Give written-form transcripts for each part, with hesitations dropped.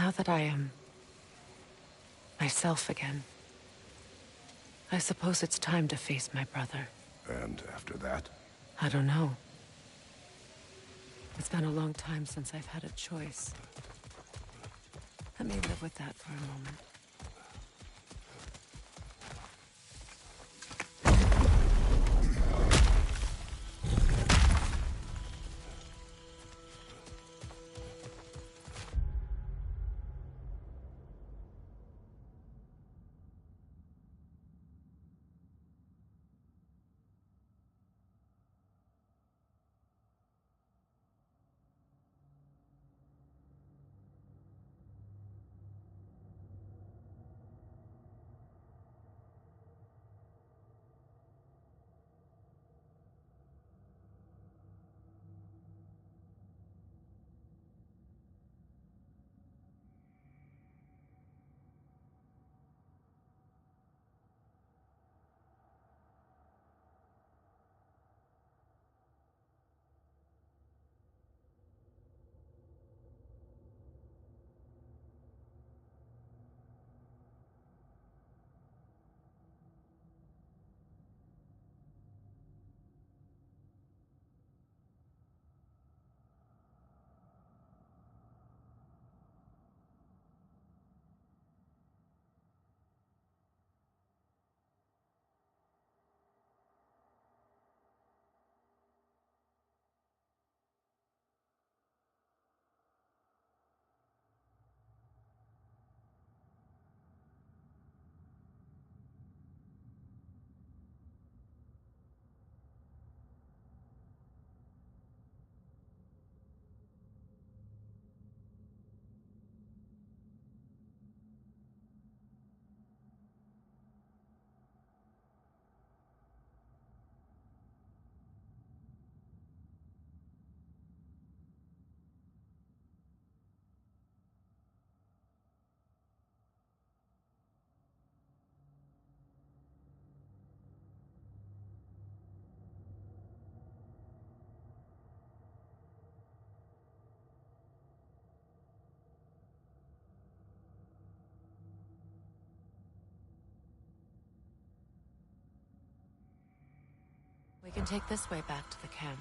Now that I am myself again, I suppose it's time to face my brother. And after that? I don't know. It's been a long time since I've had a choice. Let me live with that for a moment. We can take this way back to the camp.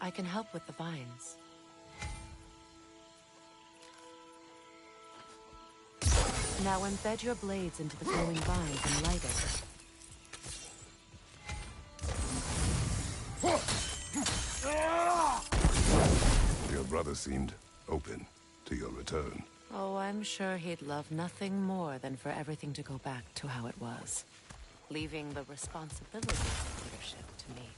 I can help with the vines. Now embed your blades into the glowing vines and light it. Your brother seemed open to your return. Oh, I'm sure he'd love nothing more than for everything to go back to how it was, leaving the responsibility of leadership to me.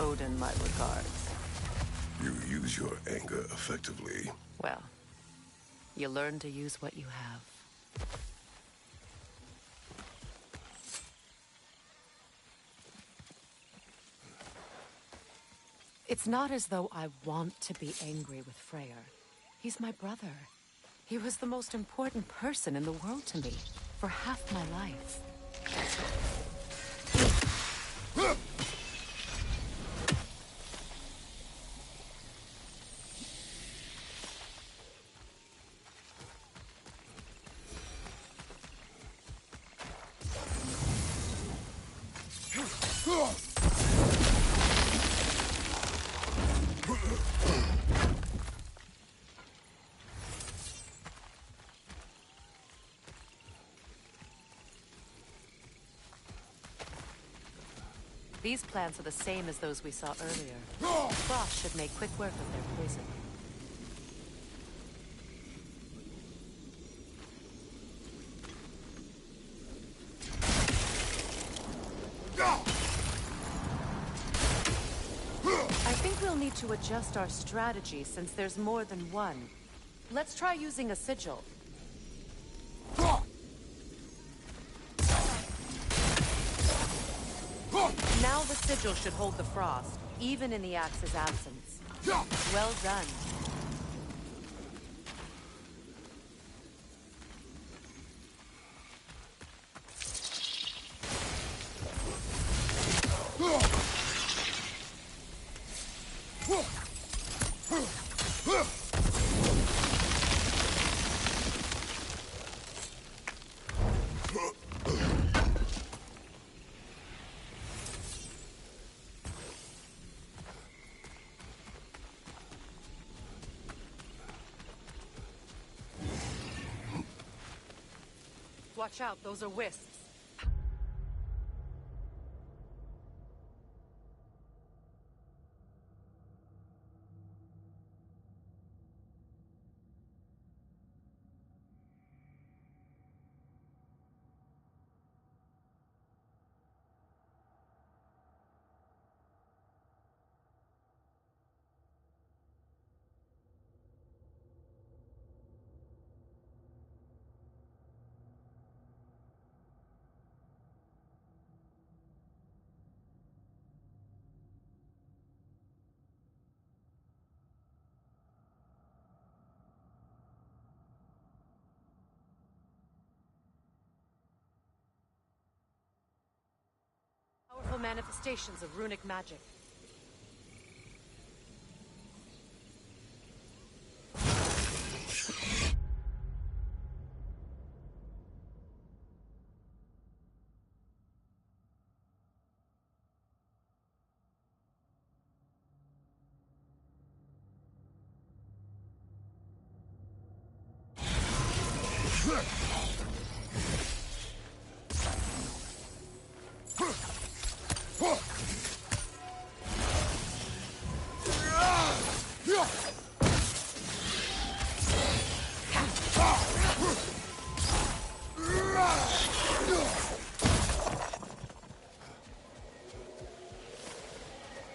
Odin my regards. You use your anger effectively. Well, you learn to use what you have. It's not as though I want to be angry with Freyr. He's my brother. He was the most important person in the world to me for half my life. These plants are the same as those we saw earlier. Frost should make quick work of their poison. I think we'll need to adjust our strategy since there's more than one. Let's try using a sigil. Now the sigil should hold the frost, even in the axe's absence. Well done. Watch out, those are wisps. Powerful manifestations of runic magic.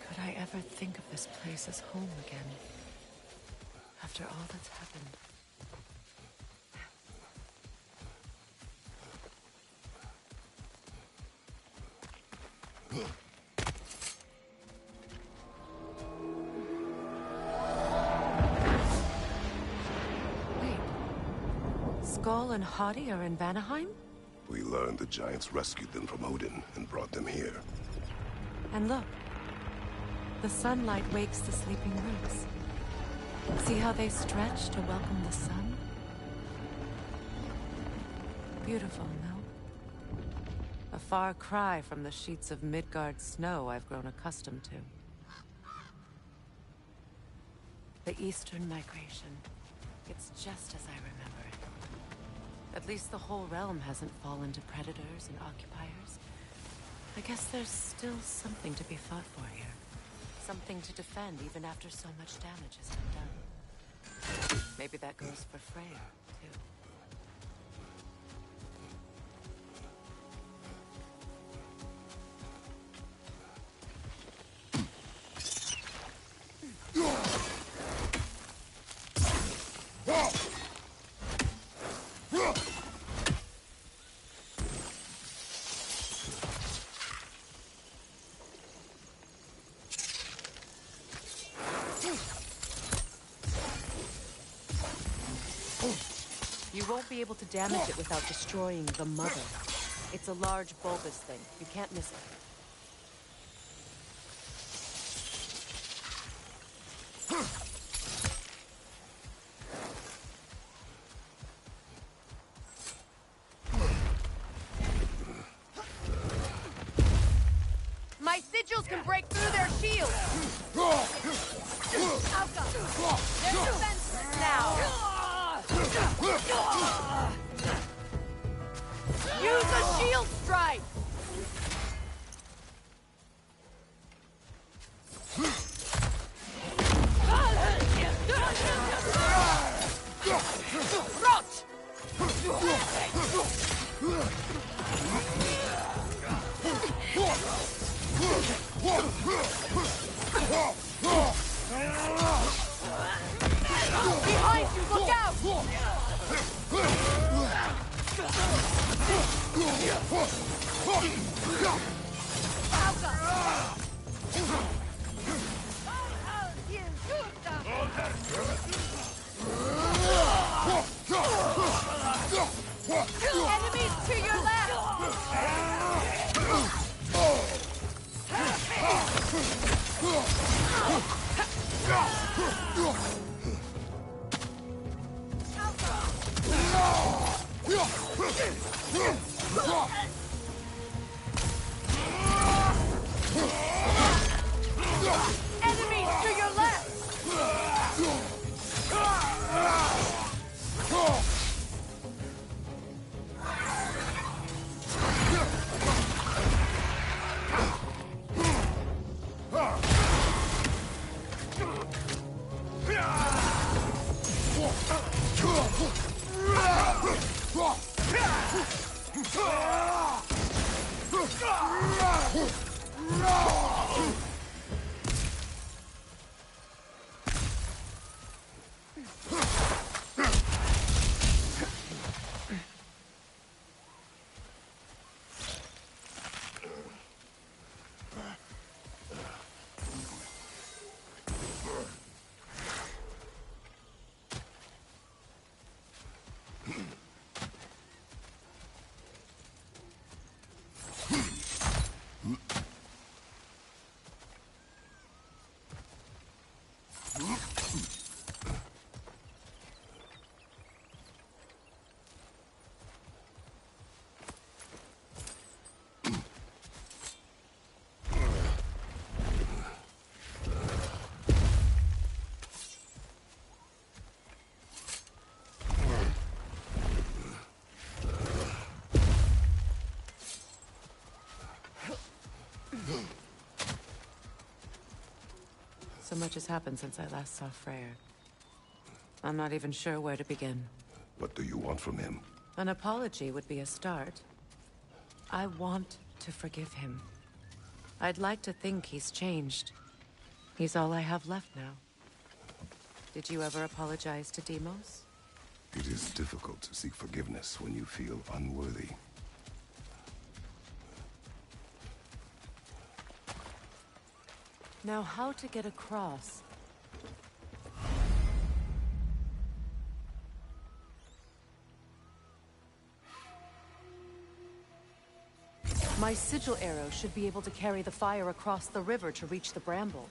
Could I ever think of this place as home again? After all that's happened. Wait. Skull and Hati are in Vanaheim? We learned the giants rescued them from Odin and brought them here. And look. The sunlight wakes the sleeping roots. See how they stretch to welcome the sun? Beautiful, no? A far cry from the sheets of Midgard snow I've grown accustomed to. The Eastern migration. It's just as I remember it. At least the whole realm hasn't fallen to predators and occupiers. I guess there's still something to be fought for here. Something to defend even after so much damage has been done. Maybe that goes for Freyr, too. won't be able to damage it without destroying the mother. It's a large bulbous thing. You can't miss it. My sigils can break through their shields! Alka! They're defenseless now! Use a shield strike! Roach! Behind you, look out! Enemies to your left! Enemies to your left! So much has happened since I last saw Freyr. I'm not even sure where to begin. What do you want from him? An apology would be a start. I want to forgive him. I'd like to think he's changed. He's all I have left now. Did you ever apologize to Deimos? It is difficult to seek forgiveness when you feel unworthy. Now, how to get across? My sigil arrow should be able to carry the fire across the river to reach the bramble.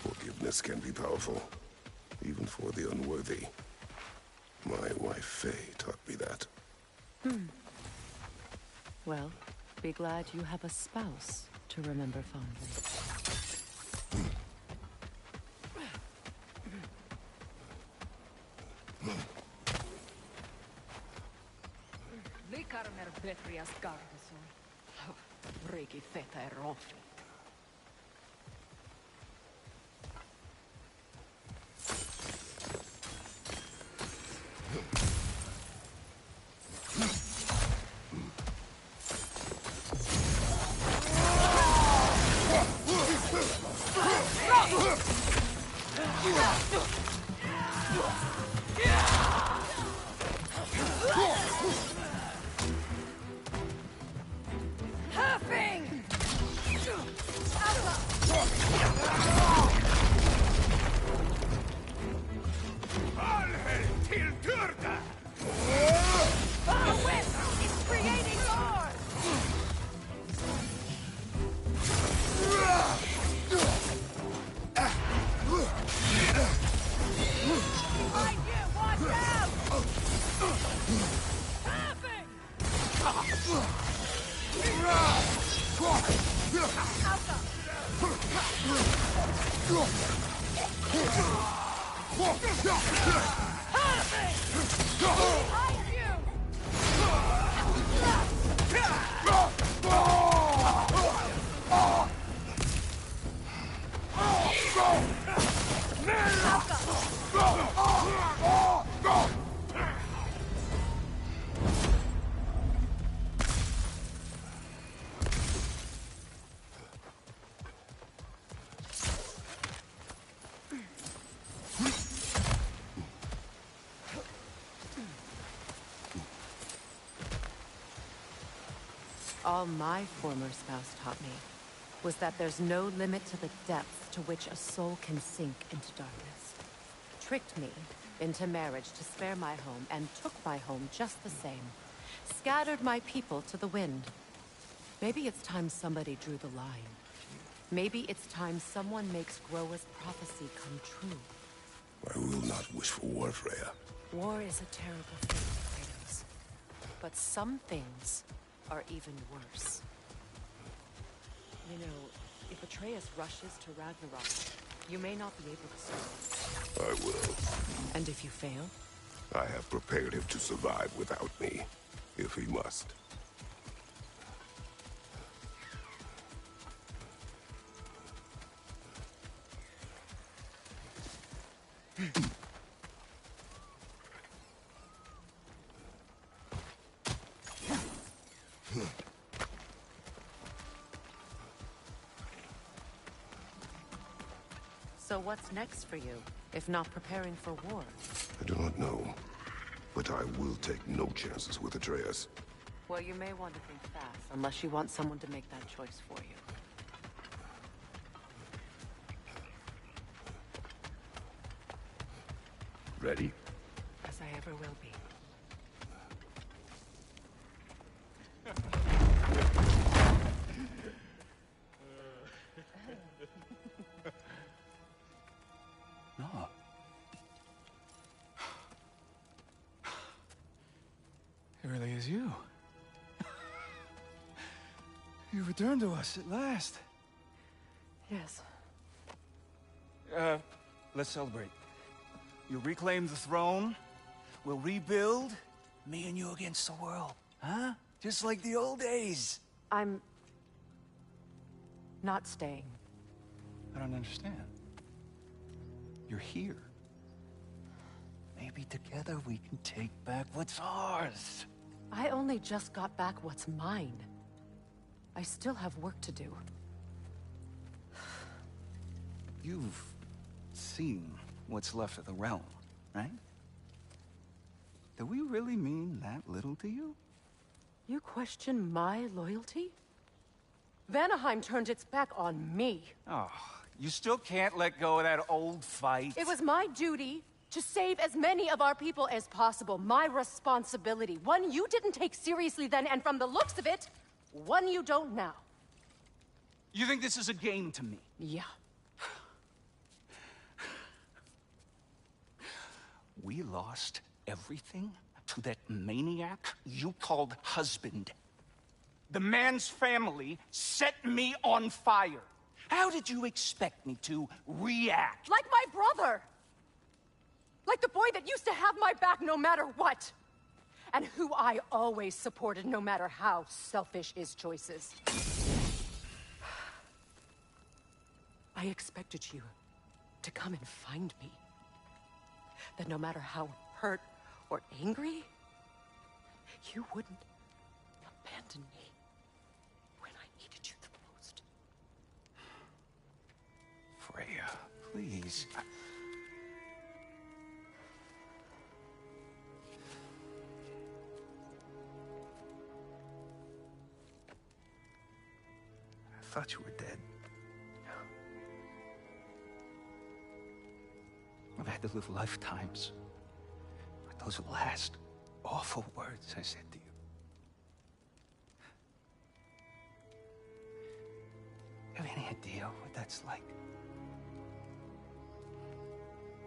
Forgiveness can be powerful, even for the unworthy. My wife Faye taught me that. Well, Be glad you have a spouse to remember fondly. Likarmer Betrias Gargason. Regi feta e rofi. All my former spouse taught me was that there's no limit to the depth to which a soul can sink into darkness. Tricked me into marriage to spare my home and took my home just the same. Scattered my people to the wind. Maybe it's time somebody drew the line. Maybe it's time someone makes Groa's prophecy come true. I will not wish for war, Freya. War is a terrible thing, Kratos. But some things are even worse. You know, if Atreus rushes to Ragnarok, you may not be able to survive. I will. And if you fail? I have prepared him to survive without me, if he must. So what's next for you, if not preparing for war? I do not know, but I will take no chances with Atreus. Well, you may want to think fast, unless you want someone to make that choice for you. Ready? As I ever will be. No. It really is you. You returned to us at last. Yes. Let's celebrate. You reclaim the throne. We'll rebuild. Me and you against the world. Huh? Just like the old days. I'm not staying. I don't understand. You're here. Maybe together we can take back what's ours. I only just got back what's mine. I still have work to do. You've seen what's left of the realm, right? Do we really mean that little to you? You question my loyalty? Vanaheim turned its back on me. Oh, you still can't let go of that old fight? It was my duty to save as many of our people as possible. My responsibility. One you didn't take seriously then, and from the looks of it, one you don't now. You think this is a game to me? Yeah. We lost everything to that maniac you called husband. The man's family set me on fire. How did you expect me to react? Like my brother! Like the boy that used to have my back no matter what! And who I always supported no matter how selfish his choices. I expected you to come and find me. That no matter how hurt or angry, you wouldn't abandon me when I needed you the most. Freya, please. I thought you were dead. I've had to live lifetimes with those last awful words I said to you. You have any idea what that's like?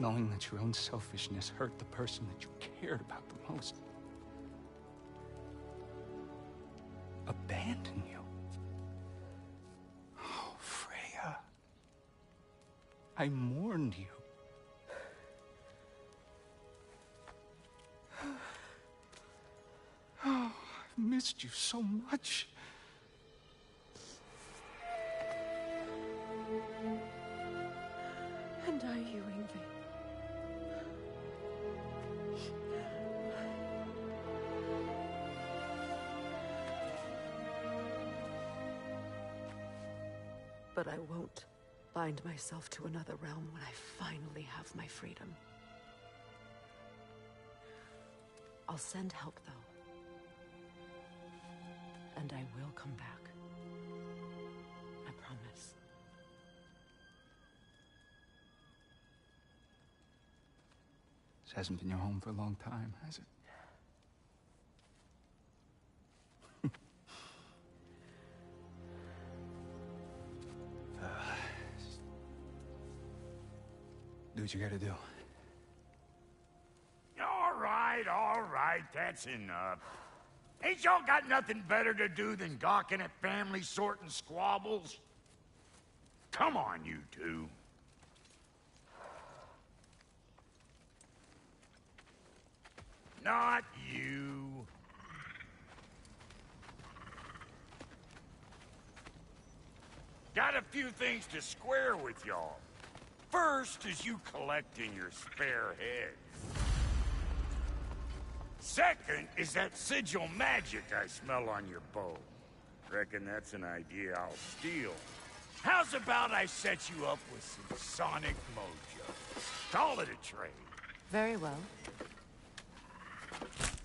Knowing that your own selfishness hurt the person that you cared about the most. Abandon you. Oh, Freya. I mourned you. Oh, I've missed you so much. And are you, Ingvi? But I won't bind myself to another realm when I finally have my freedom. I'll send help, though. And I will come back. I promise. This hasn't been your home for a long time, has it? Do what you gotta do. All right, that's enough. Ain't y'all got nothing better to do than gawking at family sorting squabbles? Come on, you two. Not you. Got a few things to square with y'all. First is you collecting your spare heads. Second is that sigil magic I smell on your bow. Reckon that's an idea I'll steal. How's about I set you up with some sonic mojo? Call it a trade. Very well.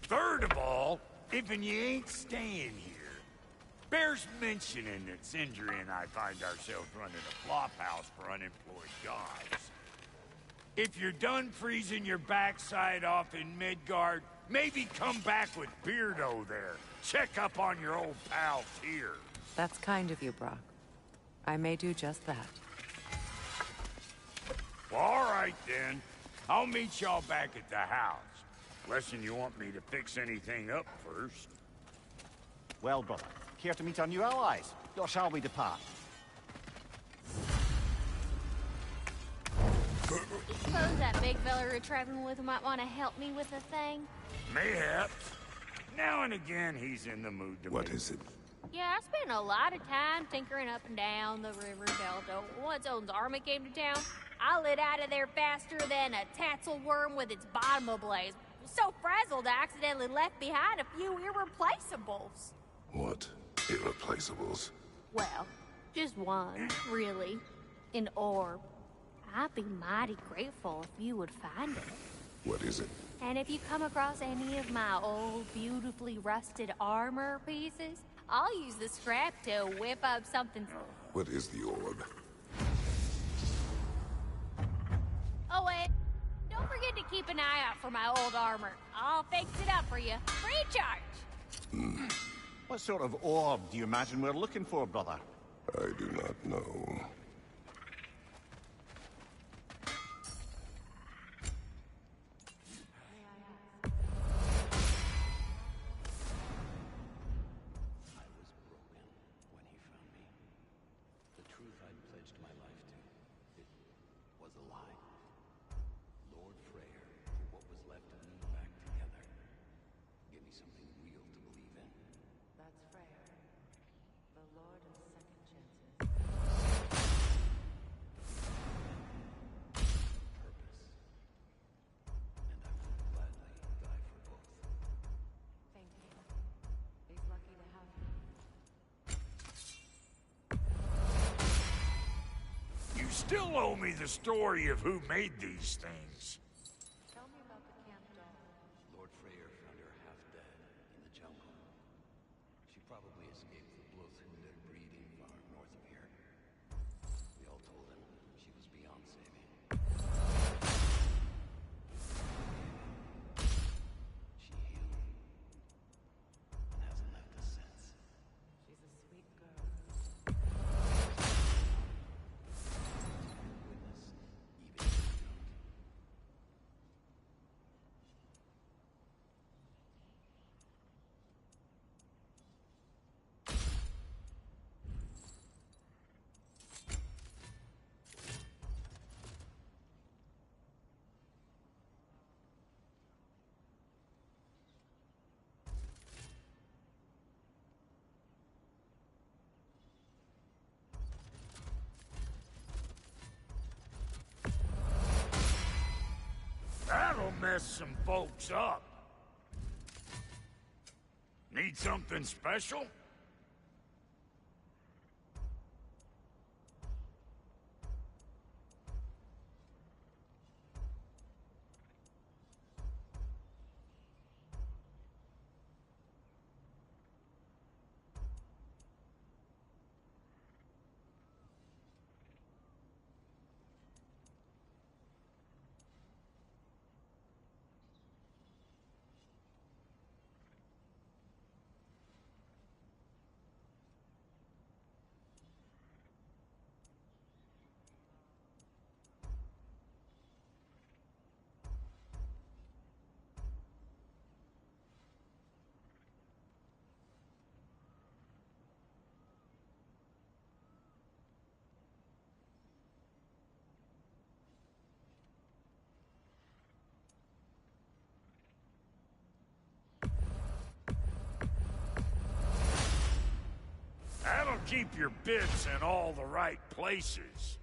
Third of all, if you ain't staying here, bears mentioning that Sindri and I find ourselves running a flop house for unemployed guys. If you're done freezing your backside off in Midgard, maybe come back with Beardo there. Check up on your old pal Tyr. That's kind of you, Brock. I may do just that. Well, all right then. I'll meet y'all back at the house. Unless you want me to fix anything up first. Well, brother, care to meet our new allies? Or shall we depart? Suppose that big fella you're traveling with might want to help me with a thing? Mayhaps. Now and again, he's in the mood to What make- is it? Yeah, I spent a lot of time tinkering up and down the river delta. Once Odin's army came to town, I lit out of there faster than a tassel worm with its bottom ablaze. So frazzled, I accidentally left behind a few irreplaceables. What? Irreplaceables? Well, just one, really. An orb. I'd be mighty grateful if you would find it. What is it? And if you come across any of my old, beautifully rusted armor pieces, I'll use the scrap to whip up something. What is the orb? Oh, wait. Don't forget to keep an eye out for my old armor. I'll fix it up for you. Free charge. What sort of orb do you imagine we're looking for, brother? I do not know. pledged my life to. It was a lie. Lord Freyr put what was left of me back together. Give me something real to believe in. That's Freyr, the Lord of Second Chances. Purpose. And I will gladly die for both. Thank you. He's lucky to have you. You still owe me the story of who made these things. Tell me about the camp doll. Lord Freyr found her half dead in the jungle. She probably escaped the Blothhunder breeding farm north of here. We all told him she was beyond saving. She healed and hasn't left us since. She's a sweet girl. Witness, even if you don't. That'll mess some folks up. Need something special? That'll keep your bits in all the right places.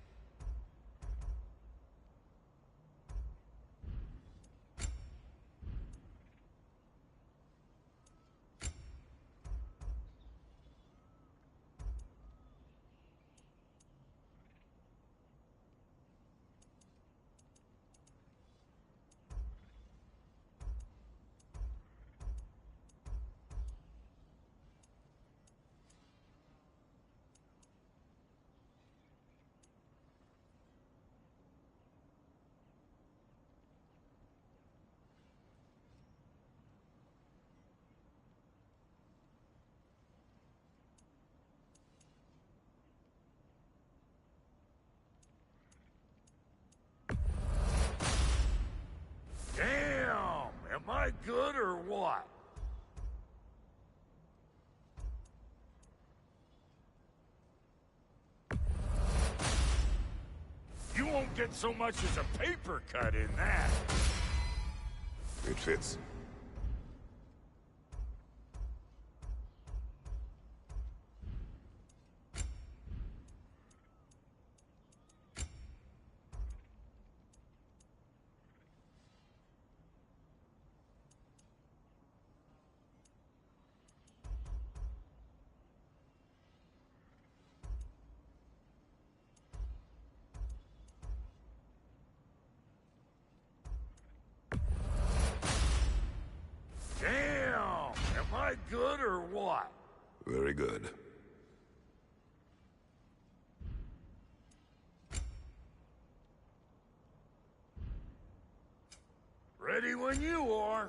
Damn! Am I good or what? You won't get so much as a paper cut in that. It fits. Damn! Am I good or what? Very good. Ready when you are.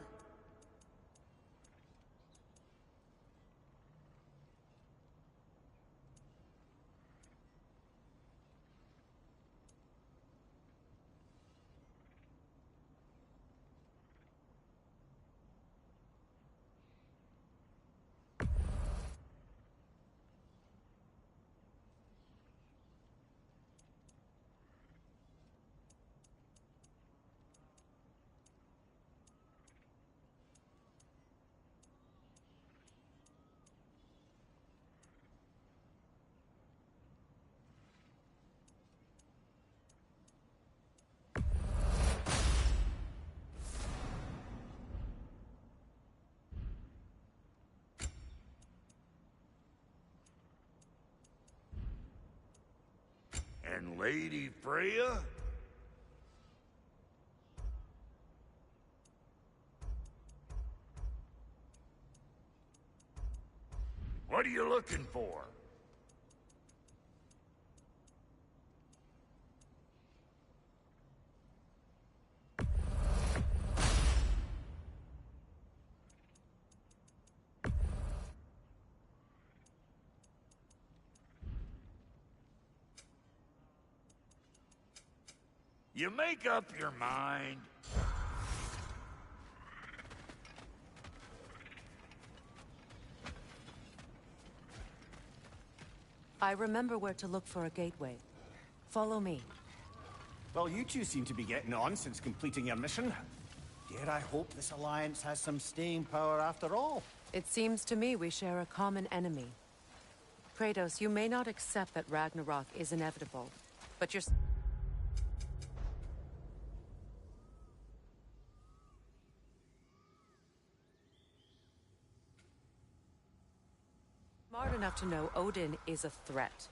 Lady Freya? What are you looking for? You make up your mind. I remember where to look for a gateway. Follow me. Well, you two seem to be getting on since completing your mission. Dare I hope this alliance has some staying power after all? It seems to me we share a common enemy. Kratos, you may not accept that Ragnarok is inevitable, but you're... smart enough to know Odin is a threat.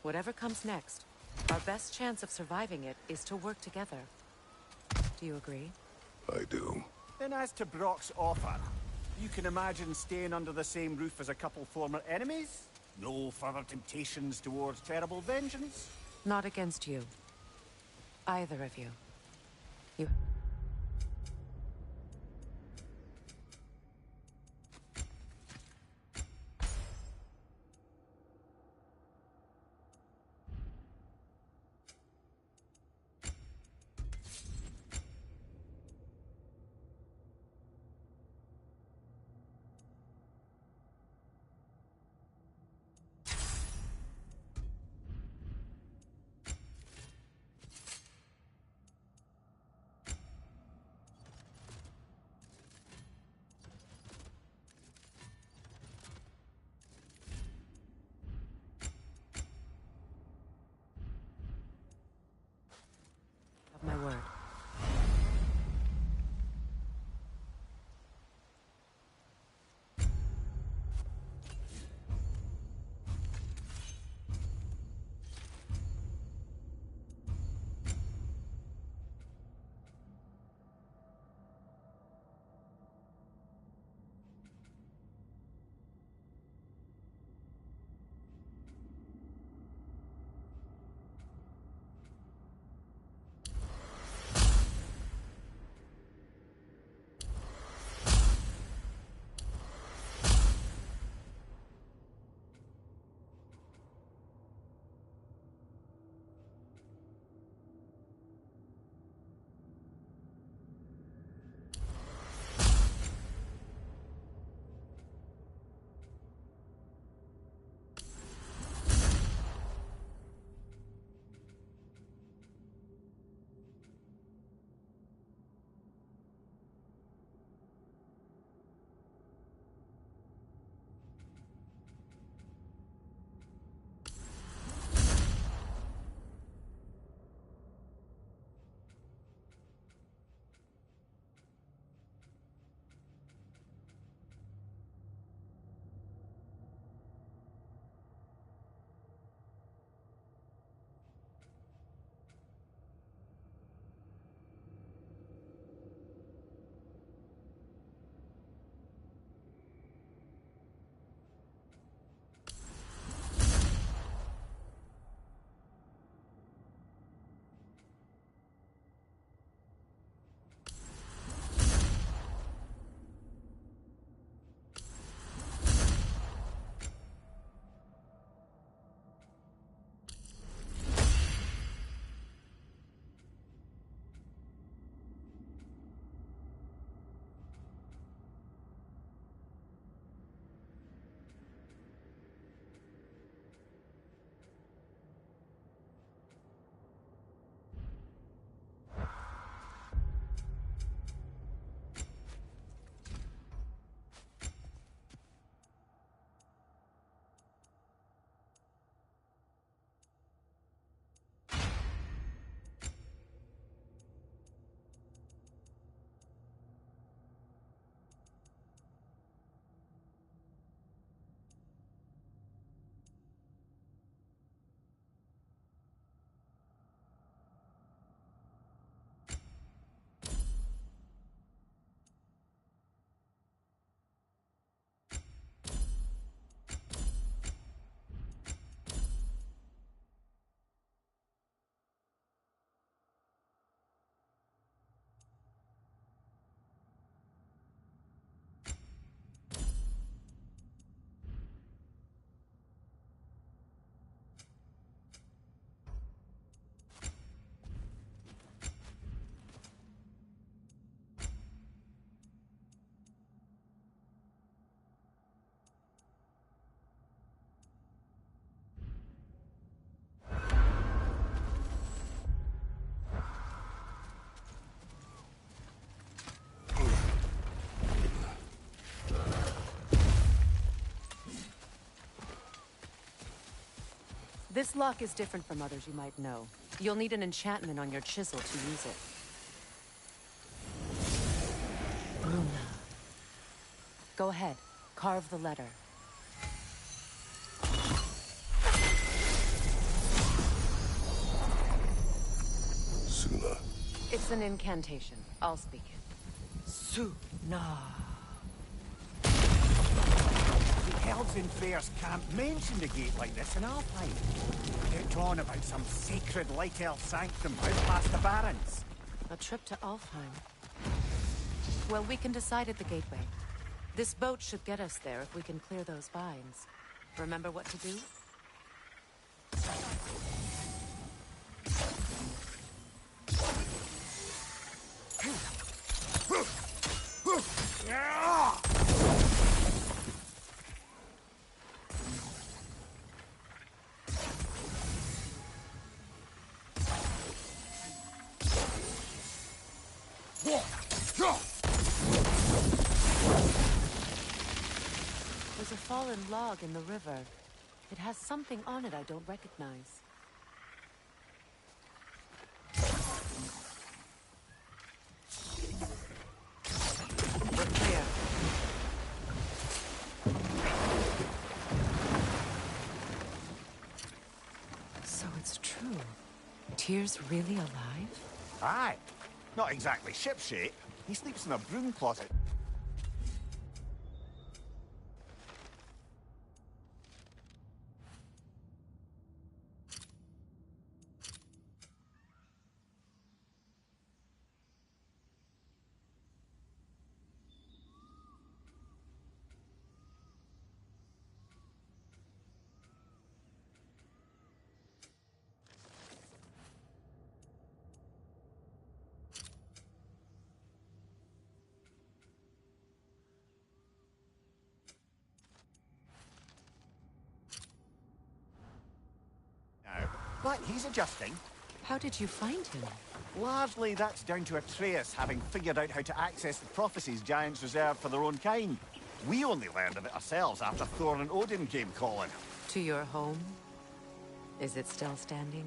Whatever comes next, our best chance of surviving it is to work together. Do you agree? I do. Then as to Brock's offer, you can imagine staying under the same roof as a couple former enemies? No further temptations towards terrible vengeance? Not against you. Either of you. You... This lock is different from others you might know. You'll need an enchantment on your chisel to use it. Bruna. Go ahead. Carve the letter. Suna. It's an incantation. I'll speak it. Suna. The elves in Freyr's camp mentioned a gate like this in Alpine. Kept on about some sacred light elf sanctum out past the Barrens. A trip to Alfheim. Well, we can decide at the gateway. This boat should get us there if we can clear those vines. Remember what to do? There's a fallen log in the river. It has something on it I don't recognize. We're clear. So it's true. Tyr's really alive? Aye. Not exactly shipshape. He sleeps in a broom closet. But he's adjusting. How did you find him? Largely, that's down to Atreus having figured out how to access the prophecies giants reserve for their own kind. We only learned of it ourselves after Thor and Odin came calling. To your home? Is it still standing?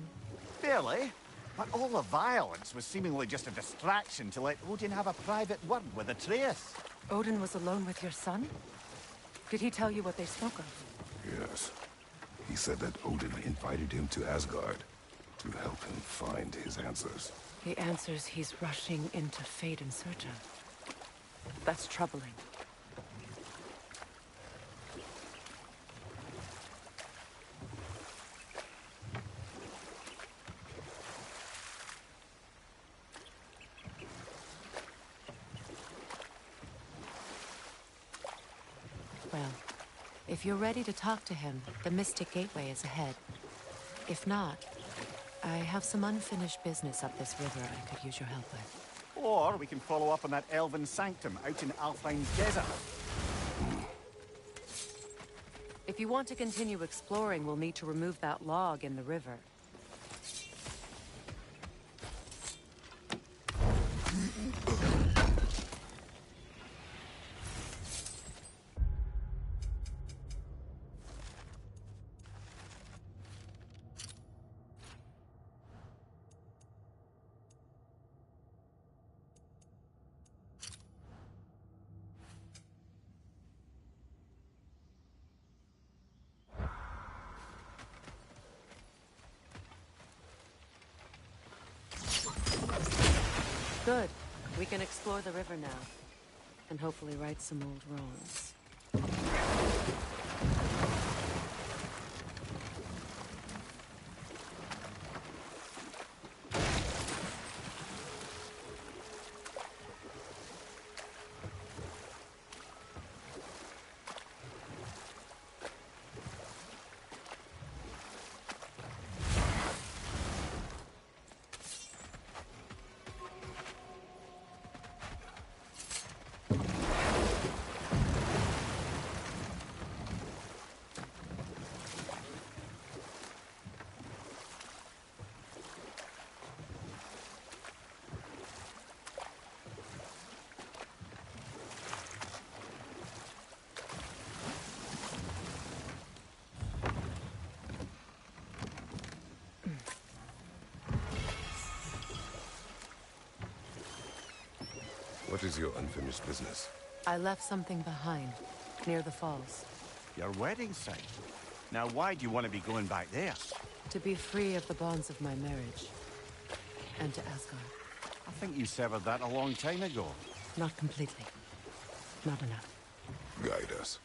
Barely. But all the violence was seemingly just a distraction to let Odin have a private word with Atreus. Odin was alone with your son? Did he tell you what they spoke of? Yes. He said that Odin invited him to Asgard to help him find his answers. The answers he's rushing into fate in search of. That's troubling. Well, if you're ready to talk to him, the Mystic Gateway is ahead. If not, I have some unfinished business up this river I could use your help with. Or we can follow up on that elven sanctum out in Alfheim's desert. If you want to continue exploring, we'll need to remove that log in the river. Good. We can explore the river now. And hopefully right some old wrongs. What is your unfinished business? I left something behind, near the falls. Your wedding site. Now, why do you want to be going back there? To be free of the bonds of my marriage. And to Asgard. I think you severed that a long time ago. Not completely. Not enough. Guide us.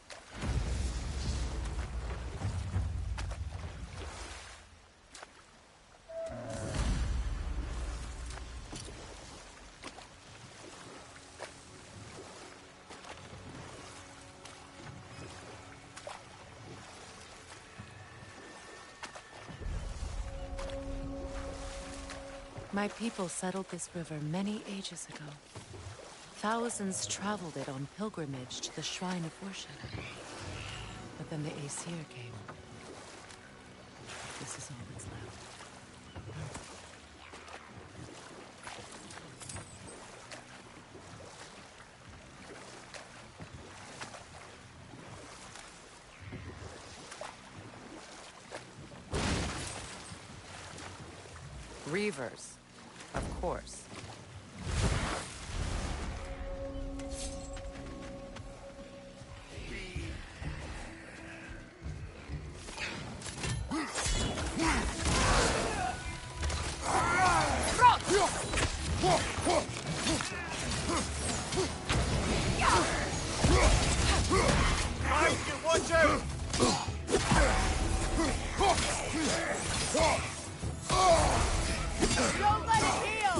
My people settled this river many ages ago. Thousands traveled it on pilgrimage to the shrine of worship. But then the Aesir came. This is all that's left. Reavers, of course. Watch out! Don't let it heal!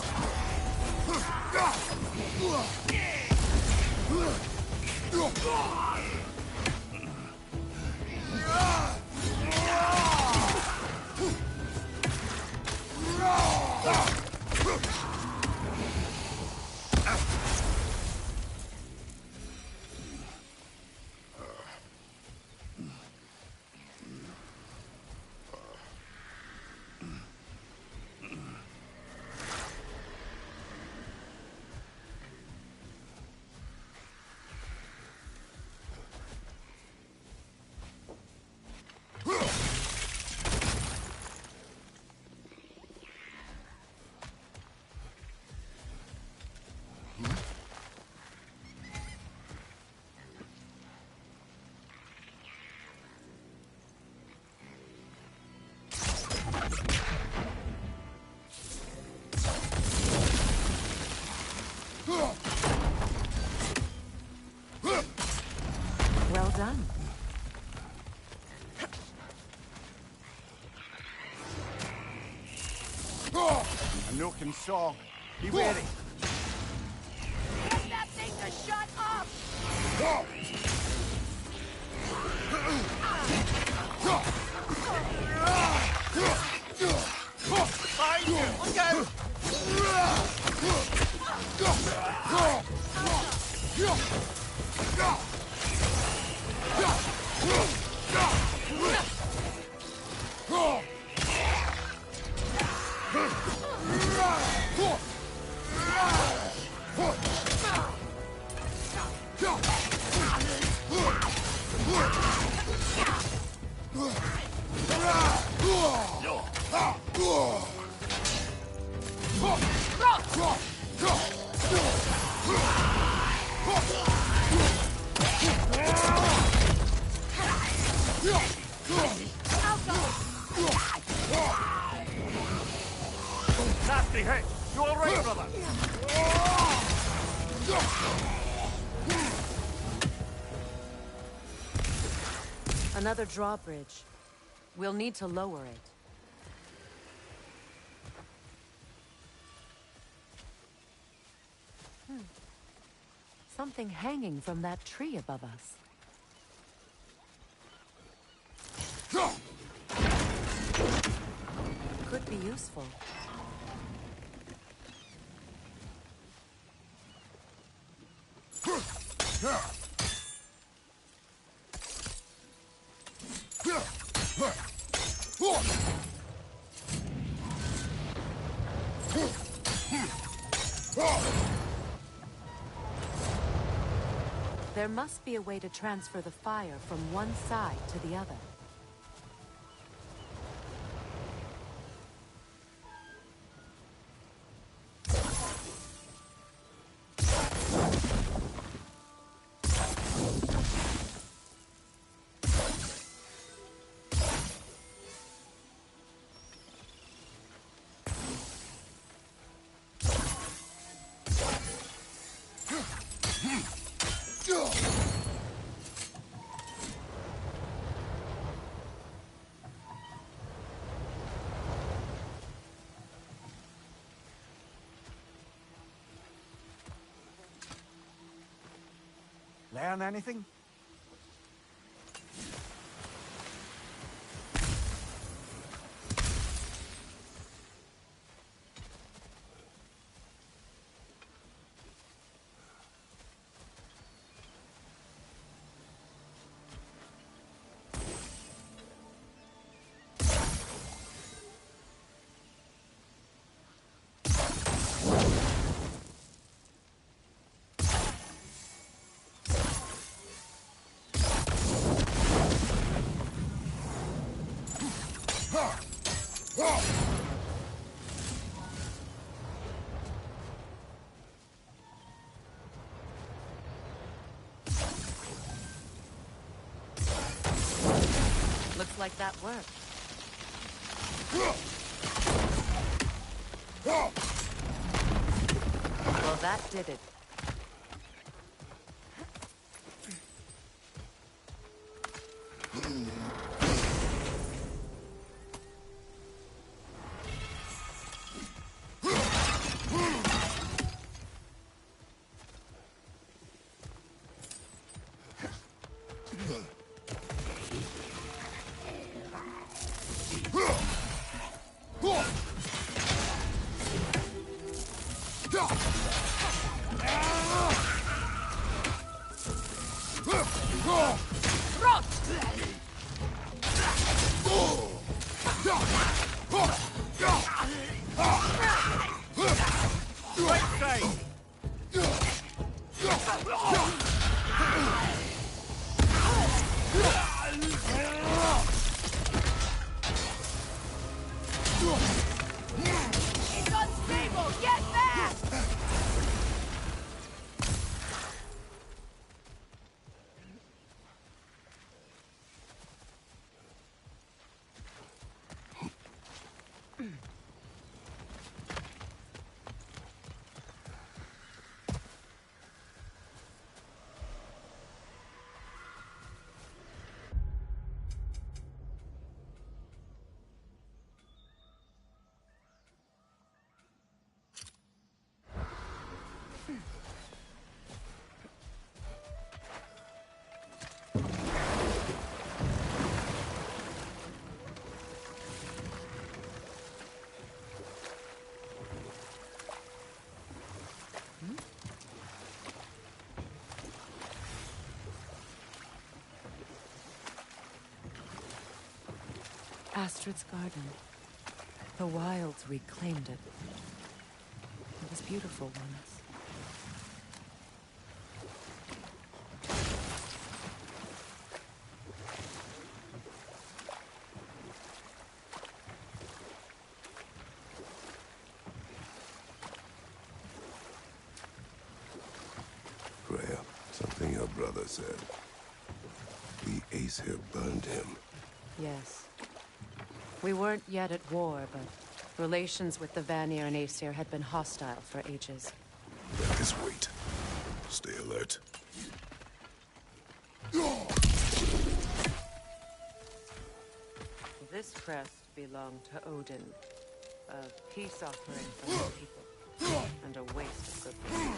Well done. A Noken song. Be ready. Get that thing to shut up! Behind you! Look out! Nasty hit! You alright, brother? Another drawbridge. We'll need to lower it. Something hanging from that tree above us. Could be useful. There must be a way to transfer the fire from one side to the other. learn anything? Looks like that worked. Well, that did it. It's unstable! Get back! Astrid's garden. The wilds reclaimed it. It was beautiful once. Freya, something your brother said. The Aesir burned him. Yes. We weren't yet at war, but relations with the Vanir and Aesir had been hostile for ages. Let us wait. Stay alert. This crest belonged to Odin. A peace offering for his people. And a waste of good things.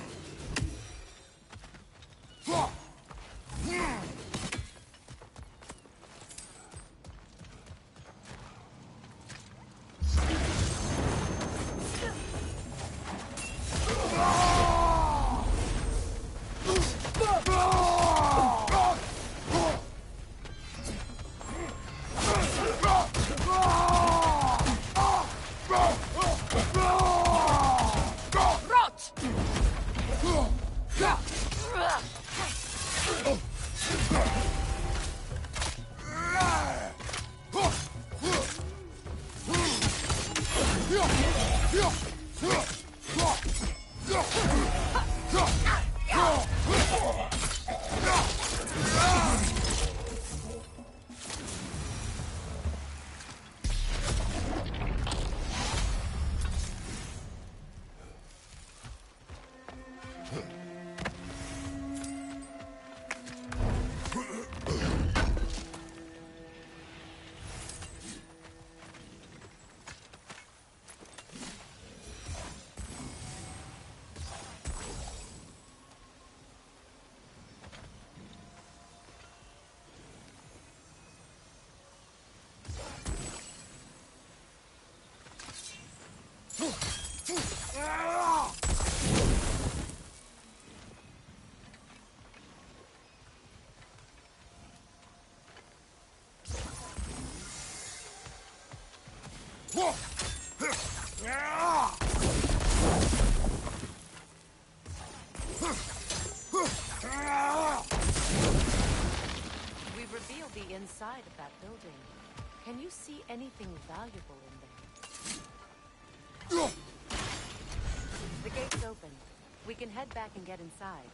We've revealed the inside of that building. Can you see anything valuable in there? The gate's open. We can head back and get inside.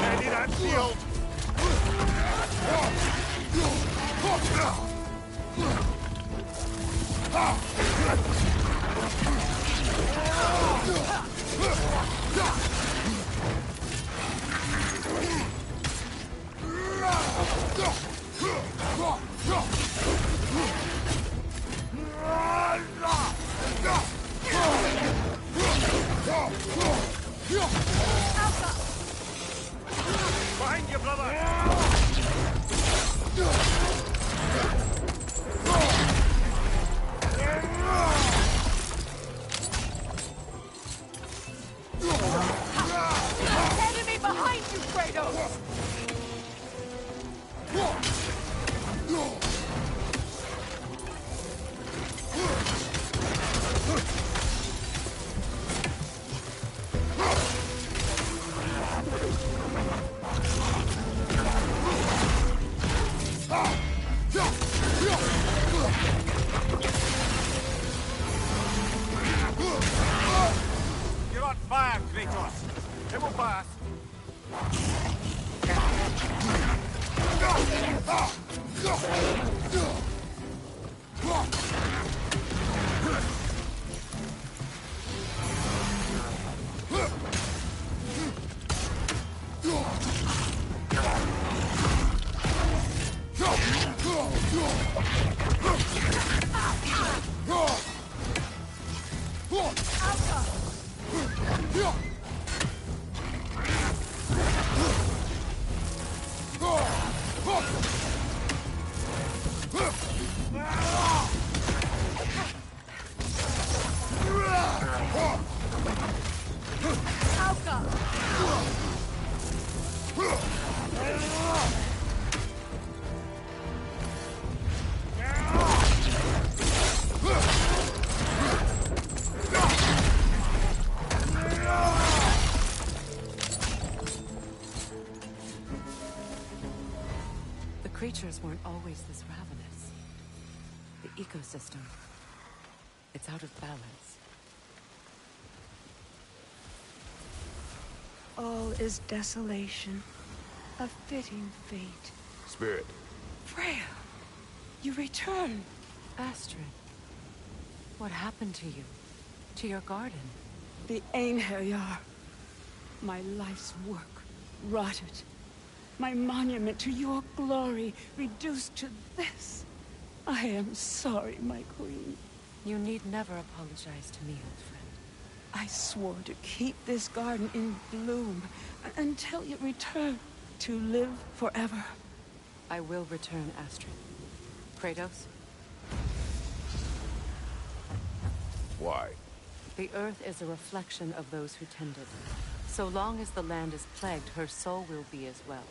Ready that shield! Behind you, brother! Enemy behind you, Kratos! You're on fire, Kratos! It will pass! The creatures weren't always this ravenous. The ecosystem, it's out of balance. All is desolation, a fitting fate. Spirit, Freya, you return. Astrid, what happened to you? To your garden? The Einherjar. My life's work, rotted. My monument to your glory, reduced to this. I am sorry, my queen. You need never apologize to me, old friend. I swore to keep this garden in bloom until you return to live forever. I will return, Astrid. Kratos? why? The earth is a reflection of those who tend it. So long as the land is plagued, her soul will be as well.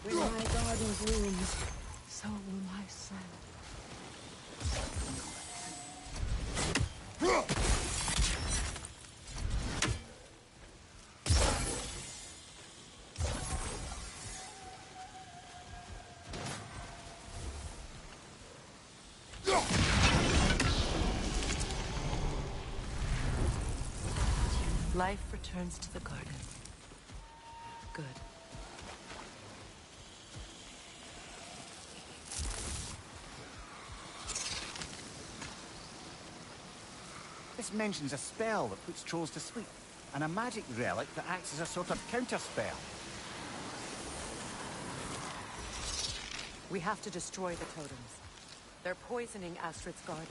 When my garden blooms, so will my soul. Life returns to the garden. Good. This mentions a spell that puts trolls to sleep, and a magic relic that acts as a sort of counter-spell. We have to destroy the totems. They're poisoning Astrid's garden.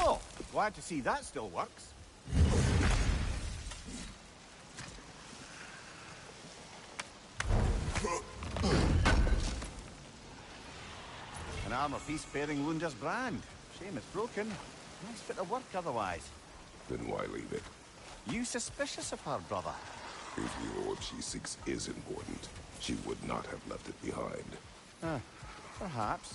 Oh, glad to see that still works. An armor piece bearing Lunda's brand. Shame it's broken. Nice bit of work otherwise. Then why leave it? You suspicious of her, brother? If the orb she seeks is important, she would not have left it behind. Perhaps.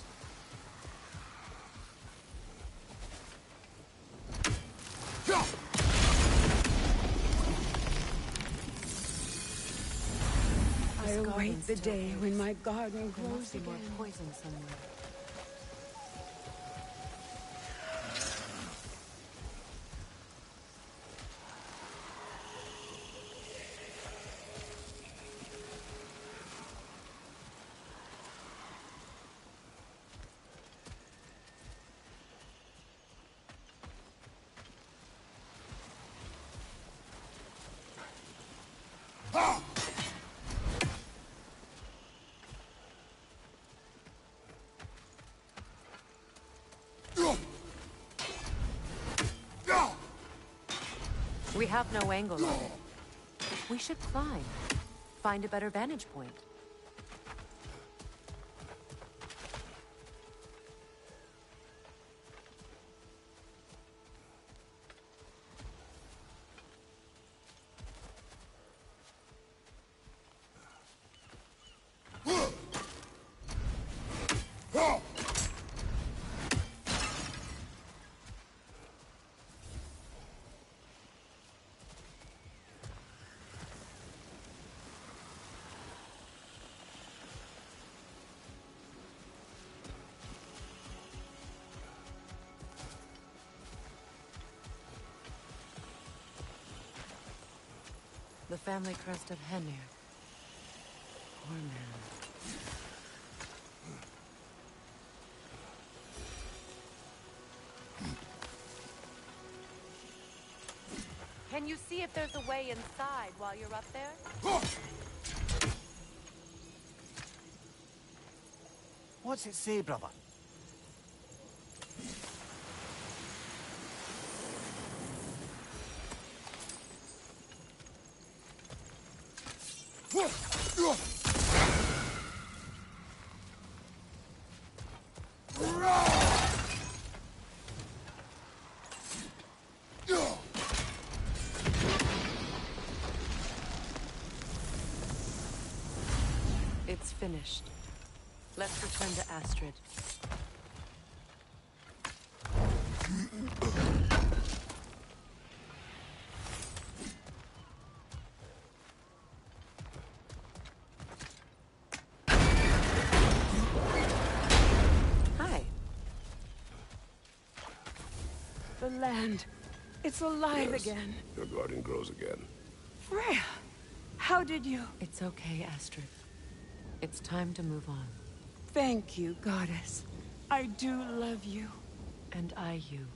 I await the day when my garden There grows must be more again. poison somewhere. We have no angle on it. We should climb. Find a better vantage point. The family crest of Henir. Poor man. Can you see if there's a way inside while you're up there? What's it say, brother? It's finished. Let's return to Astrid. Hi. The land. It's alive Yes, again. your garden grows again. Freya, how did you... It's okay, Astrid. It's time to move on. Thank you, goddess. I do love you. And I you.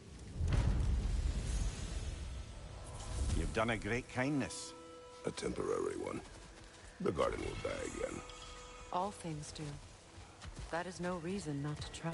You've done a great kindness. A temporary one. The garden will die again. All things do. That is no reason not to try.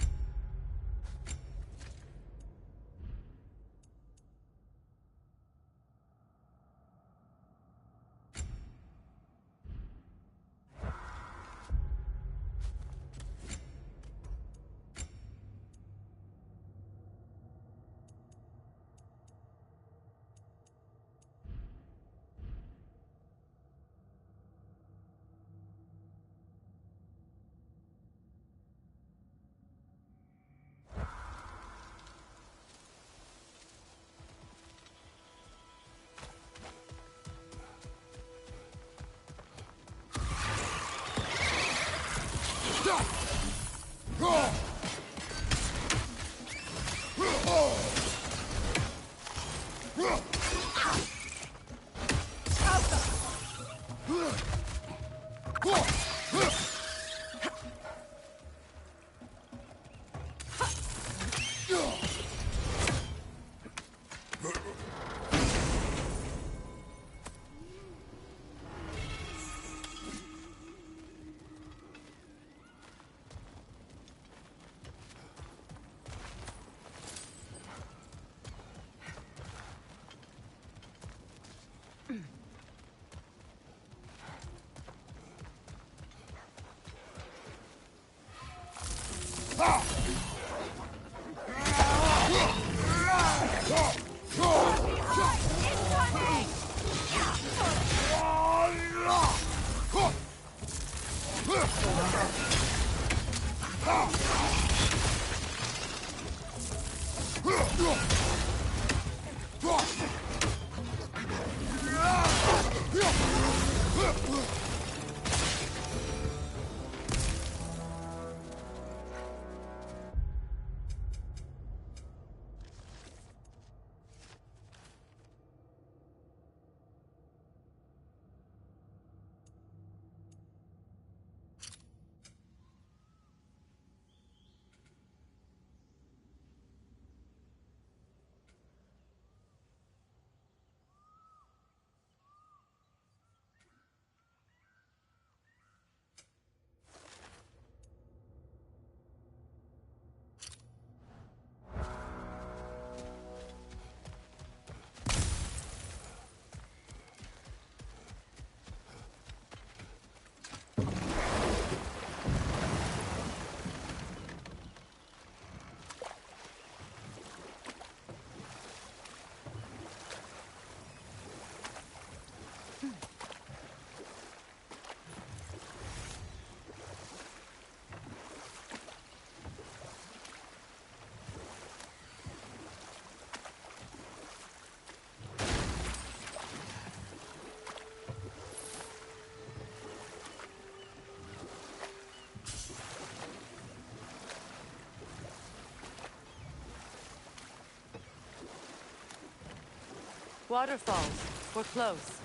Waterfalls. We're close.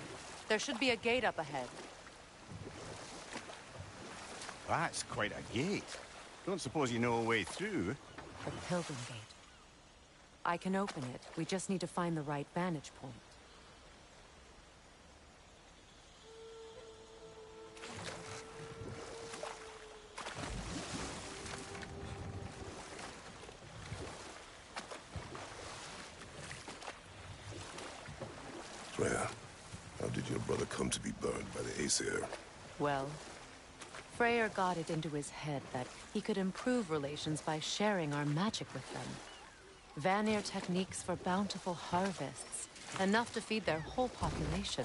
There should be a gate up ahead. That's quite a gate. Don't suppose you know a way through? The Pilgrim Gate. I can open it. We just need to find the right vantage point. Freya, how did your brother come to be burned by the Aesir? Well, Freyr got it into his head that he could improve relations by sharing our magic with them. Vanir techniques for bountiful harvests, enough to feed their whole population.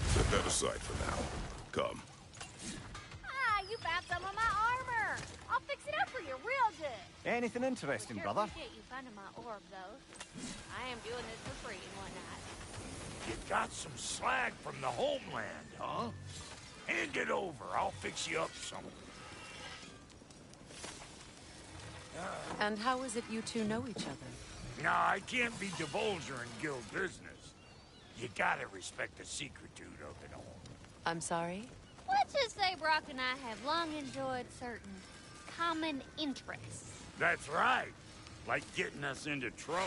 Set that aside for now. Come. Ah, you found some of my armor. I'll fix it up for you real good. Anything interesting, Sure brother? appreciate you finding my orb, though. I am doing this for free and whatnot. You got some slag from the homeland, huh? Hand it over. I'll fix you up some. And how is it you two know each other? Nah, I can't be divulger in guild business. You gotta respect the secretude of it all. I'm sorry? Let's just say Brock and I have long enjoyed certain common interests. That's right. Like getting us into trouble.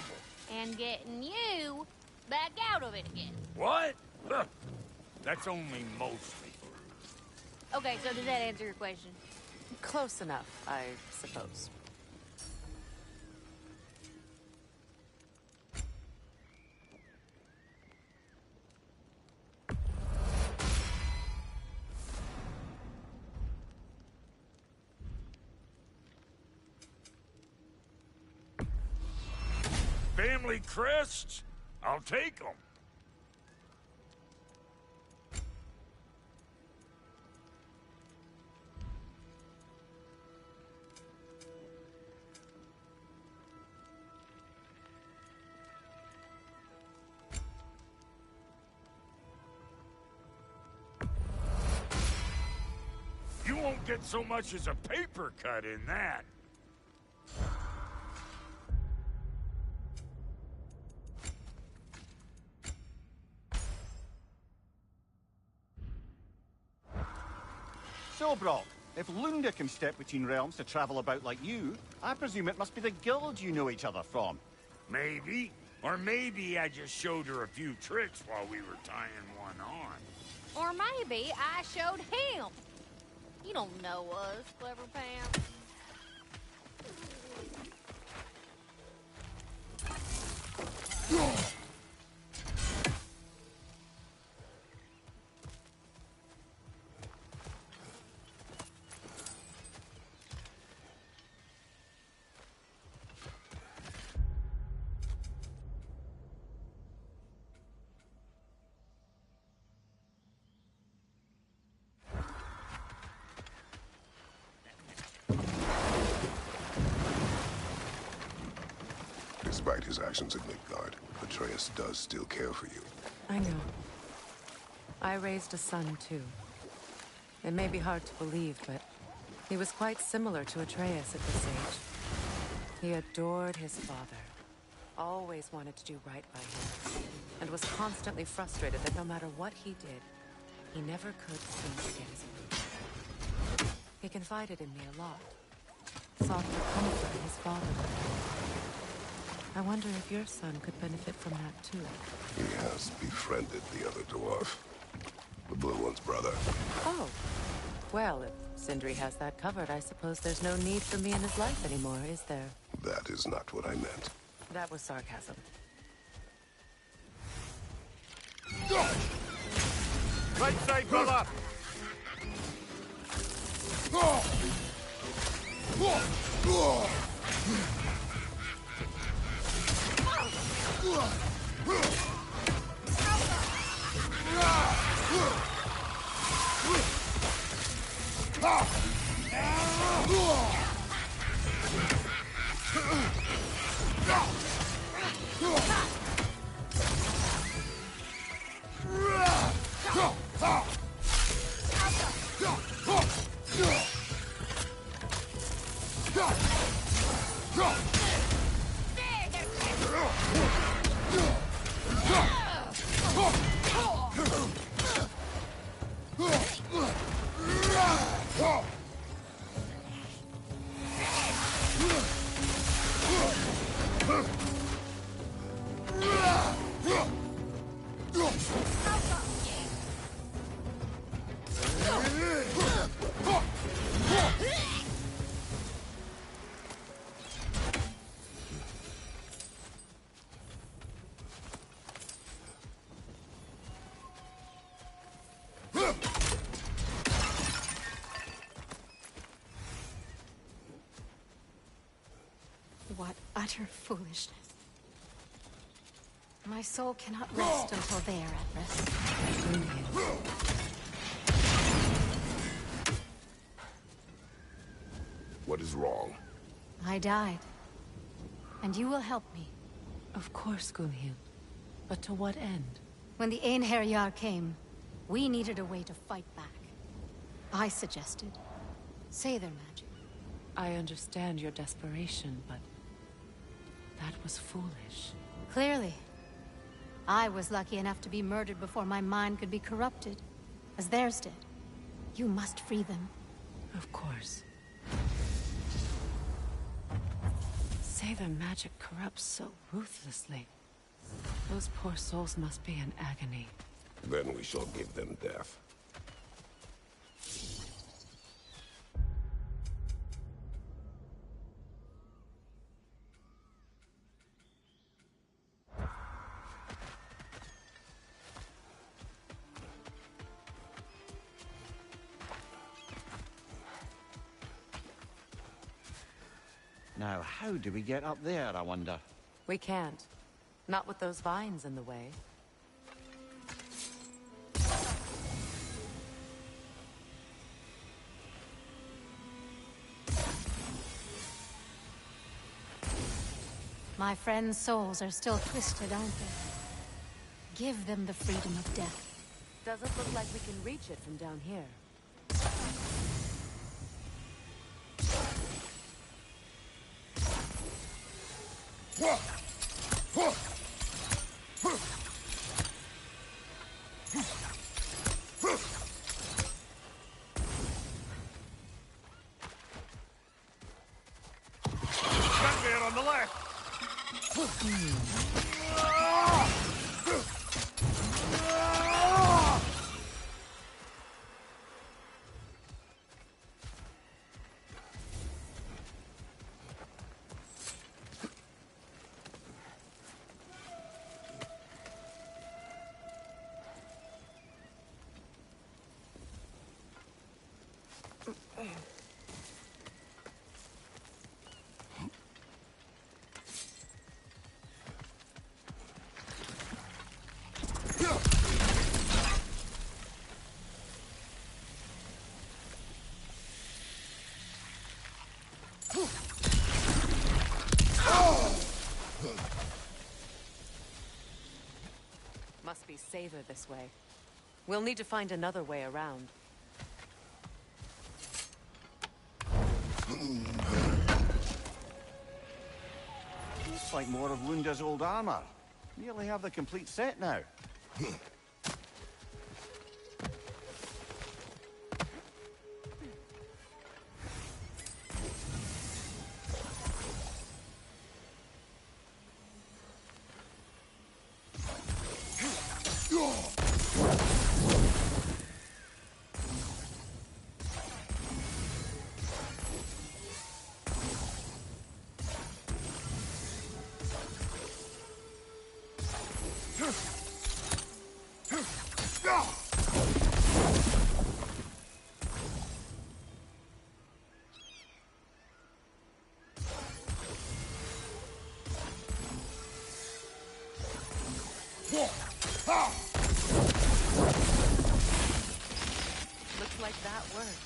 And getting you back out of it again. What? Huh. That's only mostly. Okay, so does that answer your question? Close enough, I suppose. Family crests? I'll take them. You won't get so much as a paper cut in that. So, Brock, if Lunda can step between realms to travel about like you, I presume it must be the guild you know each other from. Maybe. Or maybe I just showed her a few tricks while we were tying one on. Or maybe I showed him. You don't know us, Clever Pants. Despite his actions at Midgard, Atreus does still care for you. I know. I raised a son, too. It may be hard to believe, but he was quite similar to Atreus at this age. He adored his father, always wanted to do right by him, and was constantly frustrated that no matter what he did, he never could seem to get his way. He confided in me a lot, sought for comfort in his father. I wonder if your son could benefit from that, too. He has befriended the other dwarf. The blue one's brother. Oh. Well, if Sindri has that covered, I suppose there's no need for me in his life anymore, is there? That is not what I meant. That was sarcasm. Right side, brother! What utter foolishness. My soul cannot rest until they are at rest. What is wrong? I died. And you will help me. Of course, Gunhild. But to what end? When the Einherjar came, we needed a way to fight back. I suggested Seidr magic. I understand your desperation, but that was foolish. Clearly. I was lucky enough to be murdered before my mind could be corrupted, as theirs did. You must free them. Of course. Seidr magic corrupts so ruthlessly. Those poor souls must be in agony. Then we shall give them death. Now, how do we get up there, I wonder? We can't. Not with those vines in the way. My friends' souls are still twisted, aren't they? Give them the freedom of death. Doesn't look like we can reach it from down here. Gunbear on the left! Must be safer this way. We'll need to find another way around. Looks like more of Lunda's old armor. Nearly have the complete set now. Looks like that worked.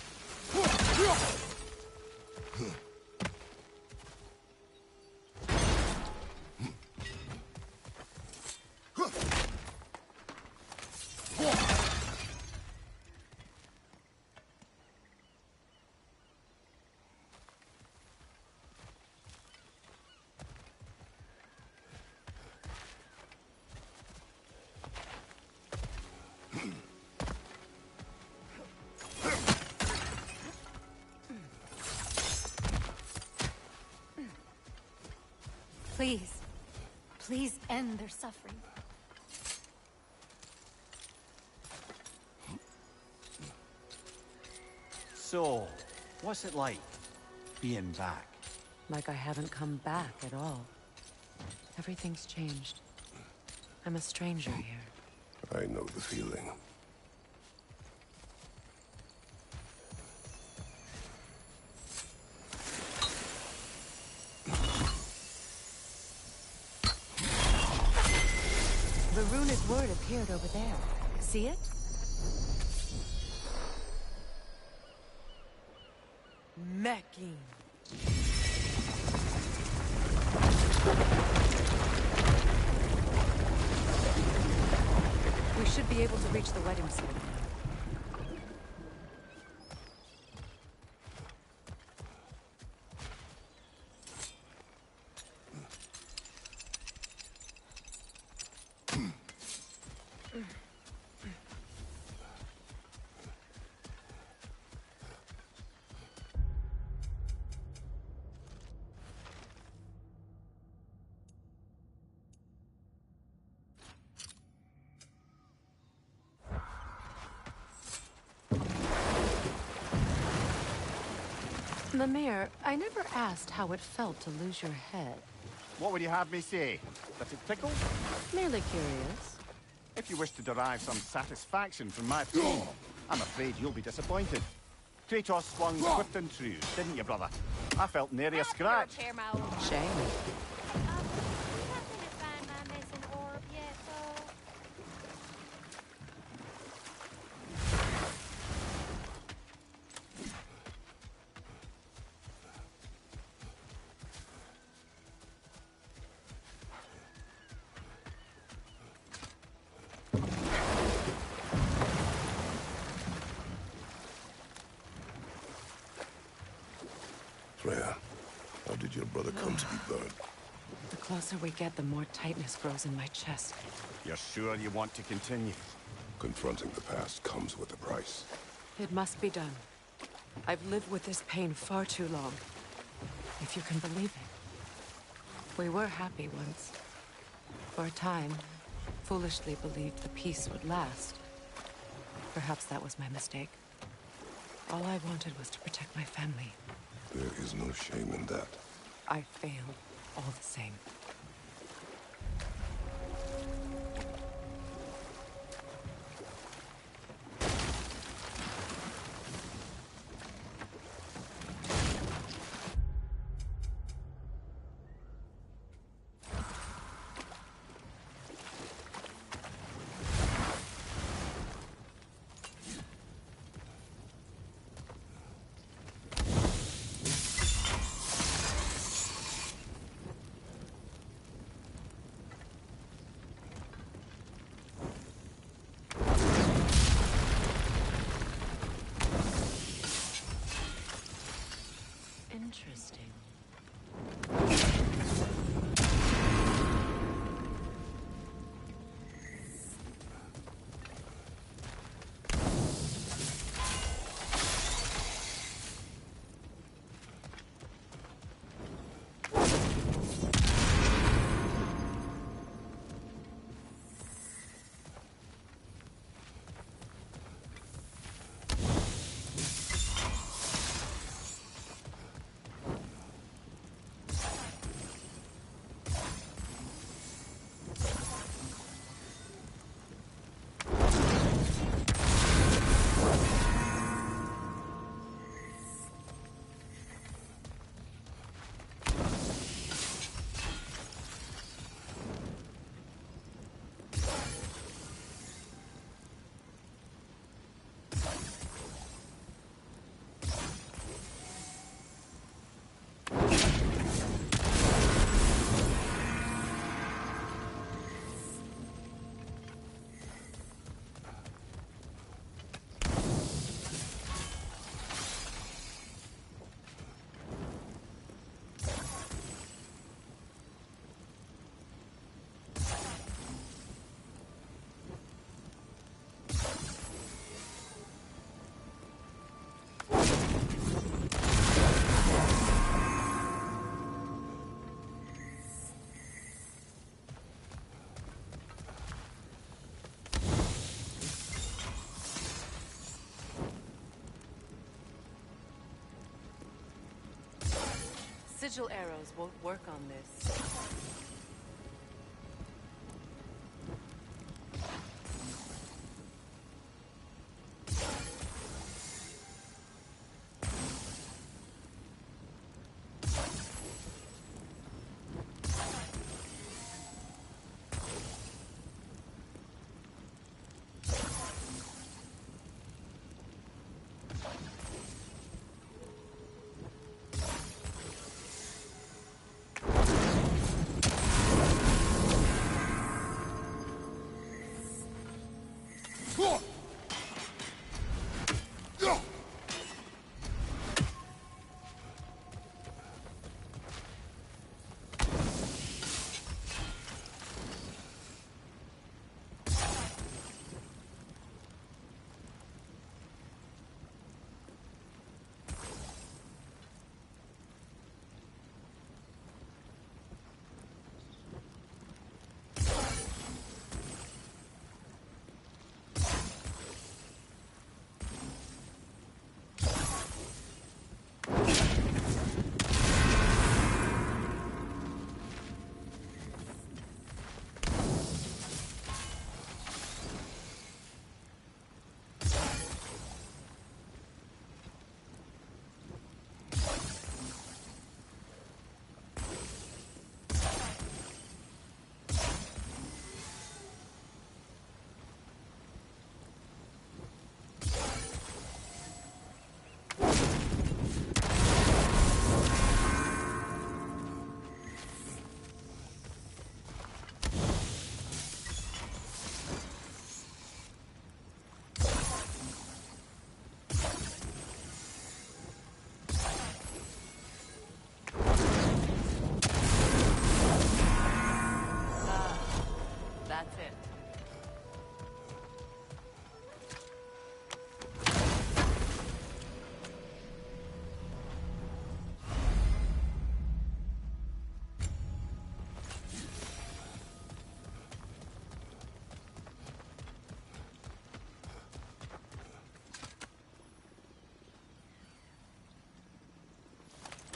Please. Please end their suffering. So, what's it like, being back? Like I haven't come back at all. Everything's changed. I'm a stranger here. I know the feeling. The runic word appeared over there. See it? Mecking. We should be able to reach the wedding site now. Mimir, I never asked how it felt to lose your head. What would you have me say? That it tickled? Merely curious. If you wish to derive some satisfaction from my pain, I'm afraid you'll be disappointed. Kratos swung swift and true, didn't you, brother? I felt nary a scratch. Shame. We happen to find my missing orb yet, though. Freya, how did your brother come to be burned? The closer we get, the more tightness grows in my chest. You're sure you want to continue? Confronting the past comes with a price. It must be done. I've lived with this pain far too long. If you can believe it. We were happy once. For a time, foolishly believed the peace would last. Perhaps that was my mistake. All I wanted was to protect my family. There is no shame in that. I failed, all the same. Interesting. Sigil arrows won't work on this.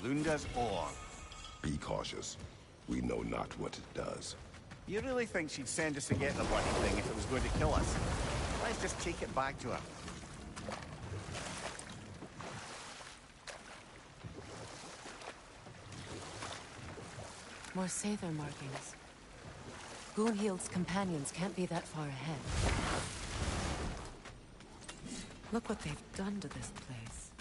Lunda's ore. Be cautious. We know not what it does. You really think she'd send us to get the bloody thing if it was going to kill us? Let's just take it back to her. More Sather markings. Gunhild's companions can't be that far ahead. Look what they've done to this place.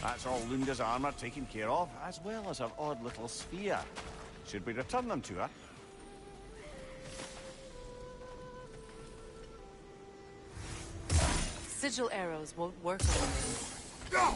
That's all Lunda's armor taken care of, as well as her odd little sphere. Should we return them to her? Sigil arrows won't work on them.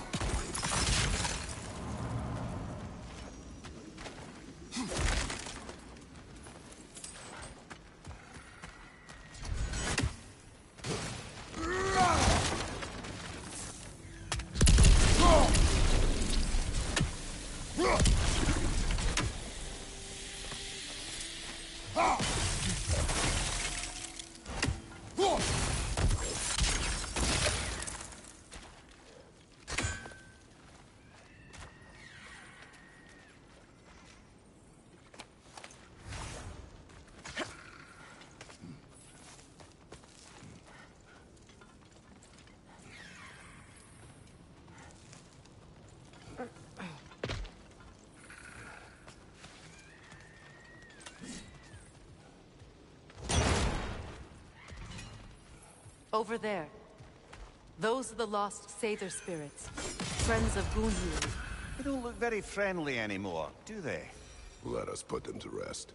Over there. Those are the lost Sather spirits. Friends of Gunhild. They don't look very friendly anymore, do they? Let us put them to rest.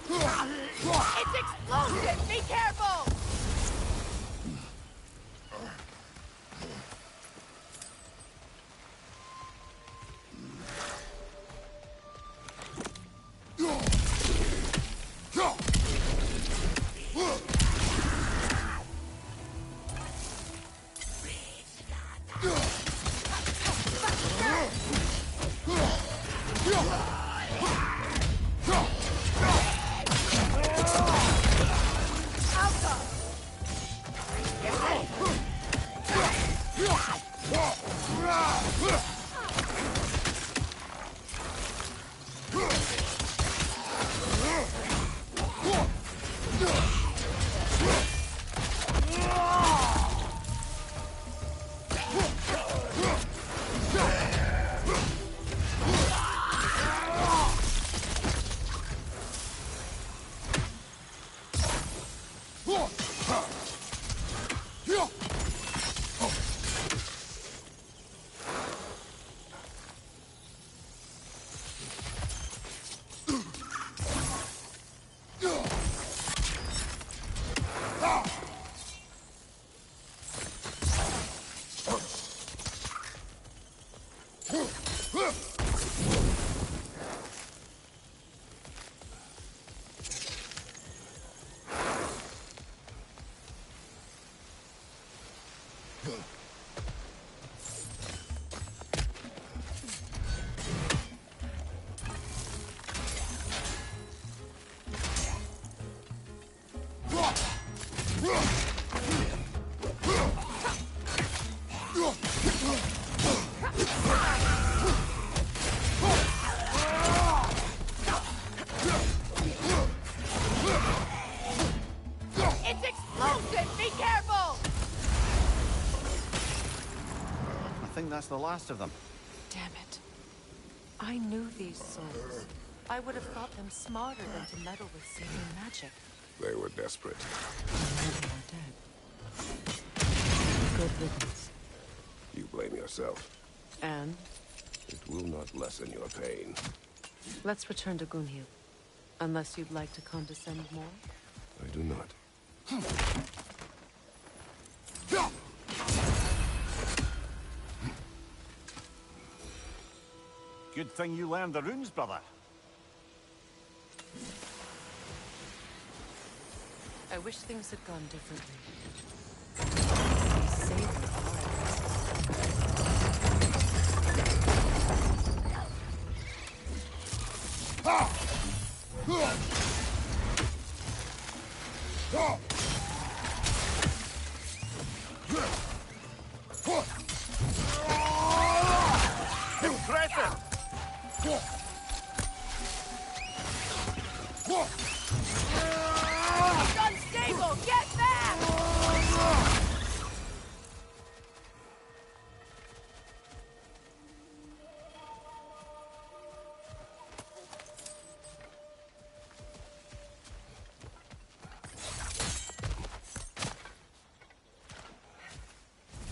It's explosive! Be careful! It's explosive! Be careful! I think that's the last of them. Damn it. I knew these souls. I would have thought them smarter than to meddle with Sather magic. They were desperate. They are dead. Good riddance. You blame yourself. And It will not lessen your pain. let's return to Gunhild. Unless you'd like to condescend more. I do not. Good thing you learned the runes, brother. I wish things had gone differently. He savored Impressive! It's unstable! Get back!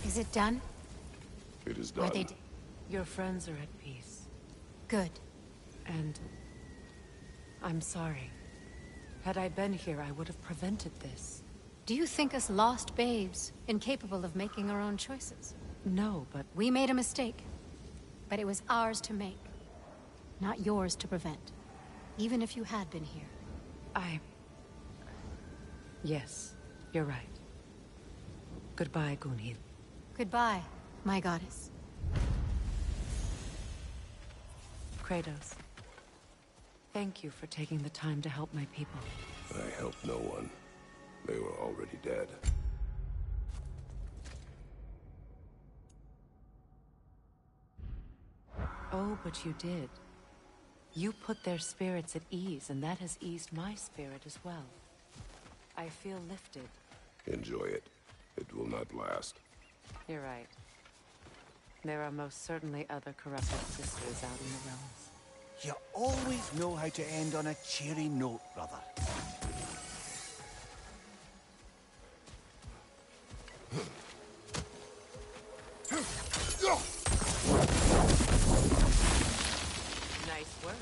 Is it done? It is Are done. they Your friends are at peace. good? And I'm sorry. Had I been here, I would have prevented this. Do you think us lost babes, incapable of making our own choices? No, but We made a mistake, but it was ours to make, not yours to prevent. Even if you had been here. Yes, you're right. Goodbye, Gunhild. Goodbye, my goddess. Kratos. Thank you for taking the time to help my people. I helped no one. They were already dead. Oh, but you did. You put their spirits at ease, and that has eased my spirit as well. I feel lifted. Enjoy it. It will not last. You're right. There are most certainly other corrupted sisters out in the realms. You always know how to end on a cheery note, brother. Nice work.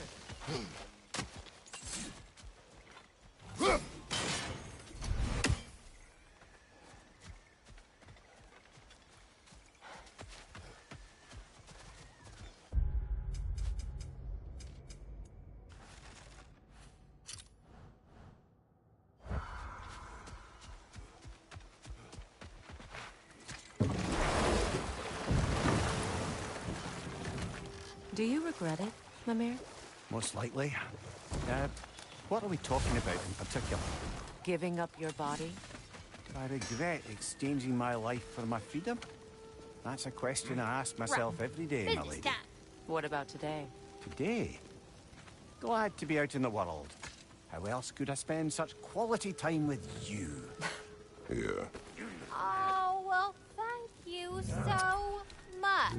Do you regret it, Mimir? Most likely. What are we talking about in particular? Giving up your body? Do I regret exchanging my life for my freedom? That's a question I ask myself every day, my Business lady. time. What about today? Today? Glad to be out in the world. How else could I spend such quality time with you? Here. Oh, well, thank you so much.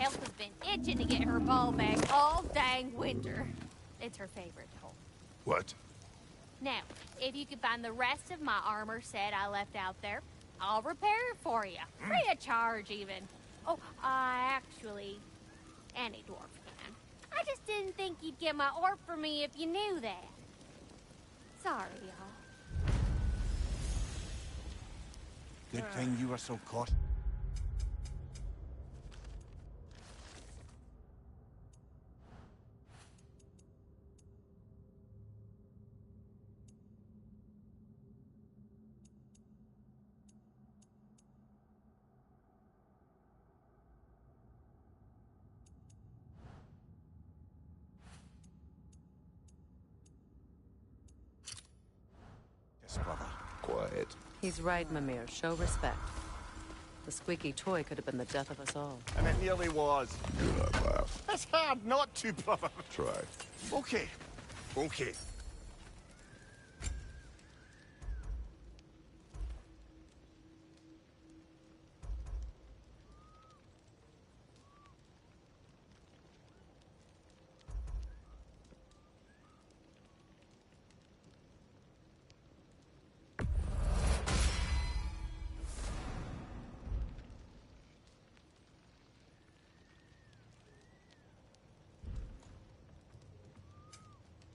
Elf has been itching to get her ball back all dang winter. It's her favorite hole. What? Now, if you could find the rest of my armor set I left out there, I'll repair it for you. Free of charge, even. Oh, actually, any dwarf can. I just didn't think you'd get my orb for me if you knew that. Sorry, y'all. Good thing you were so caught. Yes, brother. Quiet. He's right, Mimir. Show respect. The squeaky toy could have been the death of us all. And it nearly was. Do not laugh. It's hard not to, brother. Try. Okay. Okay.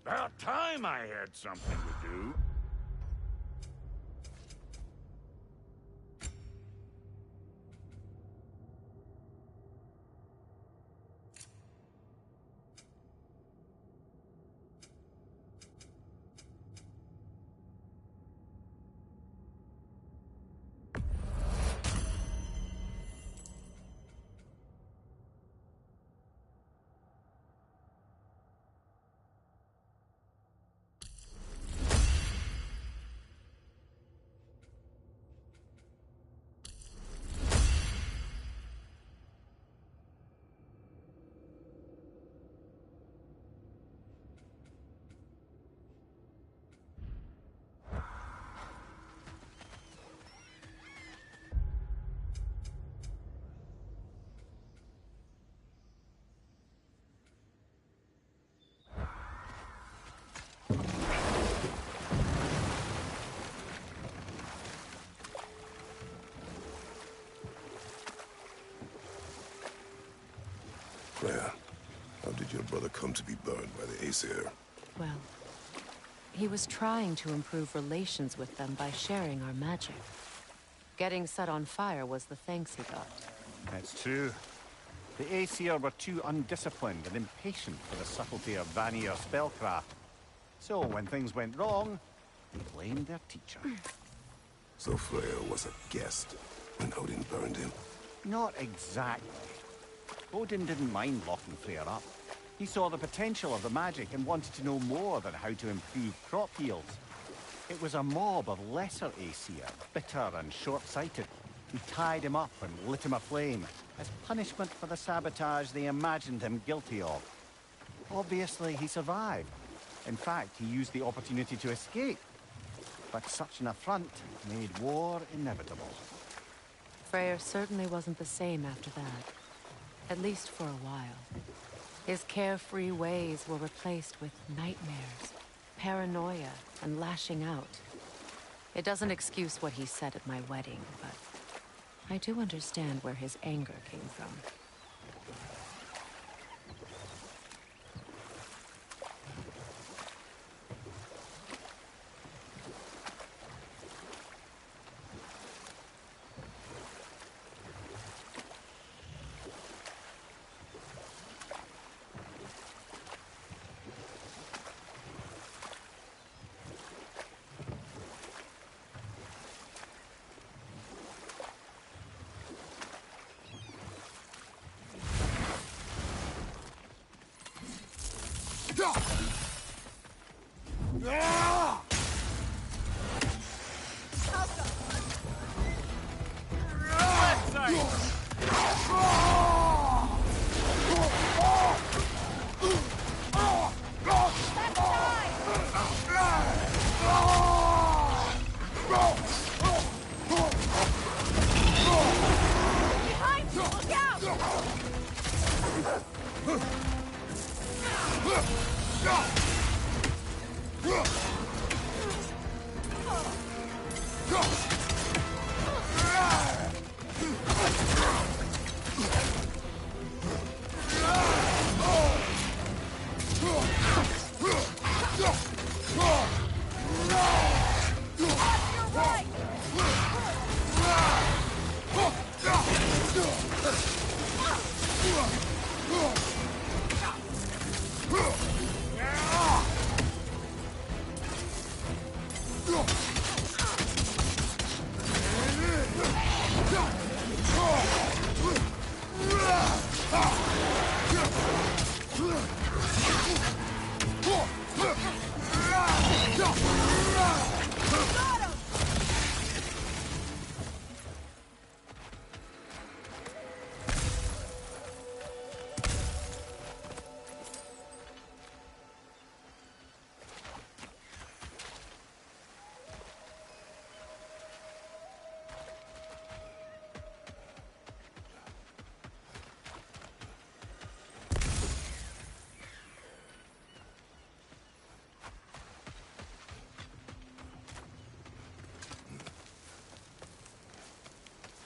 About time I had something to do. he was trying to improve relations with them by sharing our magic. Getting set on fire was the thanks he got. It's true. The Aesir were too undisciplined and impatient for the subtlety of Vanir spellcraft. So when things went wrong, they blamed their teacher. So Freyr was a guest when Odin burned him? Not exactly. Odin didn't mind locking Freyr up. He saw the potential of the magic and wanted to know more than how to improve crop yields. It was a mob of lesser Aesir, bitter and short-sighted, who tied him up and lit him aflame, as punishment for the sabotage they imagined him guilty of. Obviously, he survived. In fact, he used the opportunity to escape. But such an affront made war inevitable. Freyr certainly wasn't the same after that. At least for a while. His carefree ways were replaced with nightmares, paranoia, and lashing out. It doesn't excuse what he said at my wedding, but I do understand where his anger came from.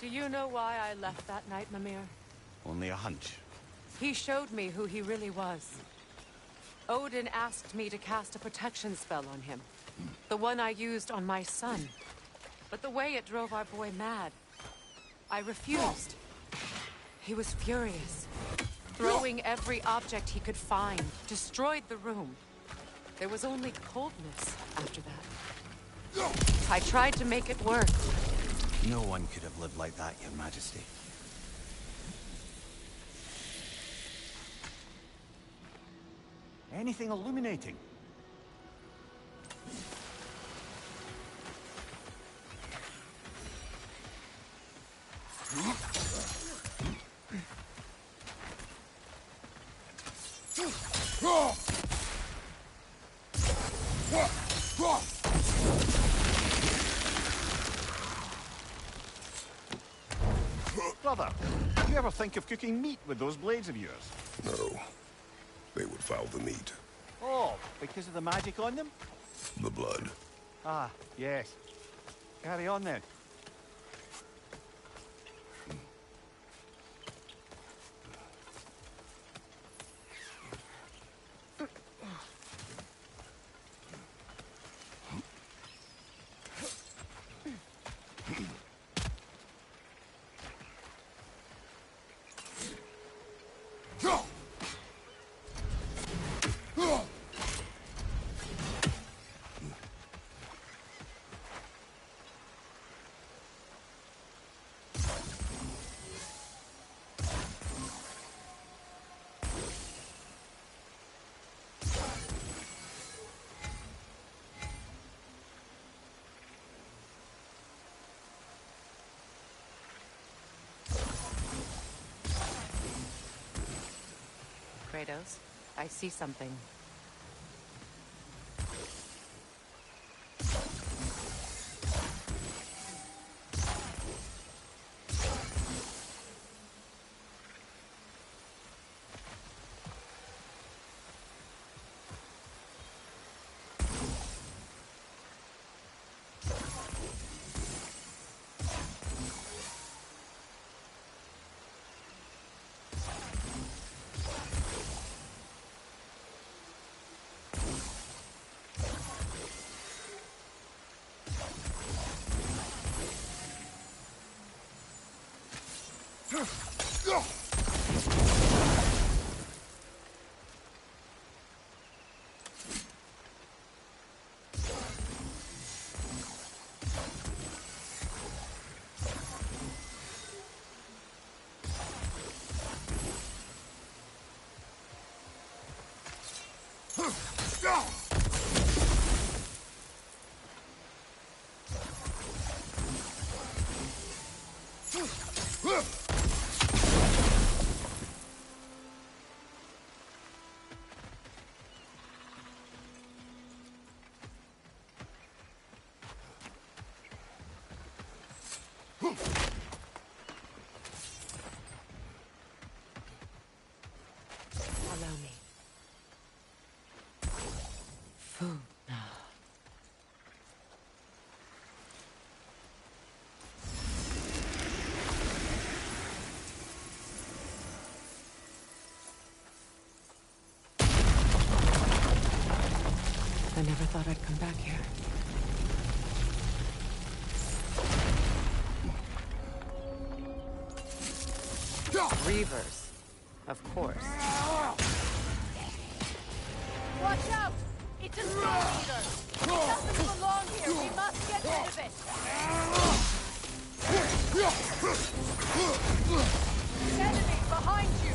Do you know why I left that night, Mimir? Only a hunch. He showed me who he really was. Odin asked me to cast a protection spell on him. The one I used on my son. But the way it drove our boy mad, I refused. He was furious. Throwing every object he could find, destroyed the room. There was only coldness after that. I tried to make it work. No one could have lived like that, Your Majesty. Anything illuminating? Brother, do you ever think of cooking meat with those blades of yours? No. They would foul the meat. Oh, because of the magic on them? The blood. Ah, yes. Carry on then. Kratos. I see something. Allow me. Food now. I never thought I'd come back here. Reavers, of course. Watch out! It's a soul eater! It doesn't belong here! We must get rid of it! Enemy behind you!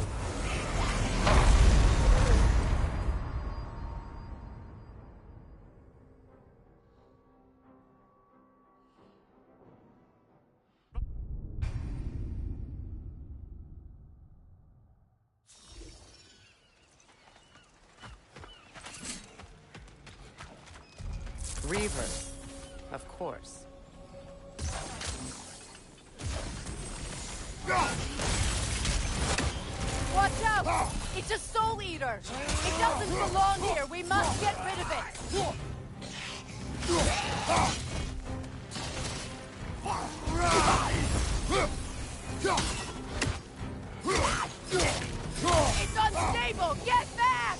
Reavers, of course. Watch out! It's a soul eater! It doesn't belong here! We must get rid of it! It's unstable! Get back!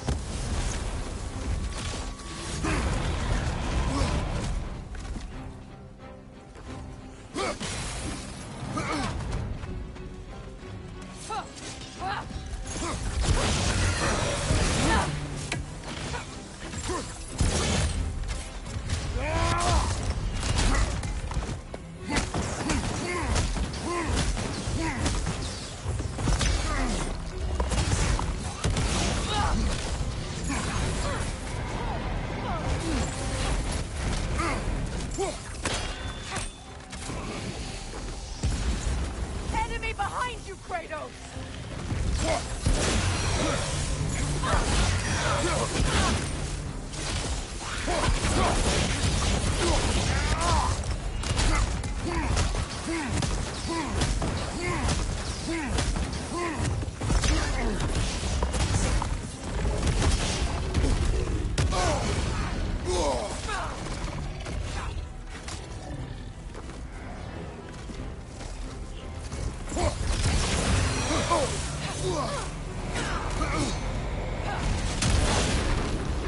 Enemy behind you, Kratos!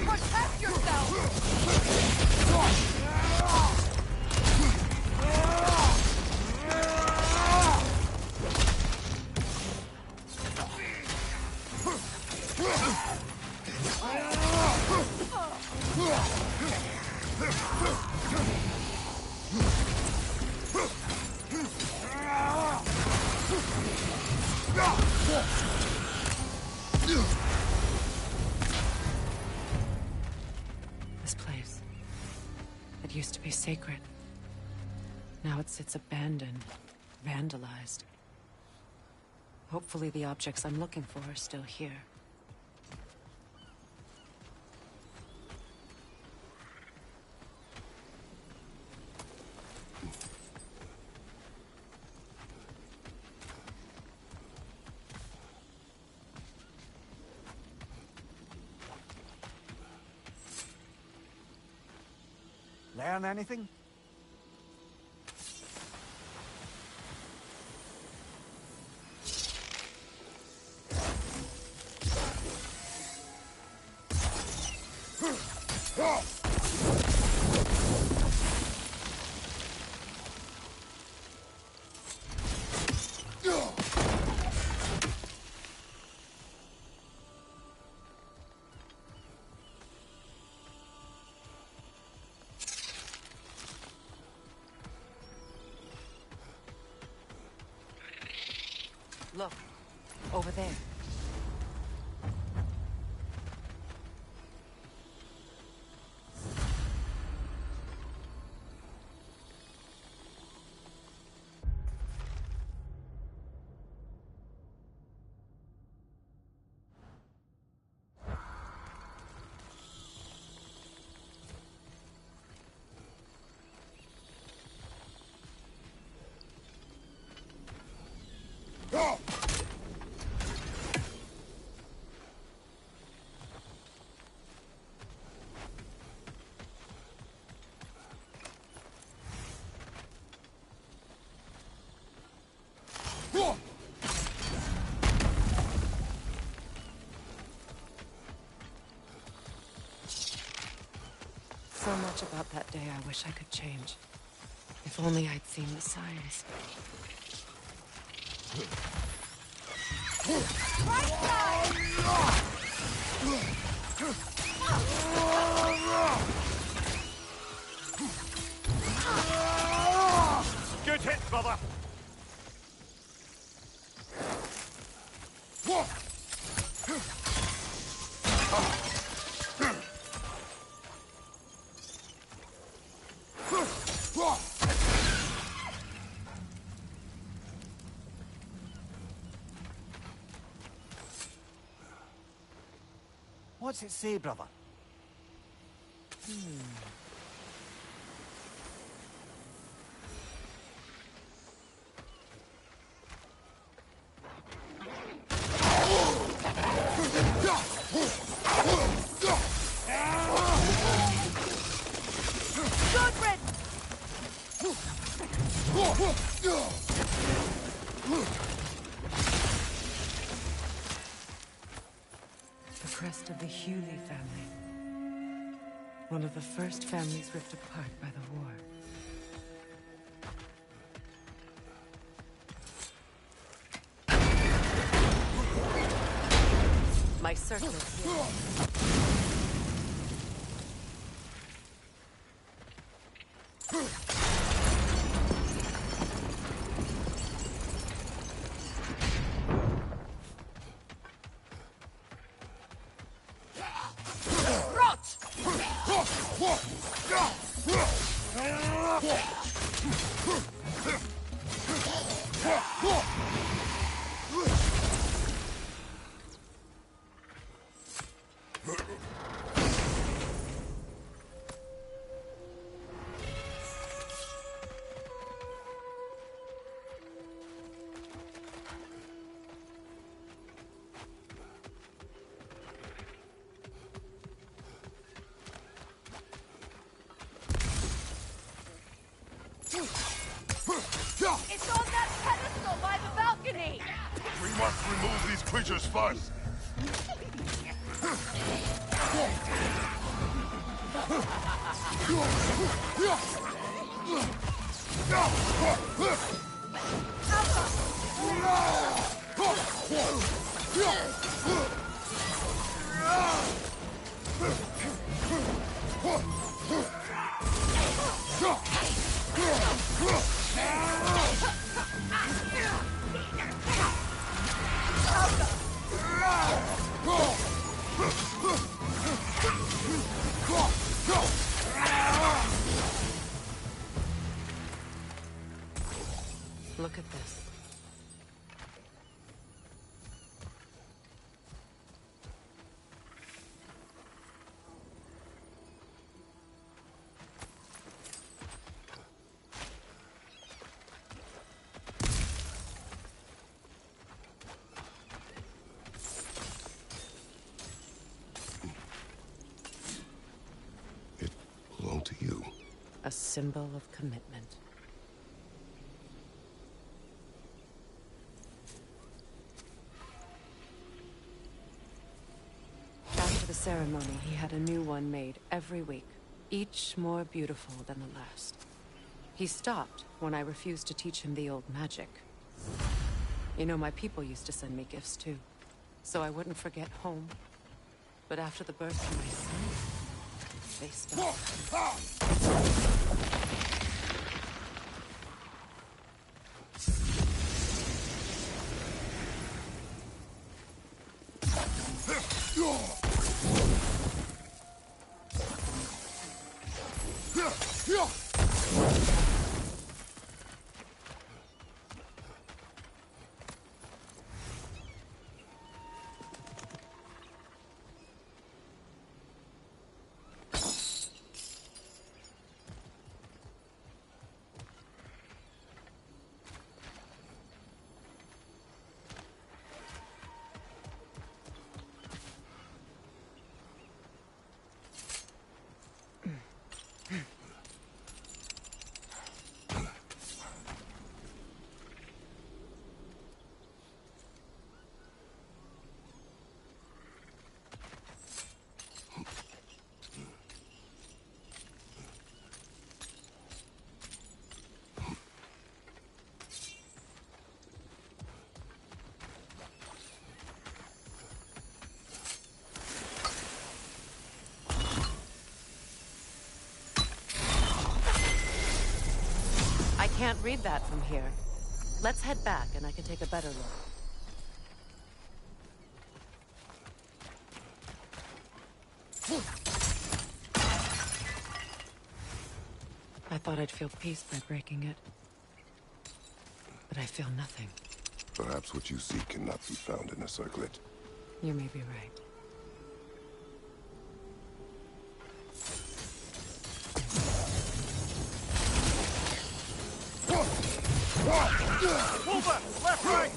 Protect yourself! This place. It used to be sacred. Now it sits abandoned, vandalized. Hopefully the objects I'm looking for are still here. Learn anything? Look, over there. So much about that day I wish I could change. If only I'd seen the signs. Good hit, brother! What's it say, brother? The crest of the Hewley family. One of the first families ripped apart by the war. My circle is here. It's on that pedestal by the balcony! We must remove these creatures first. Look at this. It belonged to you. A symbol of commitment. After the ceremony, he had a new one made every week, each more beautiful than the last. He stopped when I refused to teach him the old magic. You know, my people used to send me gifts too, so I wouldn't forget home. But after the birth of my son, they stopped. I can't read that from here. Let's head back and I can take a better look. I thought I'd feel peace by breaking it. But I feel nothing. Perhaps what you seek cannot be found in a circlet. You may be right. Over! Left, right!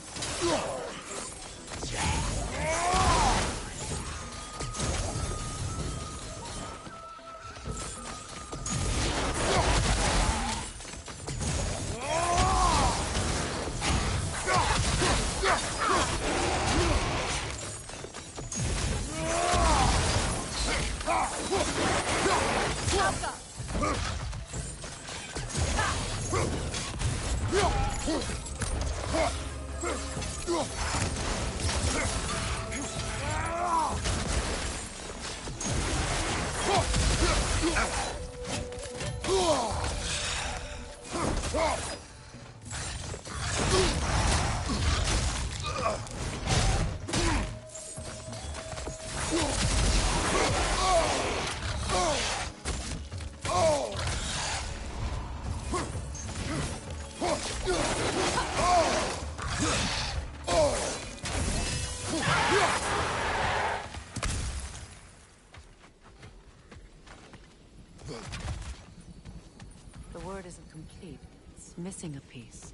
The word isn't complete. It's missing a piece.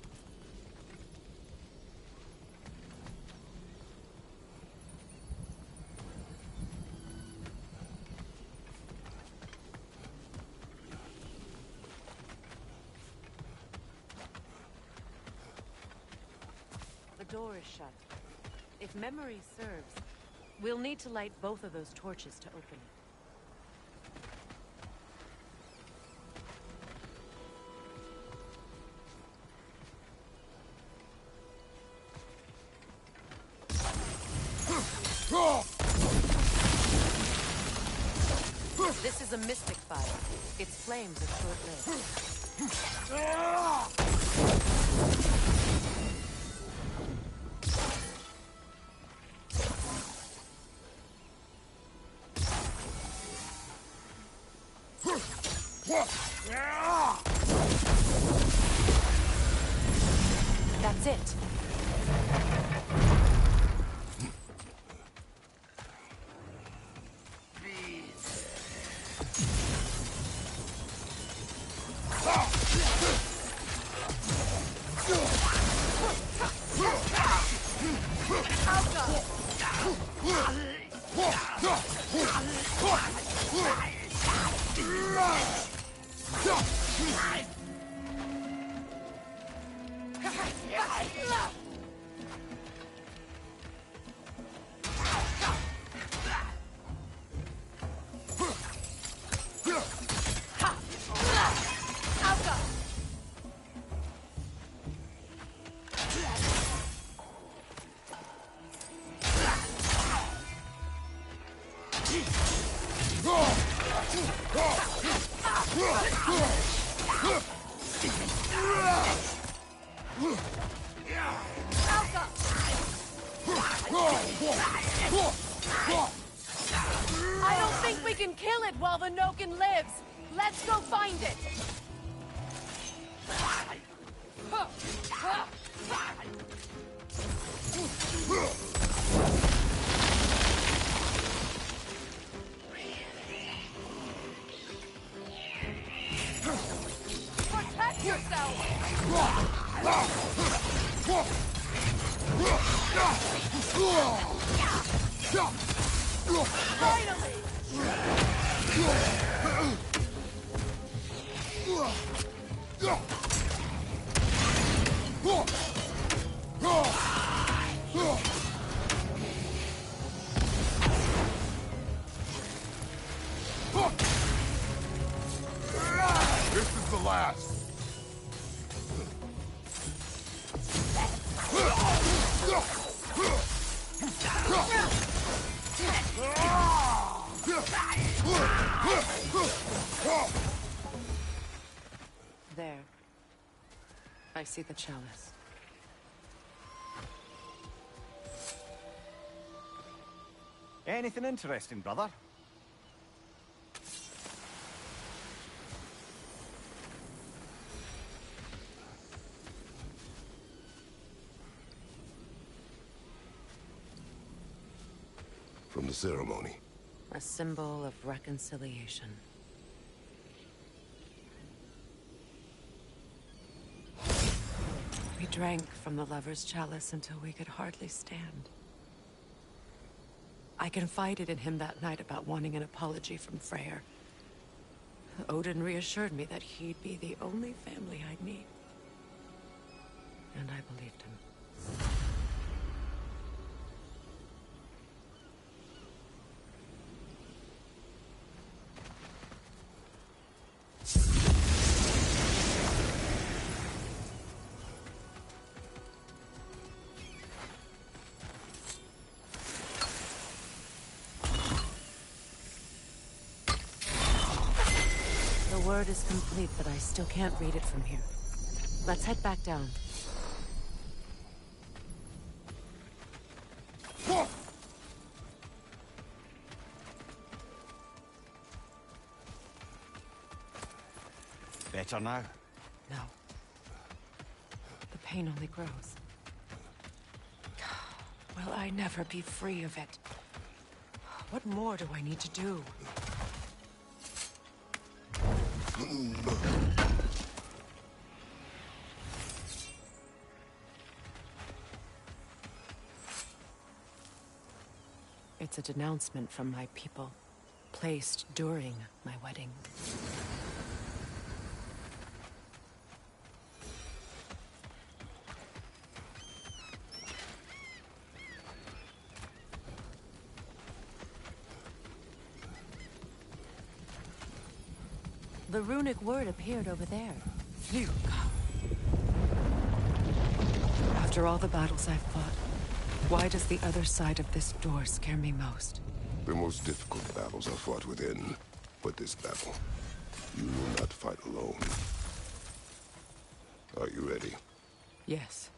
The door is shut. If memory serves, we'll need to light both of those torches to open it. This is a mystic fire. Its flames are short-lived. That's it. I don't think we can kill it while the Noken lives. Let's go find it. Protect yourself. Finally! This is the last. There. I see the chalice. Anything interesting, brother? From the ceremony. A symbol of reconciliation. We drank from the lover's chalice until we could hardly stand. I confided in him that night about wanting an apology from Freyr. Odin reassured me that he'd be the only family I'd need. And I believed him. The word is complete, but I still can't read it from here. Let's head back down. Better now? No. The pain only grows. Will I never be free of it? What more do I need to do? It's a denouncement from my people, placed during my wedding. The runic word appeared over there. Phew. After all the battles I've fought, why does the other side of this door scare me most? The most difficult battles are fought within. But this battle, you will not fight alone. Are you ready? Yes.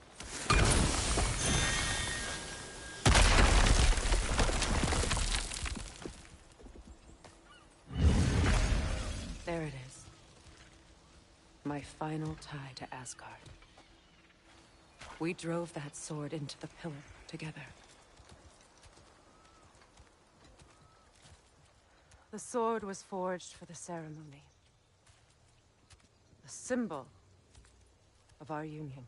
There it is. My final tie to Asgard. We drove that sword into the pillar together. The sword was forged for the ceremony. A symbol of our union.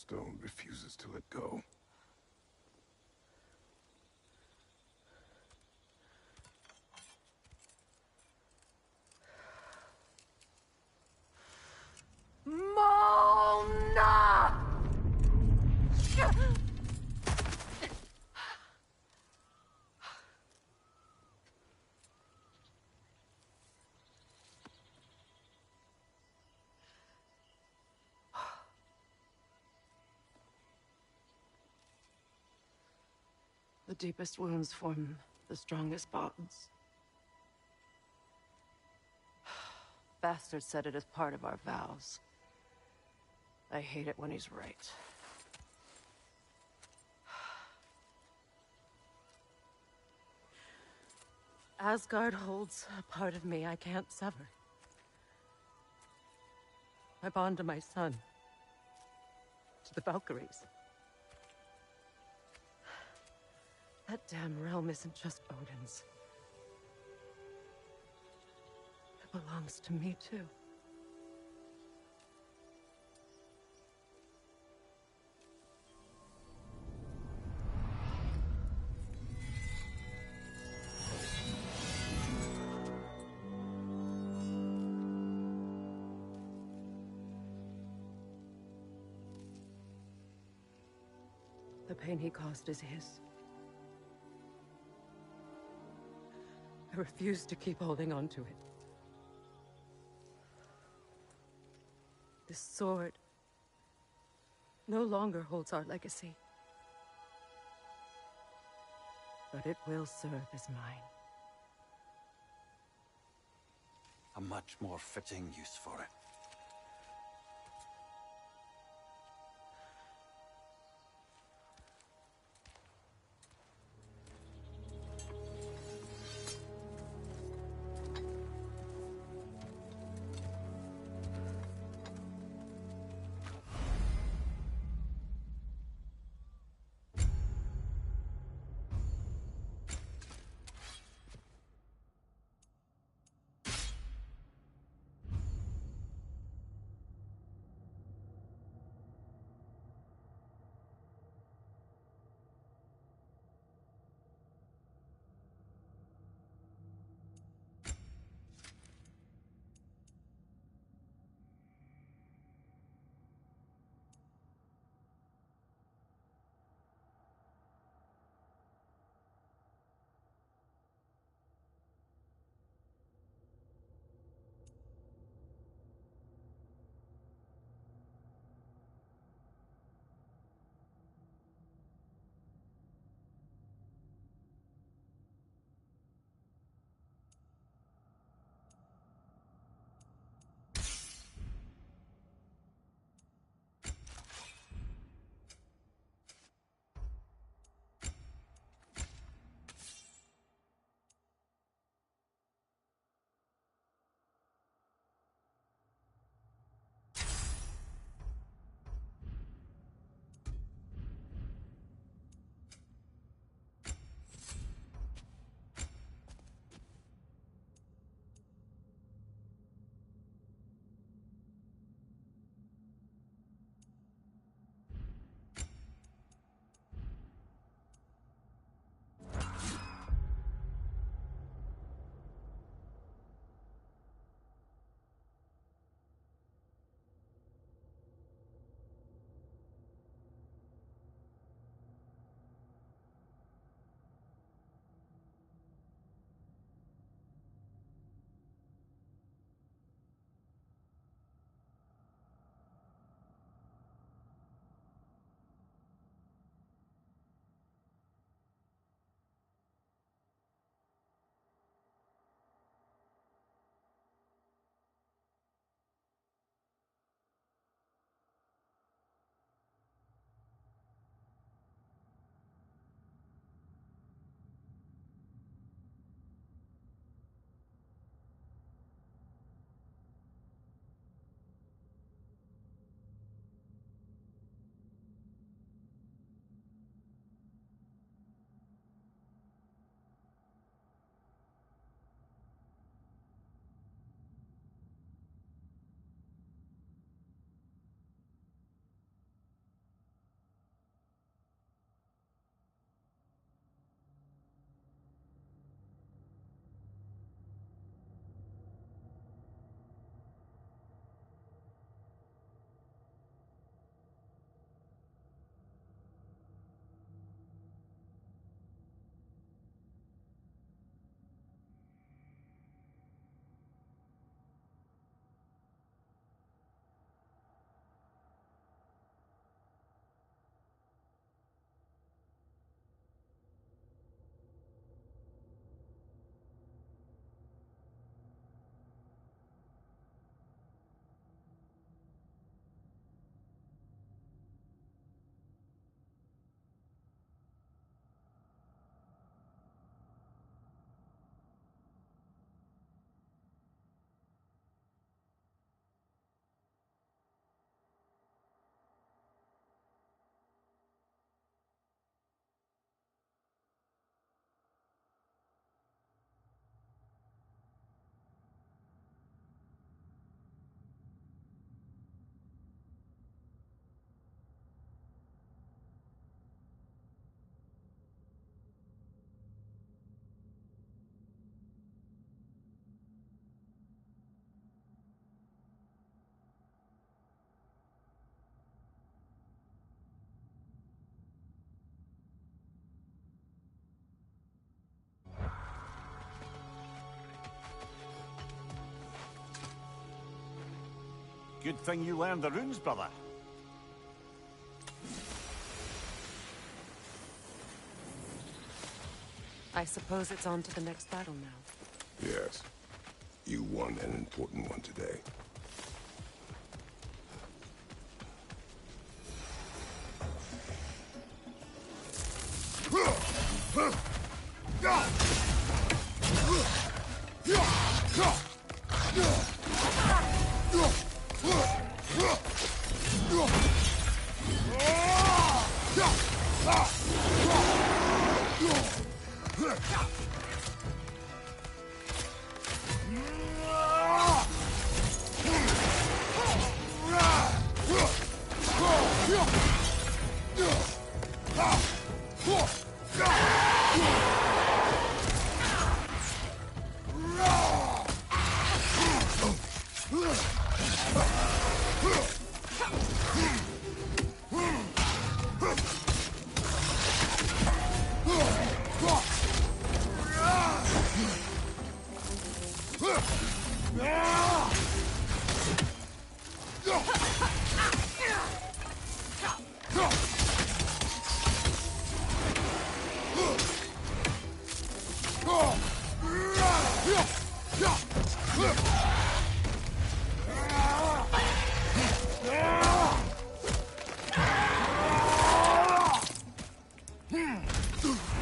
stone refuses to let go. Mona! The deepest wounds form the strongest bonds. Bastard said it as part of our vows. I hate it when he's right. Asgard holds a part of me I can't sever. I bond to my son. To the Valkyries. That damn realm isn't just Odin's. It belongs to me, too. The pain he caused is his. I refuse to keep holding on to it. This sword no longer holds our legacy. But it will serve as mine. A much more fitting use for it. Good thing you learned the runes, brother. I suppose it's on to the next battle now. Yes. You won an important one today.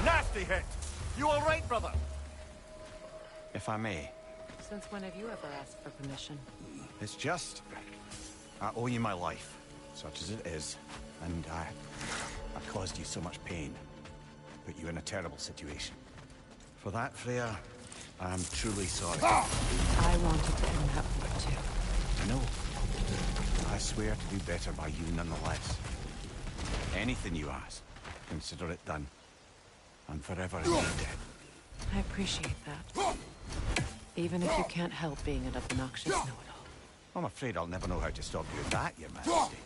Nasty hit! You all right, brother? If I may. Since when have you ever asked for permission? It's just... I owe you my life, such as it is. And I caused you so much pain. Put you in a terrible situation. For that, Freya, I'm truly sorry. I wanted to end that war too. I know. I swear to do better by you nonetheless. Anything you ask, consider it done. I'm forever in your debt. I appreciate that. Even if you can't help being an obnoxious know-it-all. I'm afraid I'll never know how to stop doing that, Your Majesty.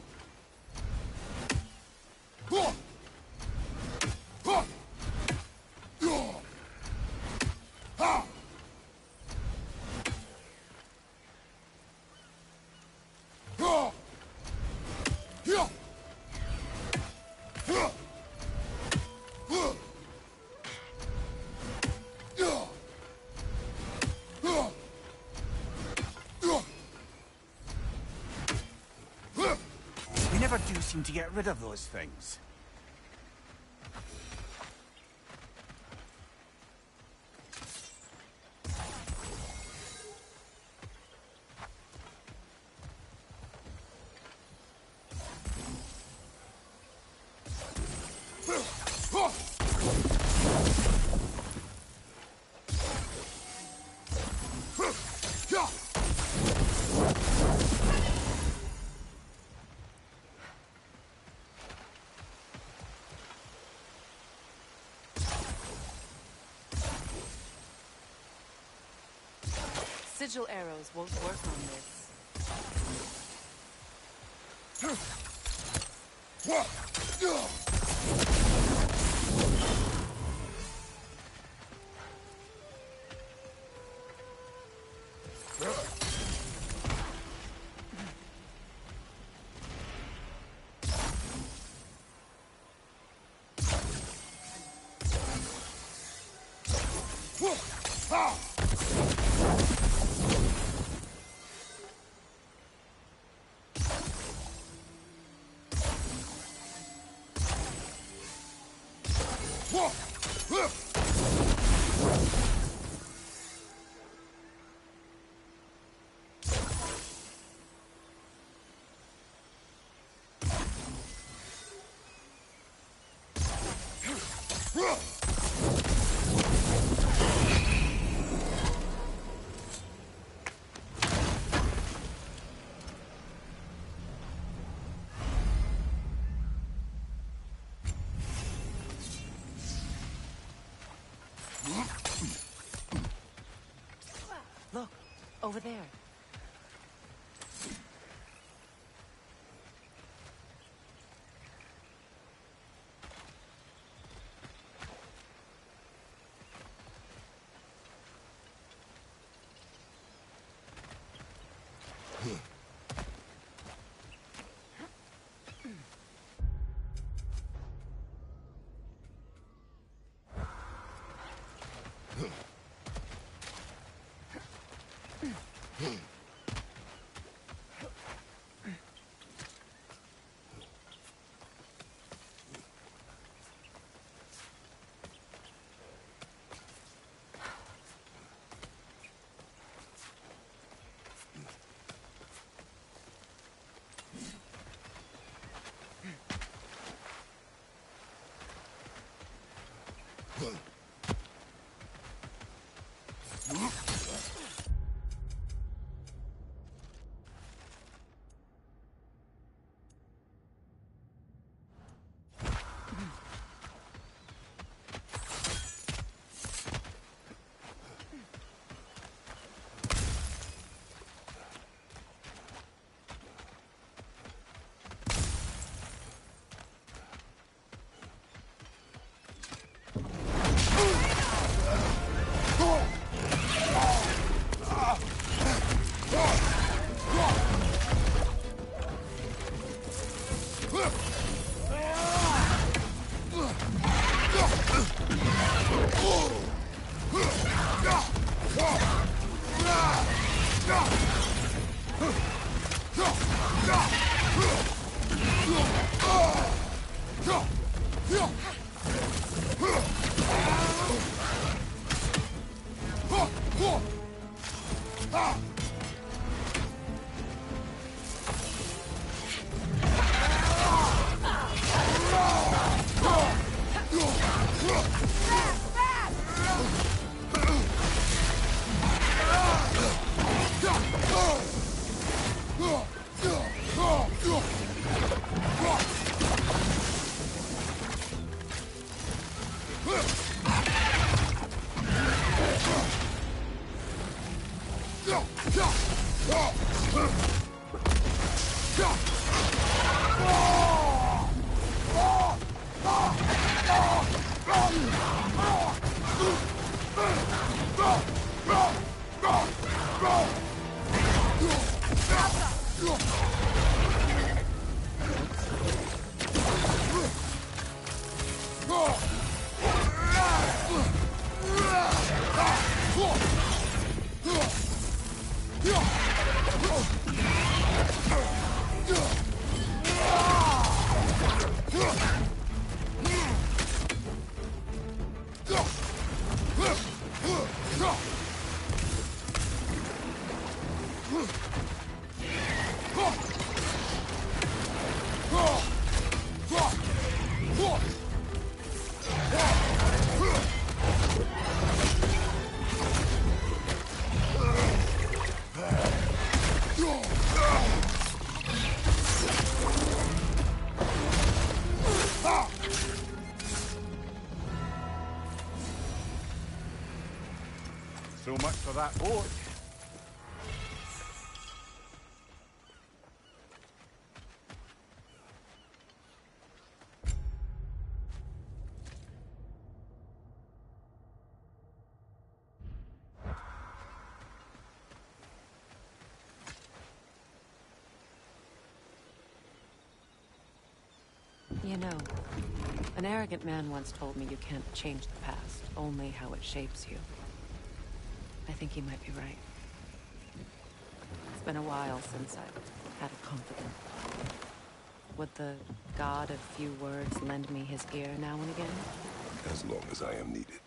You never do seem to get rid of those things. Sigil arrows won't work on this. Look, over there. So much for that boat. You know, an arrogant man once told me you can't change the past, only how it shapes you. I think he might be right. It's been a while since I've had a confidant. Would the god of few words lend me his ear now and again? As long as I am needed.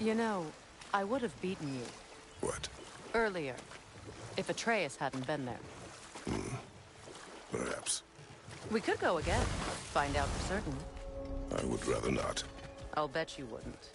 You know, I would have beaten you. What? Earlier, if Atreus hadn't been there. Perhaps. We could go again, find out for certain. I would rather not. I'll bet you wouldn't.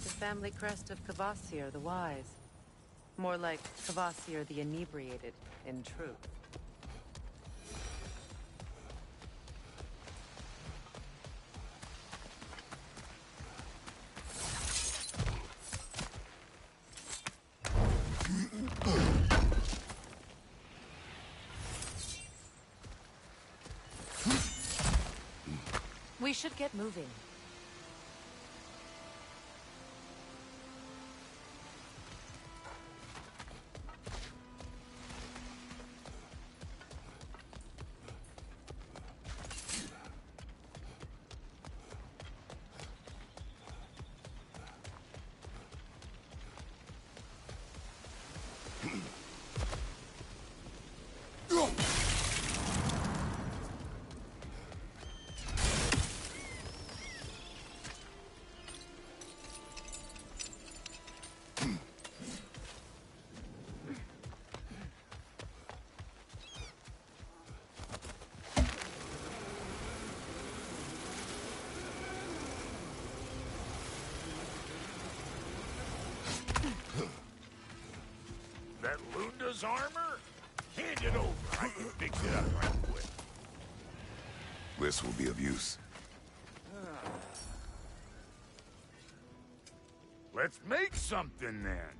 The family crest of Kvasir the Wise. More like Kvasir the Inebriated, in truth. We should get moving. That Lunda's armor? Hand it over. I can fix it up right quick. This will be of use. Let's make something then.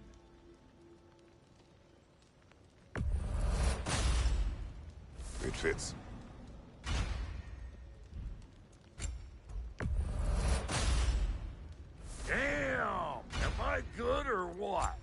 It fits. Damn! Am I good or what?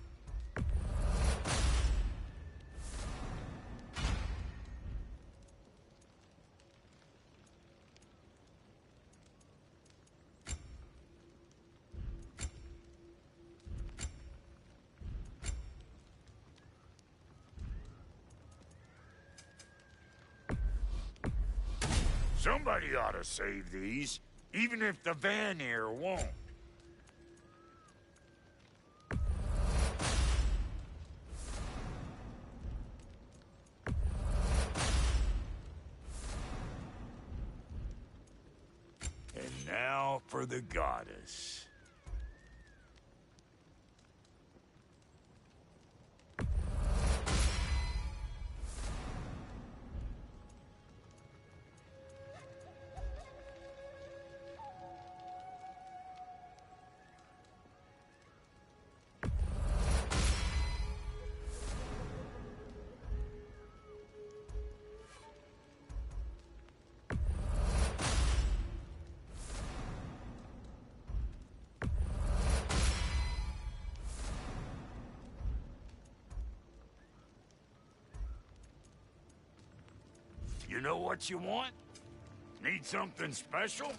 Somebody ought to save these, even if the Vanir won't. And now for the goddess. You know what you want? Need something special?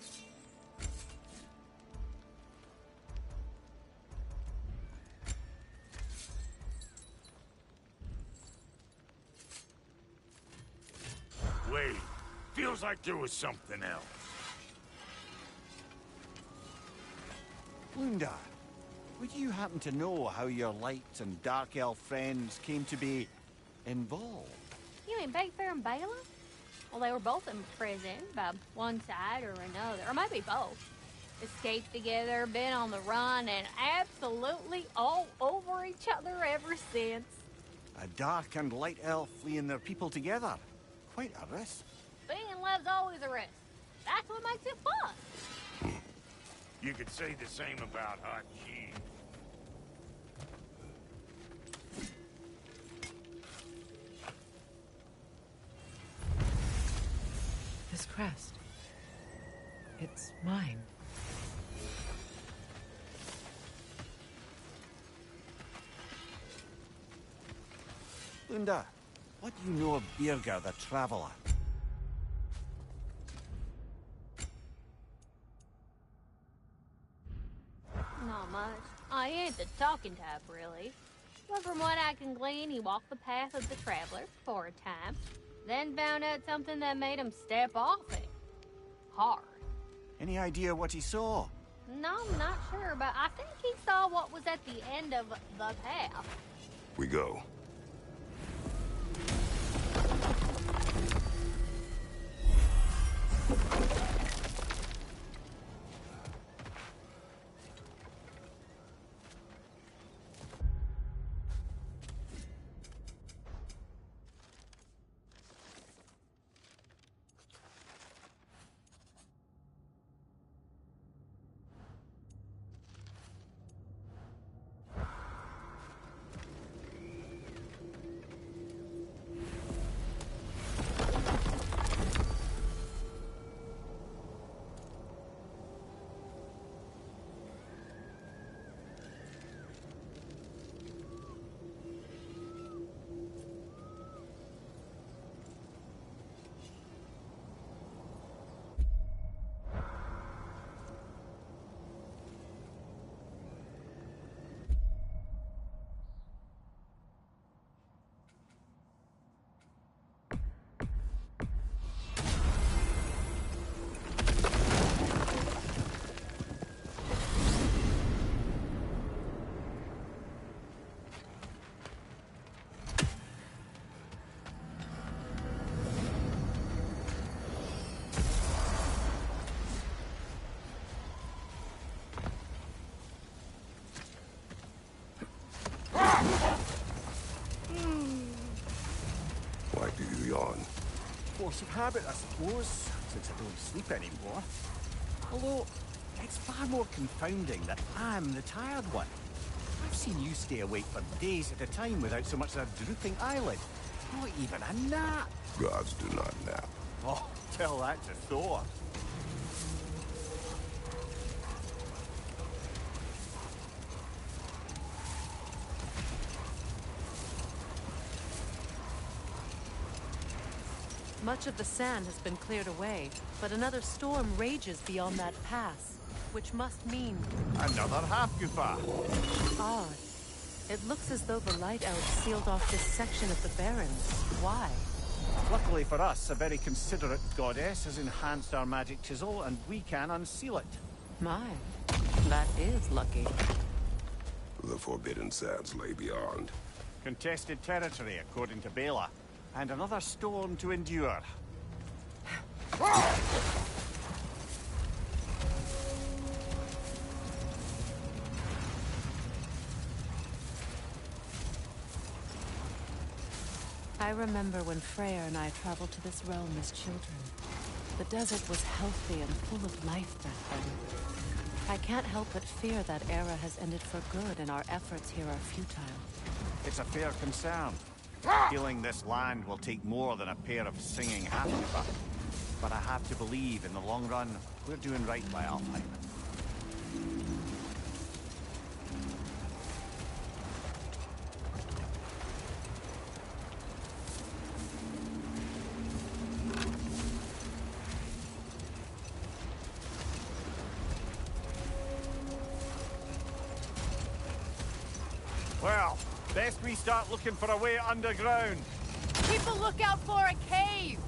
Wait, feels like there was something else. Lunda, would you happen to know how your light and dark elf friends came to be involved? You mean Big Fair and Bela? Well, they were both in prison by one side or another, or maybe both. Escaped together, been on the run, and absolutely all over each other ever since. A dark and light elf fleeing their people together. Quite a risk. Being in love's always a risk. That's what makes it fun. You could say the same about hot cheese. This crest. It's mine. Lunda, what do you know of Birger the Traveler? Not much. I ain't the talking type, really. But from what I can glean, he walked the path of the traveler for a time, then found out something that made him step off it. Hard. Any idea what he saw? No, I'm not sure, but I think he saw what was at the end of the path. We go. Why do you yawn? Force of habit, I suppose, since I don't sleep anymore. Although, it's far more confounding that I'm the tired one. I've seen you stay awake for days at a time without so much as a drooping eyelid. Not even a nap. Gods do not nap. Oh, tell that to Thor. Much of the sand has been cleared away, but another storm rages beyond that pass, which must mean... Another half-goofer. odd. It looks as though the Light Elves sealed off this section of the Barrens. Why? Luckily for us, a very considerate goddess has enhanced our magic chisel, and we can unseal it. My, that is lucky. The Forbidden Sands lay beyond. Contested territory, according to Bela. And another storm to endure. I remember when Freyr and I traveled to this realm as children. The desert was healthy and full of life back then. I can't help but fear that era has ended for good and our efforts here are futile. It's a fair concern. Healing this land will take more than a pair of singing half-goofer. But I have to believe in the long run, we're doing right by Alfheim. Well, best we start looking for a way underground. Keep a lookout for a cave!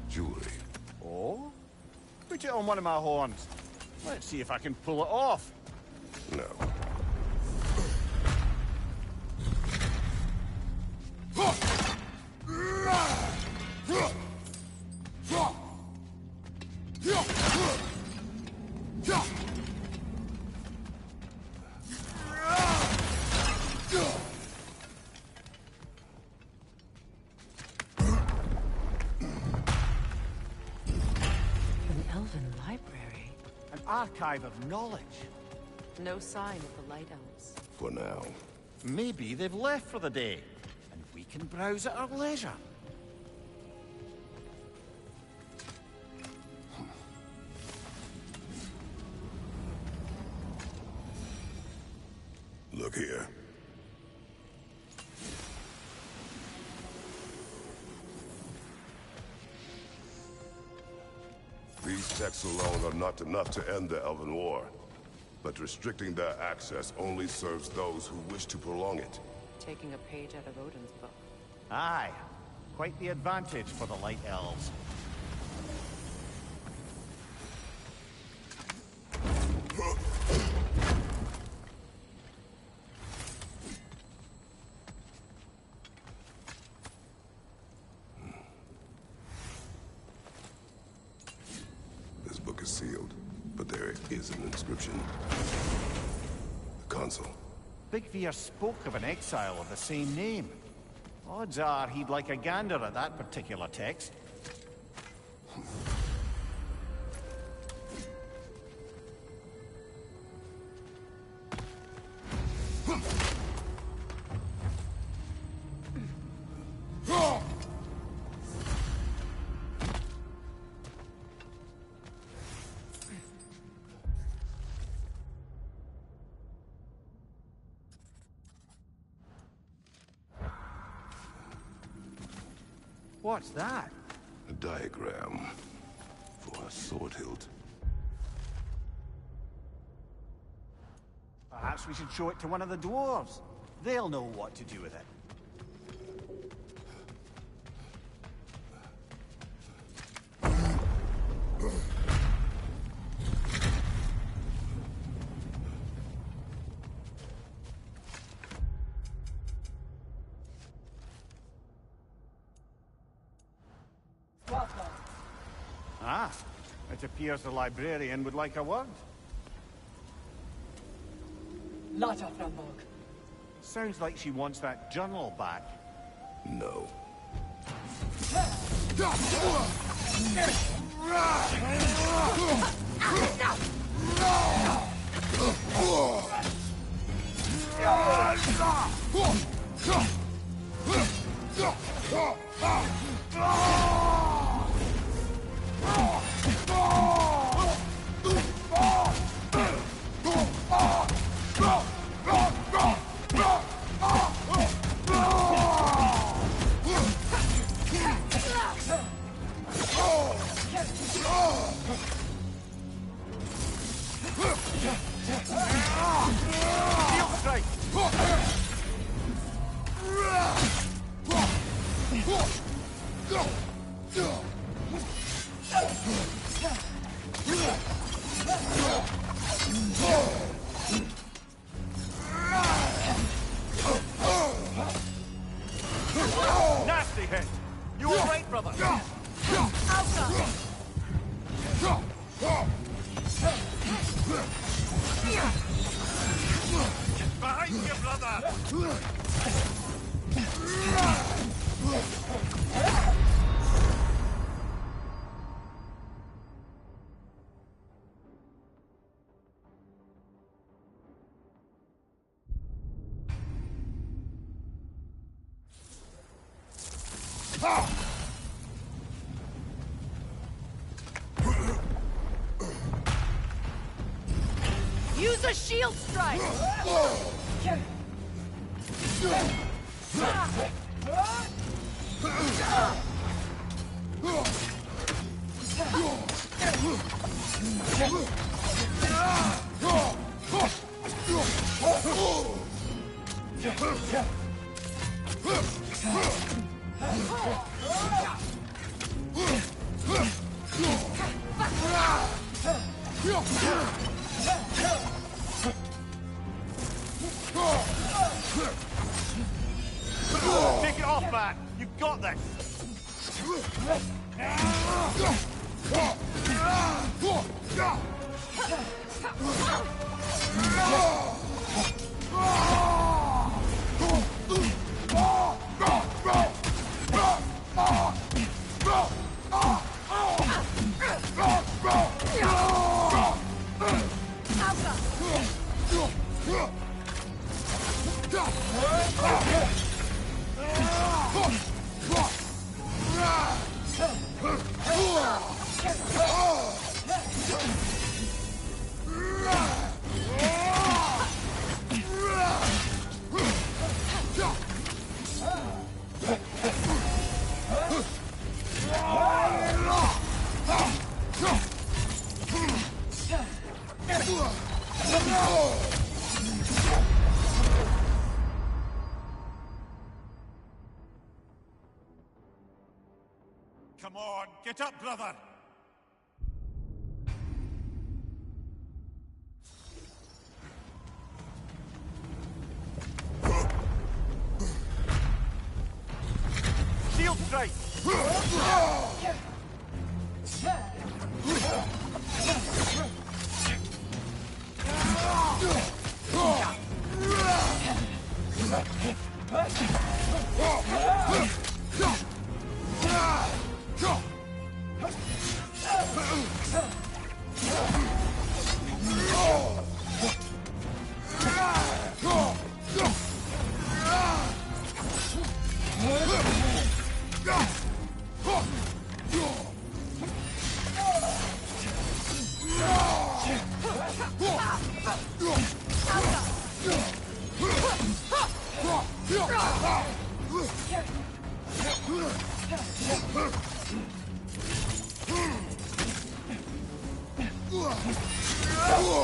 Jewelry. Oh? Put it on one of my horns. Let's see if I can pull it off. No. An elven library. An archive of knowledge. No sign of the Light Elves. For now. Maybe they've left for the day, and we can browse at our leisure. Look here. These texts alone are not enough to end the Elven War. But restricting their access only serves those who wish to prolong it. Taking a page out of Odin's book. Aye. Quite the advantage for the Light Elves. This book is sealed, but there is an inscription. The consul. Big Veer spoke of an exile of the same name. Odds are he'd like a gander at that particular text. What's that? A diagram for or a sword hilt. Perhaps we should show it to one of the dwarves. They'll know what to do with it. Ah, it appears the librarian would like a word. Sounds like she wants that journal back. No. Nasty hit! You all right, brother? Behind you, brother! Use a shield strike! Take it off, man! You got this! Come on, get up, brother! Shield strike!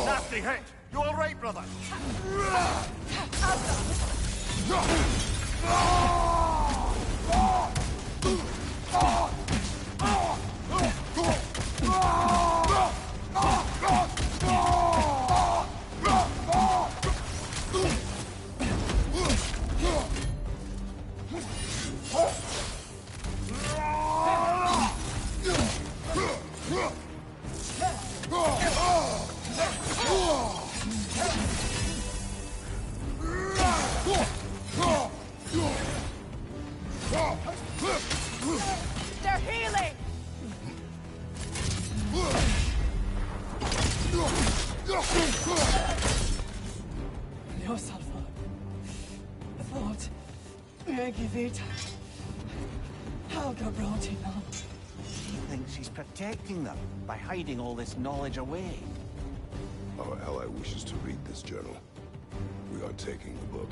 Nasty hit! You all right, brother? They're healing! Io salvo. Thought. Egi vita. Helga brought him on. She thinks she's protecting them by hiding all this knowledge away. Our ally wishes to read this journal. We are taking the book.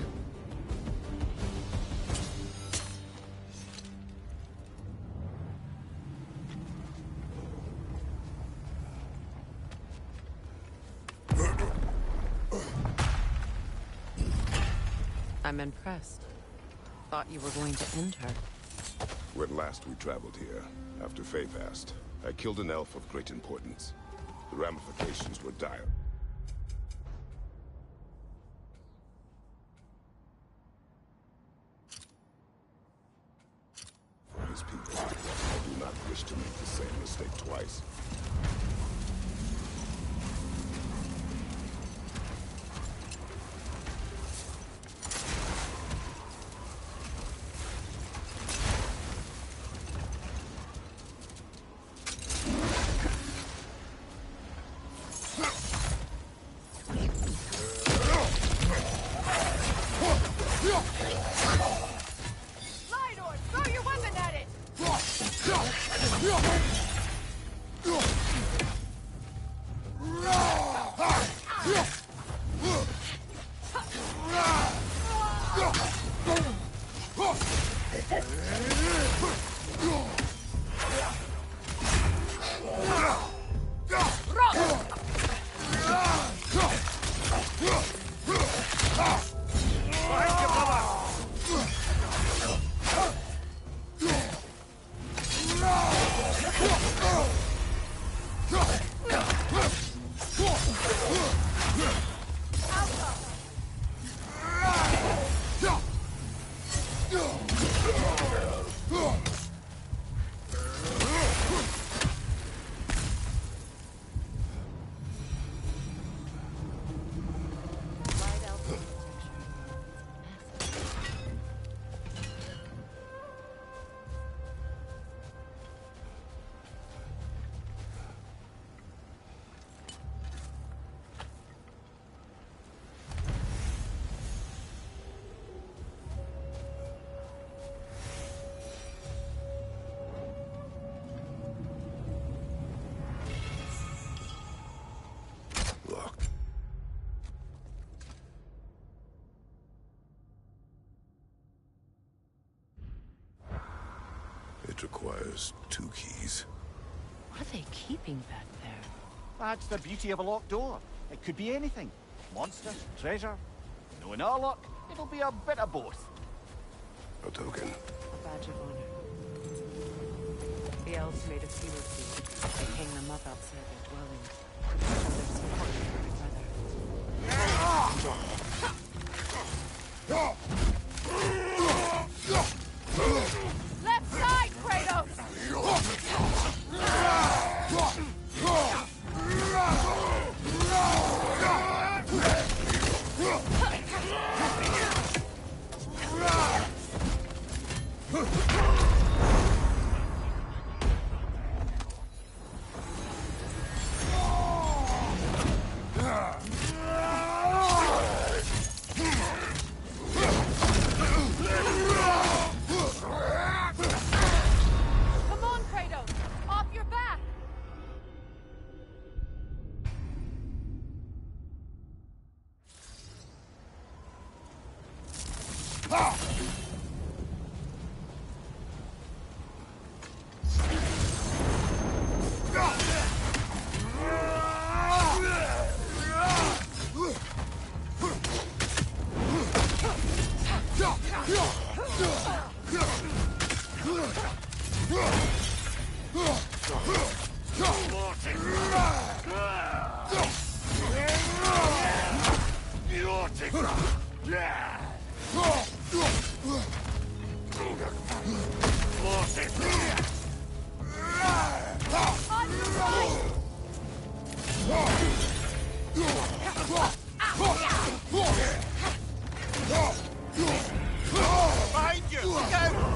I'm impressed. Thought you were going to end her. When last we traveled here, after Faye passed, I killed an elf of great importance. The ramifications were dire. For his people, I do not wish to make the same mistake twice. Lydor, throw your weapon at it! It requires 2 keys. What are they keeping back there? That's the beauty of a locked door. It could be anything. Monsters, treasure. Knowing our luck, it'll be a bit of both. A token. A badge of honor. The elves made a few of these. They hang them up outside their dwellings. To show their support for their brother. Left side, Kratos! Come on, Kratos! Off your back! Behind you! Look out!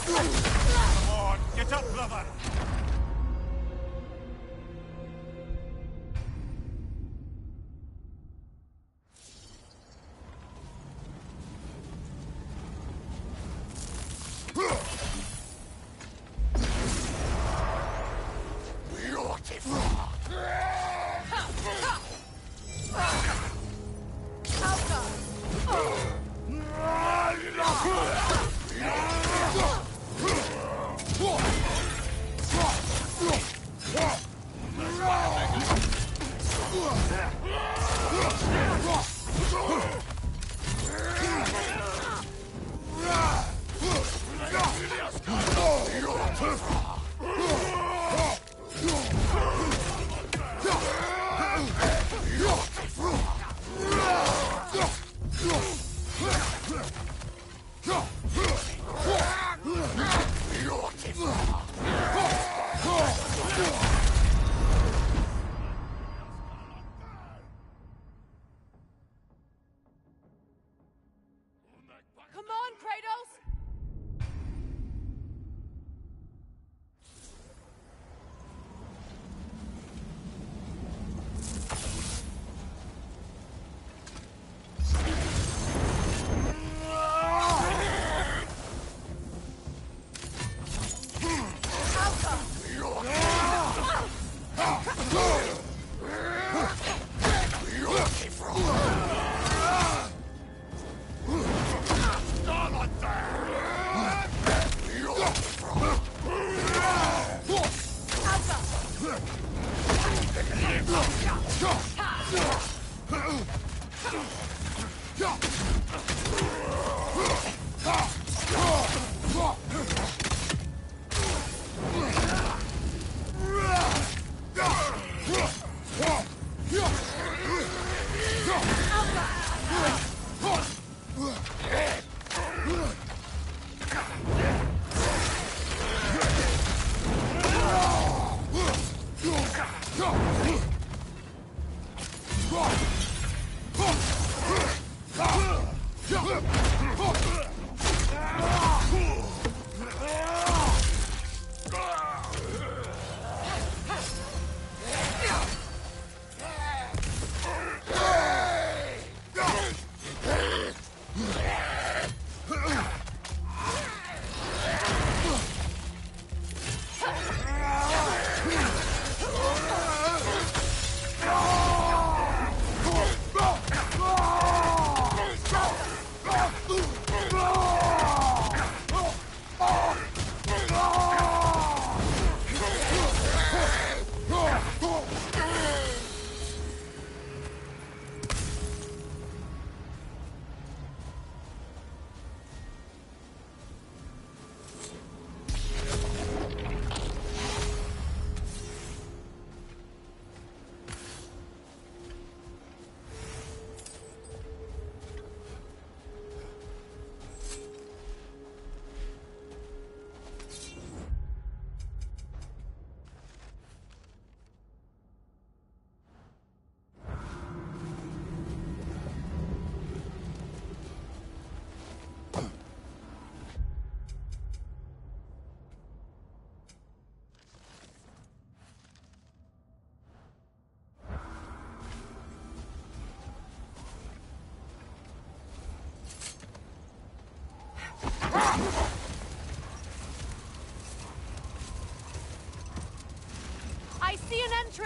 Come on, get up, brother! Come on, Kratos!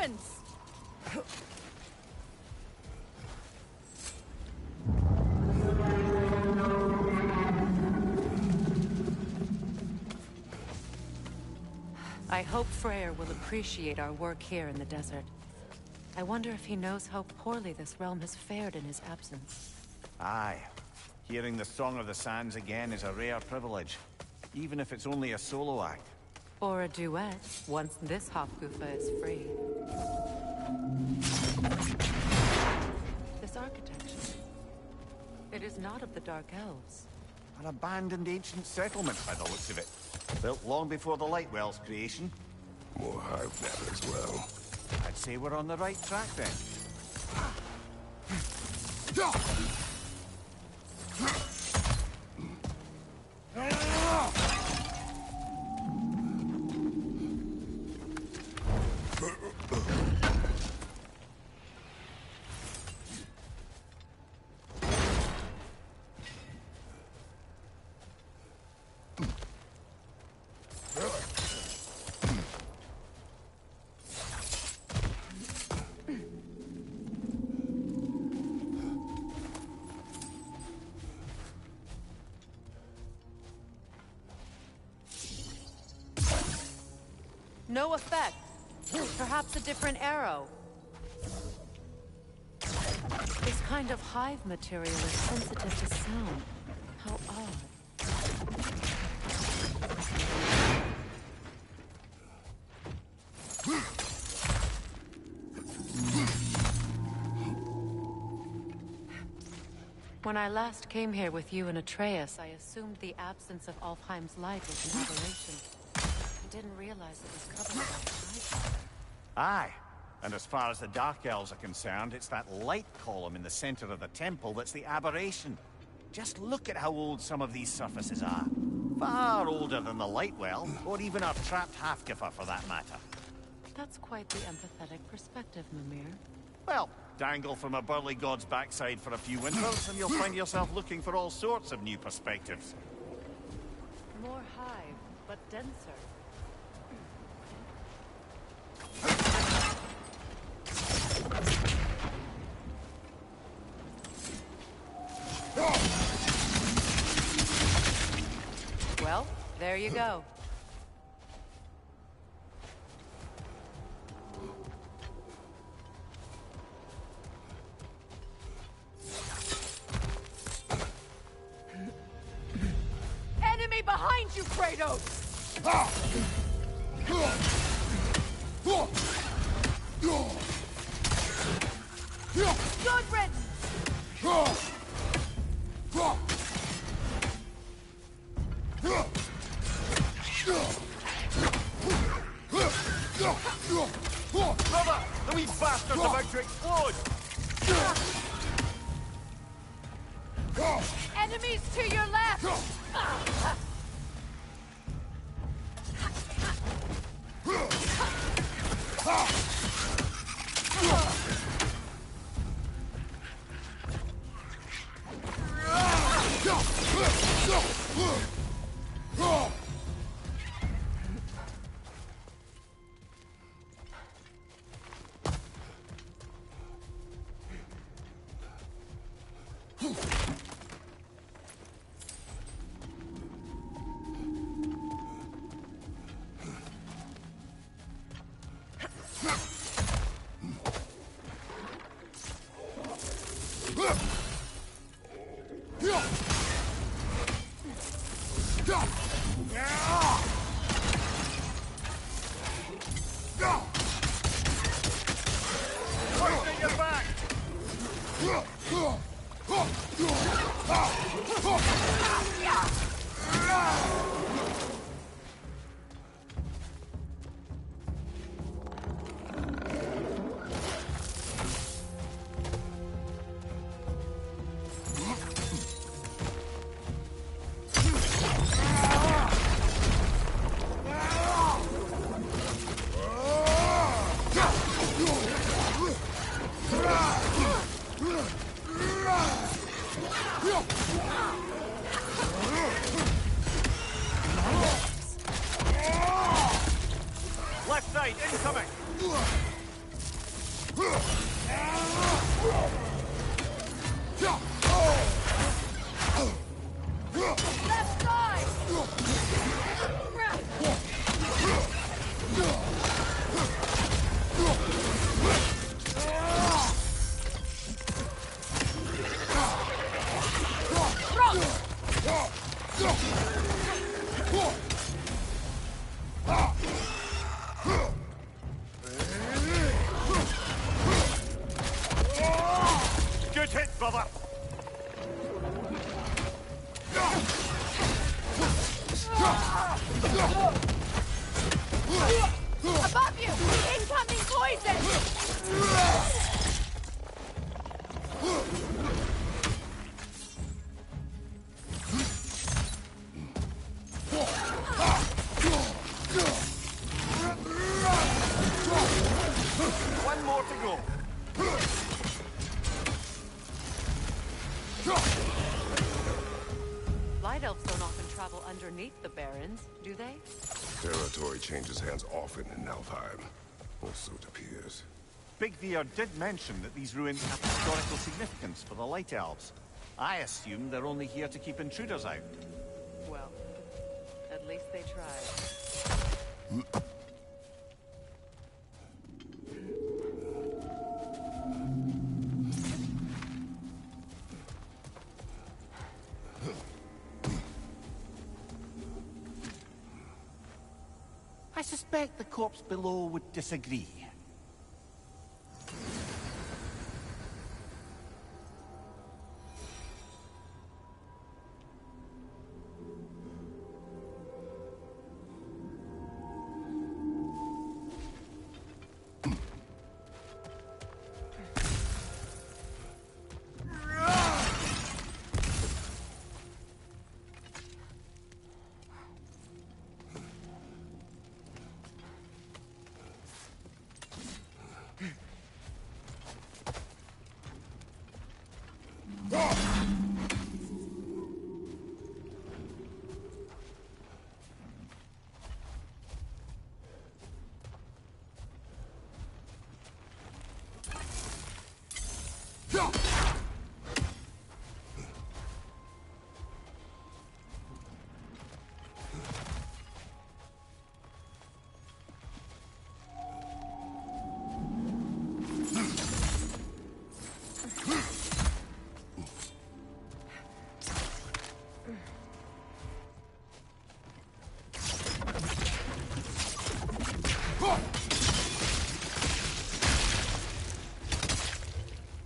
entrance! I hope Freyr will appreciate our work here in the desert. I wonder if he knows how poorly this realm has fared in his absence. Aye. Hearing the Song of the Sands again is a rare privilege, even if it's only a solo act. Or a duet, once this Hofgufa is free. This architecture, it is not of the Dark Elves. An abandoned ancient settlement by the looks of it. Built long before the Lightwell's creation. More hive there as well. I'd say we're on the right track then. No effect. Perhaps a different arrow. This kind of hive material is sensitive to sound. How odd. When I last came here with you and Atreus, I assumed the absence of Alfheim's light was an aberration. I didn't realize it was covered by hive. Aye. And as far as the Dark Elves are concerned, it's that light column in the center of the temple that's the aberration. Just look at how old some of these surfaces are. Far older than the Lightwell, or even our trapped Hafgifa for that matter. That's quite the empathetic perspective, Mimir. Well, dangle from a burly god's backside for a few winters, and you'll find yourself looking for all sorts of new perspectives. More hive, but denser. Well, there you go. Enemy behind you, Kratos! Good riddance! Brother! The wee bastard's about to explode! Enemies to your left! Left side, incoming! Above you! Incoming poison! One more to go. Light elves don't often travel underneath the barrens, do they? Territory changes hands often in Nalfheim. Or so it appears. Big Veer did mention that these ruins have historical significance for the Light Elves. I assume they're only here to keep intruders out. Well, at least they tried. I suspect the corpse below would disagree.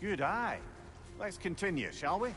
Good eye. Let's continue, shall we?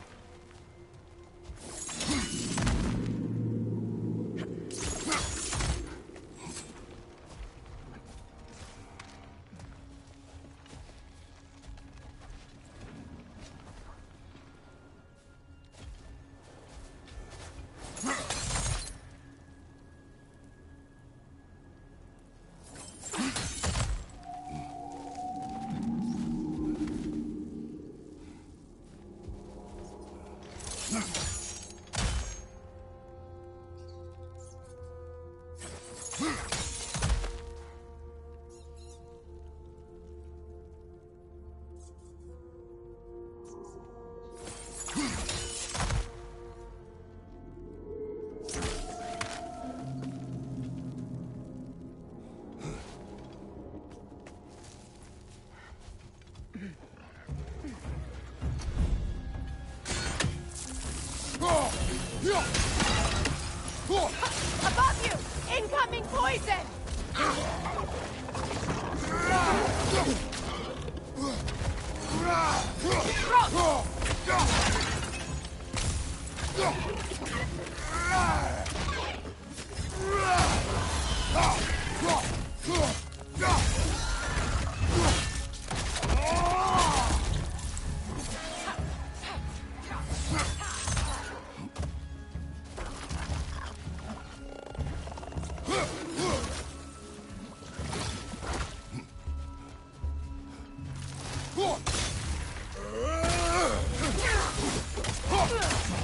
Above you! Incoming poison!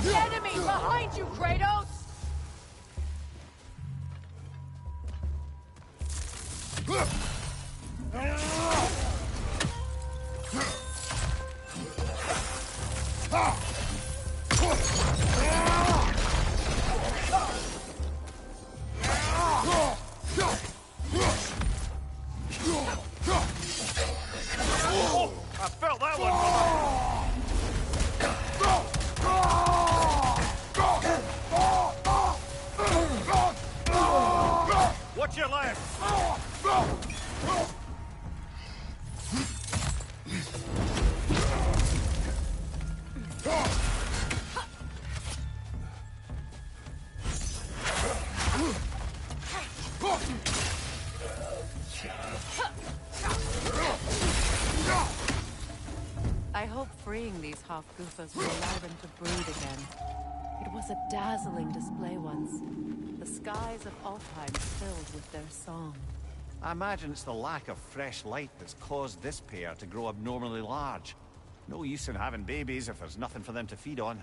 Enemy behind you, Kratos! I felt that one. Watch your left. Hofgufas were alive and to brood again. It was a dazzling display once. The skies of Alfheim filled with their song. I imagine it's the lack of fresh light that's caused this pair to grow abnormally large. No use in having babies if there's nothing for them to feed on.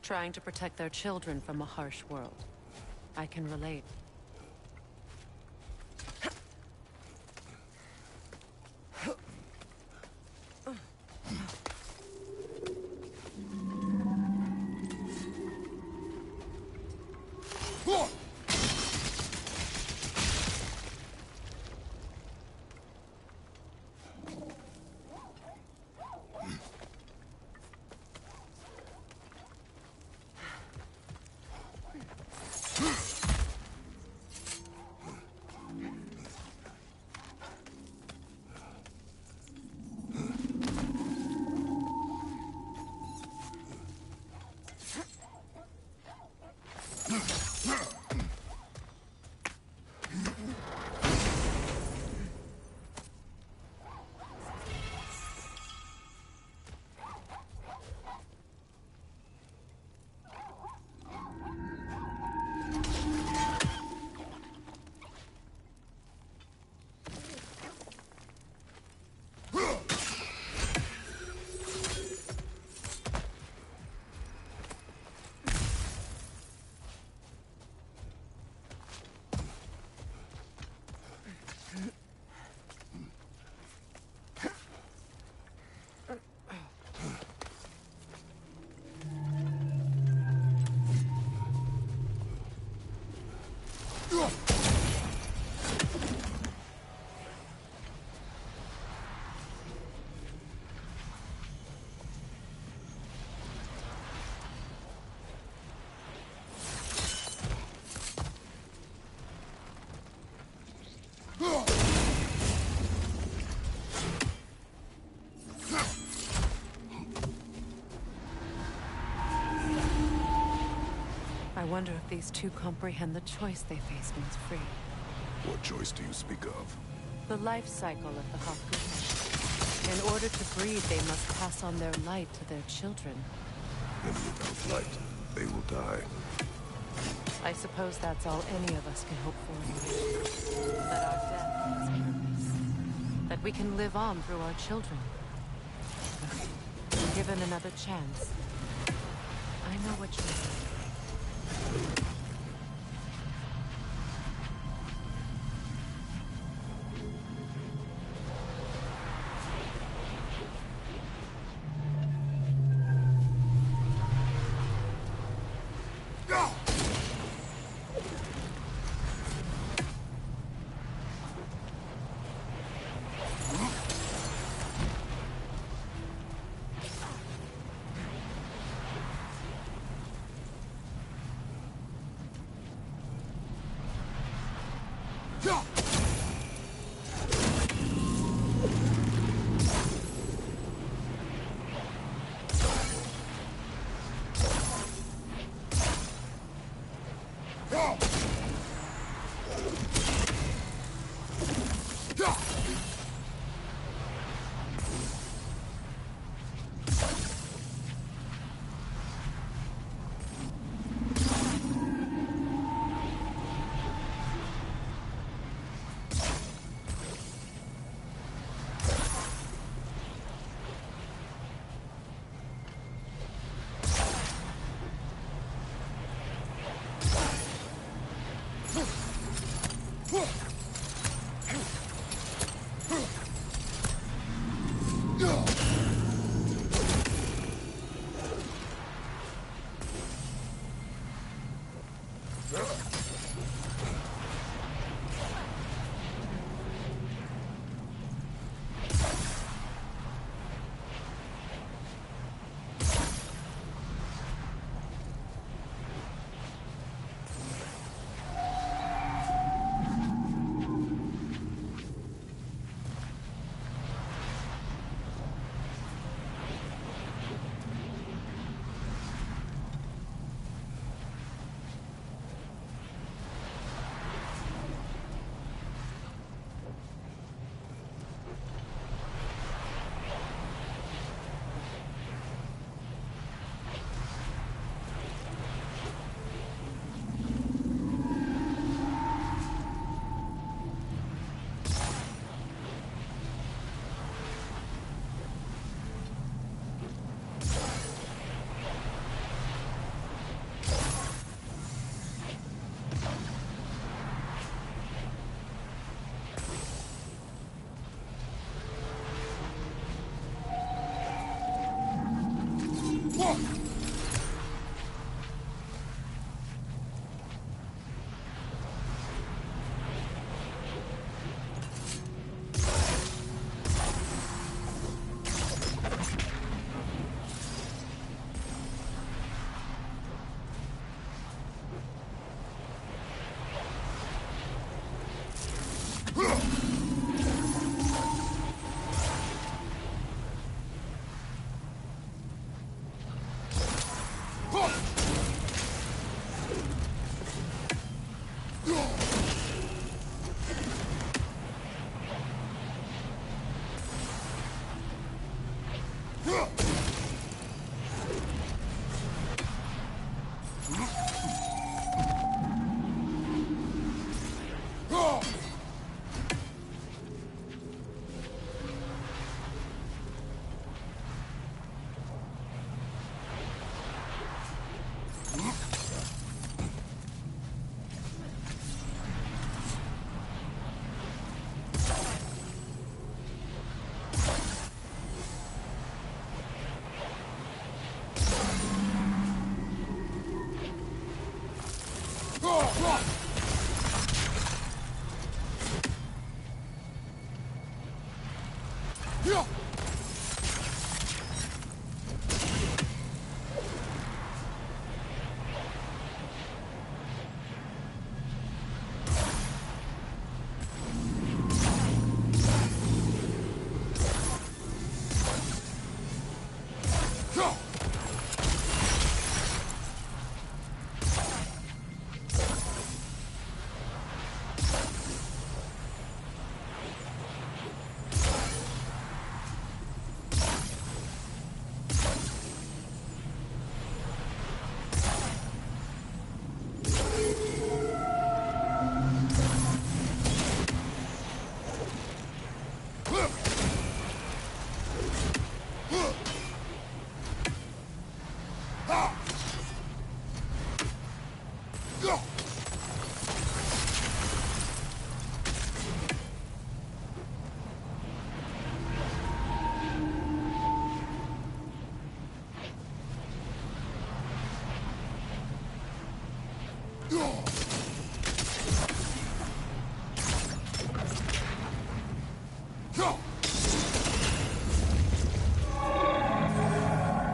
Trying to protect their children from a harsh world. I can relate. I wonder if these two comprehend the choice they face once free. What choice do you speak of? The life cycle of the Hofgufa. In order to breed, they must pass on their light to their children. And without light, they will die. I suppose that's all any of us can hope for. That our death has purpose. That we can live on through our children. Given another chance, I know what you mean.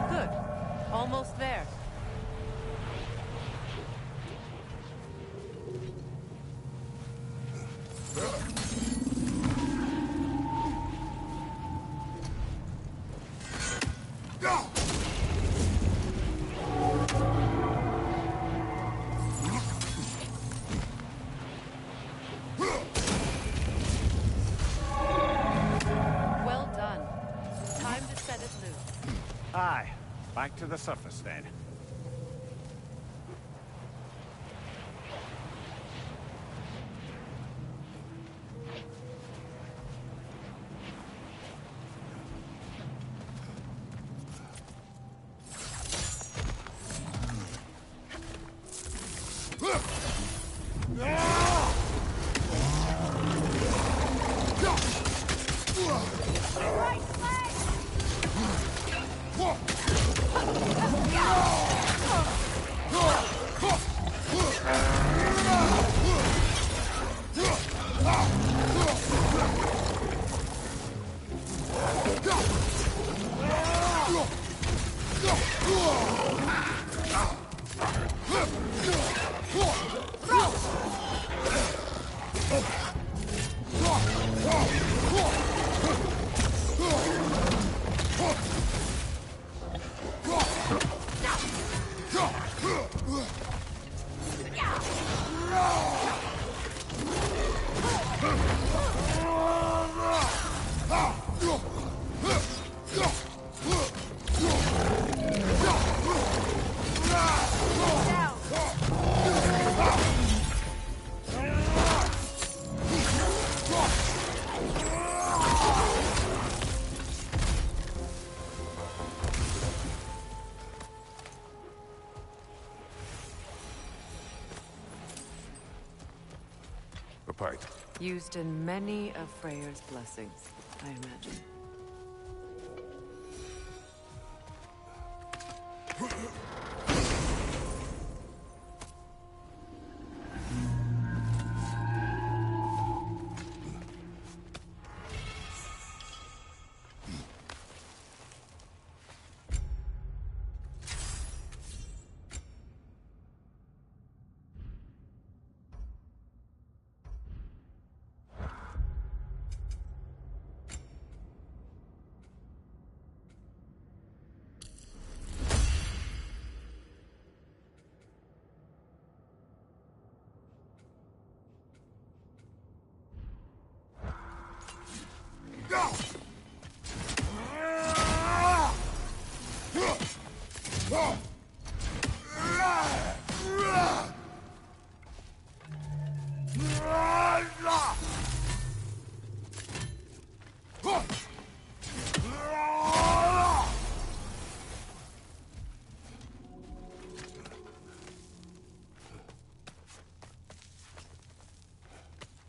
Good. Almost there. Well done. Time to set it loose. Aye. Back to the surface then. A pint. Used in many of Freyr's blessings, I imagine.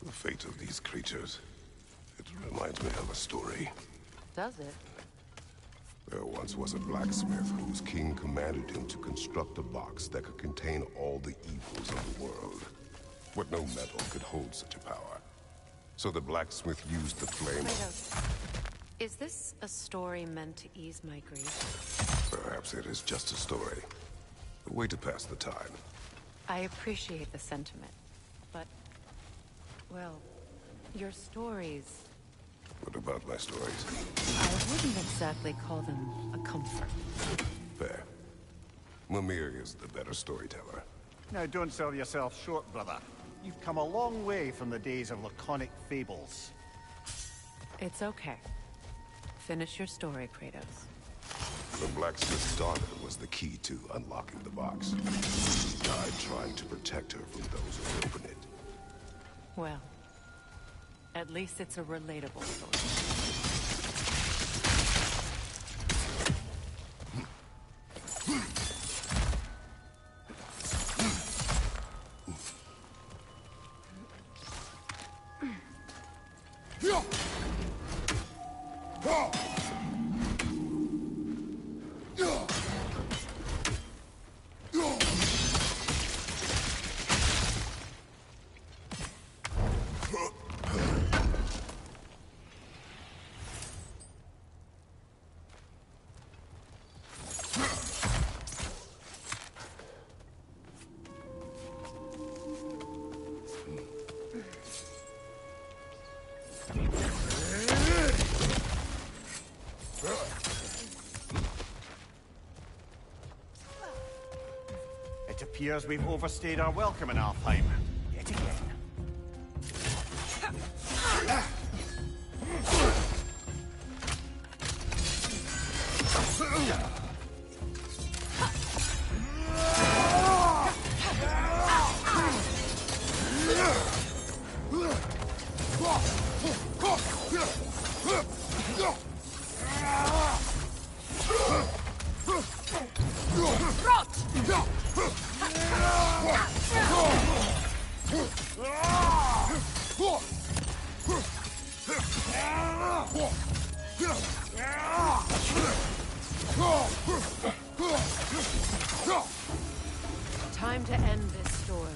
The fate of these creatures. It reminds me of a story. Does it? There once was a blacksmith whose king commanded him to construct a box that could contain all the evils of the world. But no metal could hold such a power. So the blacksmith used the flame Kratos, is this a story meant to ease my grief? Perhaps it is just a story. A way to pass the time. I appreciate the sentiment, but, well, your stories... What about my stories? I wouldn't exactly call them a comfort. Fair. Mimir is the better storyteller. Now don't sell yourself short, brother. You've come a long way from the days of laconic fables. It's okay. Finish your story, Kratos. The blacksmith's daughter was the key to unlocking the box. She died trying to protect her from those who open it. Well, at least it's a relatable story. It appears we've overstayed our welcome in Alfheim. Yet again. Time to end this storm.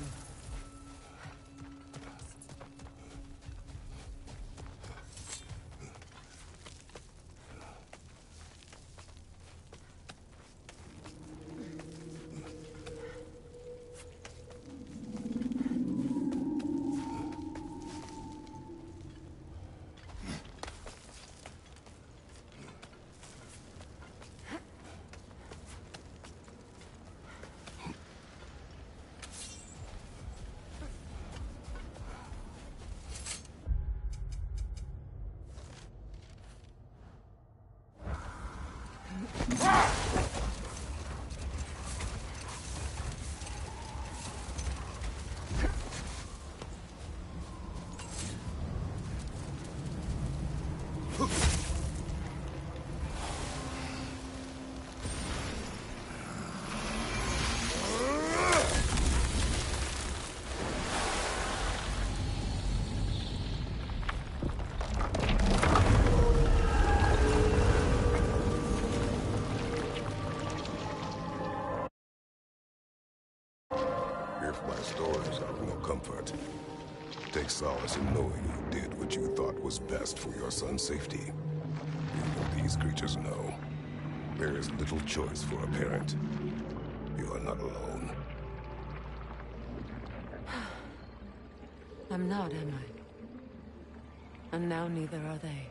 If my stories are of no comfort, take solace in knowing you did what you thought was best for your son's safety. Even these creatures know there is little choice for a parent. You are not alone. I'm not, am I? And now neither are they.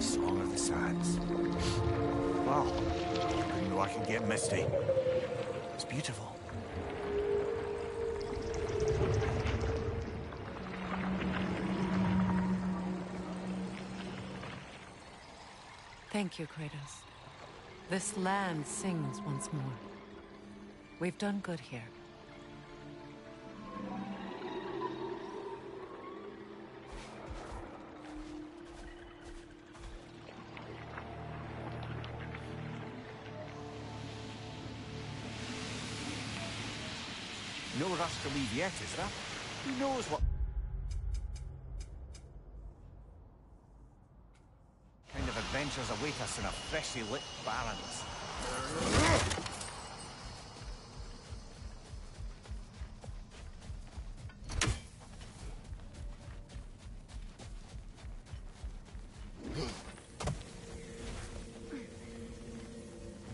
Song of the Sands. Wow. I didn't know I could get misty. It's beautiful. Thank you, Kratos. This land sings once more. We've done good here. No rush to leave yet, is there? Who knows what kind of adventures await us in a freshly lit Barrens?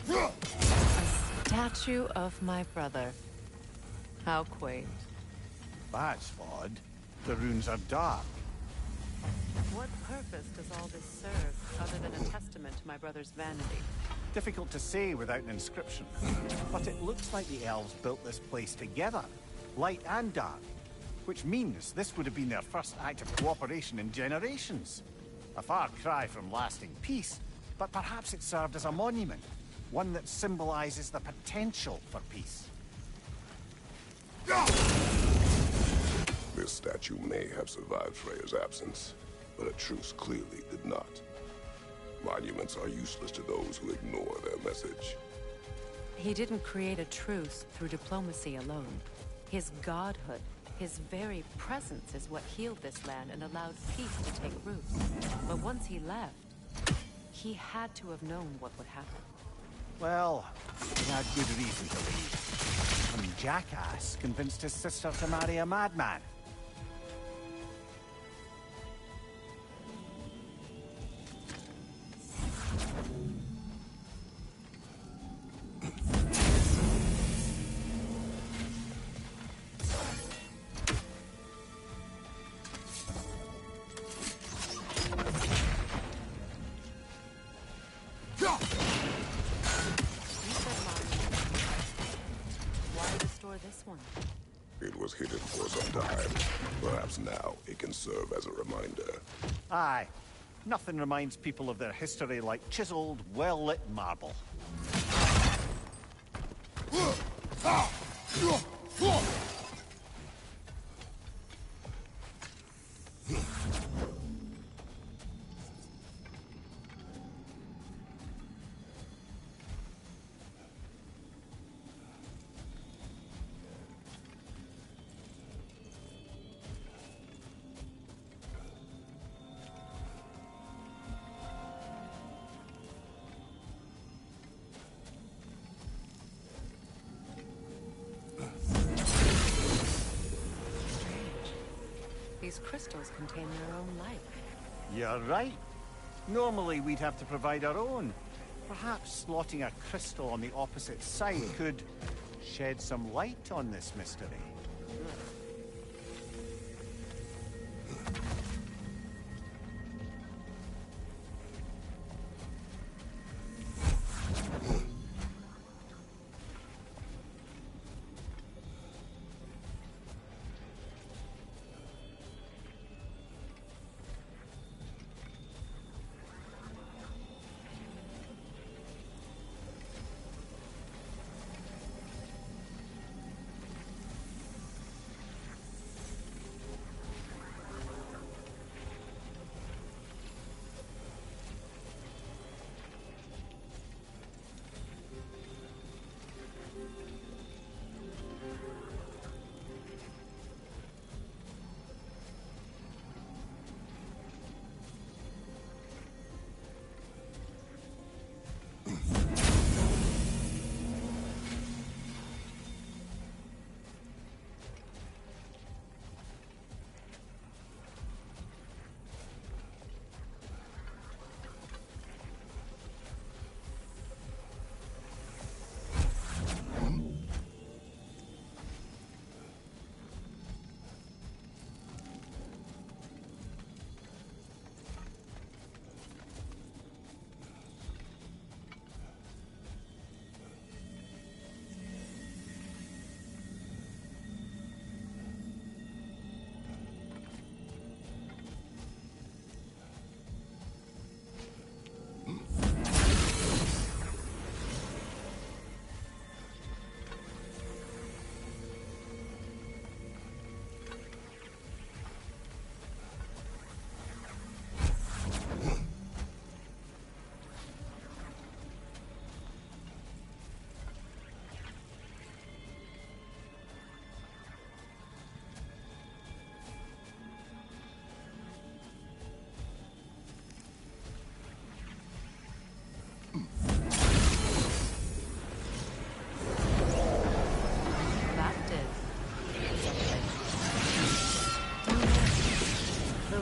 A statue of my brother. How quaint. That's odd. The runes are dark. What purpose does all this serve, other than a testament to my brother's vanity? Difficult to say without an inscription. But it looks like the elves built this place together, light and dark. Which means this would have been their first act of cooperation in generations. A far cry from lasting peace, but perhaps it served as a monument. One that symbolizes the potential for peace. This statue may have survived Freya's absence, but a truce clearly did not. Monuments are useless to those who ignore their message. He didn't create a truce through diplomacy alone. His godhood, his very presence is what healed this land and allowed peace to take root. But once he left, he had to have known what would happen. Well, he had good reason to leave. Some jackass convinced his sister to marry a madman. this one? It was hidden for some time. Perhaps now it can serve as a reminder. Aye. Nothing reminds people of their history like chiseled, well-lit marble. These crystals contain their own light. You're right. Normally we'd have to provide our own. Perhaps slotting a crystal on the opposite side could shed some light on this mystery.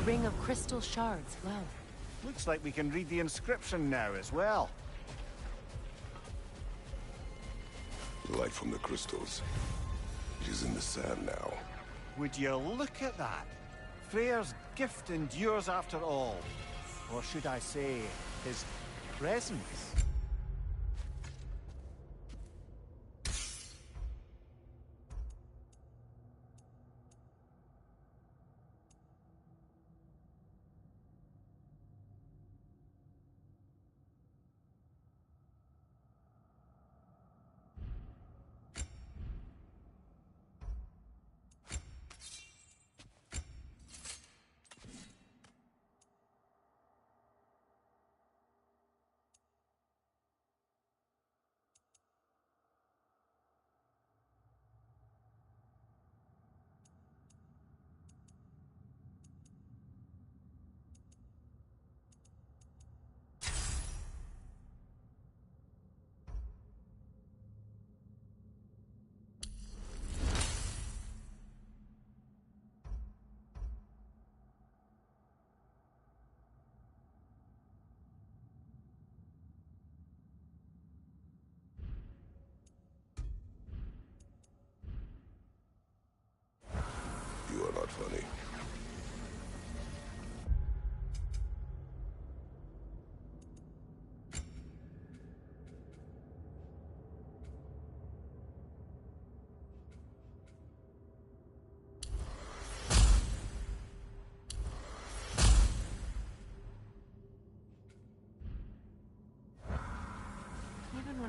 Ring of crystal shards glow. Looks like we can read the inscription now as well. Light from the crystals. It is in the sand now. Would you look at that? Freyr's gift endures after all. Or should I say, his presence?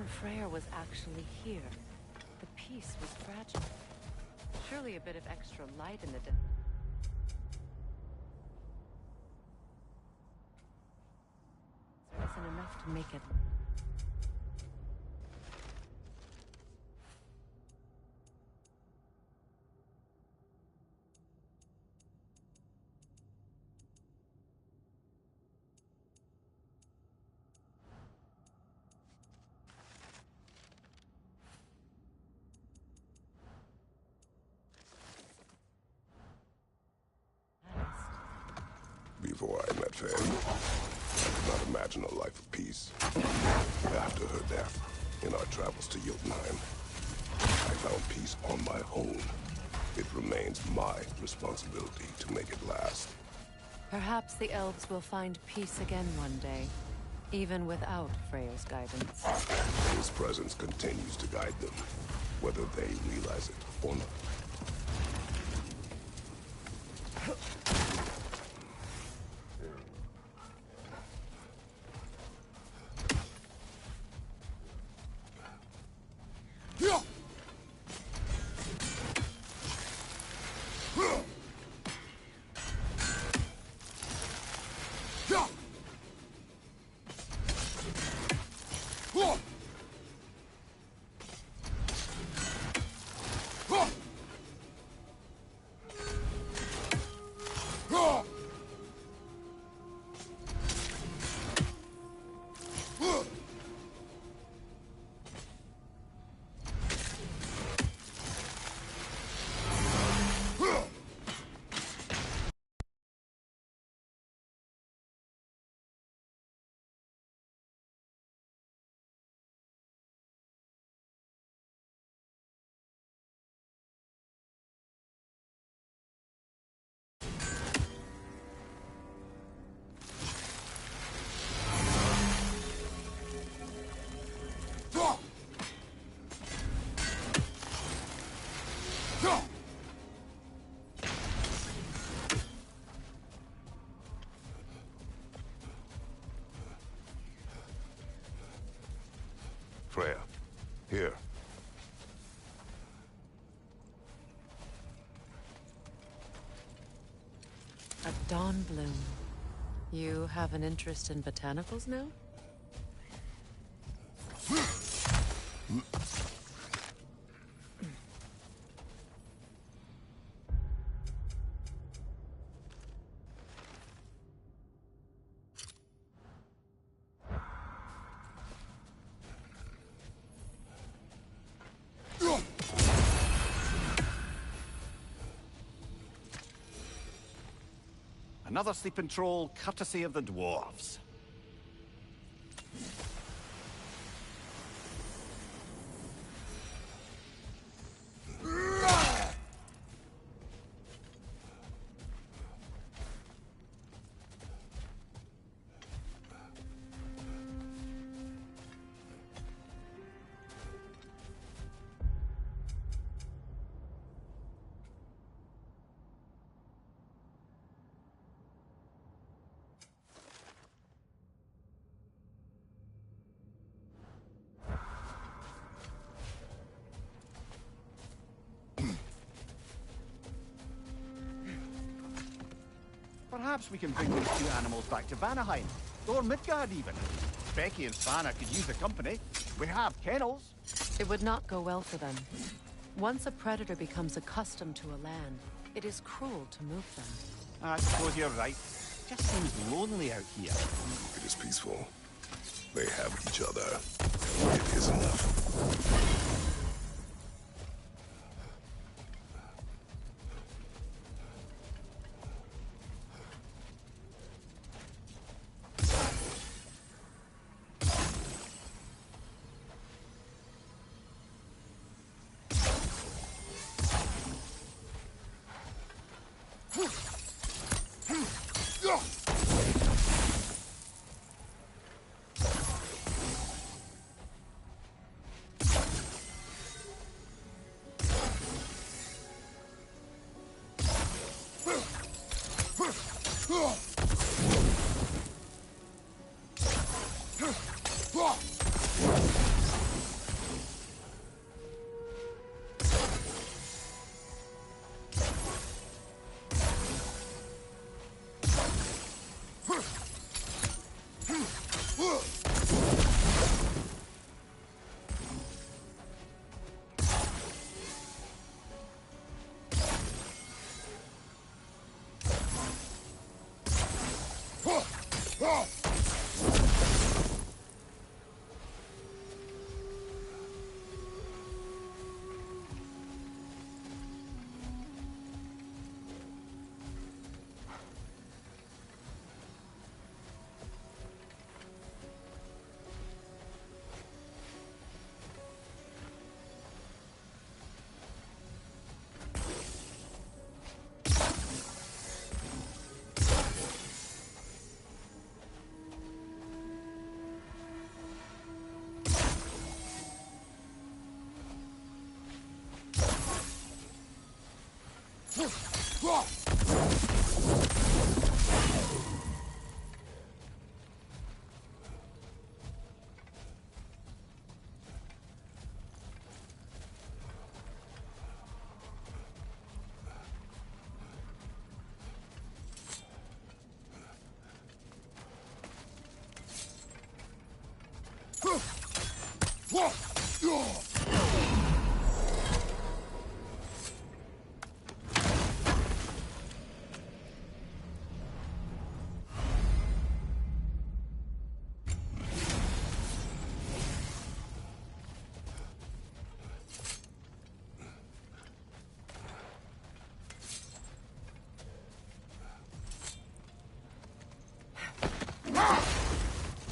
Freyr was actually here, the peace was fragile. Surely a bit of extra light in the there isn't enough to make it. Before I met Faye, I could not imagine a life of peace. After her death, in our travels to Jotunheim, I found peace on my own. It remains my responsibility to make it last. Perhaps the elves will find peace again one day, even without Freyr's guidance. His presence continues to guide them, whether they realize it or not. Freya, here. A dawn bloom. You have an interest in botanicals now? Another sleeping troll, courtesy of the dwarves. Perhaps we can bring these two animals back to Vanaheim, or Midgard even. Becky and Svanna could use the company. We have kennels. It would not go well for them. Once a predator becomes accustomed to a land, it is cruel to move them. I suppose you're right. Just seems lonely out here. It is peaceful. They have each other. It is enough.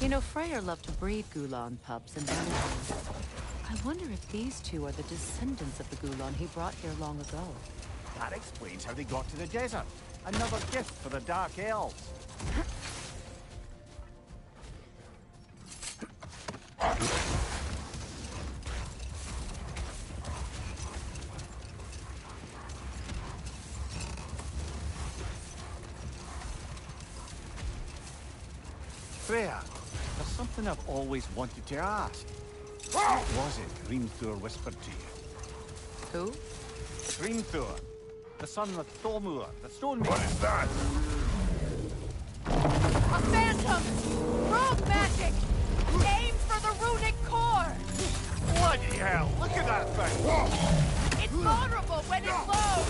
You know, Freyr loved to breed Gulan pups and Valentines. I wonder if these two are the descendants of the Gulan he brought here long ago. That explains how they got to the desert. Another gift for the Dark Elves. Freya, there's something I've always wanted to ask. What was it Grimthor whispered to you? Who? Grimthor, the son of Thormur, the Stonemason. What is that? A phantom! Rogue magic! Aim for the runic core! Bloody hell, look at that thing! It's vulnerable when it blows!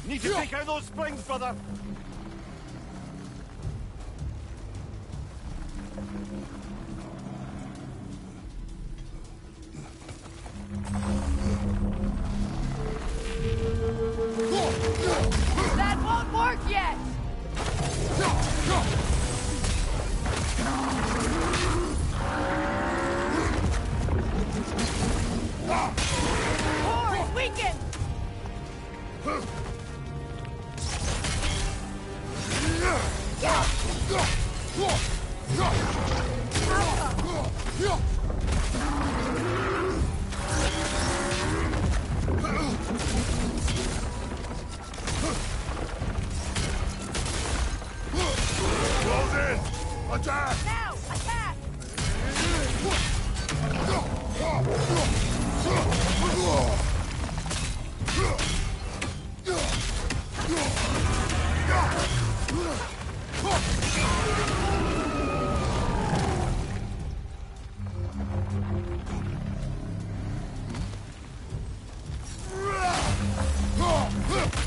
Need to take out those springs, brother! That won't work yet! Core is weakened! Close in! Attack! Now! Attack!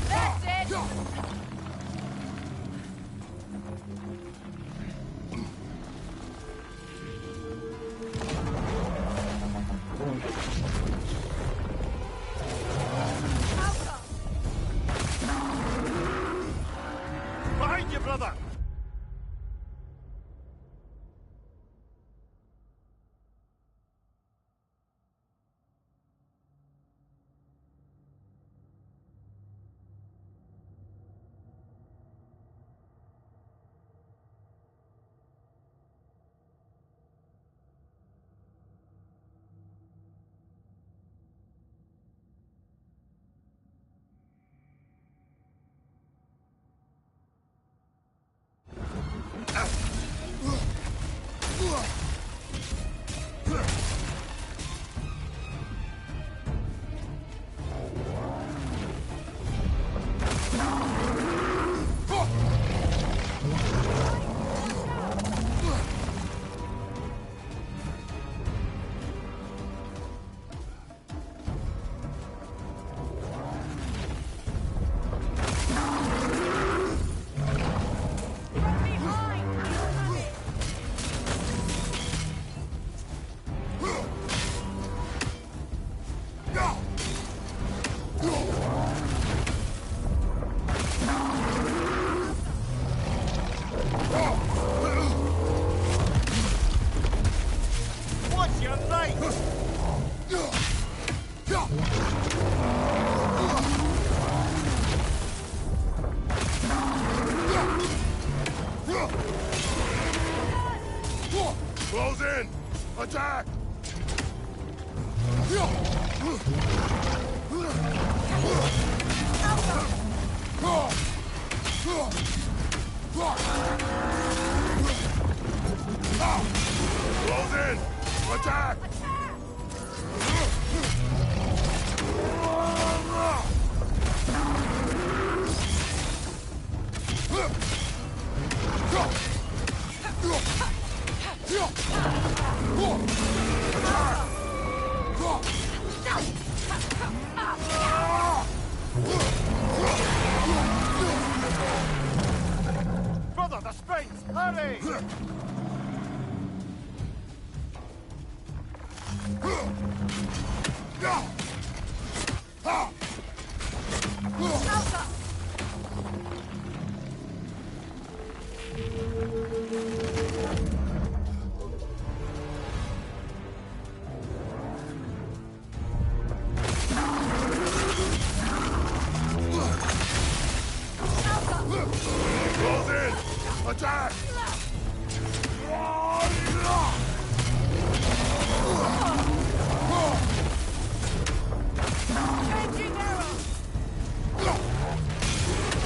That's it! Behind you, brother! From behind! You're right! Close in! Attack! Close in! Attack! Brother, the springs! Hurry! Close in! Attack! Changing arrow!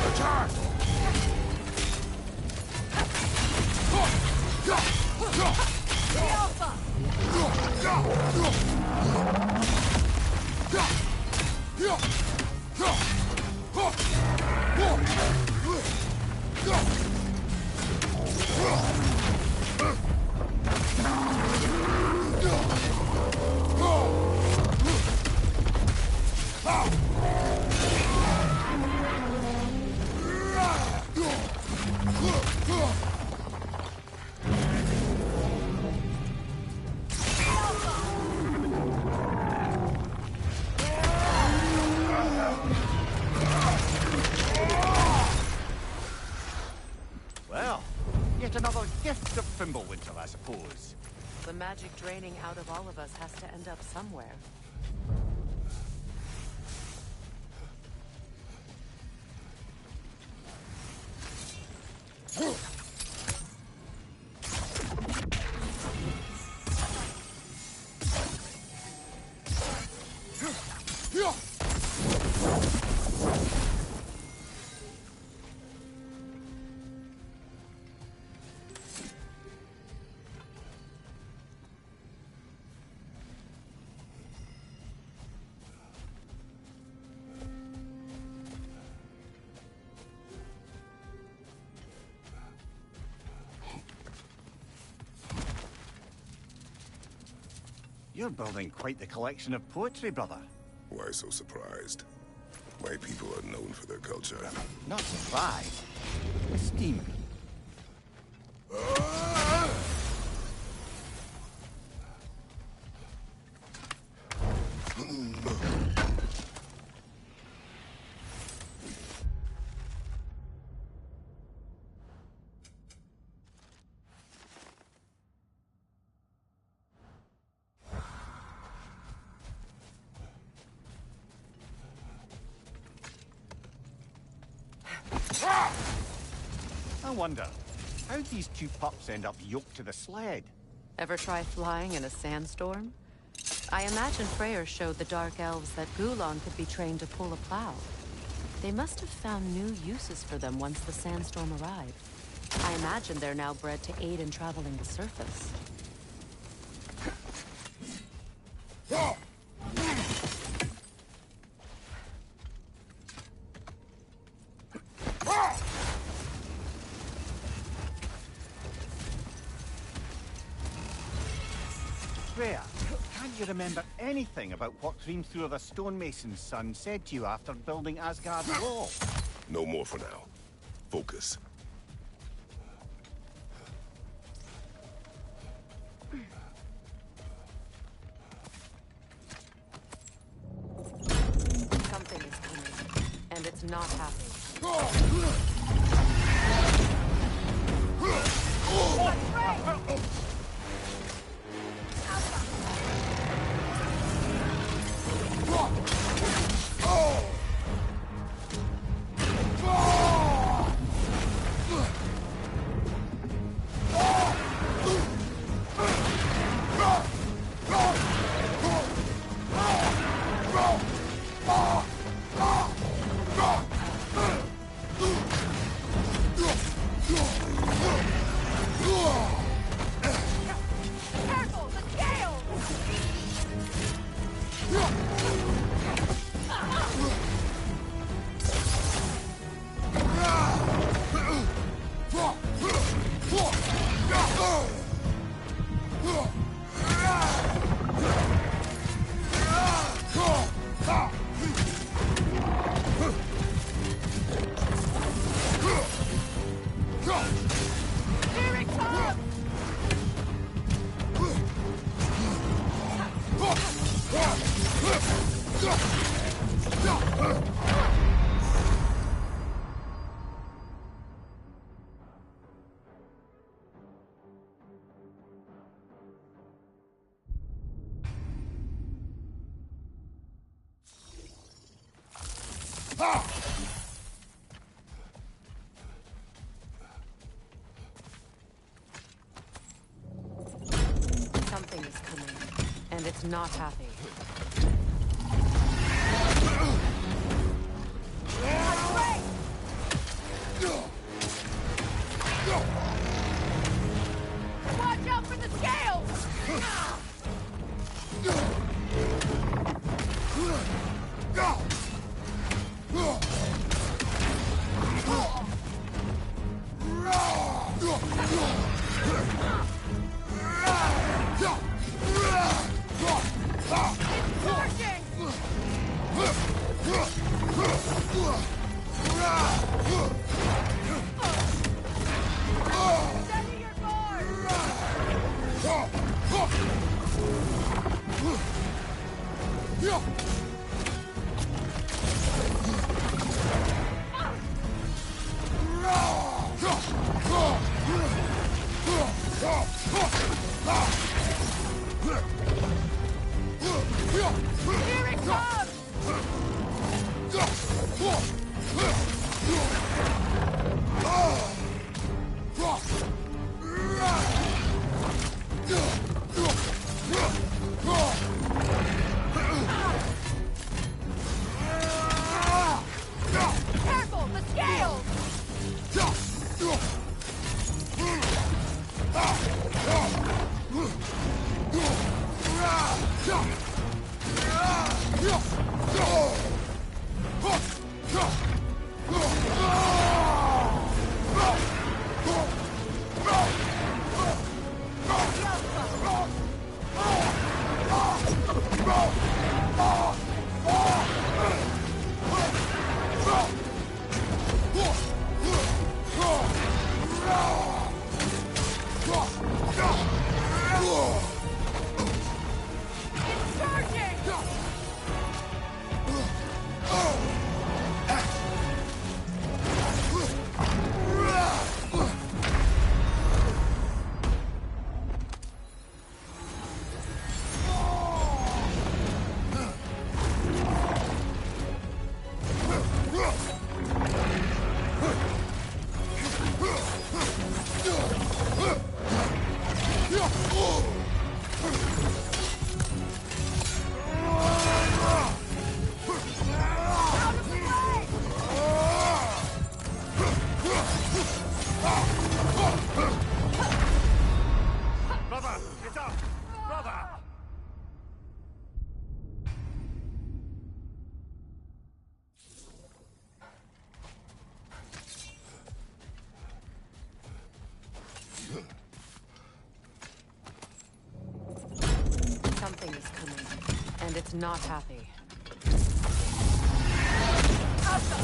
Attack! The Alpha! Well, yet another gift of Fimbulwinter, I suppose. The magic draining out of all of us has to end up somewhere. You're building quite the collection of poetry, brother. Why so surprised? My people are known for their culture. Not surprised. Esteem. I wonder, how'd these two pups end up yoked to the sled? Ever try flying in a sandstorm? I imagine Freyr showed the Dark Elves that Gulon could be trained to pull a plow. They must have found new uses for them once the sandstorm arrived. I imagine they're now bred to aid in traveling the surface. Freya, can't you remember anything about what Hrimthur the stonemason's son said to you after building Asgard's wall? No more for now. Focus. Something is coming, and it's not happening. Something is coming, and it's not happy. Watch out for the scales! Steady your Here it comes! Careful, the scales! It's charging! Out of the way! Brother, get up! Brother! Something is coming, and it's not happy. Careful!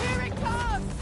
Here it comes!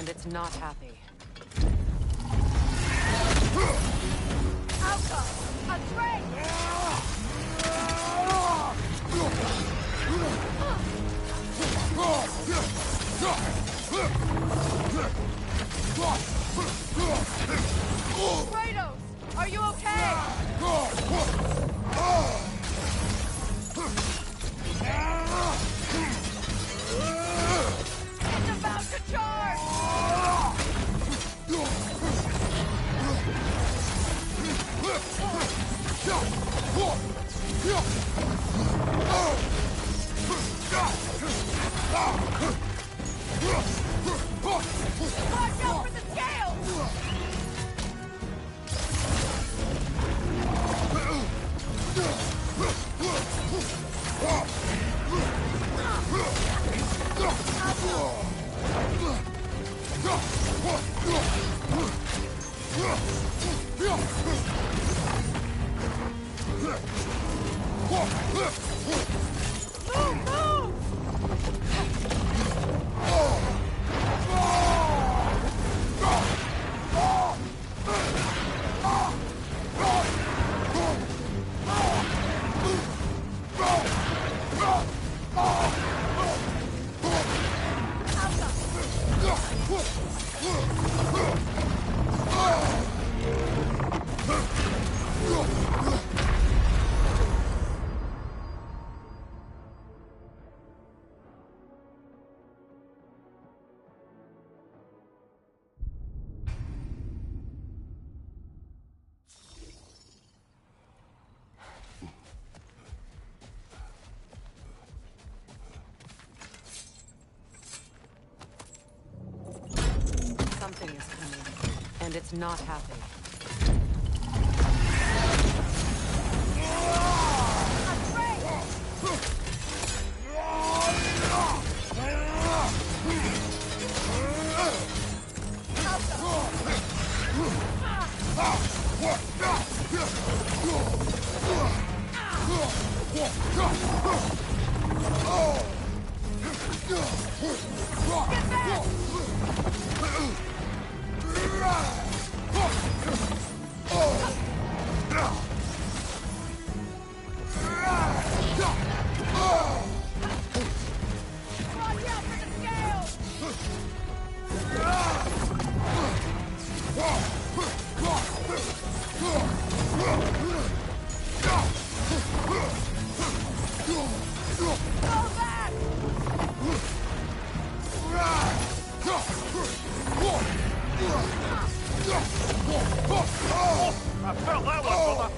and it's not happy. Outcome! A train! Kratos! Are you okay? It's about to charge! Watch out for the scales! Something is coming, and it's not happy. I felt that one, brother.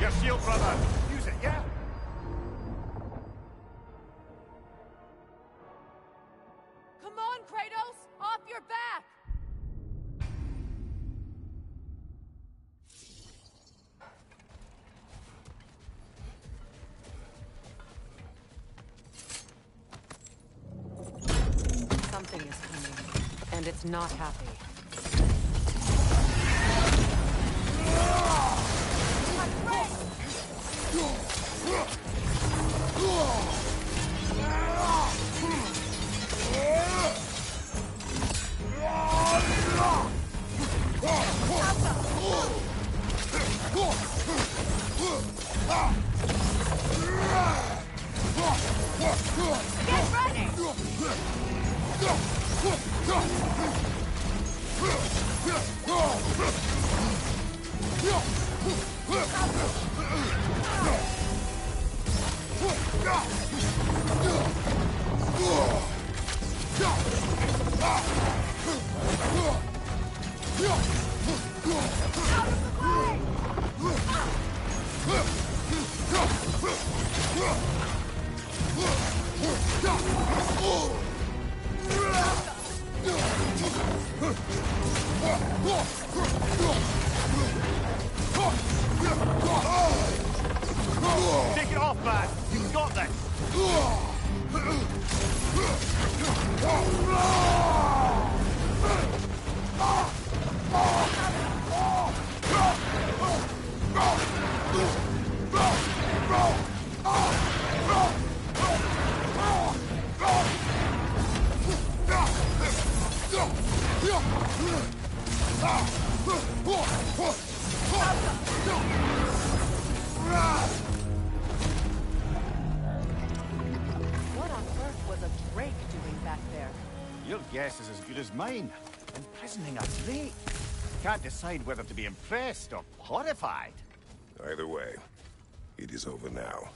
Your shield, brother. Use it, yeah? Come on, Kratos! Off your back! Something is coming, and it's not happy. Get ready! Take it off, man! You've got this! What on earth was a Drake doing back there? Your guess is as good as mine. Imprisoning a Drake. Can't decide whether to be impressed or horrified. Either way, it is over now.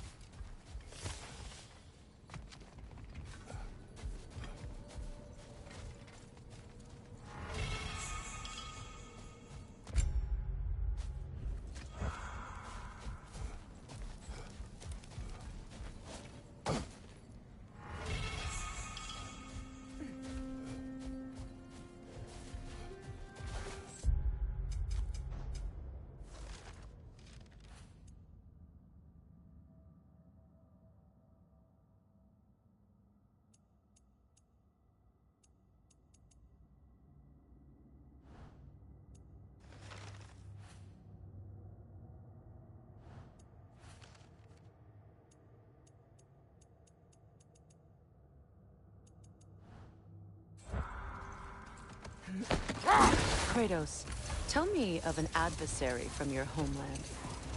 Kratos, tell me of an adversary from your homeland.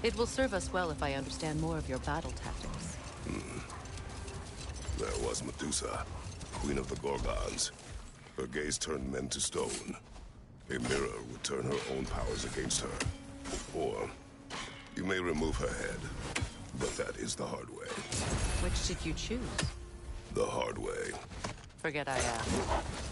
It will serve us well if I understand more of your battle tactics. There was Medusa, queen of the Gorgons. Her gaze turned men to stone. A mirror would turn her own powers against her. Or, you may remove her head, but that is the hard way. Which did you choose? The hard way. Forget I asked.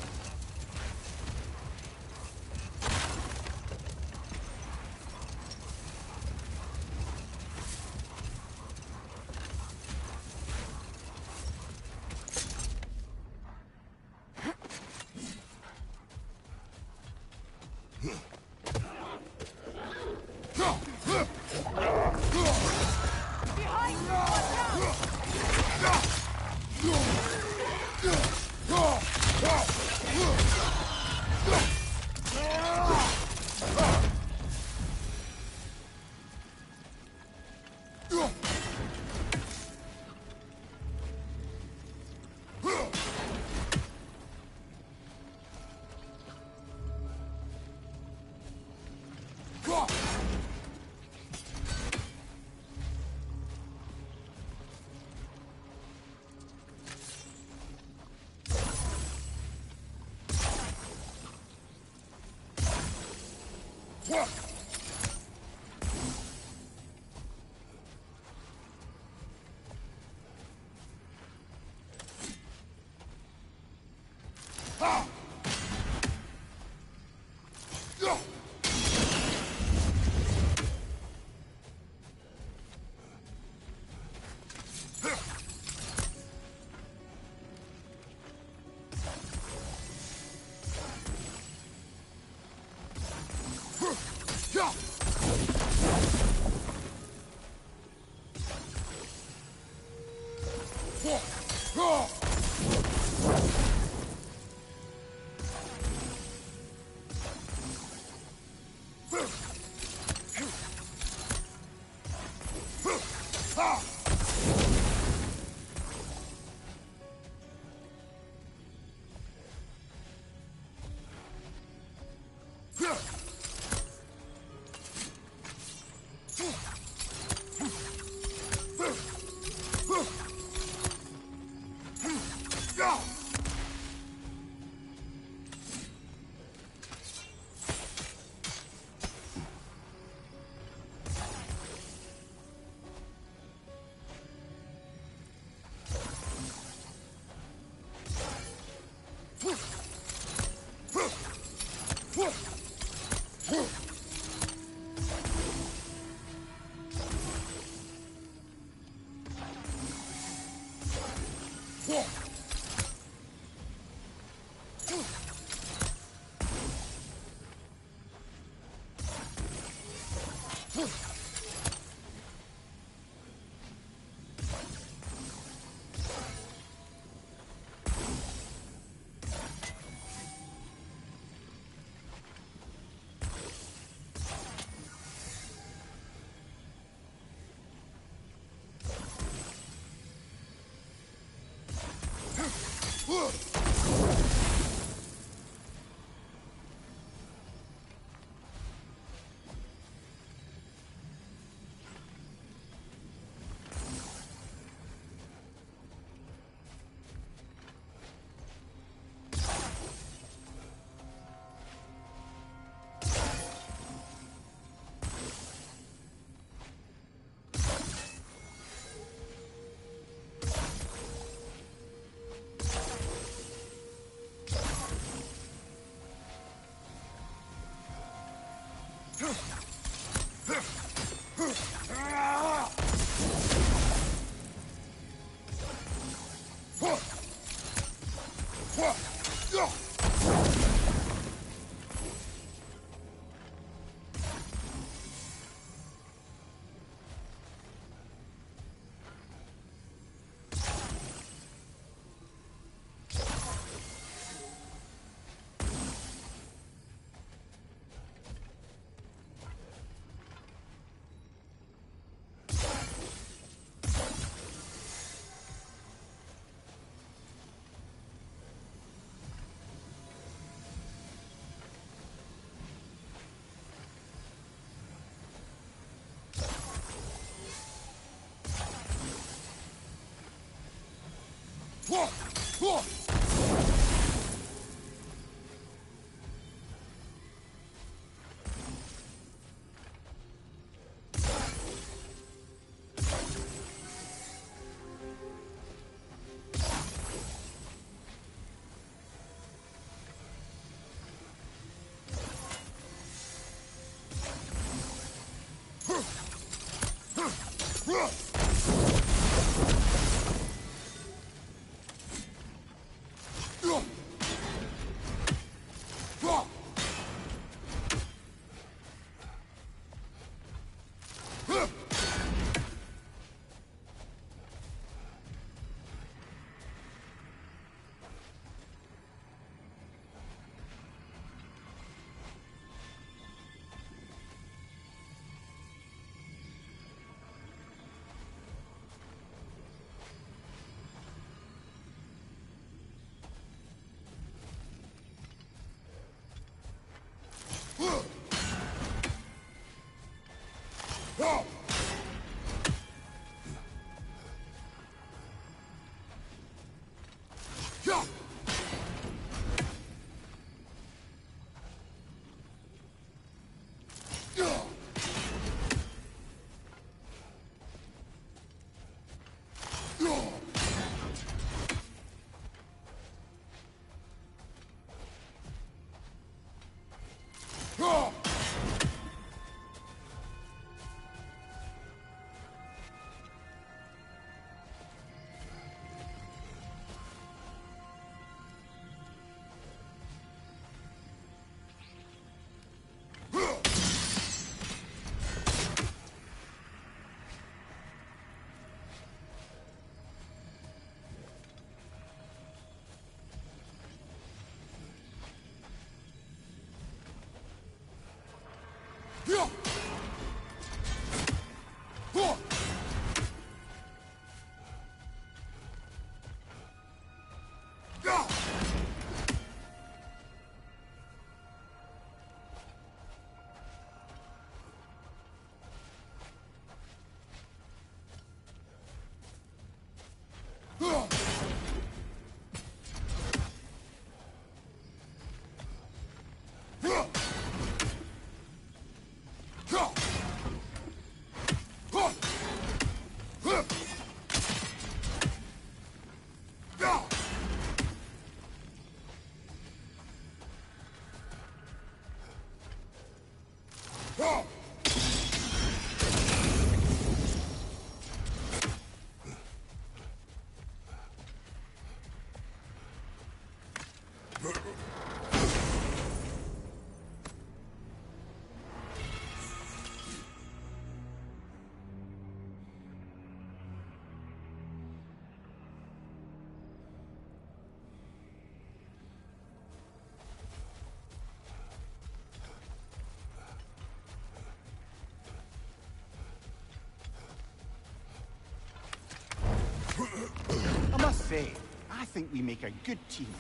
say, I think we make a good team.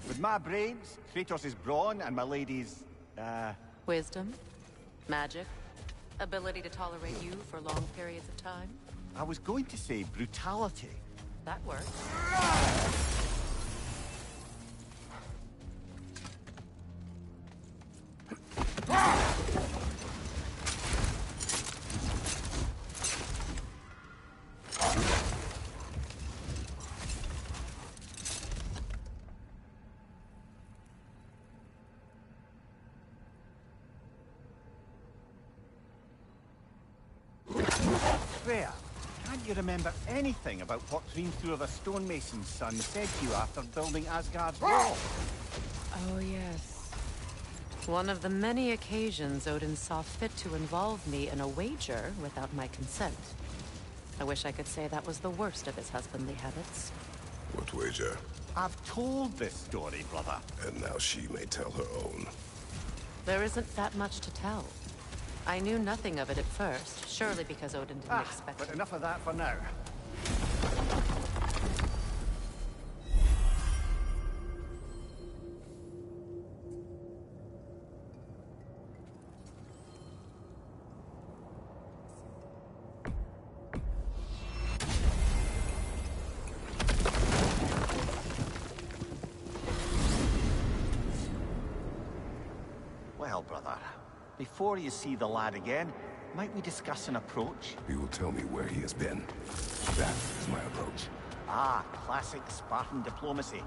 With my brains, Kratos' brawn, and my lady's, Wisdom, magic, ability to tolerate you for long periods of time. I was going to say brutality. That works. Freya, can't you remember anything about what Hrimthur the stonemason's son said to you after building Asgard's wall? Oh, yes. One of the many occasions Odin saw fit to involve me in a wager without my consent. I wish I could say that was the worst of his husbandly habits. What wager? I've told this story, brother. And now she may tell her own. There isn't that much to tell. I knew nothing of it at first, surely because Odin didn't expect But it. enough of that for now. Well, brother, before you see the lad again, might we discuss an approach? He will tell me where he has been. That is my approach. Ah, classic Spartan diplomacy.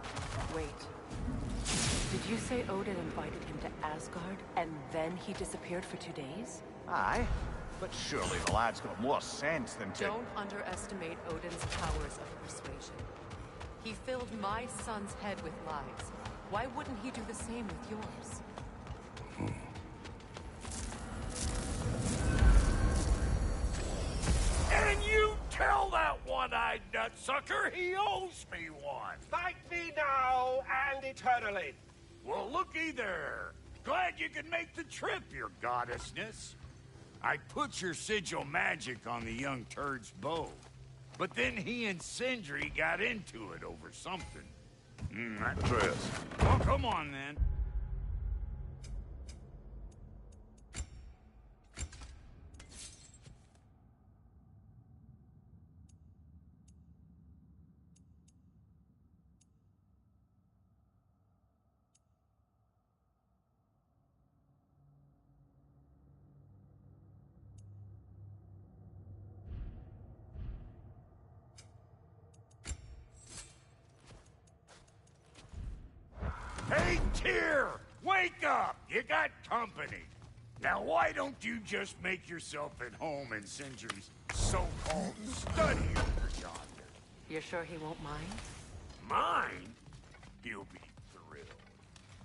Wait. Did you say Odin invited him to Asgard, and then he disappeared for 2 days? Aye, but surely the lad's got more sense than to... Don't underestimate Odin's powers of persuasion. He filled my son's head with lies. Why wouldn't he do the same with yours? And you tell that one-eyed nutsucker he owes me one. Fight me now and eternally. Well, looky there. Glad you could make the trip, your goddessness. I put your sigil magic on the young turd's bow. But then he and Sindri got into it over something. Atreus. Well, come on, then. Hey, Tyr! Wake up! You got company. Now, why don't you just make yourself at home in Sindri's so-called study over yonder? You're sure he won't mind? Mine? He'll be thrilled.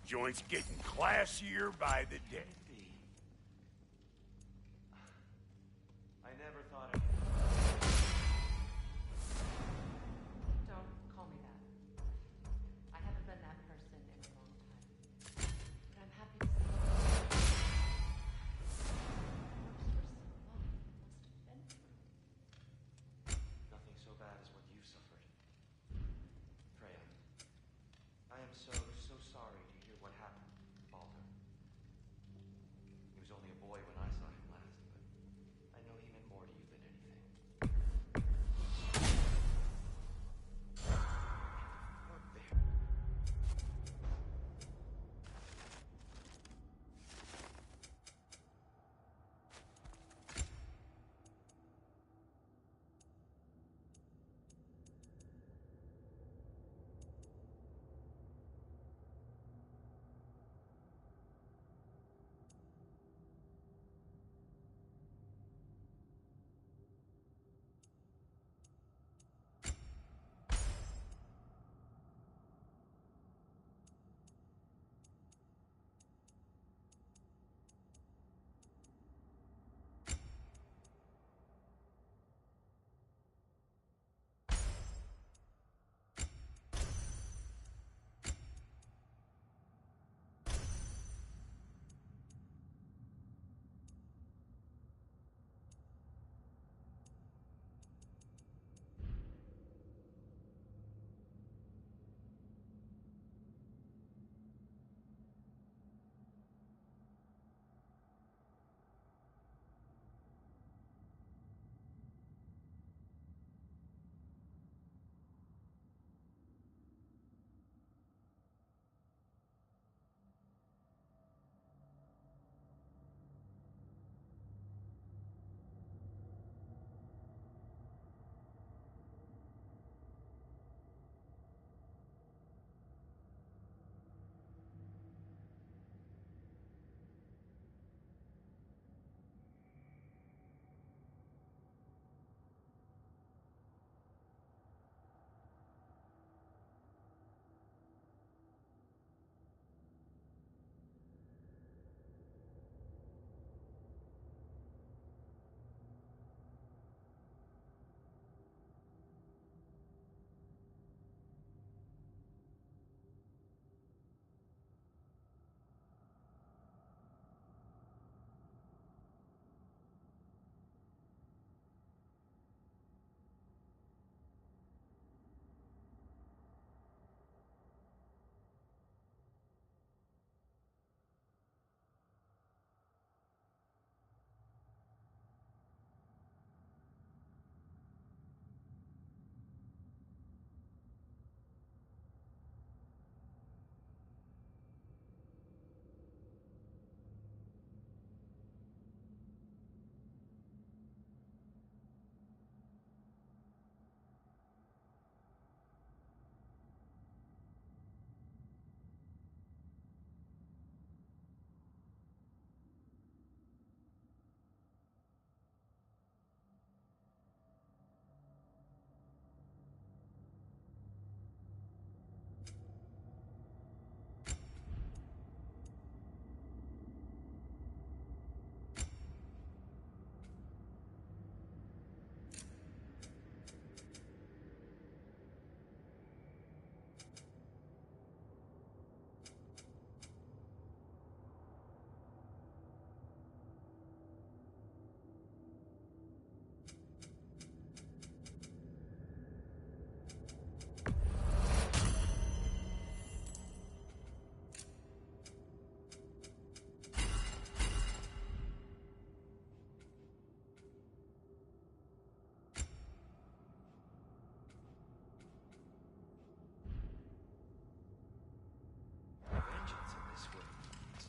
Joint's getting classier by the day. I never thought of Don't call me that. I haven't been that person in a long time. But I'm happy to see you. nothing so bad as what you suffered. Freya, I am so sorry to hear what happened to Baldur. He was only a boy when I saw him last, but I know he meant more to you than anything. Look there.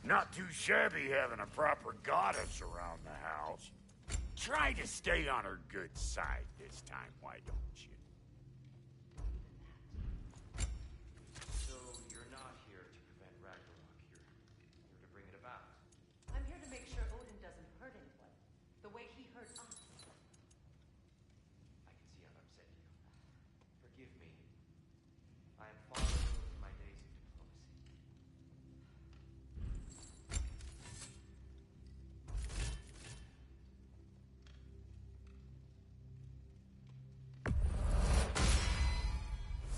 Not too shabby having a proper goddess around the house. Try to stay on her good side this time, why don't you? So you're not here to prevent Ragnarok. You're here to bring it about. I'm here to make sure Odin doesn't hurt anyone, the way he hurt us. I can see I've upset you. Forgive me. I am far removed from my days of diplomacy.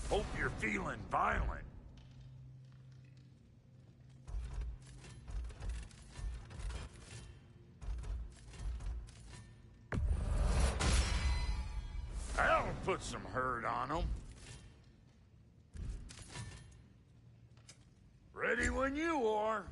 Hope you're feeling violent. That'll put some hurt on them. Ready when you are.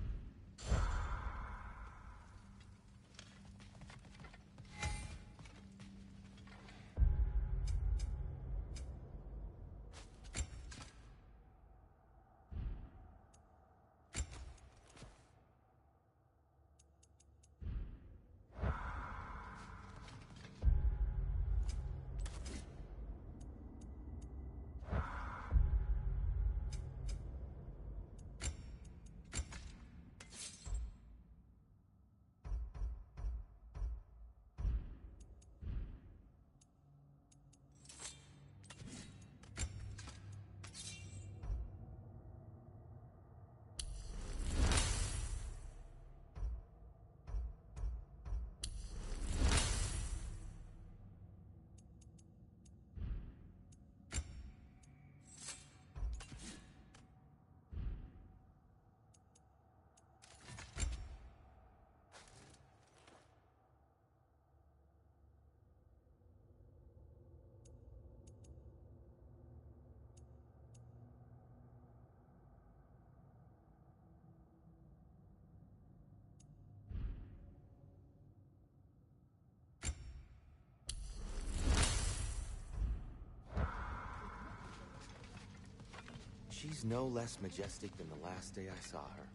She's no less majestic than the last day I saw her.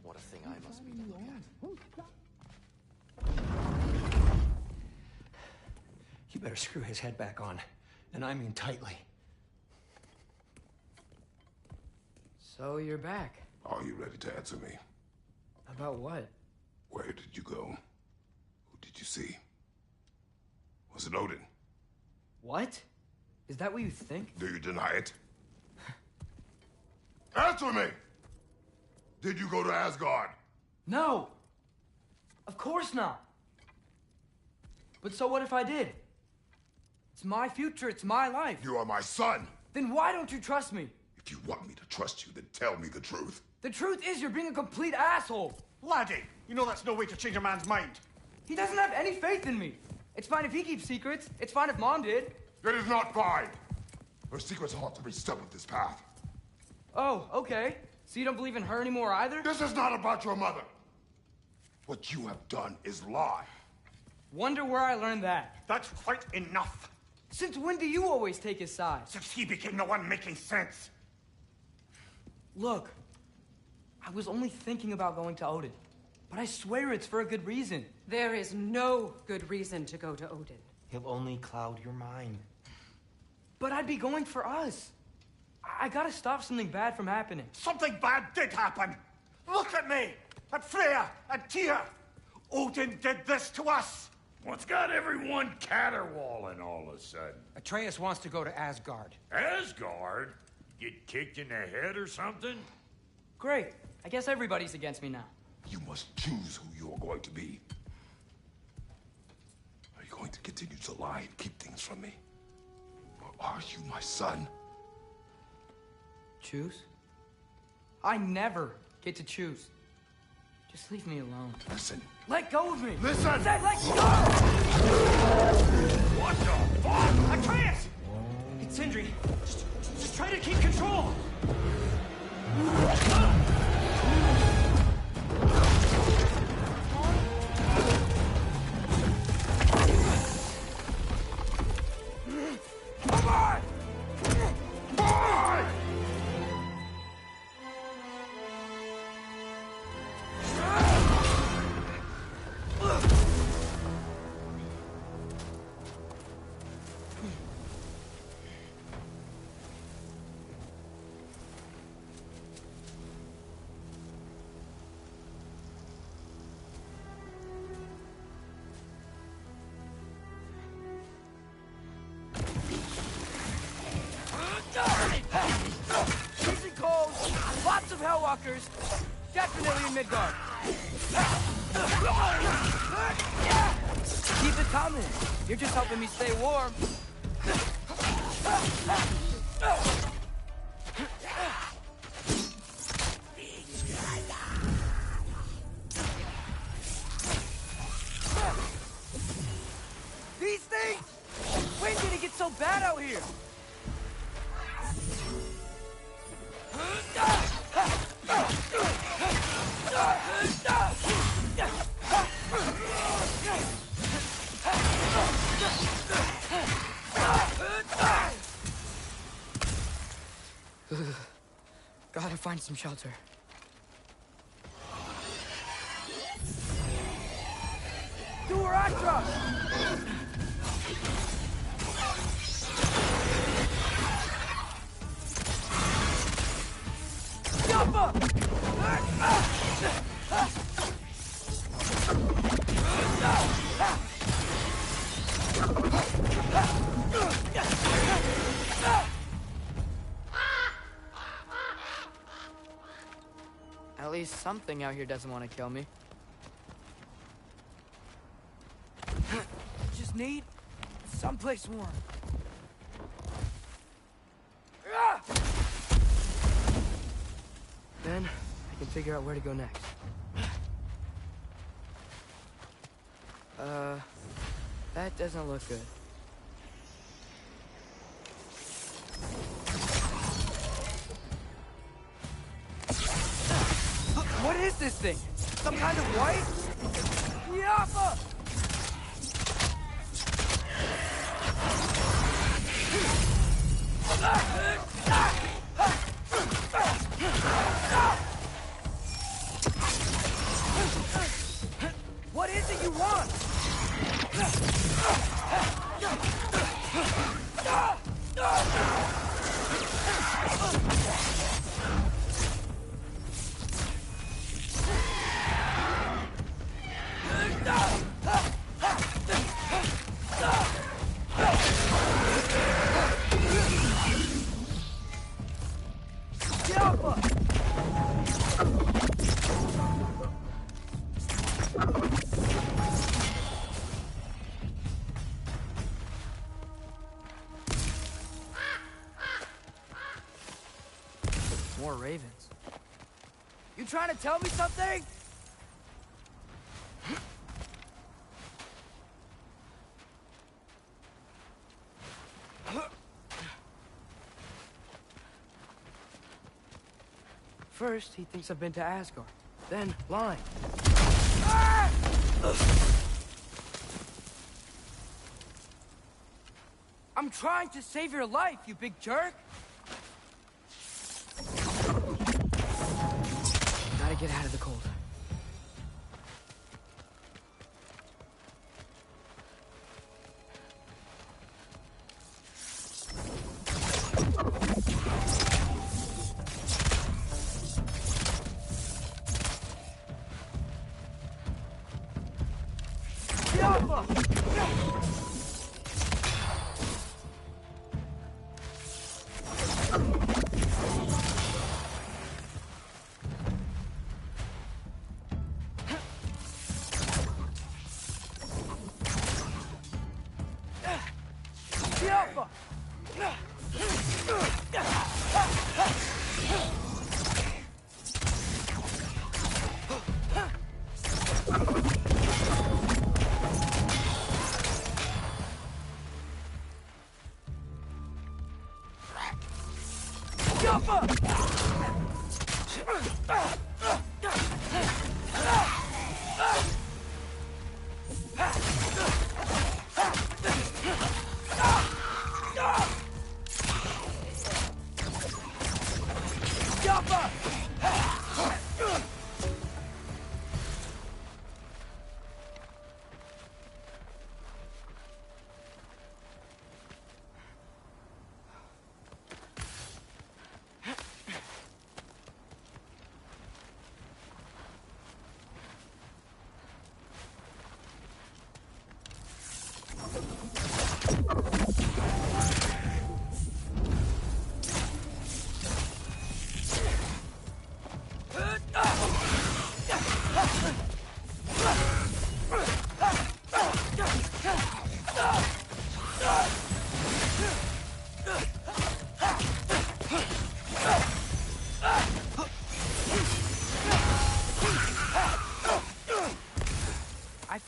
What a thing I must be to look at. You better screw his head back on, and I mean tightly. So you're back. Are you ready to answer me? About what? Where did you go? Who did you see? Was it Odin? What? Is that what you think? Do you deny it? Answer me! Did you go to Asgard? No! Of course not! But so what if I did? It's my future, it's my life. You are my son! Then why don't you trust me? If you want me to trust you, then tell me the truth. The truth is you're being a complete asshole! Laddie, you know that's no way to change a man's mind. He doesn't have any faith in me. It's fine if he keeps secrets. It's fine if Mom did. It is not fine! Her secrets haunt every step of this path. Oh, okay. So you don't believe in her anymore either? This is not about your mother. What you have done is lie. Wonder where I learned that. That's quite enough. Since when do you always take his side? Since he became the one making sense. Look, I was only thinking about going to Odin. But I swear it's for a good reason. There is no good reason to go to Odin. He'll only cloud your mind. But I'd be going for us. I gotta stop something bad from happening. Something bad did happen. Look at me, at Freya, and Tyr. Odin did this to us. What's got everyone caterwauling all of a sudden? Atreus wants to go to Asgard. Asgard? Get kicked in the head or something? Great. I guess everybody's against me now. You must choose who you're going to be. Are you going to continue to lie and keep things from me? Or are you my son? Choose? I never get to choose. Just leave me alone. Listen. Let go of me! Listen! I said let go! What the fuck? Atreus! It's Sindri. Just try to keep control! Come on! Come on! walkers. Definitely in Midgard. Keep it coming. You're just helping me stay warm. These things? When did it get so bad out here? Gotta find some shelter. Duratra! Yappa! At least something out here doesn't want to kill me. Just need someplace warm. Then I can figure out where to go next. That doesn't look good. What is this thing? Some kind of white? Yappa! What is it you want? More ravens. You trying to tell me something? First, he thinks I've been to Asgard. Then, lying. Ah! I'm trying to save your life, you big jerk! Gotta get out of the cold.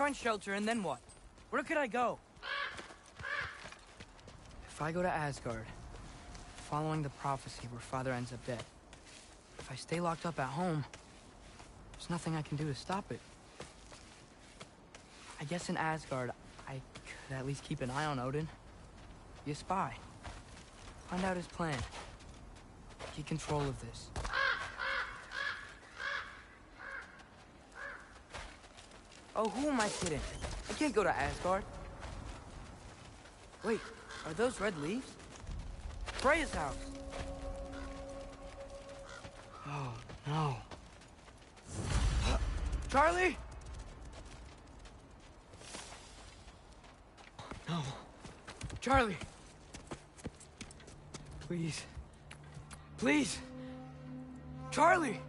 find shelter, and then what? Where could I go? If I go to Asgard, following the prophecy where Father ends up dead, if I stay locked up at home, there's nothing I can do to stop it. I guess in Asgard, I could at least keep an eye on Odin. Be a spy. Find out his plan. Get control of this. Oh, who am I kidding? I can't go to Asgard. Wait, are those red leaves? Freya's house. Oh, no. Charlie? No. Charlie. Please. Please. Charlie!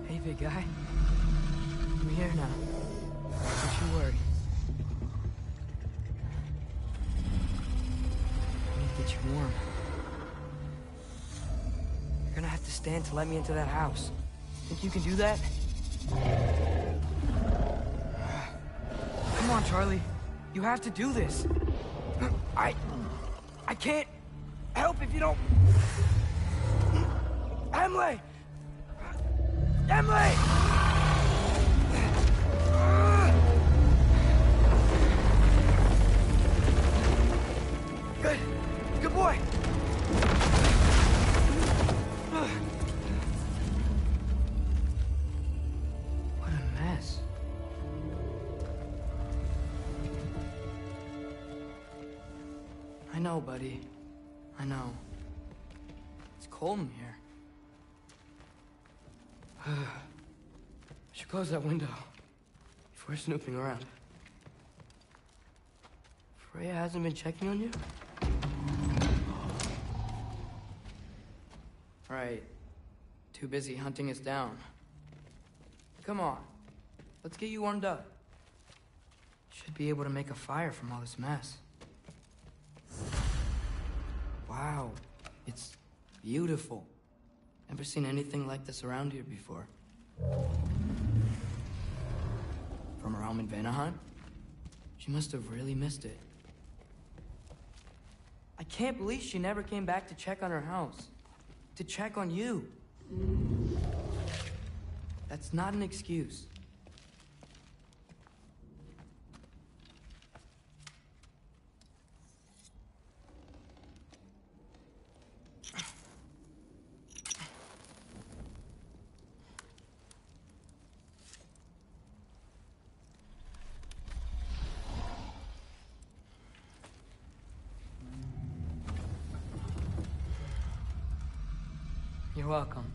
Hey, big guy. I'm here now. Don't you worry. I need to get you warm. You're gonna have to stand to let me into that house. Think you can do that? Come on, Charlie. You have to do this. I can't help if you don't... Emily! Emily! Good. Good boy. What a mess. I know, buddy. I know. It's cold in here. I should close that window before snooping around. Freya hasn't been checking on you? Right. Too busy hunting us down. Come on. Let's get you warmed up. Should be able to make a fire from all this mess. Wow. It's beautiful. Never seen anything like this around here before. From her home in Vanaheim? She must have really missed it. I can't believe she never came back to check on her house. To check on you. That's not an excuse. You're welcome.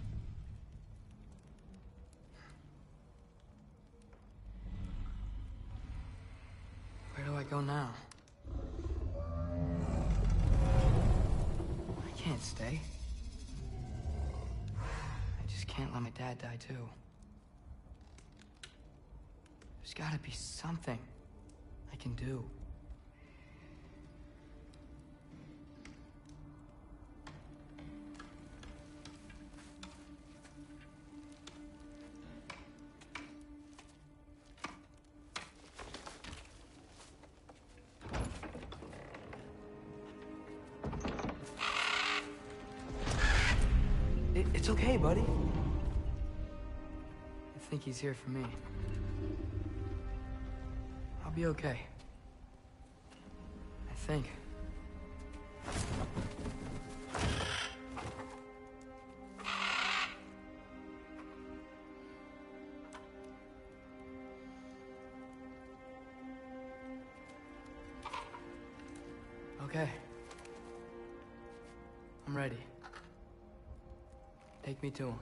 Where do I go now? I can't stay. I just can't let my dad die too. There's gotta be something I can do. It's okay, buddy. I think he's here for me. I'll be okay. I think. Okay. I'm ready. Take me to him.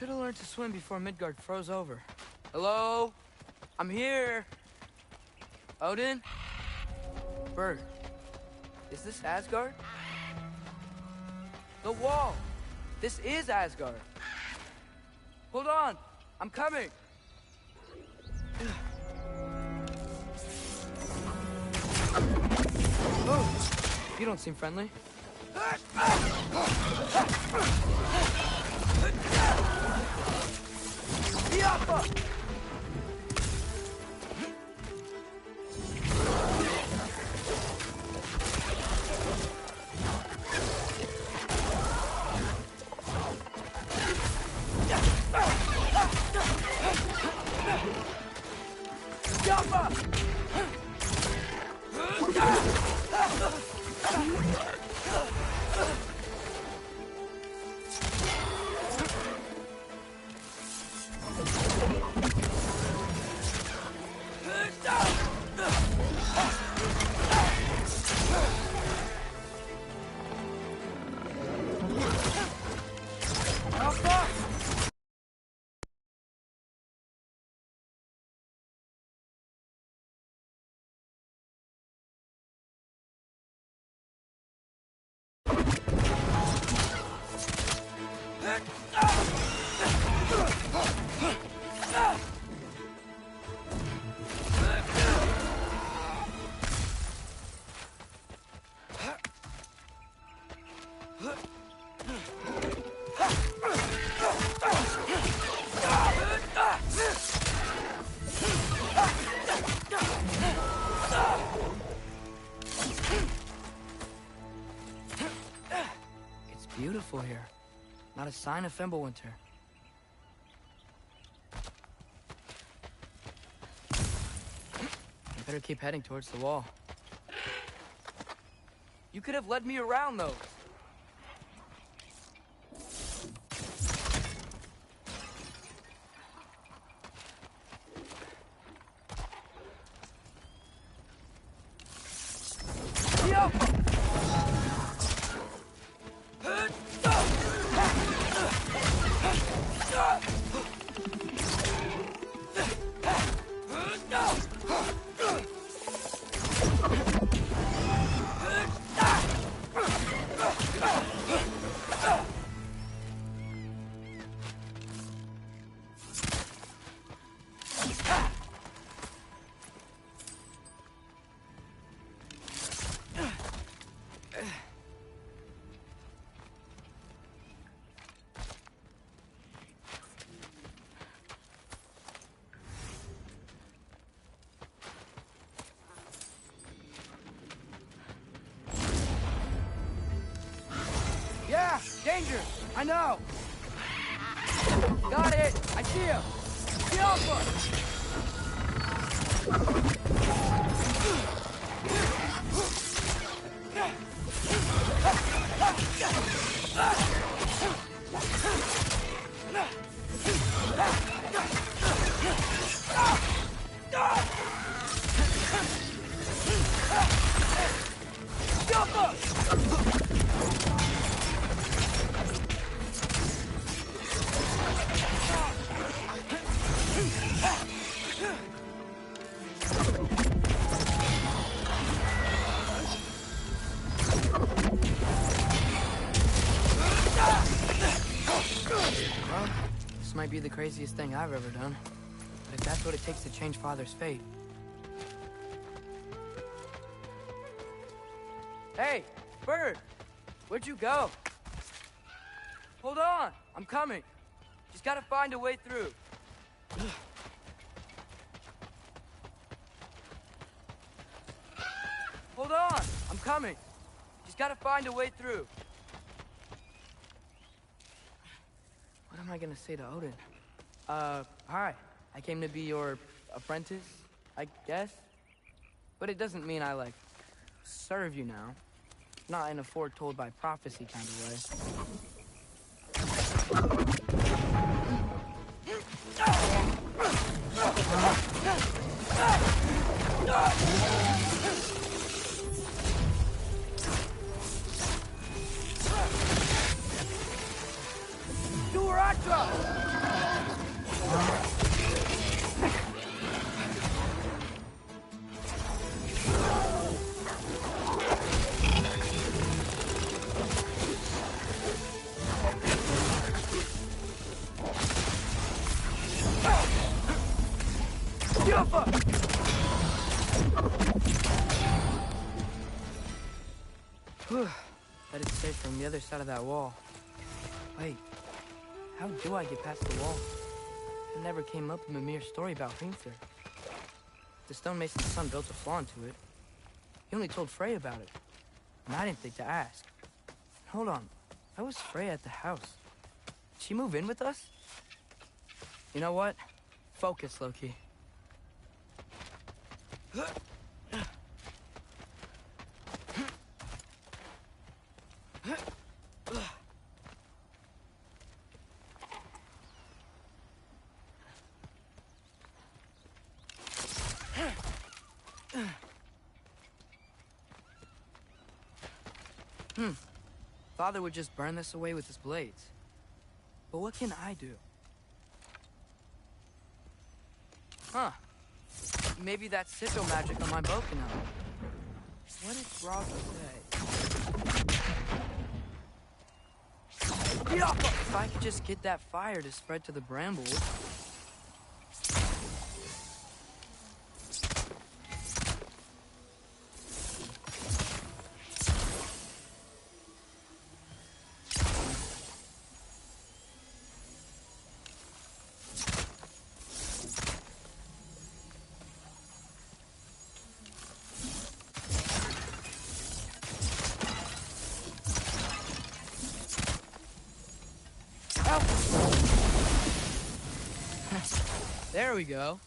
Should have learned to swim before Midgard froze over. Hello? I'm here. Odin? Bird. Is this Asgard? The wall! This is Asgard! Hold on! I'm coming! Oh, you don't seem friendly. It's beautiful here. Not a sign of Fimbulwinter. I better keep heading towards the wall. You could have led me around, though. Yeah, danger! I know! Got it! I see him! The Alpha! Well, this might be the craziest thing I've ever done. But if that's what it takes to change Father's fate... Hey, Bird! Where'd you go? Hold on! I'm coming! Just gotta find a way through. Hold on! I'm coming! Just gotta find a way through. What am I gonna say to Odin? Hi. I came to be your apprentice, I guess? But it doesn't mean I, like, serve you now. Not in a foretold by prophecy kind of way. Do where I drop! Whew. Bet it's safe from the other side of that wall. Wait, how do I get past the wall? It never came up in Mimir's story about Hrimthur. The stonemason's son built a flaw into it. He only told Frey about it, and I didn't think to ask. Hold on, how was Frey at the house? Did she move in with us? You know what? Focus, Loki. Father would just burn this away with his blades. But what can I do? Huh. Maybe that's sigil magic on my bow can help. What did Rob say? If I could just get that fire to spread to the brambles. There we go.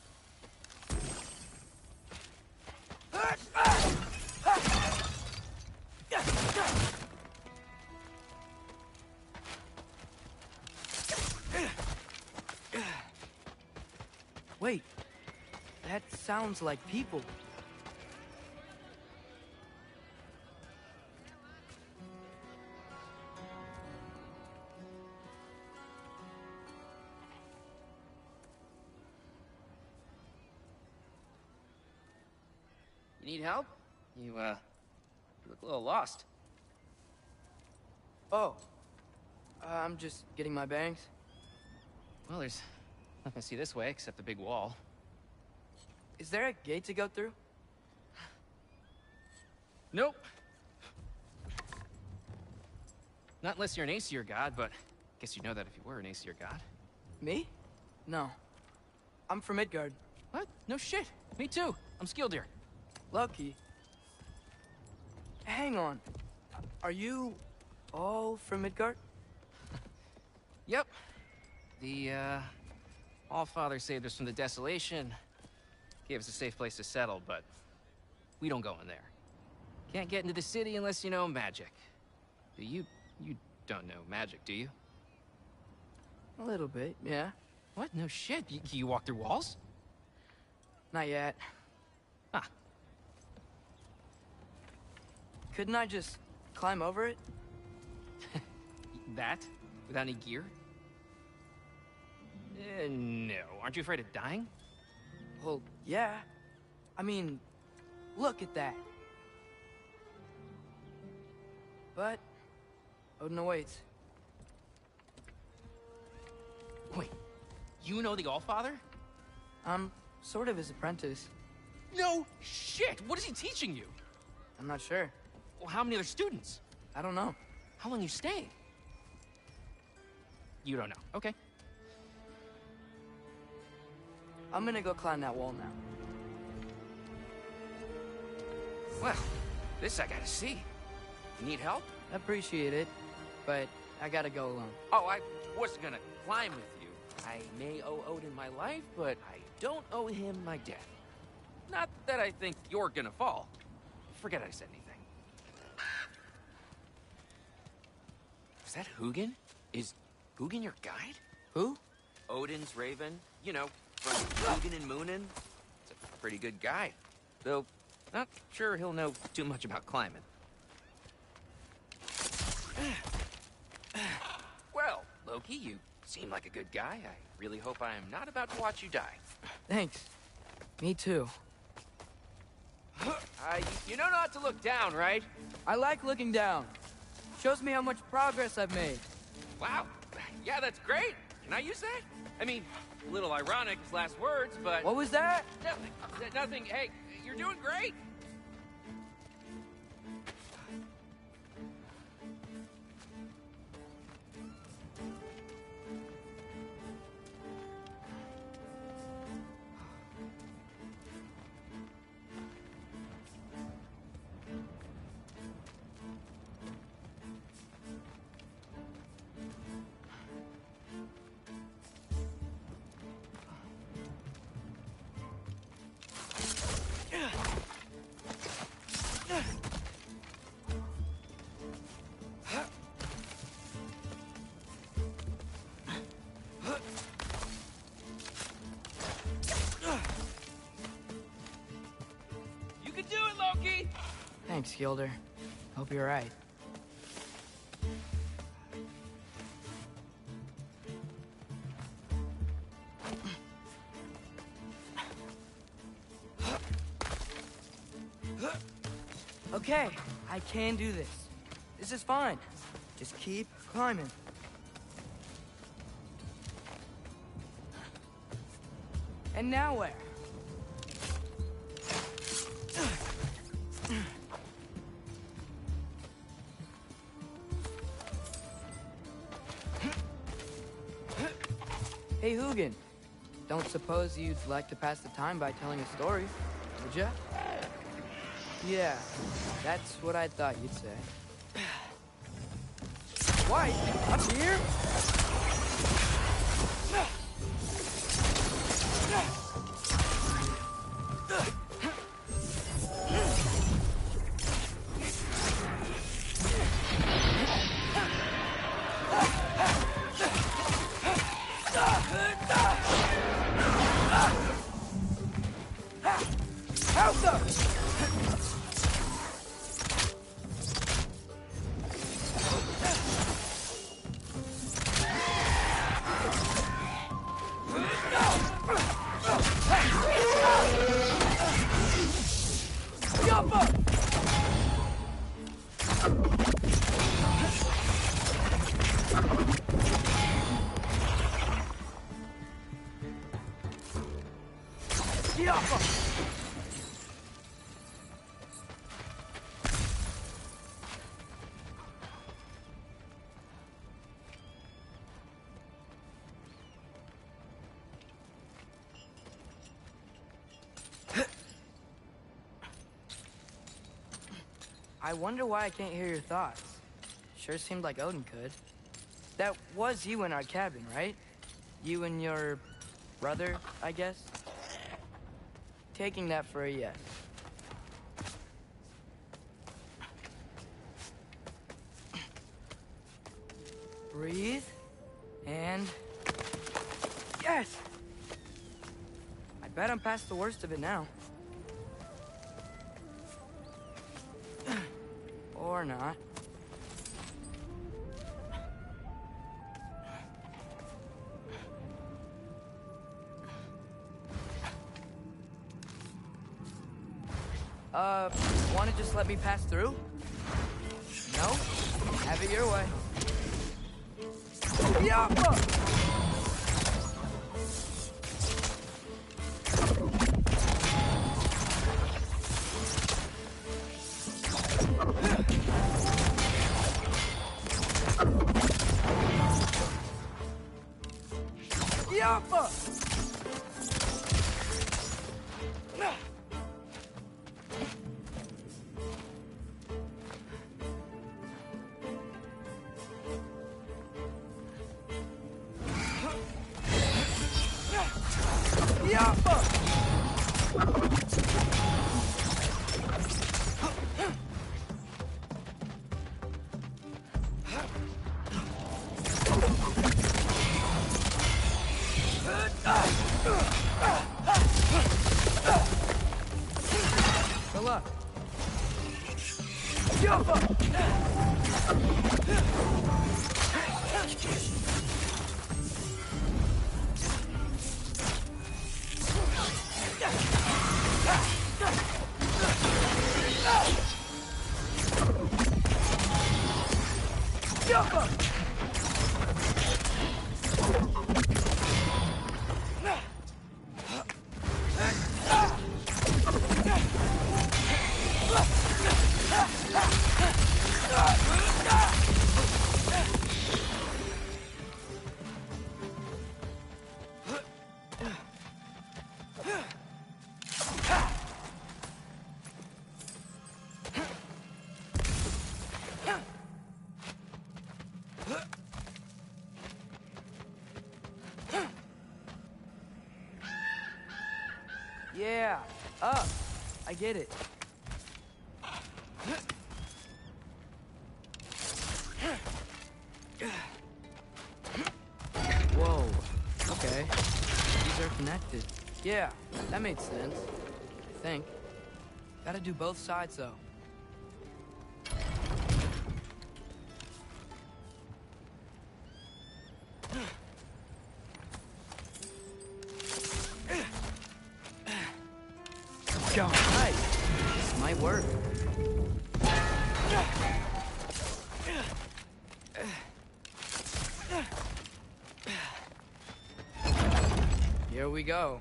Wait, that sounds like people. You need help? You look a little lost. Oh, I'm just getting my bearings. Well, there's nothing to see this way except the big wall. Is there a gate to go through? Nope. Not unless you're an Aesir god, but I guess you'd know that if you were an Aesir god. Me? No. I'm from Midgard. What? No shit. Me too. I'm Skildir. Loki. Hang on. Are you all from Midgard? Yep. The, Allfather saved us from the desolation. Gave us a safe place to settle, but we don't go in there. Can't get into the city unless you know magic. You don't know magic, do you? A little bit, yeah. What? No shit. You walk through walls? Not yet. Huh. Couldn't I just climb over it? That? Without any gear? No. Aren't you afraid of dying? Well, yeah. I mean, look at that. But Odin awaits. Wait, you know the Allfather? I'm sort of his apprentice. No shit! What is he teaching you? I'm not sure. Well, how many other students? I don't know. How long you staying? You don't know. Okay. I'm gonna go climb that wall now. Well, this I gotta see. You need help? Appreciate it, but I gotta go alone. Oh, I wasn't gonna climb with you. I may owe Odin my life, but I don't owe him my death. Not that I think you're gonna fall. Forget I said anything. Is that Hugin? Is Hugin your guide? Who? Odin's raven. You know, from Hugin and Moonin. It's a pretty good guide. Though, not sure he'll know too much about climbing. Well, Loki, you seem like a good guy. I really hope I am not about to watch you die. Thanks. Me too. You know not to look down, right? I like looking down. Shows me how much progress I've made. Wow. Yeah, that's great. Can I use that? I mean, a little ironic as last words, but... What was that? Nothing. Nothing. Hey, you're doing great. Thanks, Gilder. Hope you're right. Okay, I can do this. This is fine. Just keep climbing. And now where? Hey, Hugin. Don't suppose you'd like to pass the time by telling a story, would ya? Yeah, that's what I thought you'd say. White, up here? I wonder why I can't hear your thoughts. Sure seemed like Odin could. That was you in our cabin, right? You and your brother, I guess? Taking that for a yes. Breathe. And... yes! I bet I'm past the worst of it now. Or not. Wanna just let me pass through? No? Have it your way. Yappa! Yappa! Good luck. Yeah, up. I get it. Whoa. Okay. These are connected. Yeah, that made sense. I think. Gotta do both sides, though. Nice. This might work. Here we go.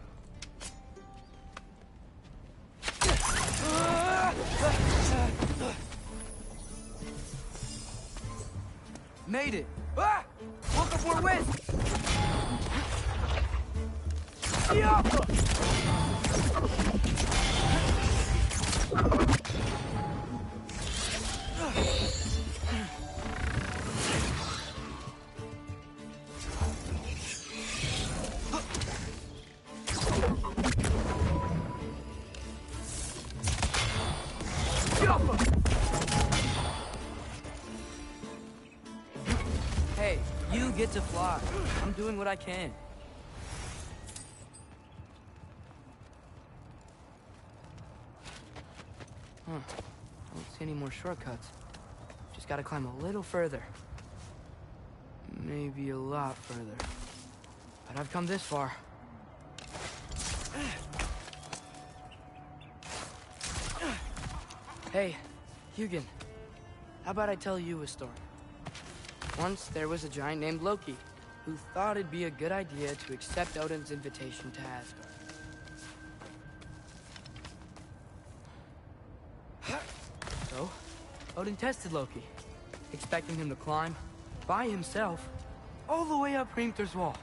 Made it! Ah! Look up, we're with! Hey, you get to fly. I'm doing what I can. Huh. I don't see any more shortcuts. Just gotta climb a little further. Maybe a lot further. But I've come this far. Hey, Hugin. How about I tell you a story? Once there was a giant named Loki who thought it'd be a good idea to accept Odin's invitation to Asgard. So, Odin tested Loki, expecting him to climb by himself all the way up Hrimthur's wall.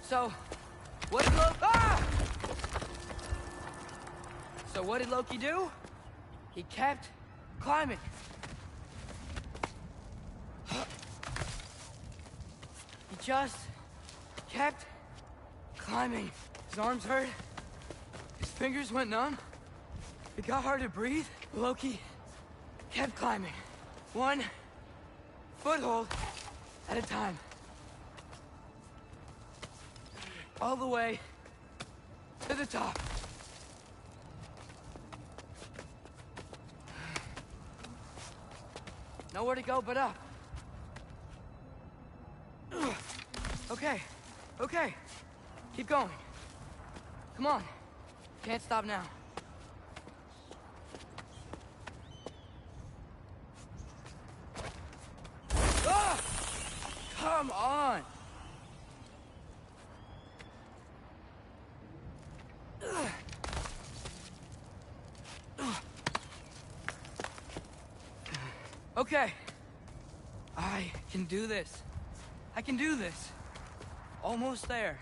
So, what did Loki... Ah! So what did Loki do? He kept climbing. He just kept climbing. His arms hurt. His fingers went numb. It got hard to breathe. Loki kept climbing. One foothold at a time. All the way to the top. Nowhere to go but up. Okay, okay. Keep going. Come on. Can't stop now. Ah! Come on! Okay. I can do this. I can do this. Almost there.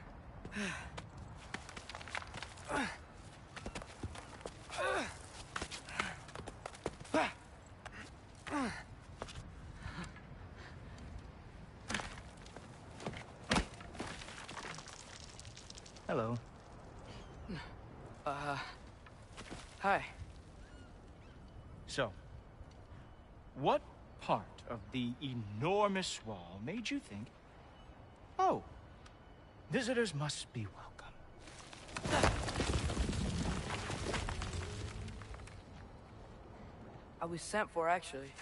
Hello. Hi. So, what part of the enormous wall made you think, oh, visitors must be welcome? I was sent for, actually.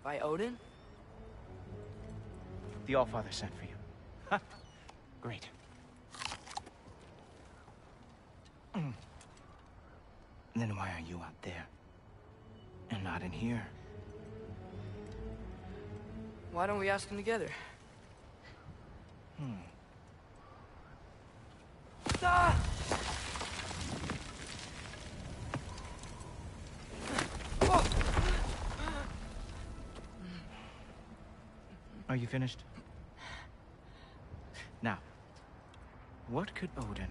By Odin? The Allfather sent for you. Huh. Great. Then why are you out there? And not in here? Why don't we ask him together? Ah! Are you finished? Now, what could Odin,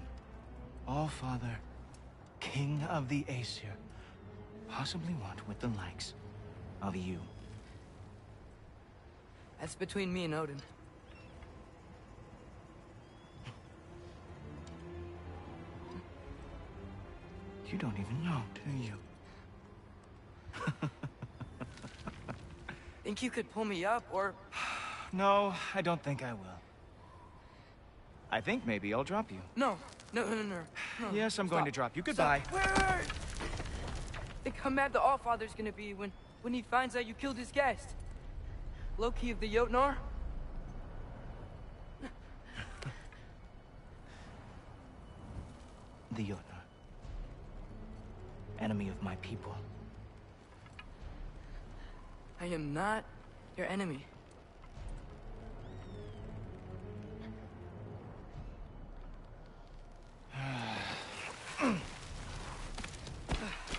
Allfather, King of the Aesir, possibly want with the likes of you? That's between me and Odin. You don't even know, do you? Think you could pull me up, or... No, I don't think I will. I think maybe I'll drop you. No. No. Yes, I'm going to drop you. Goodbye. Wait. Think how mad the Allfather's gonna be when he finds out you killed his guest. Loki of the Jotnar? the Jotnar. Enemy of my people. I am not your enemy.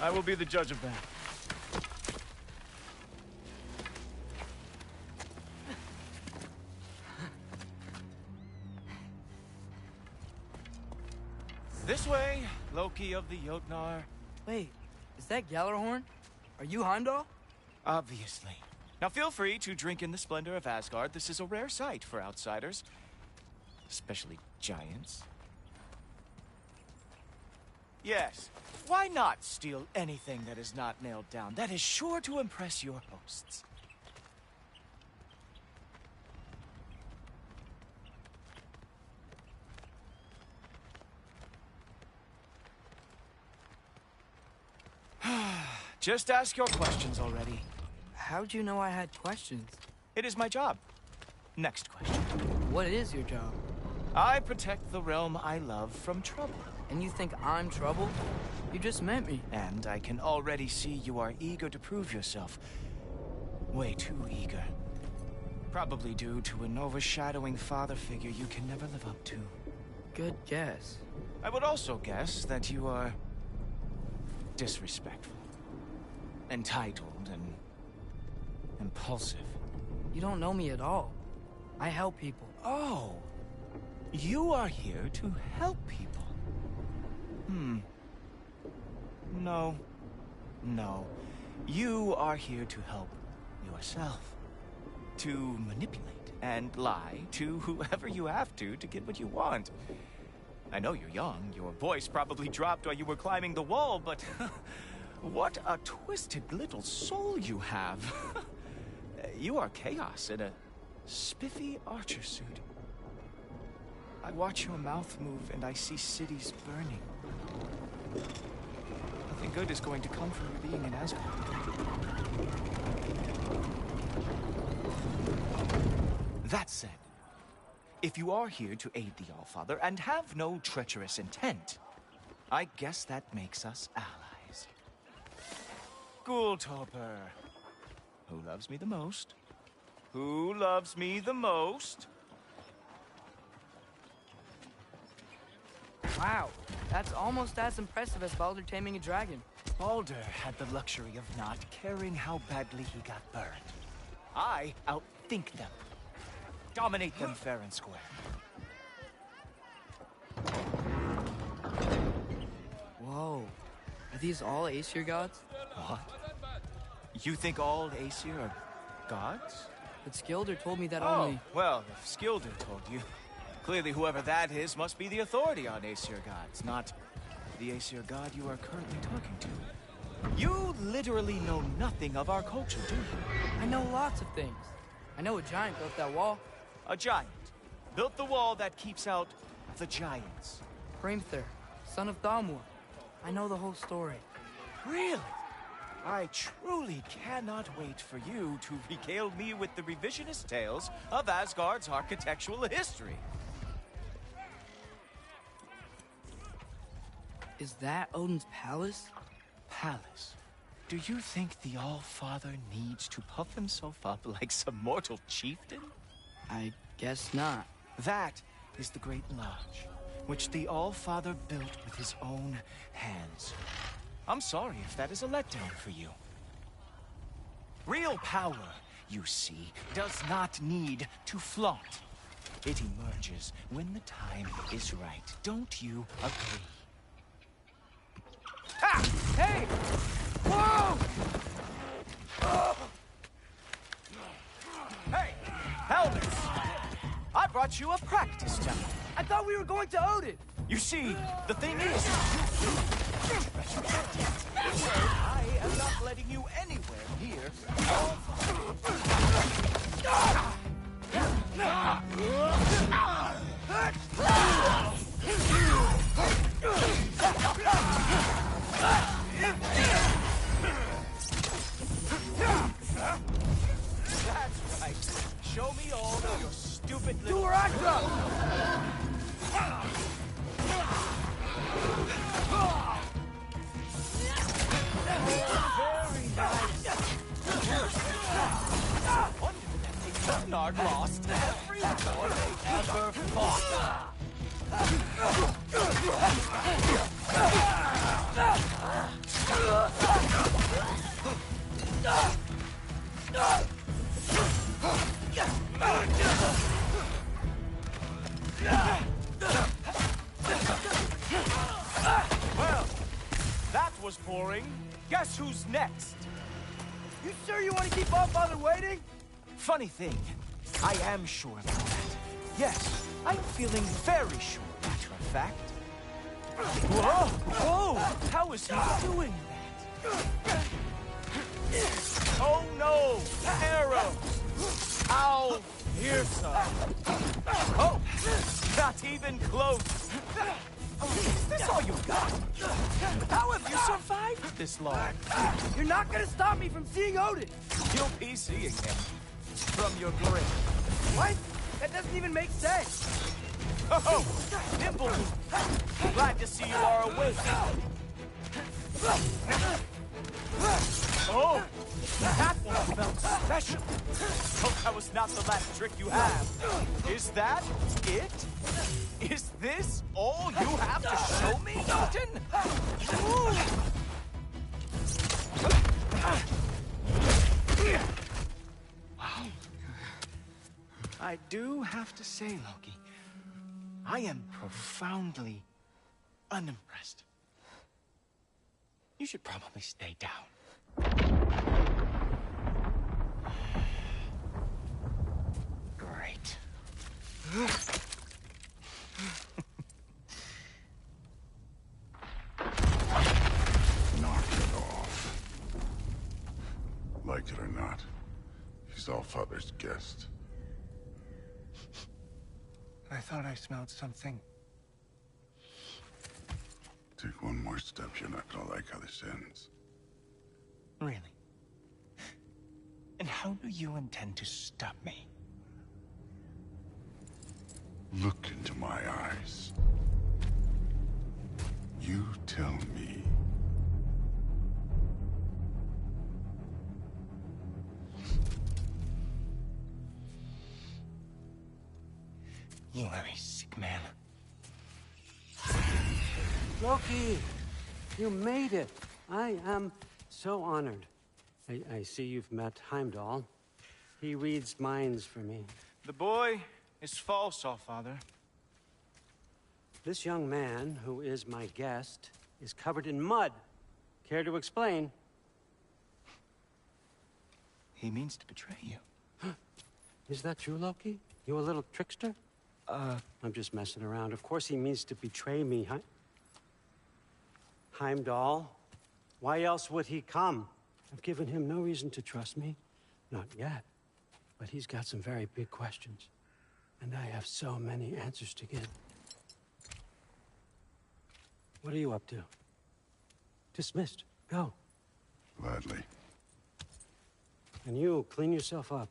I will be the judge of that. This way, Loki of the Jotnar. Wait, is that Gjallarhorn? Are you Heimdall? Obviously. Now feel free to drink in the splendor of Asgard. This is a rare sight for outsiders. Especially giants. Yes, why not steal anything that is not nailed down? That is sure to impress your hosts. Just ask your questions already. How'd you know I had questions? It is my job. Next question. What is your job? I protect the realm I love from trouble. And you think I'm trouble? You just met me. And I can already see you are eager to prove yourself. Way too eager. Probably due to an overshadowing father figure you can never live up to. Good guess. I would also guess that you are disrespectful, entitled, and impulsive. You don't know me at all. I help people. Oh, you are here to help people. No. No. You are here to help yourself. To manipulate and lie to whoever you have to get what you want. I know you're young. Your voice probably dropped while you were climbing the wall, but what a twisted little soul you have. You are chaos in a spiffy archer suit. I watch your mouth move and I see cities burning. Nothing good is going to come from your being in Asgard. That said, if you are here to aid the Allfather and have no treacherous intent, I guess that makes us allies. Ghoultorper. Who loves me the most? Who loves me the most? Wow, that's almost as impressive as Baldur taming a dragon. Baldur had the luxury of not caring how badly he got burned. I outthink them. Dominate them fair and square. Whoa. Are these all Aesir gods? What? You think all Aesir are gods? But Skilder told me that Oh, only... well, if Skilder told you, clearly whoever that is must be the authority on Aesir gods, not the Aesir god you are currently talking to. You literally know nothing of our culture, do you? I know lots of things. I know a giant built that wall. A giant built the wall that keeps out the giants. Hrimthur, son of Thalmor. I know the whole story. Really? I truly cannot wait for you to regale me with the revisionist tales of Asgard's architectural history. Is that Odin's palace? Palace? Do you think the All-Father needs to puff himself up like some mortal chieftain? I guess not. That is the Great Lodge, which the All-Father built with his own hands. I'm sorry if that is a letdown for you. Real power, you see, does not need to flaunt. It emerges when the time is right. Don't you agree? Ah! Hey! Whoa! Hey! Helmets! I brought you a practice demo. I thought we were going to Odin! You see, the thing is... I am not letting you anywhere near... That's right. Show me all of your stupid little... To where I come! Asgard lost every war they ever fought. Well, that was boring. Guess who's next? You sure you want to keep our father waiting? Funny thing, I am sure about that. Yes, I'm feeling very sure, matter of fact. Whoa! Whoa! How is he doing that? Oh no! Arrows! How fearsome! Oh! Not even close! Is this all you got? How have you survived this long? You're not gonna stop me from seeing Odin! You'll be seeing him from your grave. What? That doesn't even make sense! Oh, Nimble! Glad to see you are awake. Oh, that one felt special. Hope that was not the last trick you have. Is that it? Is this all you have to show me, Newton? Wow. I do have to say, Loki, I am profoundly unimpressed. You should probably stay down. Great. Knock it off. Like it or not, he's Allfather's guest. I thought I smelled something. Take one more step, you're not gonna like how this ends. Really? And how do you intend to stop me? Look into my eyes. You tell me. You are a sick man. Loki, you made it. I am so honored. I see you've met Heimdall. He reads minds for me. The boy is false, Allfather. This young man, who is my guest, is covered in mud. Care to explain? He means to betray you. Is that true, Loki? You a little trickster? I'm just messing around. Of course he means to betray me, Heimdall. Why else would he come? I've given him no reason to trust me. Not yet. But he's got some very big questions. And I have so many answers to give. What are you up to? Dismissed. Go. Gladly. And you, clean yourself up.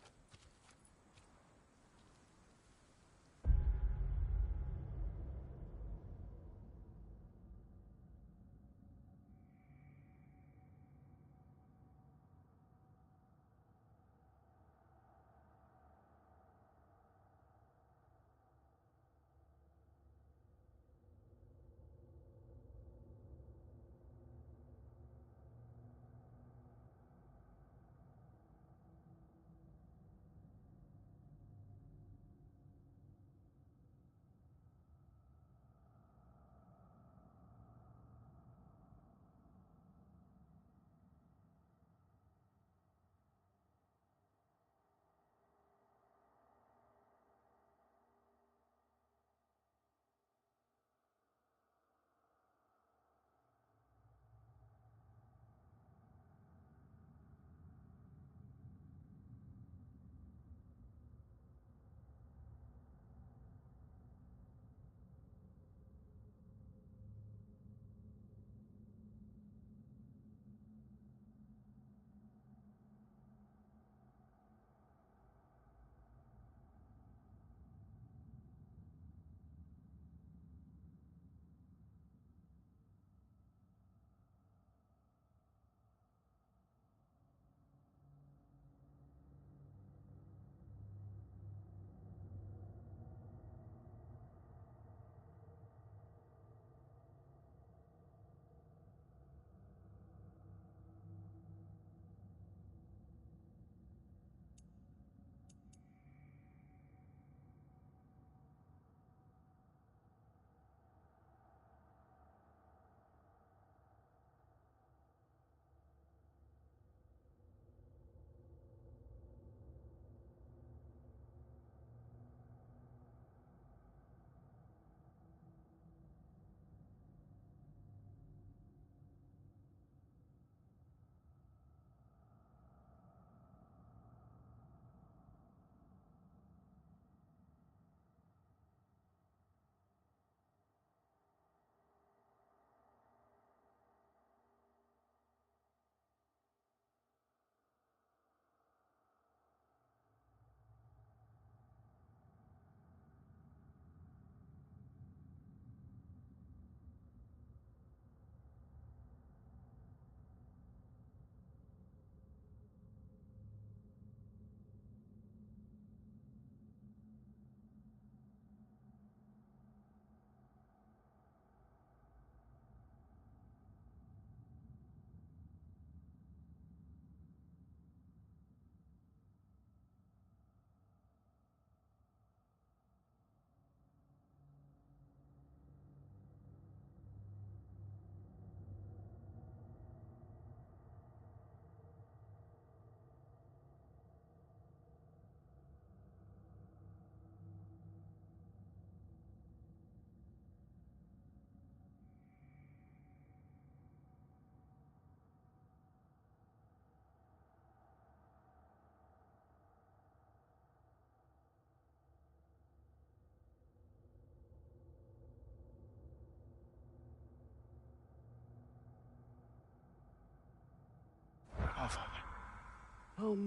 Oh,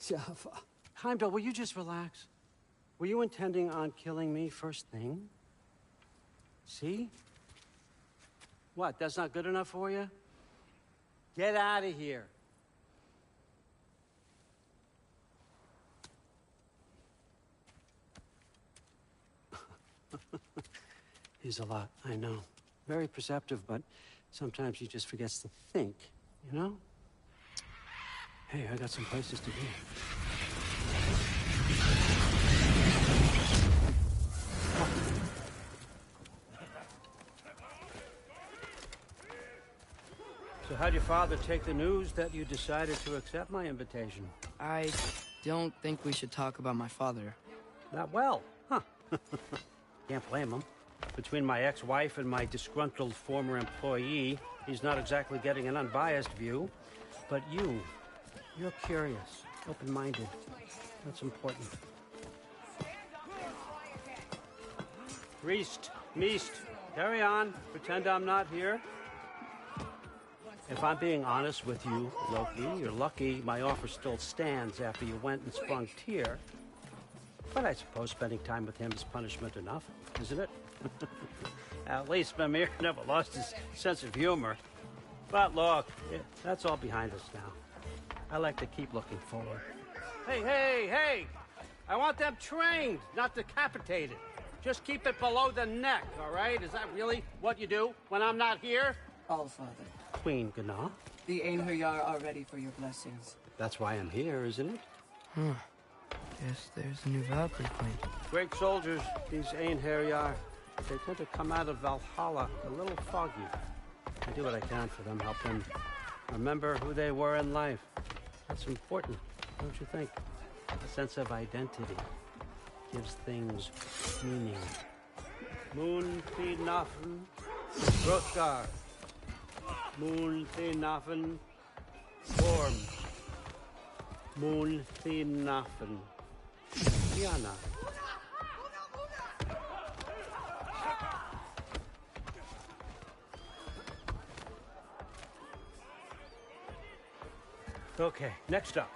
Jaffa. Heimdall, will you just relax? Were you intending on killing me first thing? See? What, that's not good enough for you? Get out of here. He's a lot, I know. Very perceptive, but sometimes he just forgets to think, you know? Hey, I got some places to be. So how'd your father take the news that you decided to accept my invitation? I don't think we should talk about my father. Not well, huh? Can't blame him. Between my ex-wife and my disgruntled former employee, he's not exactly getting an unbiased view. But you're curious, open-minded. That's important. Priest, Meest, carry on. Pretend I'm not here. If I'm being honest with you, Loki, you're lucky my offer still stands after you went and sprung Tyr. But I suppose spending time with him is punishment enough, isn't it? At least Mimir never lost his sense of humor. But look, that's all behind us now. I like to keep looking forward. Hey! I want them trained, not decapitated. Just keep it below the neck, all right? Is that really what you do when I'm not here? Allfather. Queen Gná. The Einherjar are ready for your blessings. That's why I'm here, isn't it? Guess there's a new Valkyrie queen. Great soldiers, these Einherjar. They tend to come out of Valhalla a little foggy. I do what I can for them, help them remember who they were in life. That's important, don't you think? A sense of identity gives things meaning. Moon Thinafen, Hrothgar. Moon Thinafen, Orm. Moon Thinafen, Diana. Okay, next up.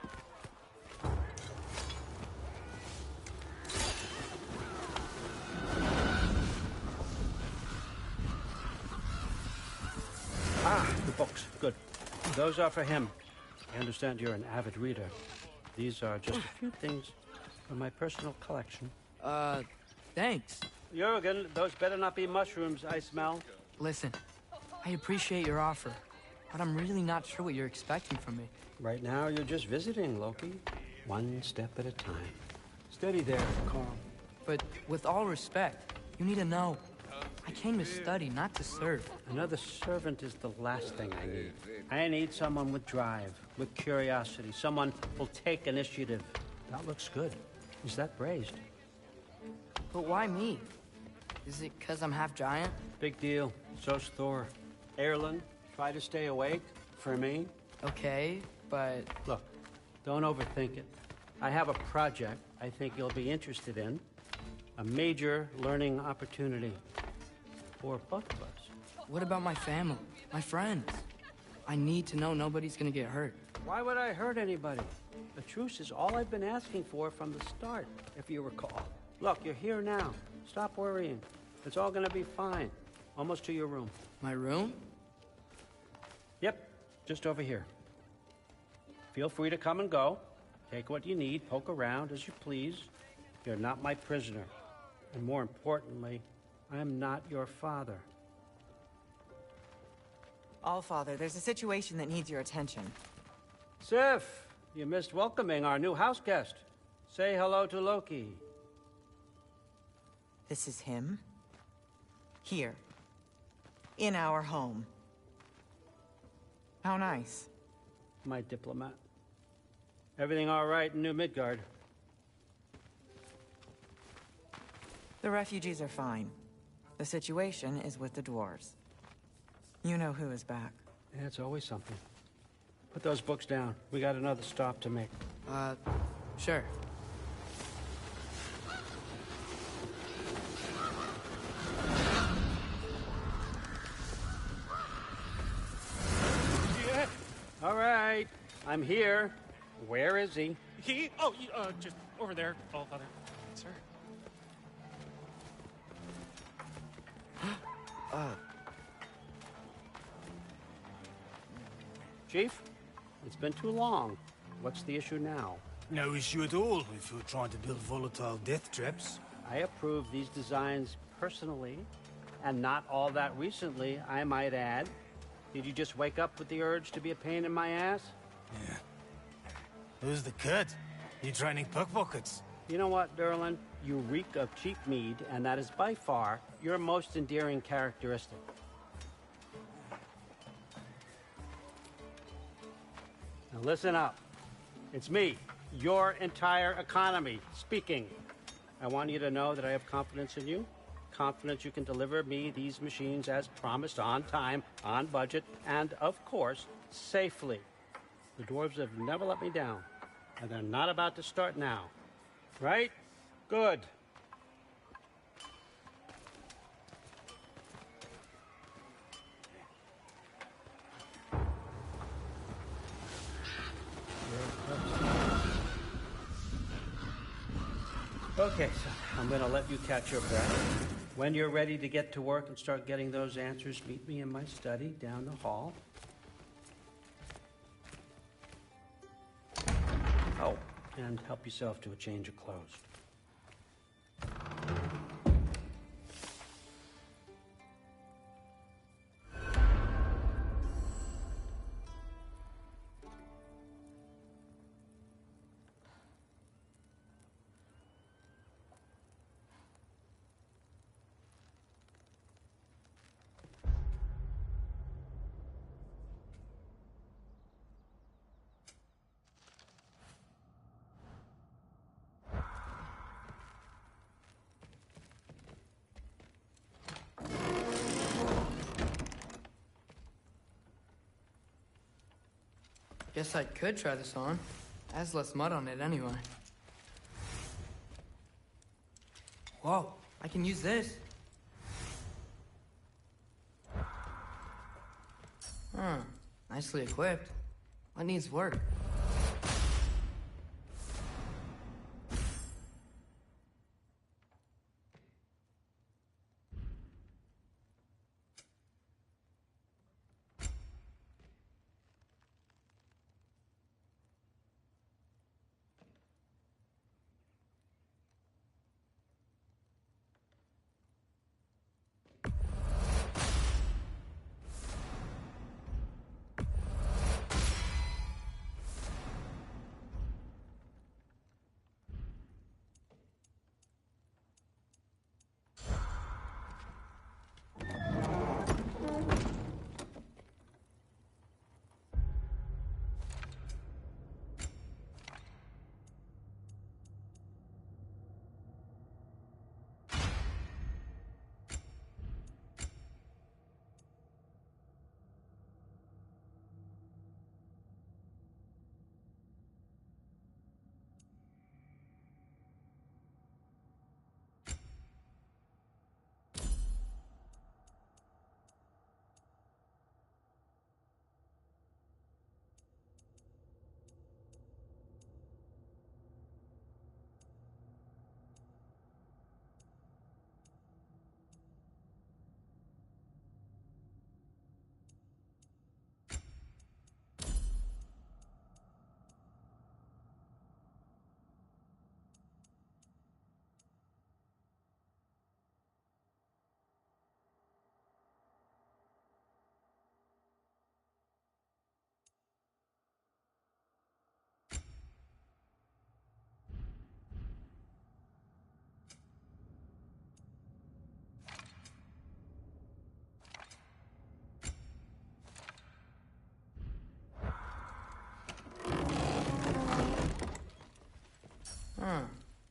The books. Good. Those are for him. I understand you're an avid reader. These are just a few things from my personal collection. Thanks. Jurgen, those better not be mushrooms I smell. Listen, I appreciate your offer, but I'm really not sure what you're expecting from me. Right now, you're just visiting, Loki. One step at a time. Steady there, Carl. But with all respect, you need to know. I came to study, not to serve. Another servant is the last thing I need. I need someone with drive, with curiosity, someone who'll take initiative. That looks good. Is that braised? But why me? Is it because I'm half giant? Big deal. So's Thor. Erlen, try to stay awake for me. Okay, but... Look, don't overthink it. I have a project I think you'll be interested in. A major learning opportunity. For both of us. What about my family? My friends? I need to know nobody's gonna get hurt. Why would I hurt anybody? The truce is all I've been asking for from the start, if you recall. Look, you're here now. Stop worrying. It's all gonna be fine. Almost to your room. My room? Yep, just over here. Feel free to come and go. Take what you need, poke around as you please. You're not my prisoner. And more importantly, I'm not your father. Allfather, there's a situation that needs your attention. Sif, you missed welcoming our new house guest. Say hello to Loki. This is him? Here. In our home. How nice. My diplomat. Everything all right in New Midgard? The refugees are fine. The situation is with the dwarves. You know who is back. Yeah, it's always something. Put those books down. We got another stop to make. Sure. Yeah. All right. I'm here. Where is he? He? Oh, just over there, All Father. Sir. Chief, it's been too long. What's the issue now? No issue at all if you're trying to build volatile death traps. I approve these designs personally, and not all that recently, I might add. Did you just wake up with the urge to be a pain in my ass? Yeah. Who's the cut? You training pickpockets? You know what, Derlin? You reek of cheap mead, and that is by far your most endearing characteristic. Now listen up. It's me, your entire economy, speaking. I want you to know that I have confidence in you. Confidence you can deliver me these machines as promised, on time, on budget, and, of course, safely. The dwarves have never let me down, and they're not about to start now. Right? Good. Okay, so I'm going to let you catch your breath. When you're ready to get to work and start getting those answers, meet me in my study down the hall. Oh, and help yourself to a change of clothes. Guess I could try this on. Has less mud on it anyway. Whoa, I can use this. Nicely equipped. What needs work?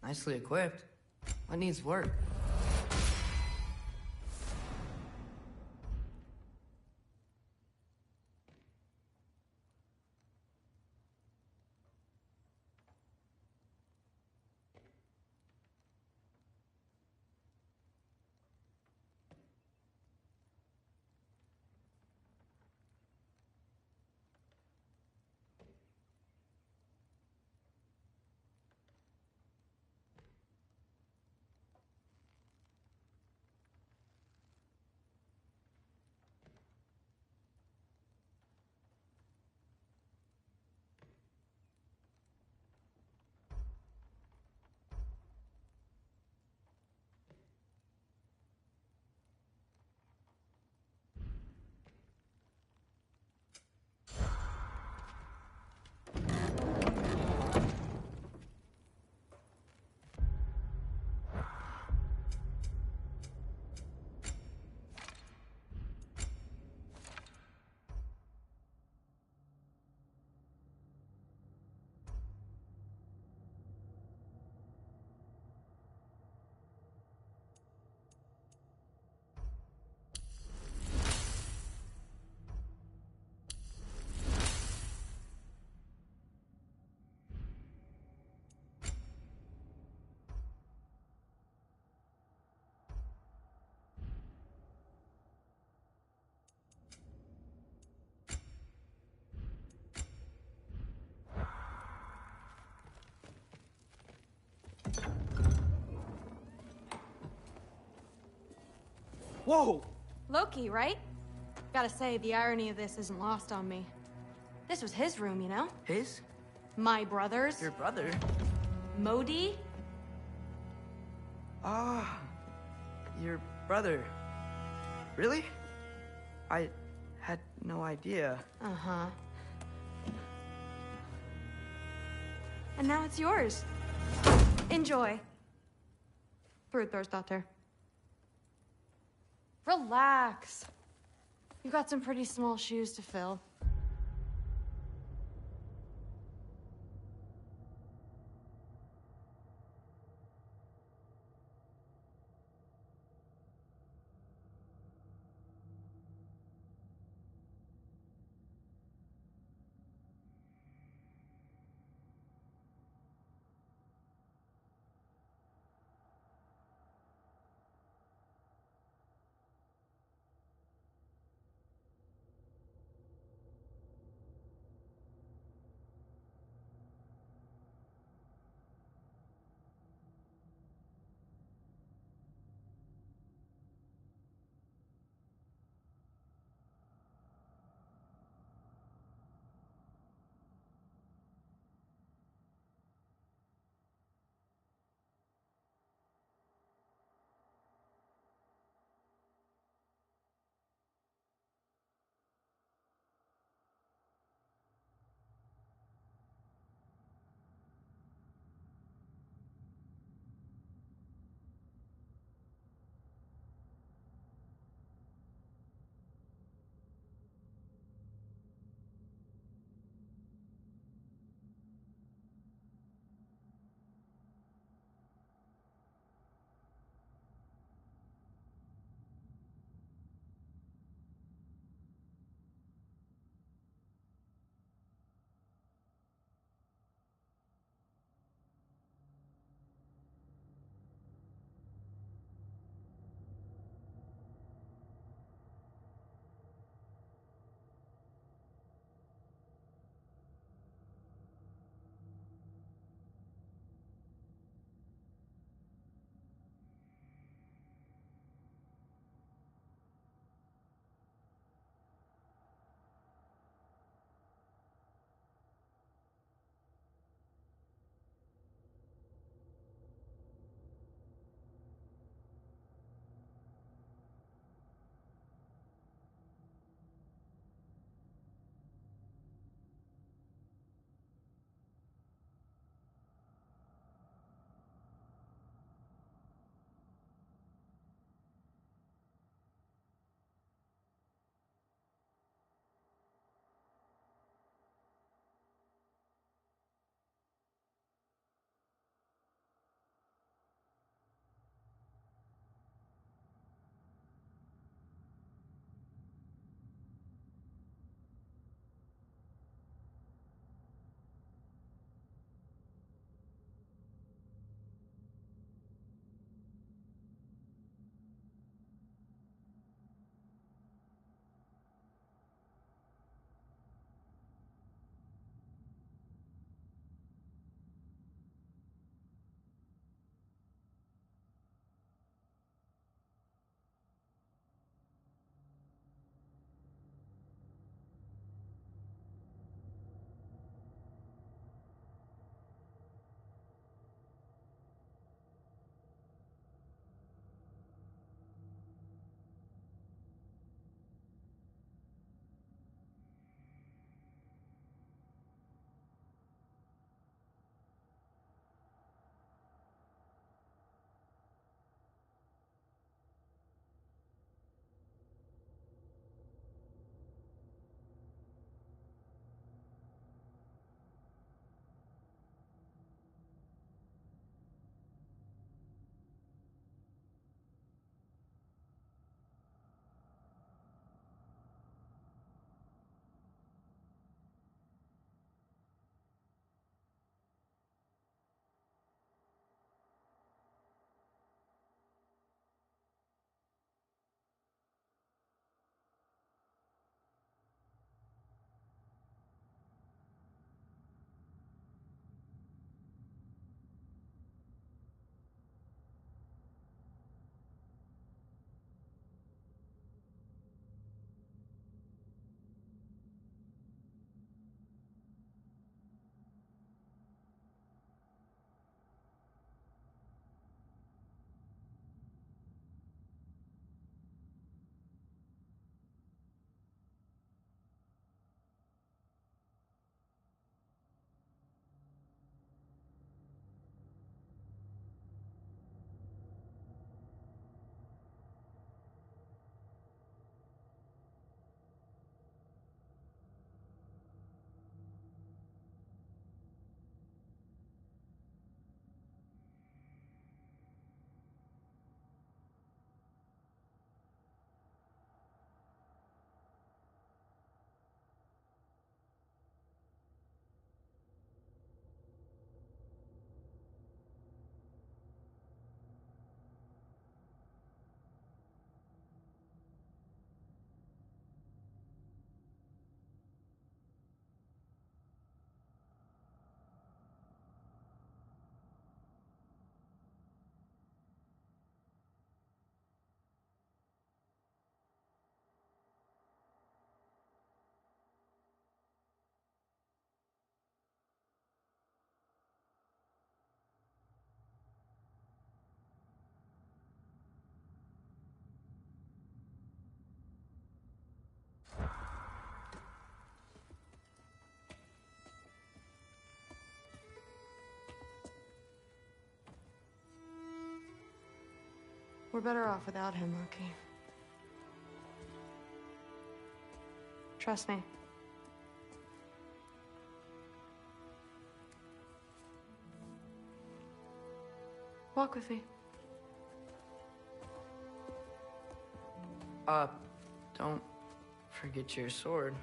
Nicely equipped. What needs work? Whoa! Loki, right? Gotta say, the irony of this isn't lost on me. This was his room, you know? His? My brother's. Your brother? Modi? Ah, your brother. Really? I had no idea. Uh-huh. And now it's yours. Enjoy. Daughter. Relax. You've got some pretty small shoes to fill. We're better off without him, Loki. Trust me. Walk with me. Don't forget your sword.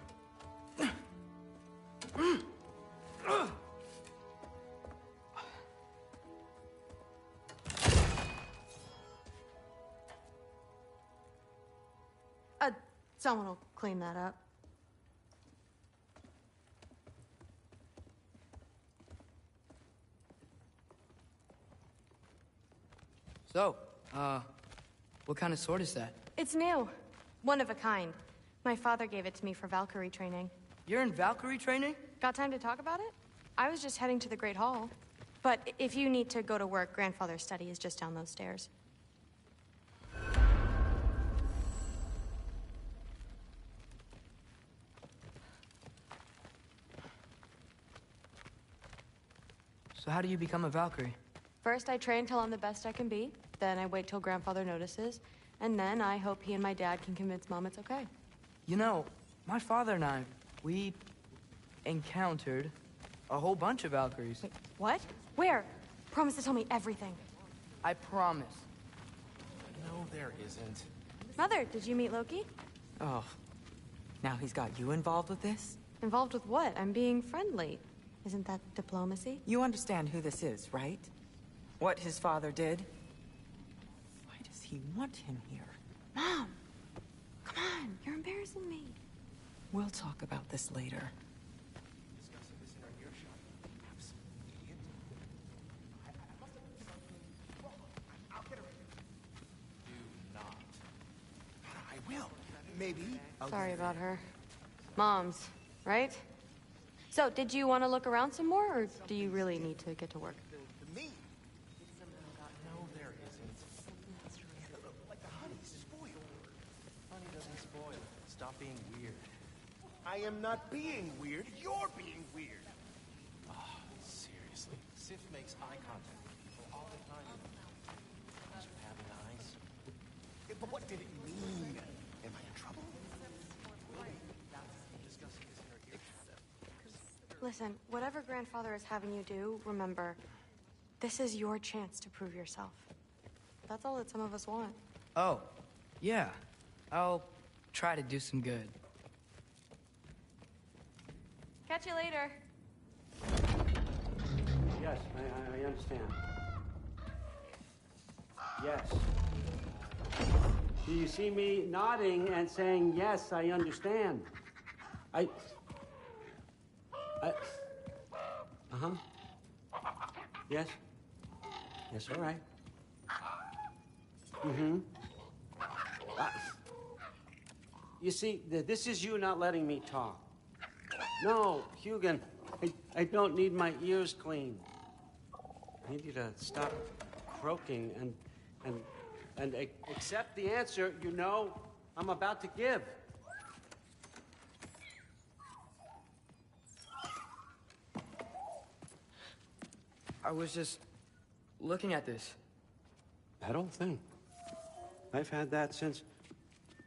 Someone will clean that up. So, what kind of sword is that? It's new. One of a kind. My father gave it to me for Valkyrie training. You're in Valkyrie training? Got time to talk about it? I was just heading to the Great Hall. But if you need to go to work, Grandfather's study is just down those stairs. So how do you become a Valkyrie? First, I train till I'm the best I can be. Then I wait till Grandfather notices. And then I hope he and my dad can convince Mom it's okay. You know, my father and I, we encountered a whole bunch of Valkyries. Wait, what? Where? Promise to tell me everything. I promise. No, there isn't. Mother, did you meet Loki? Oh, now he's got you involved with this? Involved with what? I'm being friendly. Isn't that diplomacy? You understand who this is, right? What his father did? Why does he want him here? Mom! Come on, you're embarrassing me. We'll talk about this later. I will. Maybe. Sorry about her. Mom's, right? So, did you want to look around some more, or do you really need to get to work? Me? No, there isn't. Like the honey's spoiled. Honey doesn't spoil. Stop being weird. I am not being weird. You're being weird. Oh, seriously. Sif makes eye contact with people all the time. Those are having eyes. But what did it mean? Am I in trouble? Listen, whatever Grandfather is having you do, remember, this is your chance to prove yourself. That's all that some of us want. Oh, yeah. I'll try to do some good. Catch you later. Yes, I understand. Yes. Do you see me nodding and saying, yes, I understand? Uh-huh. Yes? Yes, all right. Mm-hmm. You see, this is you not letting me talk. No, Hugin, I don't need my ears cleaned. I need you to stop croaking and accept the answer you know I'm about to give. I was just looking at this. That old thing. I've had that since...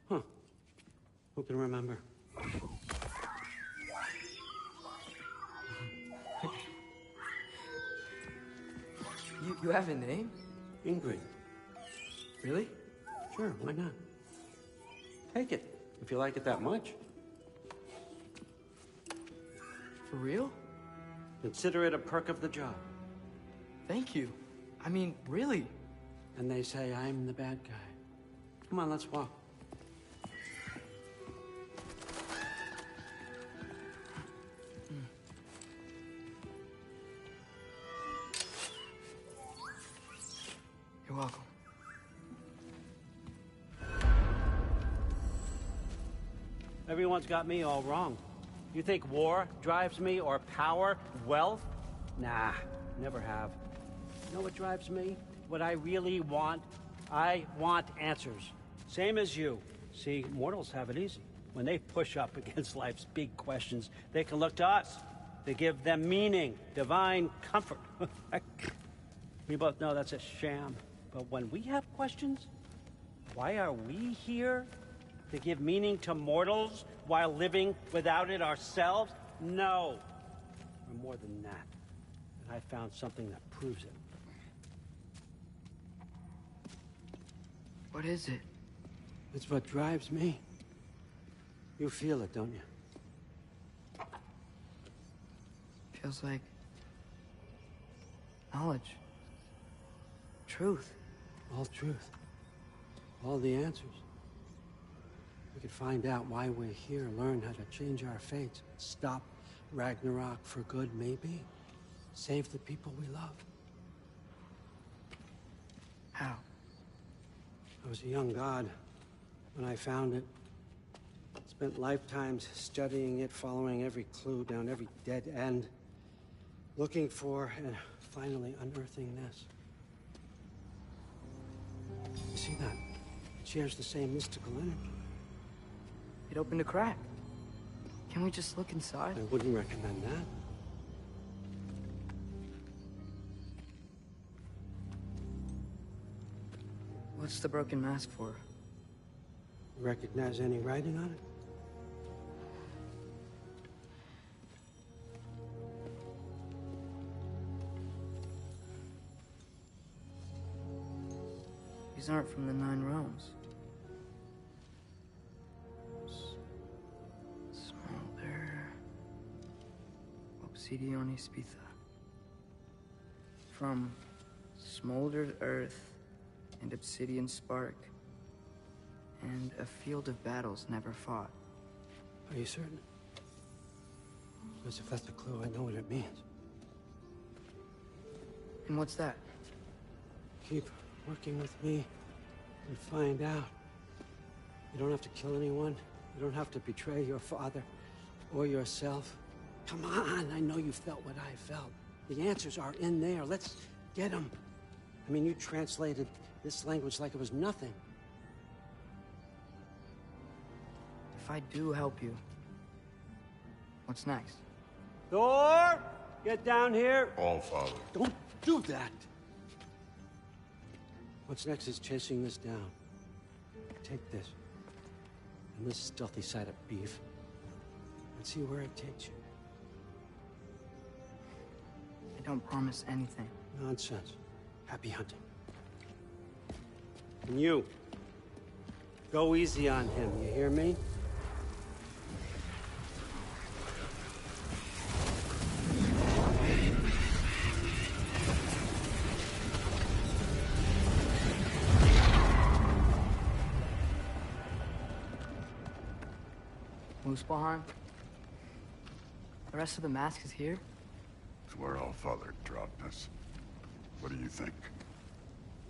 Huh. Who can remember? You have a name? Ingrid. Really? Sure, why not? Take it, if you like it that much. For real? Consider it a perk of the job. Thank you. I mean, really. And they say I'm the bad guy. Come on, let's walk. You're welcome. Everyone's got me all wrong. You think war drives me, or power, wealth? Nah, never have. You know what drives me? What I really want? I want answers. Same as you. See, mortals have it easy. When they push up against life's big questions, they can look to us. They give them meaning, divine comfort. We both know that's a sham. But when we have questions, Why are we here? To give meaning to mortals while living without it ourselves? No. We're more than that. And I found something that proves it. What is it? It's what drives me. You feel it, don't you? Feels like knowledge. Truth. All truth. All the answers. We could find out why we're here, learn how to change our fates, stop Ragnarok for good, maybe. Save the people we love. How? I was a young god when I found it. Spent lifetimes studying it, following every clue down every dead end, looking for and finally unearthing this. You see that? It shares the same mystical energy. It opened a crack. Can we just look inside? I wouldn't recommend that. What's the broken mask for? Recognize any writing on it? These aren't from the Nine Realms. Smolder. Obsidione Spitha. From smoldered earth and obsidian spark. And a field of battles never fought. Are you certain? Because if that's a clue, I know what it means. And what's that? Keep working with me and find out. You don't have to kill anyone. You don't have to betray your father or yourself. Come on, I know you felt what I felt. The answers are in there. Let's get them. I mean, you translated this language like it was nothing. If I do help you, what's next? Thor! Get down here! All Father. Don't do that! What's next is chasing this down. Take this. And this stealthy side of beef. And see where it takes you. I don't promise anything. Nonsense. Happy hunting. And you. Go easy on him, you hear me? Muspelheim? The rest of the mask is here? It's where All Father dropped us. What do you think?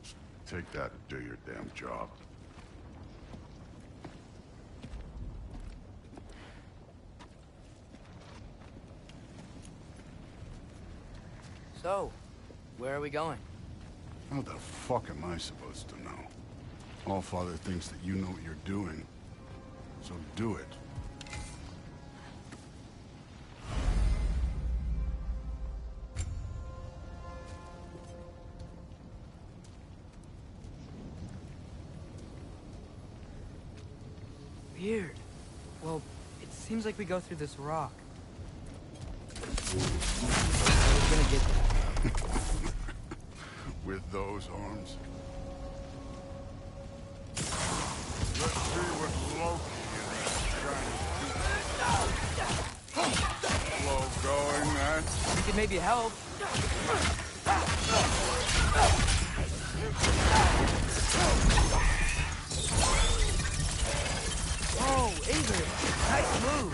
Just take that and do your damn job. So, where are we going? How the fuck am I supposed to know? All Father thinks that you know what you're doing. So do it. Weird. Well, it seems like we go through this rock. I was gonna get that. With those arms? Let's see what Loki and that shiny slow going, man. We could maybe help. Oh, Ingrid, nice move.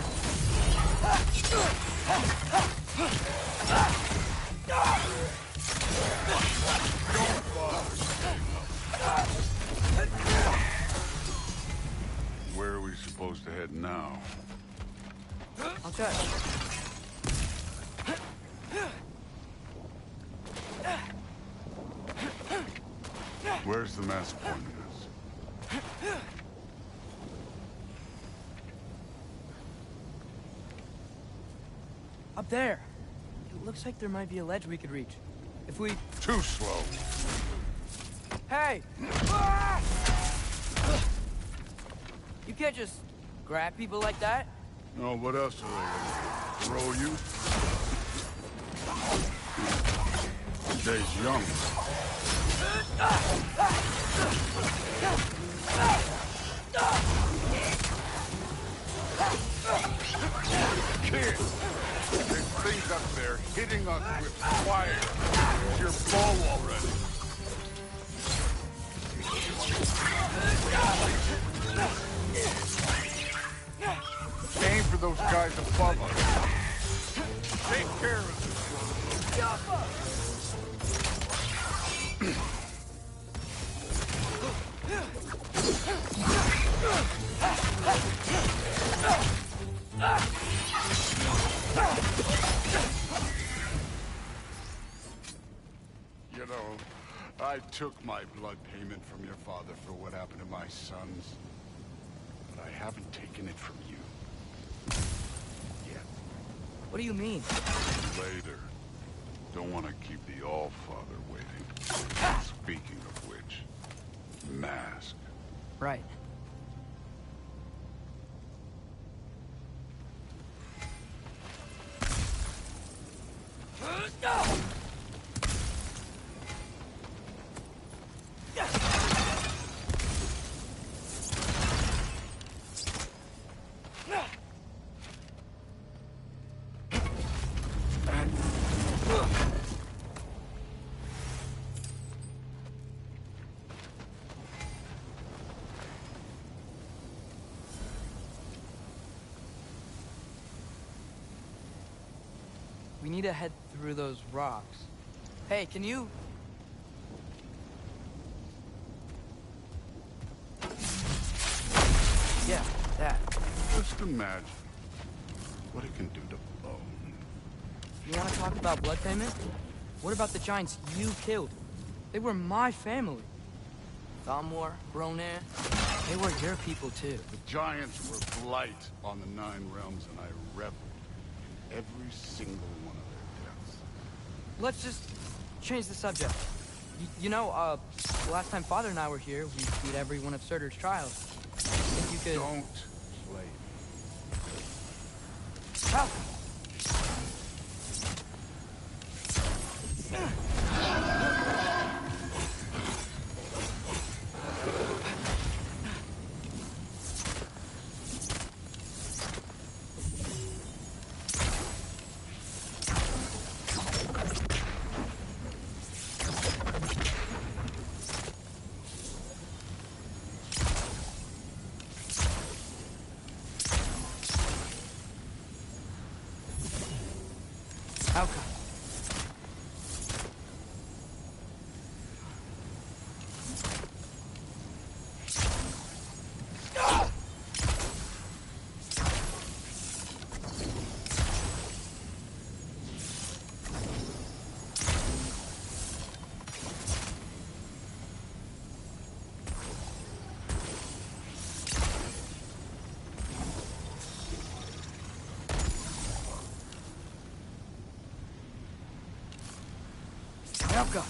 Where are we supposed to head now? I'll check. Where's the mask pointing us? Up there. It looks like there might be a ledge we could reach. If we... Too slow. Hey! can't just grab people like that. No, what else are they gonna do? Throw you? Stay's young. Kid, there's things up there hitting us with fire. Use your bow already. Aim for those guys above us. Take care of them. You know, I took my blood payment from your father for what happened to my sons. But I haven't taken it from you. Yet. What do you mean? Later. Don't want to keep the All-Father waiting. Speaking of which, mask. Right. We need to head through those rocks. Hey, can you... Yeah, that. Just imagine what it can do to bone. You want to talk about blood payment? What about the giants you killed? They were my family. Thamor, Ronan, they were your people too. The giants were blight on the Nine Realms, and I reveled in every single one of their deaths. Let's just change the subject. You know, last time Father and I were here, we beat every one of Surtur's trials. Think you could... Don't play. How? How come? Helga!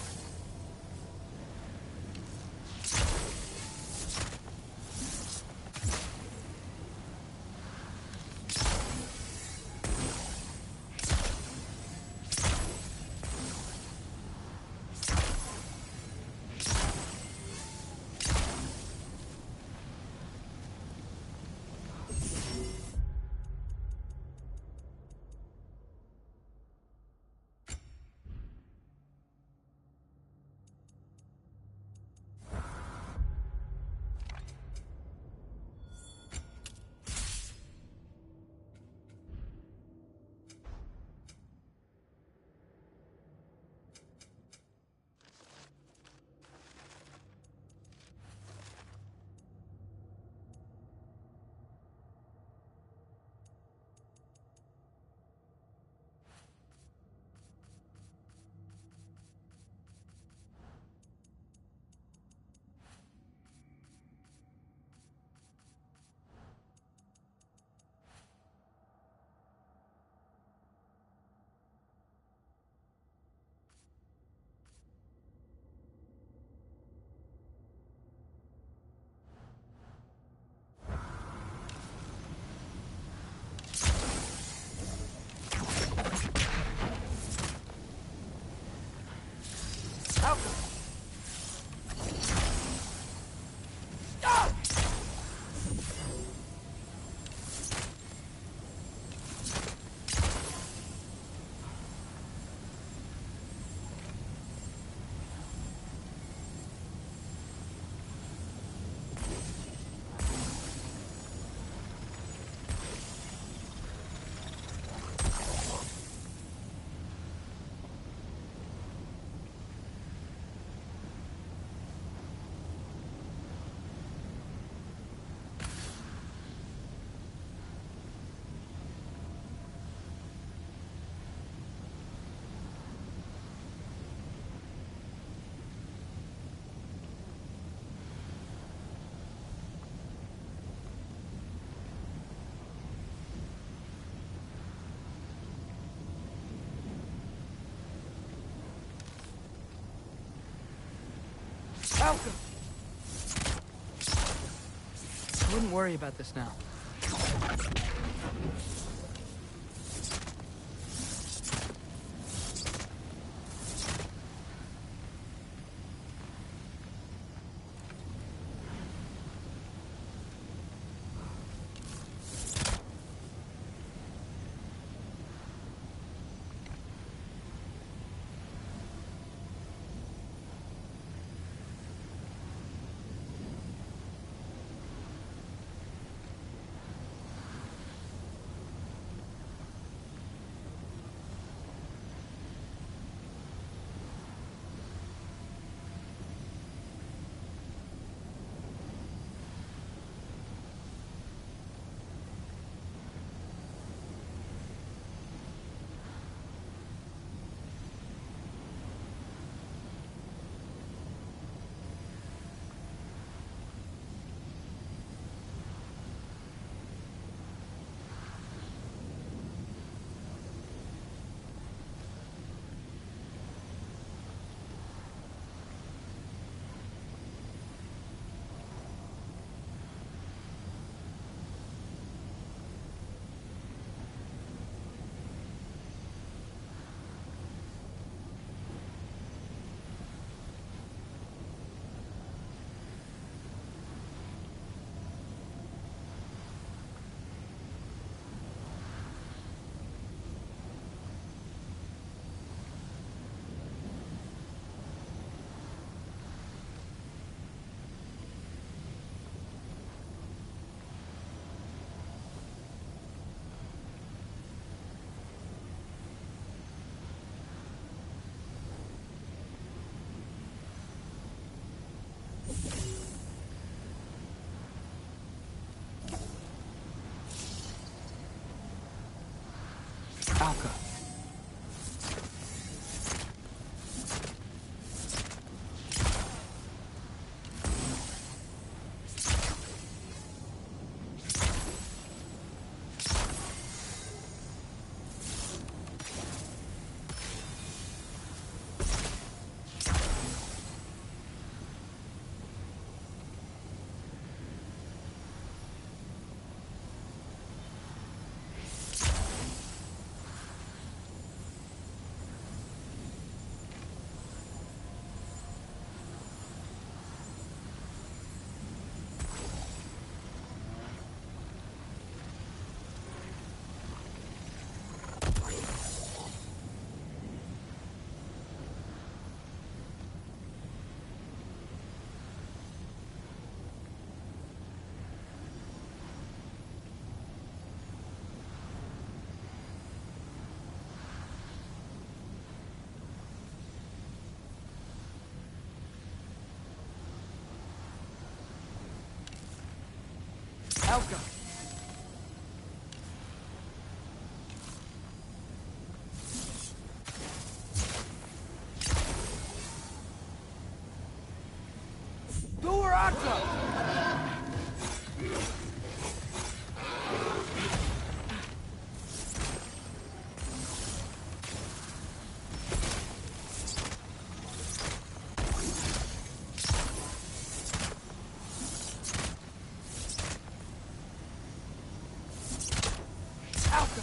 worry about this now. Alka. Alka.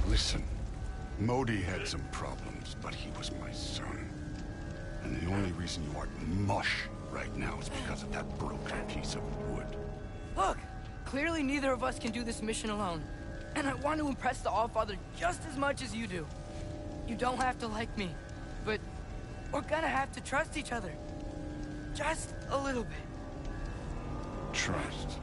Listen, Modi had some problems, but he was my son. And the only reason you aren't mush right now is because of that broken piece of wood. Look! Clearly neither of us can do this mission alone. And I want to impress the Allfather just as much as you do. You don't have to like me, but we're gonna have to trust each other. Just a little bit. Trust.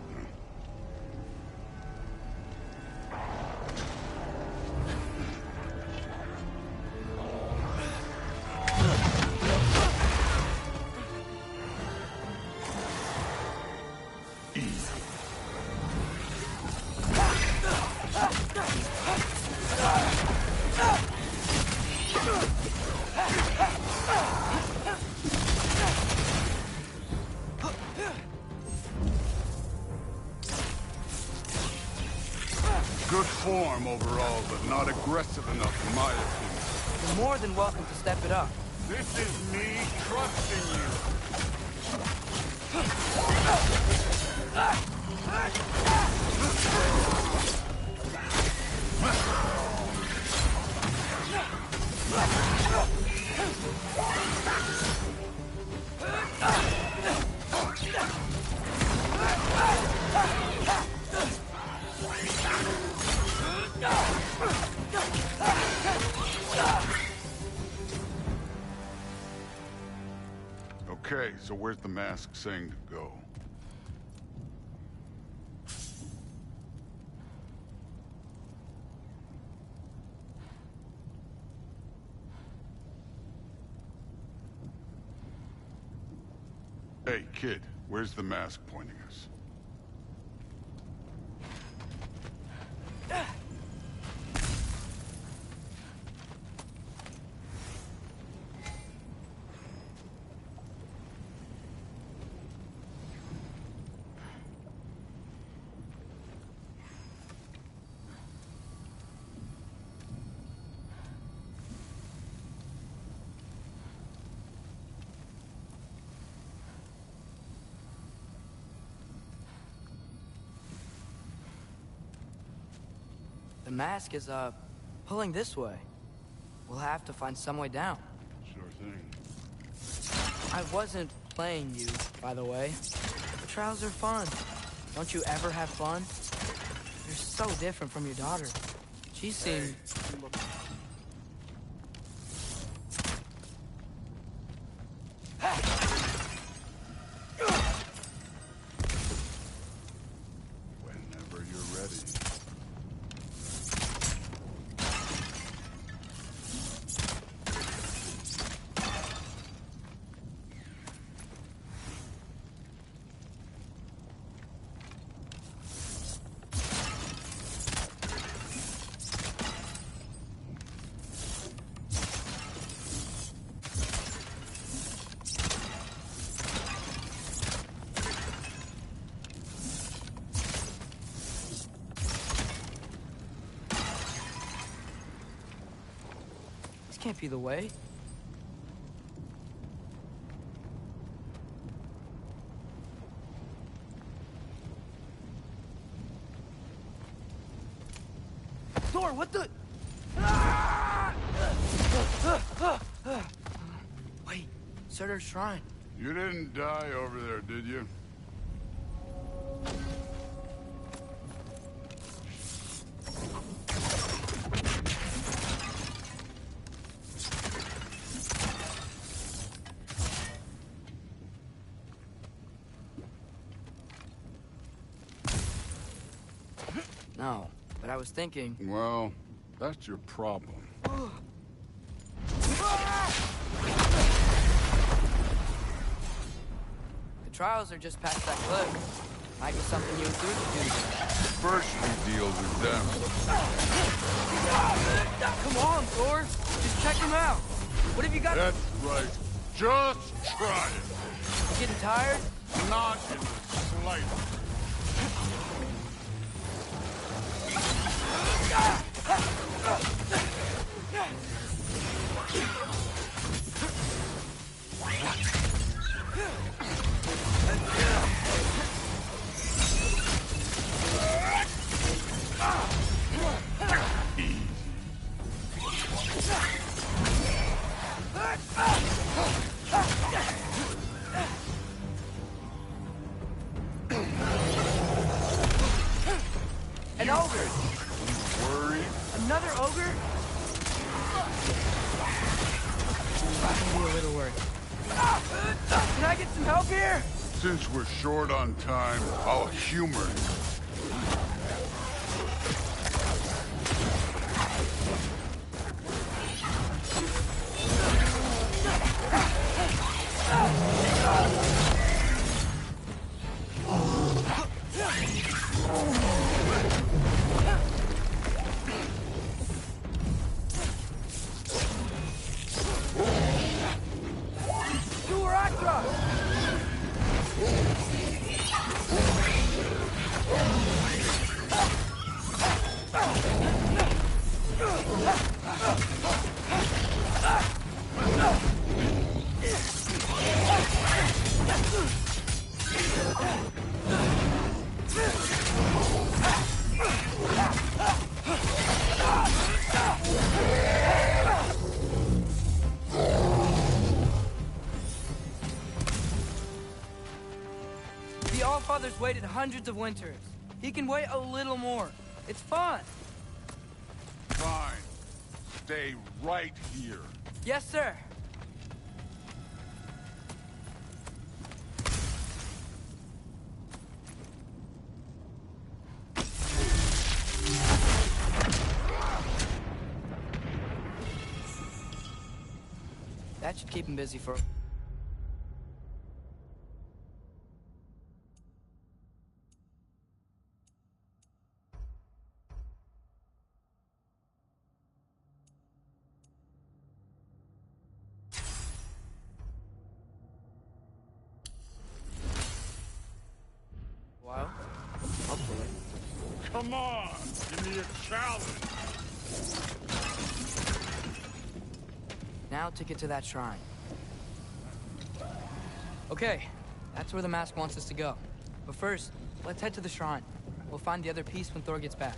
Good form overall, but not aggressive enough in my opinion. You're more than welcome to step it up. This is me trusting you. Okay, so where's the mask saying to go? Hey, kid, where's the mask pointing us? The mask is, pulling this way. We'll have to find some way down. Sure thing. I wasn't playing you, by the way. The trials are fun. Don't you ever have fun? You're so different from your daughter. She seemed... Whenever you're ready. This can't be the way. Thor, what the... Wait, Surtur's shrine. You didn't die over there, did you? No, but I was thinking... Well, that's your problem. The trials are just past that cliff. Might be something you and Thor could do. First we deal with them. Come on, Thor. Just check him out. What have you got? That's right. Just try it. You getting tired? Not in the slightest. An ogre! Worried? Another ogre? I can be a little worried. Can I get some help here? Since we're short on time, I'll humor you. The Allfather's waited hundreds of winters. He can wait a little more. It's fun. Fine. Stay right here. Yes, sir. That should keep him busy for... while. Hopefully. Come on! Give me a challenge! Now to get to that shrine. Okay, that's where the mask wants us to go. But first, let's head to the shrine. We'll find the other piece when Thor gets back.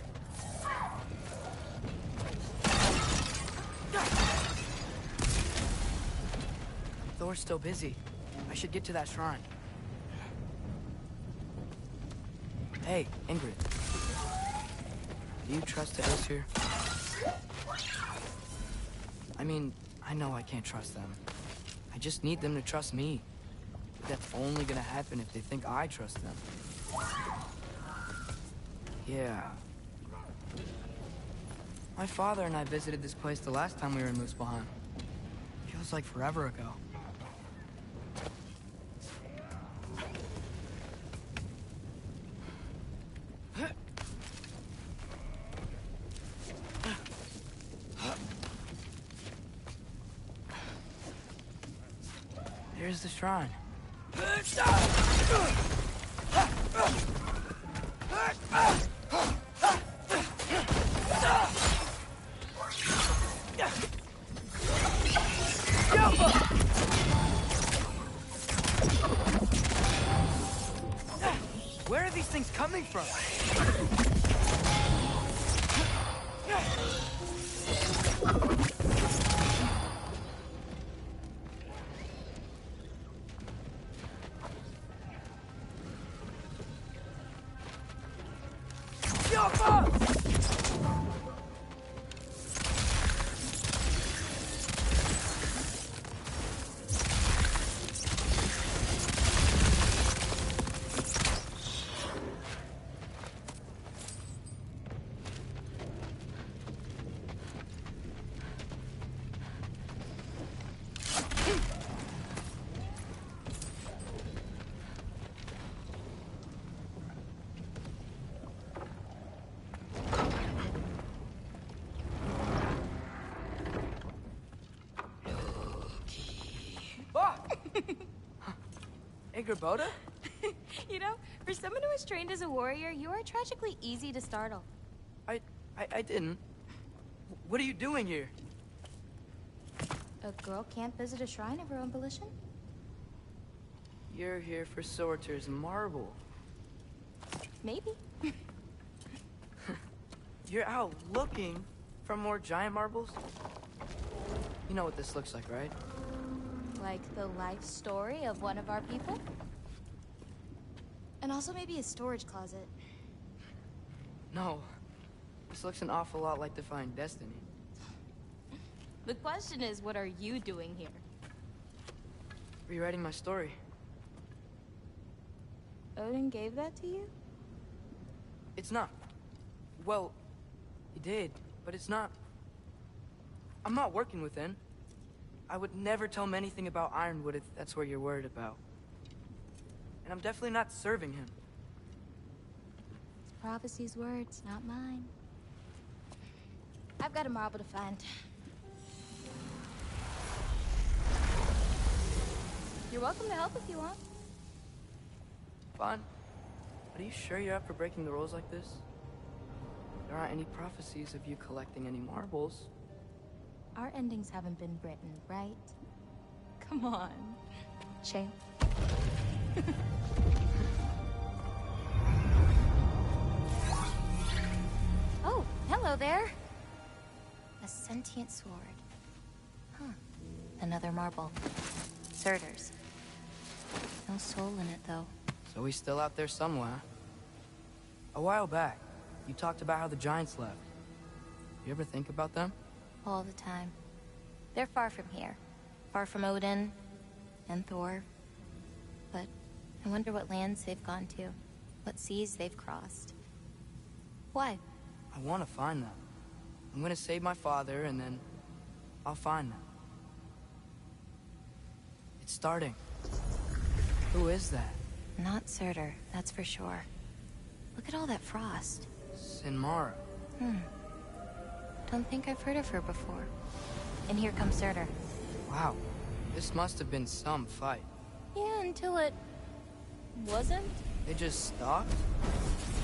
Thor's still busy. I should get to that shrine. Hey, Ingrid. Do you trust the Aesir? I mean, I know I can't trust them. I just need them to trust me. But that's only gonna happen if they think I trust them. Yeah. My father and I visited this place the last time we were in Muspelheim. Feels like forever ago. Here's the shrine. Where are these things coming from? Ingrid? You know, for someone who was trained as a warrior, you are tragically easy to startle. I didn't. What are you doing here? A girl can't visit a shrine of her own volition? You're here for Sorter's marble. Maybe. You're out looking for more giant marbles? You know what this looks like, right? Like the life story of one of our people? And also maybe a storage closet. No. This looks an awful lot like Defying Destiny. The question is, what are you doing here? Rewriting my story. Odin gave that to you? It's not. Well, he did, but it's not. I'm not working with him. I would never tell him anything about Ironwood if that's what you're worried about. And I'm definitely not serving him. It's prophecy's words, not mine. I've got a marble to find. You're welcome to help if you want. Fine. But are you sure you're up for breaking the rules like this? There aren't any prophecies of you collecting any marbles. Our endings haven't been written, right? Come on, champ. Oh, hello there. A sentient sword. Huh. Another marble. Surtur's. No soul in it, though. So he's still out there somewhere. A while back, you talked about how the giants left. You ever think about them? All the time. They're far from here. Far from Odin and Thor. But I wonder what lands they've gone to. What seas they've crossed. Why? I want to find them. I'm gonna save my father, and then I'll find them. It's starting. Who is that? Not Surtur, that's for sure. Look at all that frost. Sinmara. Don't think I've heard of her before. And here comes Surtur. Wow. This must have been some fight. Yeah, until it... wasn't? They just stopped?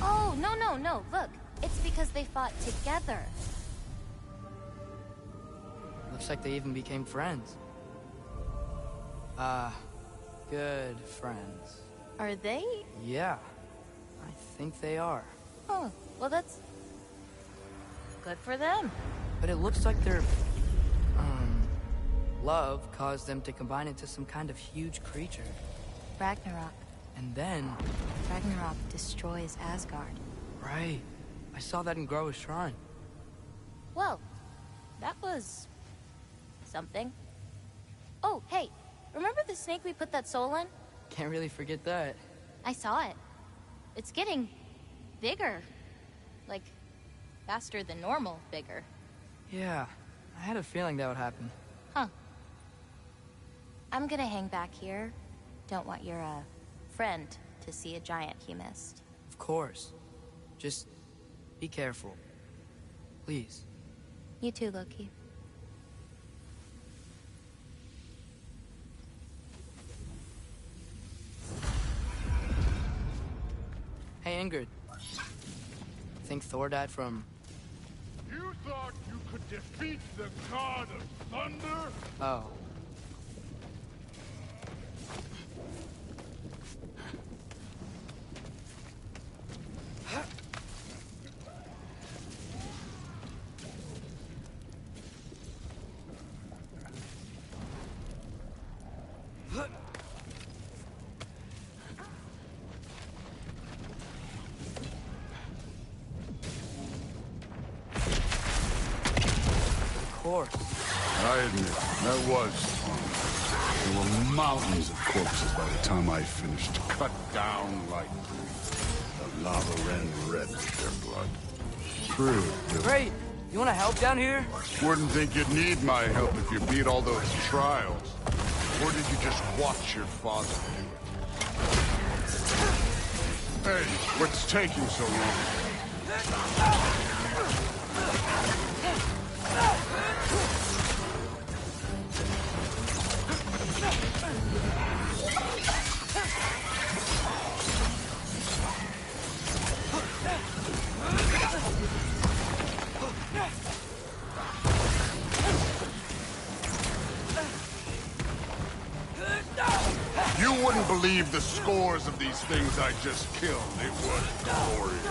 Oh, no. Look, it's because they fought together. Looks like they even became friends. Good friends. Are they? Yeah, I think they are. Oh, well that's... good for them. But it looks like their... love caused them to combine into some kind of huge creature. Ragnarok. And then... Ragnarok destroys Asgard. Right. I saw that in Groa's shrine. Well, that was... something. Oh, hey, remember the snake we put that soul in? Can't really forget that. I saw it. It's getting... bigger. Like, faster than normal bigger. Yeah, I had a feeling that would happen. Huh. I'm gonna hang back here. Don't want your, friend to see a giant he missed. Of course. Just be careful. Please. You too, Loki. Hey, Ingrid. Think Thor died from... You thought you could defeat the god of thunder? Oh. I admit, that was fun. There were mountains of corpses by the time I finished, cut down like the lava ran red with their blood. True. Great! You wanna help down here? Wouldn't think you'd need my help if you beat all those trials. Or did you just watch your father do it? Hey, what's taking so long? You wouldn't believe the scores of these things I just killed. It was glorious.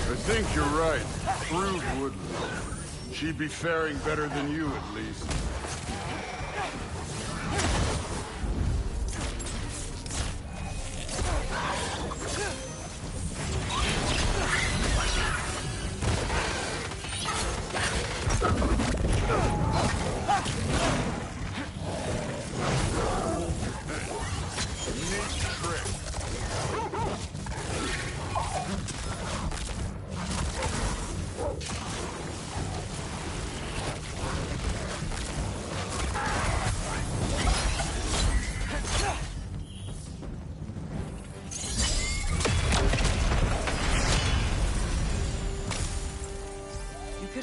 I think you're right. Brood would live. She'd be faring better than you, at least.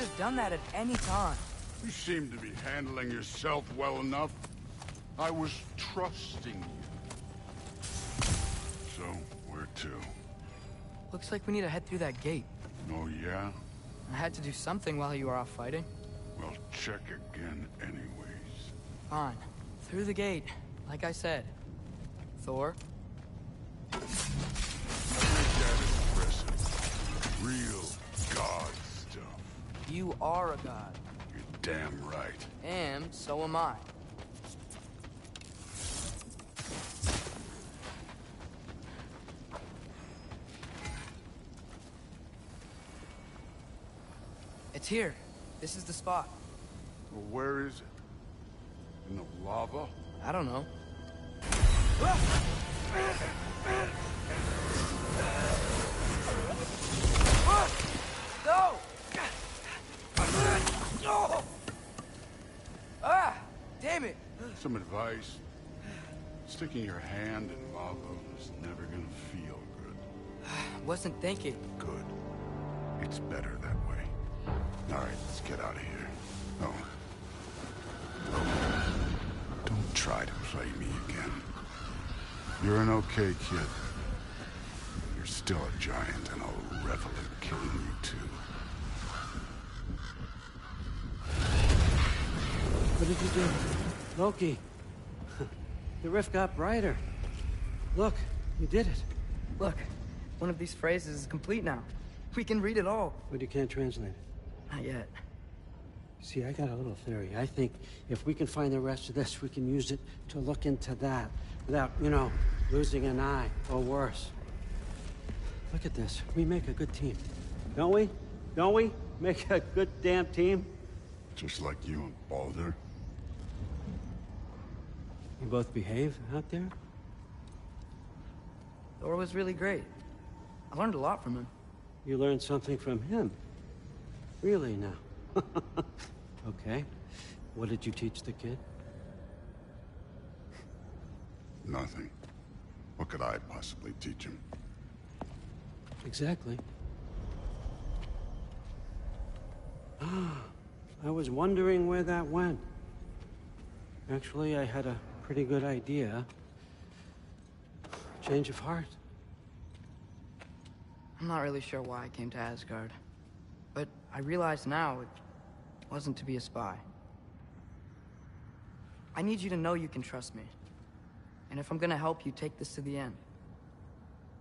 could have done that at any time. You seem to be handling yourself well enough. I was trusting you. So, where to? Looks like we need to head through that gate. Oh, yeah? I had to do something while you were off fighting. Well, check again anyways. Fine. Through the gate, like I said. Thor? I think that is impressive. Real god stuff. You are a god. You're damn right. And so am I. It's here. This is the spot. Well, where is it? In the lava? I don't know. No! Ah! Damn it! Some advice. Sticking your hand in lava is never gonna feel good. Wasn't thinking. Good. It's better that way. All right, let's get out of here. Oh. Don't try to play me again. You're an okay kid. You're still a giant, and I'll revel in killing you too. What did you do? Loki. The rift got brighter. Look, you did it. Look, one of these phrases is complete now. We can read it all. But you can't translate it. Not yet. See, I got a little theory. I think if we can find the rest of this, we can use it to look into that without, you know, losing an eye or worse. Look at this. We make a good team. Don't we? Don't we? Make a good damn team? Just like you and Baldur. You both behave out there? Thor was really great. I learned a lot from him. You learned something from him? Really now? Okay. What did you teach the kid? Nothing. What could I possibly teach him? Exactly. I was wondering where that went. Actually, I had a pretty good idea. Change of heart. I'm not really sure why I came to Asgard. But I realize now it wasn't to be a spy. I need you to know you can trust me. And if I'm gonna help you take this to the end,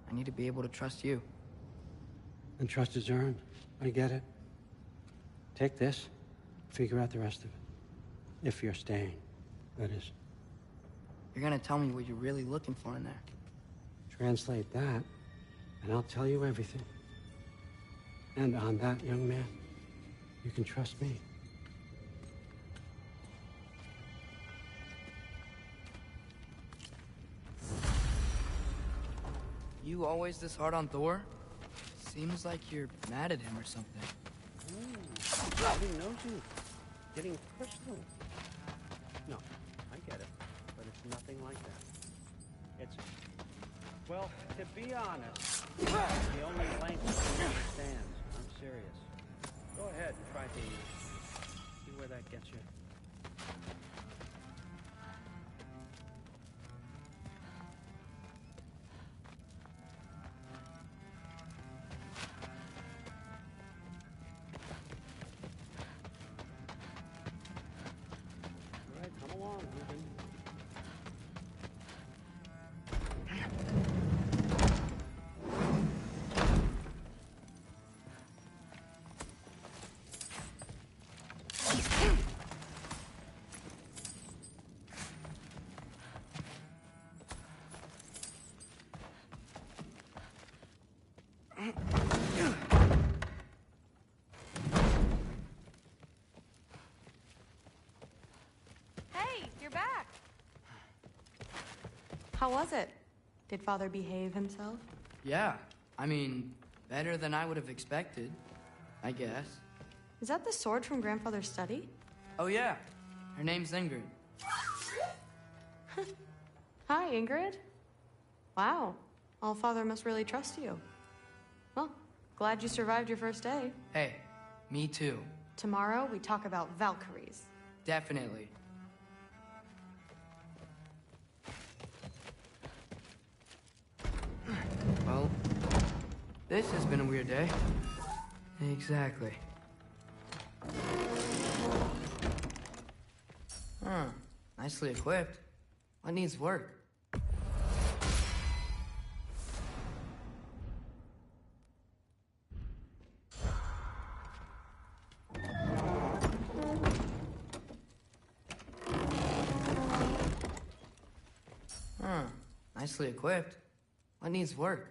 I need to be able to trust you. And trust is earned. I get it. Take this, figure out the rest of it. If you're staying, that is. You're gonna tell me what you're really looking for in there. Translate that, and I'll tell you everything. And on that, young man, you can trust me. You always this hard on Thor? Seems like you're mad at him or something. I didn't know you. Getting personal. No, I get it. But it's nothing like that. It's... Well, to be honest, the only language he understands. I'm serious. Go ahead and try to see where that gets you. All right, come along, Ruben. Hey, you're back. How was it? Did Father behave himself? Yeah, I mean, better than I would have expected, I guess. Is that the sword from Grandfather's study? Oh yeah, her name's Ingrid. Hi, Ingrid. Wow, Allfather must really trust you. Well, glad you survived your first day. Hey, me too. Tomorrow, we talk about Valkyries. Definitely. Well, this has been a weird day. Exactly. Huh. Nicely equipped. What needs work? Huh. Nicely equipped. What needs work?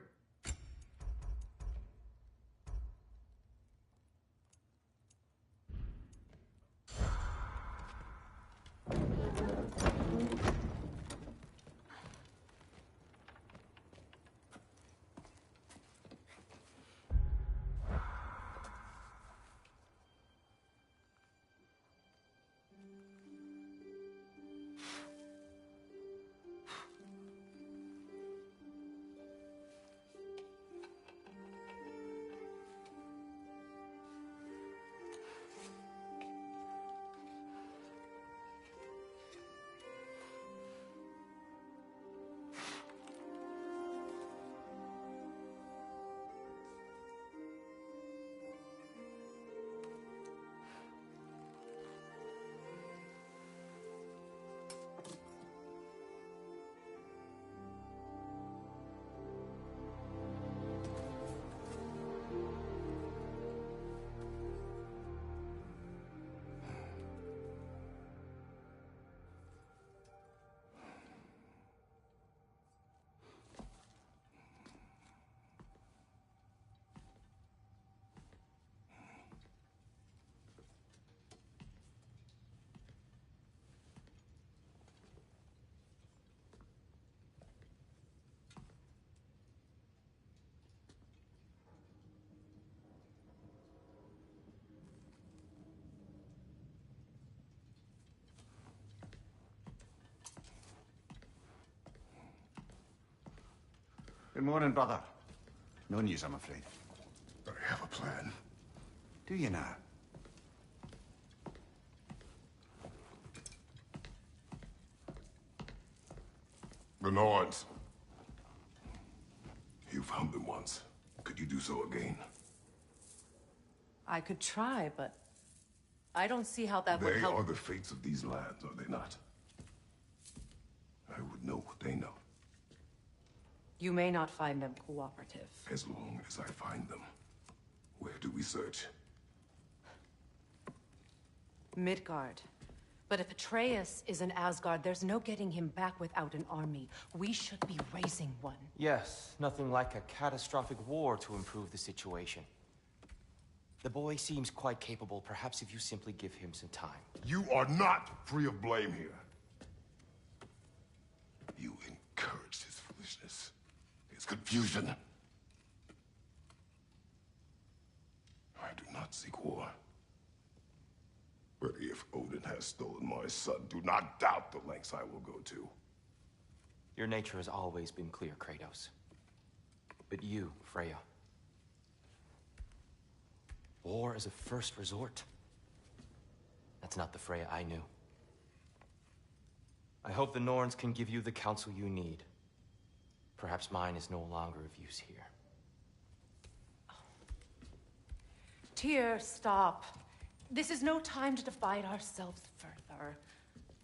Good morning, brother. No news, I'm afraid. I have a plan. Do you now? The Norns. You found them once. Could you do so again? I could try, but I don't see how that would They help. are the fates of these lands, are they not? I would know what they know. You may not find them cooperative. As long as I find them. Where do we search? Midgard. But if Atreus is in Asgard, there's no getting him back without an army. We should be raising one. Yes, nothing like a catastrophic war to improve the situation. The boy seems quite capable. Perhaps if you simply give him some time. You are not free of blame here. You encouraged his foolishness, his confusion. I do not seek war. But if Odin has stolen my son, do not doubt the lengths I will go to. Your nature has always been clear, Kratos. But you, Freya. War is a first resort. That's not the Freya I knew. I hope the Norns can give you the counsel you need. Perhaps mine is no longer of use here. Tyr, stop. This is no time to divide ourselves further.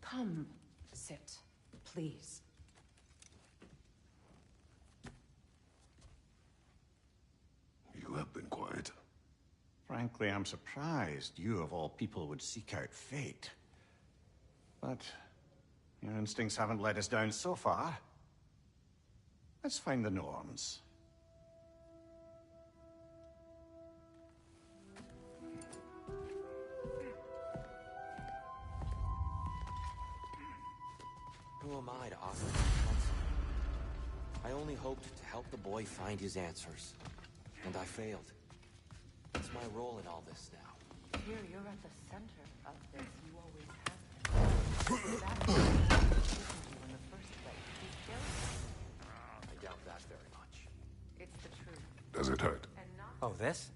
Come, sit, please. You have been quiet. Frankly, I'm surprised you, of all people, would seek out fate. But your instincts haven't let us down so far. Let's find the Norns. Who am I to offer counsel? I only hoped to help the boy find his answers. And I failed. What's my role in all this now? Tyr, you're at the center of this. You always have been. That's why I chose you in the first place. You still I doubt that very much. It's the truth. Does it hurt? Oh, this?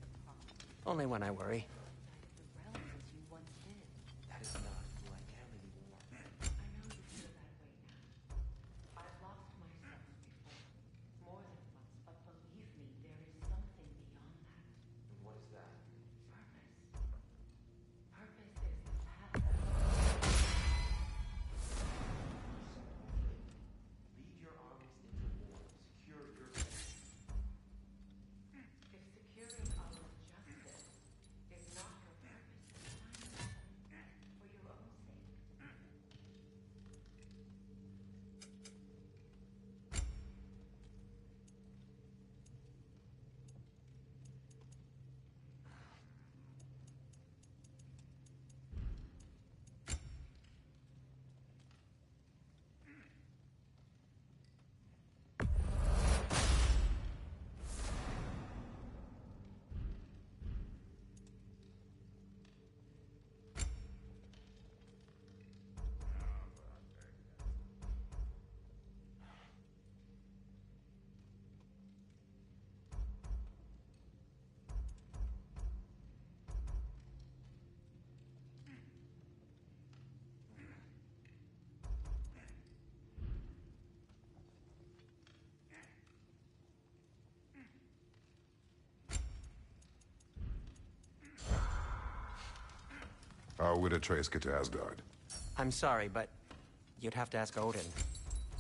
Only when I worry. The realms is How would Atreus get to Asgard? I'm sorry, but you'd have to ask Odin.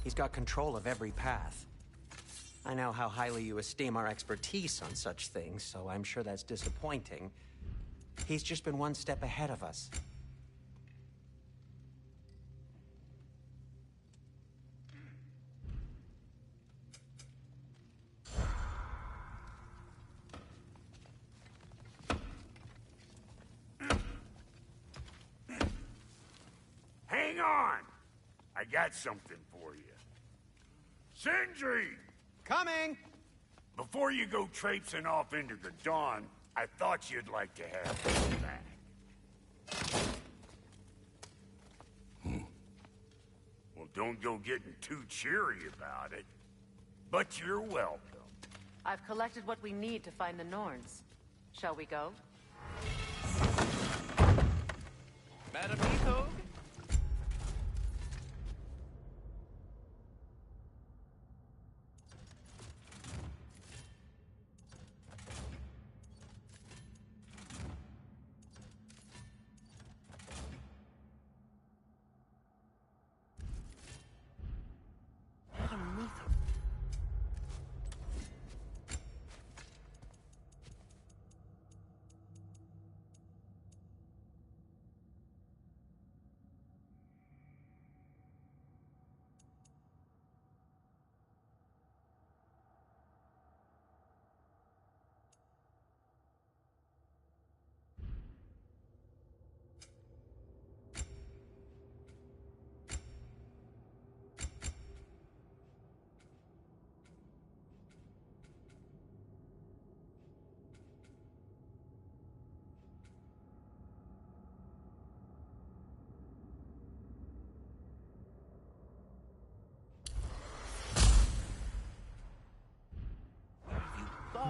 He's got control of every path. I know how highly you esteem our expertise on such things, so I'm sure that's disappointing. He's just been one step ahead of us. Hang on! I got something for you. Sindri! Coming! Before you go traipsing off into the dawn, I thought you'd like to have this back. Well, don't go getting too cheery about it. But you're welcome. I've collected what we need to find the Norns. Shall we go? Madam Nithog?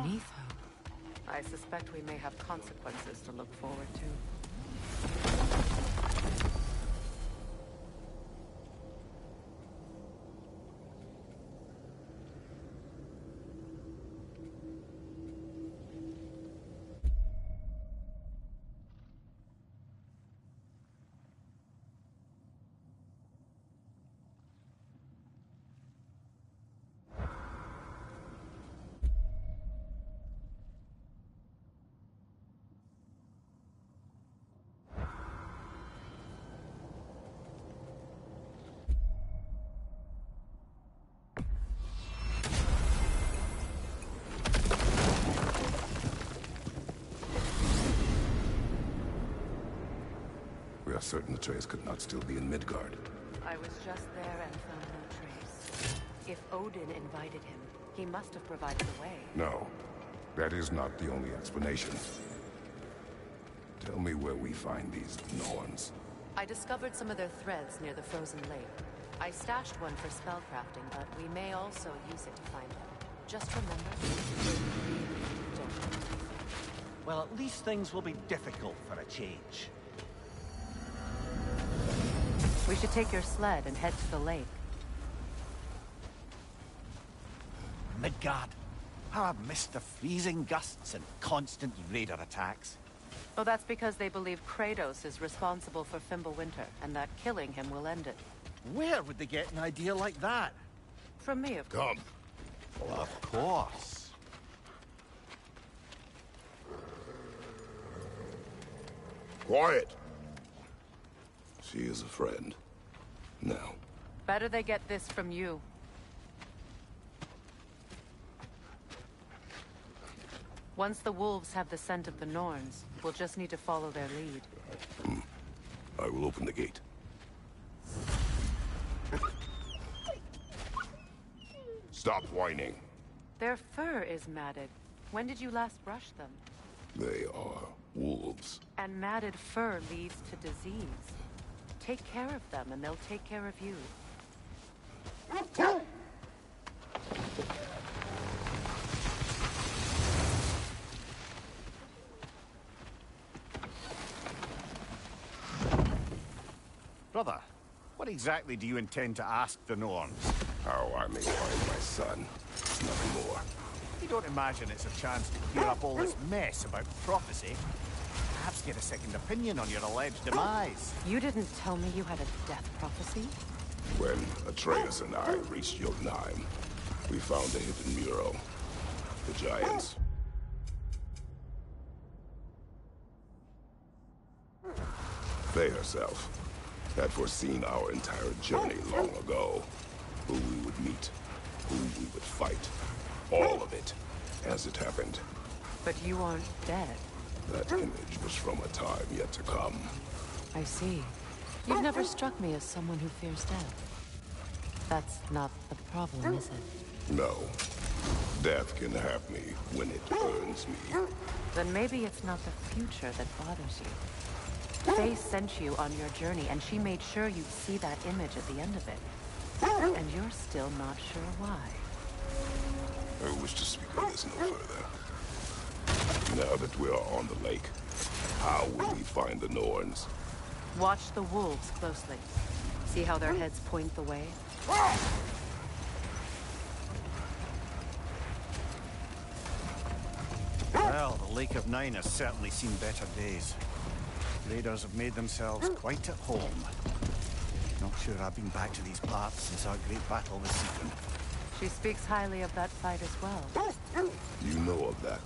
Nithog. I suspect we may have consequences to look forward to. We are certain Atreus could not still be in Midgard. I was just there and found no trace. If Odin invited him, he must have provided the way. No, that is not the only explanation. Tell me where we find these Norns. I discovered some of their threads near the frozen lake. I stashed one for spellcrafting, but we may also use it to find them. Just remember, don't. Well, at least things will be difficult for a change. We should take your sled and head to the lake. Midgard. How I've missed the freezing gusts and constant raider attacks. Well, that's because they believe Kratos is responsible for Fimbulwinter, and that killing him will end it. Where would they get an idea like that? From me, of course. Come. Of course. Quiet. She is a friend. Now. Better they get this from you. Once the wolves have the scent of the Norns, we'll just need to follow their lead. I will open the gate. Stop whining. Their fur is matted. When did you last brush them? They are wolves. And matted fur leads to disease. Take care of them, and they'll take care of you. Brother, what exactly do you intend to ask the Norns? How I may find my son. Nothing more. You don't imagine it's a chance to clear up all this mess about prophecy? Perhaps get a second opinion on your alleged demise. You didn't tell me you had a death prophecy? When Atreus and I reached Jotunheim, we found a hidden mural. The Giants. They herself had foreseen our entire journey long ago. Who we would meet, who we would fight. All of it, as it happened. But you aren't dead. That image was from a time yet to come. I see. You've never struck me as someone who fears death. That's not the problem, is it? No. Death can have me when it earns me. Then maybe it's not the future that bothers you. Faye sent you on your journey, and she made sure you'd see that image at the end of it. And you're still not sure why. I wish to speak of this no further. Now that we are on the lake, how will we find the Norns? Watch the wolves closely. See how their heads point the way? Well, the Lake of Nine has certainly seen better days. Raiders have made themselves quite at home. Not sure I've been back to these parts since our great battle with Sigrun. She speaks highly of that fight as well. You know of that?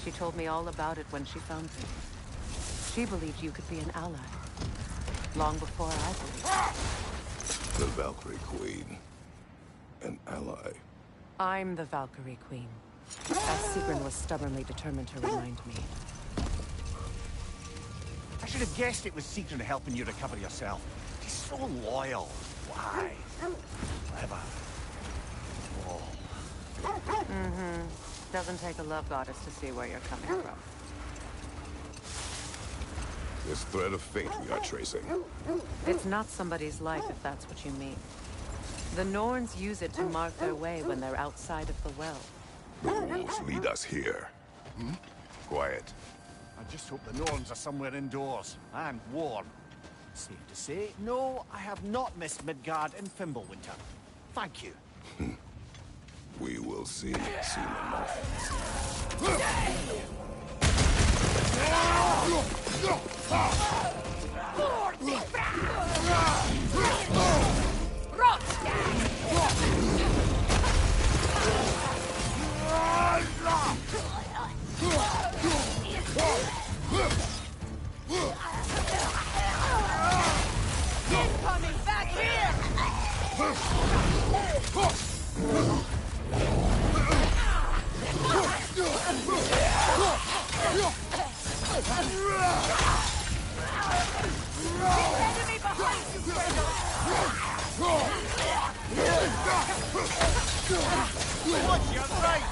She told me all about it when she found me. She believed you could be an ally. Long before I believed. The Valkyrie Queen. An ally. I'm the Valkyrie Queen. As Sigrun was stubbornly determined to remind me. I should have guessed it was Sigrun helping you recover yourself. She's so loyal. Why? Clever. Oh. Mm-hmm. Doesn't take a love goddess to see where you're coming from. This thread of fate we are tracing. It's not somebody's life, if that's what you mean. The Norns use it to mark their way when they're outside of the well. The wolves lead us here. Quiet. I just hope the Norns are somewhere indoors and warm. Safe to say, no, I have not missed Midgard and Fimbulwinter. Thank you. We will see soon enough. Coming back here! Enemy behind you, Watch your right!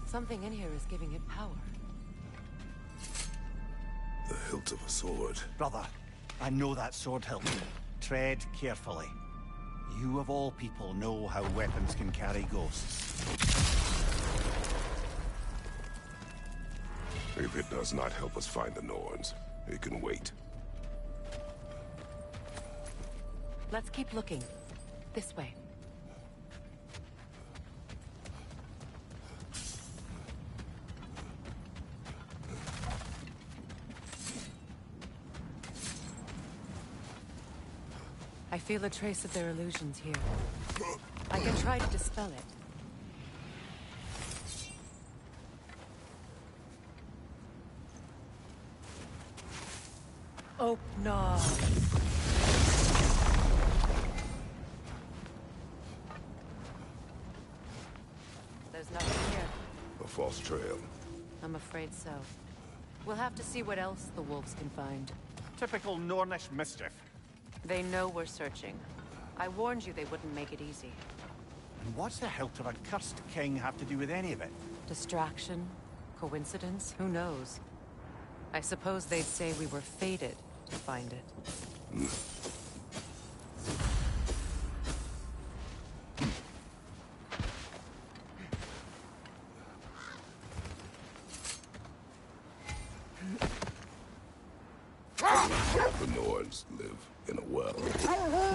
Something in here is giving it power. The hilt of a sword. Brother, I know that sword hilt. Tread carefully. You of all people know how weapons can carry ghosts. If it does not help us find the Norns, it can wait. Let's keep looking. This way. I feel a trace of their illusions here. I can try to dispel it. Oh, no. lost trail. I'm afraid so. We'll have to see what else the wolves can find. Typical Nornish mischief. They know we're searching. I warned you they wouldn't make it easy. And what's the hilt of a cursed king have to do with any of it? Distraction? Coincidence? Who knows? I suppose they'd say we were fated to find it. The Norns live in a well.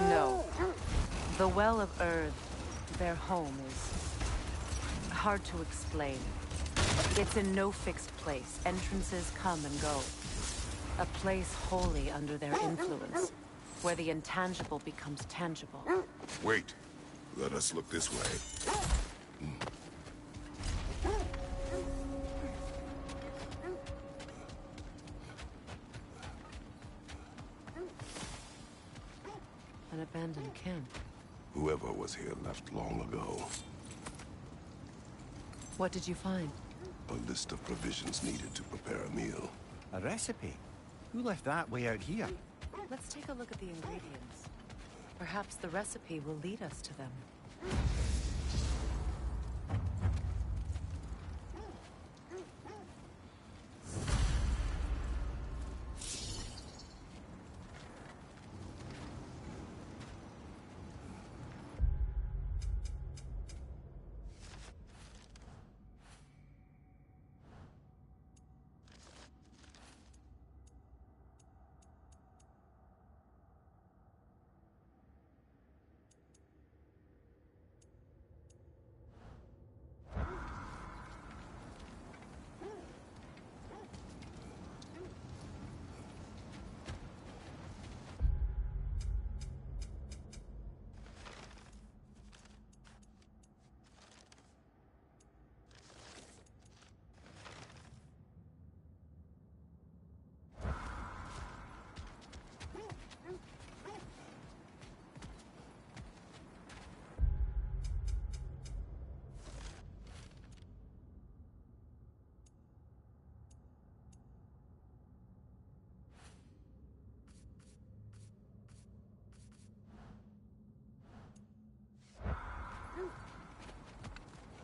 No. The Well of Earth, their home, is hard to explain. It's in no fixed place. Entrances come and go. A place wholly under their influence, where the intangible becomes tangible. Wait. Let us look this way. An abandoned camp. Whoever was here left long ago. What did you find? A list of provisions needed to prepare a meal. A recipe? Who left that way out here? Let's take a look at the ingredients. Perhaps the recipe will lead us to them.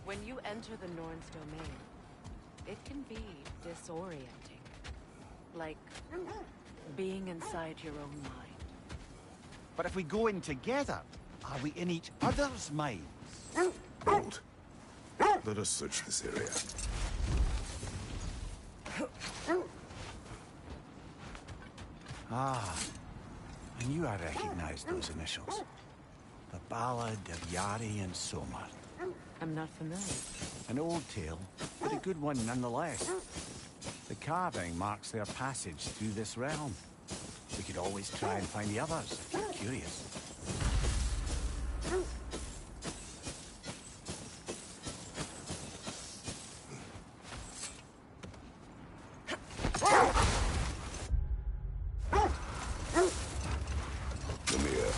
When you enter the Norn's domain, it can be disorienting. Like being inside your own mind. But if we go in together, are we in each other's minds? Don't. Let us search this area. Ah, I knew I recognized those initials. The Ballad of Yari and Somar. I'm not familiar. An old tale, but a good one nonetheless. The carving marks their passage through this realm. We could always try and find the others, if you're curious. Lemire,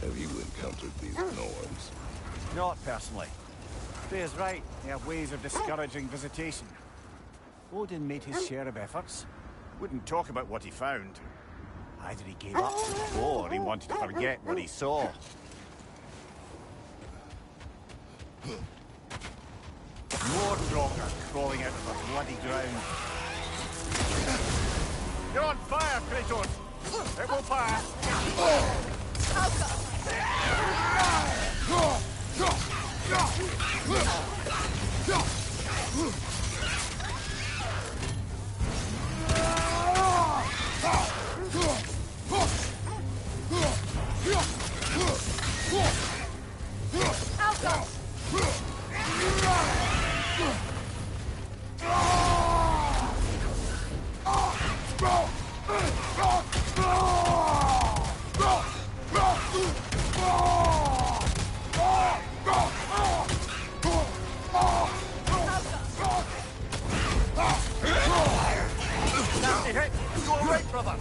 have you encountered these Norns? Not personally. Freya's right, they have ways of discouraging visitation. Odin made his share of efforts. Wouldn't talk about what he found. Either he gave up, or he wanted to forget what he saw. More Draugr crawling out of the bloody ground. You're on fire, Kratos! It will pass! Nasty hit! You all right, brother?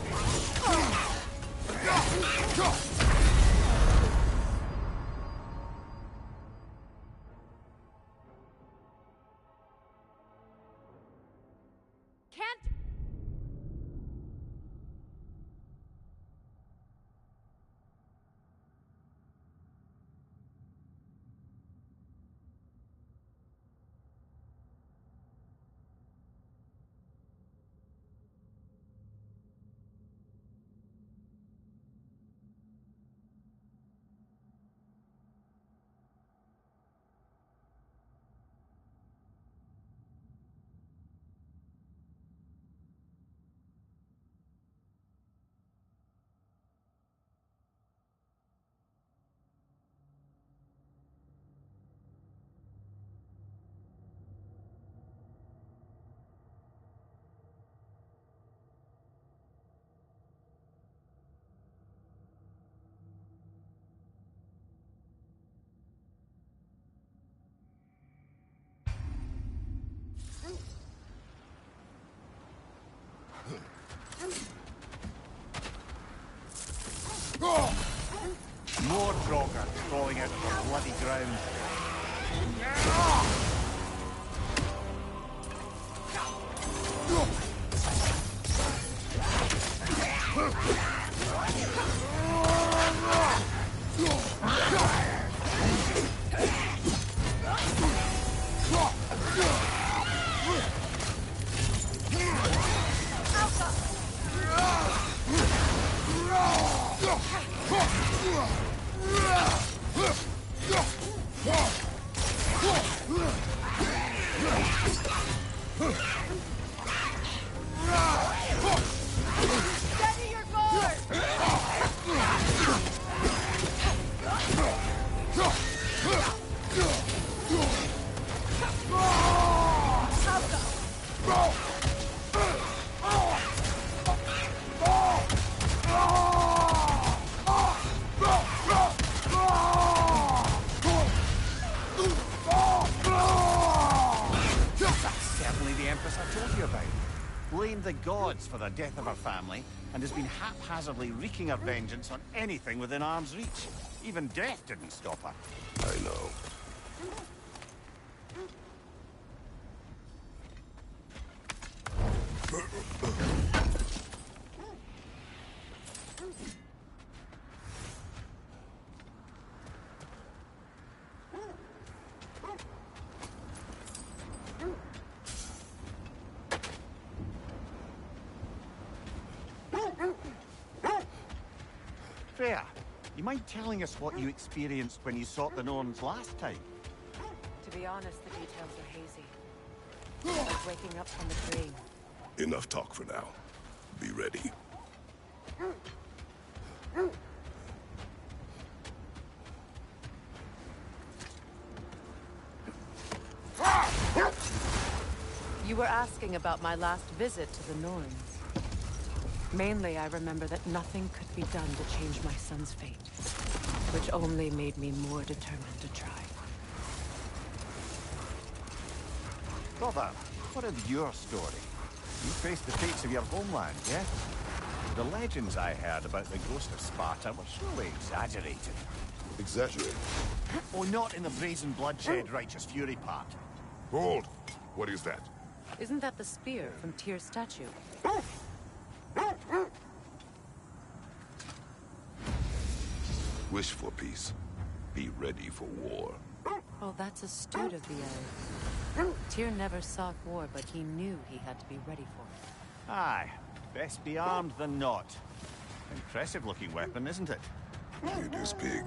stronger, crawling out of the bloody ground. Steady your guard! Certainly the Empress I told you about. Blamed the gods for the death of her family, and has been haphazardly wreaking her vengeance on anything within arm's reach. Even death didn't stop her. I know. Freya, you mind telling us what you experienced when you sought the Norns last time? To be honest, the details are hazy. Like waking up from a dream. Enough talk for now. Be ready. You were asking about my last visit to the Norns. Mainly, I remember that nothing could be done to change my son's fate, which only made me more determined to try. Brother, what of your story? You faced the fates of your homeland, yeah? The legends I heard about the ghost of Sparta were surely exaggerated. Exaggerated? Oh, not in the brazen bloodshed righteous fury part. Hold! What is that? Isn't that the spear from Tyr's statue? Wish for peace. Be ready for war. Oh, that's astute of the elves. Tyr never sought war, but he knew he had to be ready for it. Aye, best be armed than not. Impressive looking weapon, isn't it? It is big.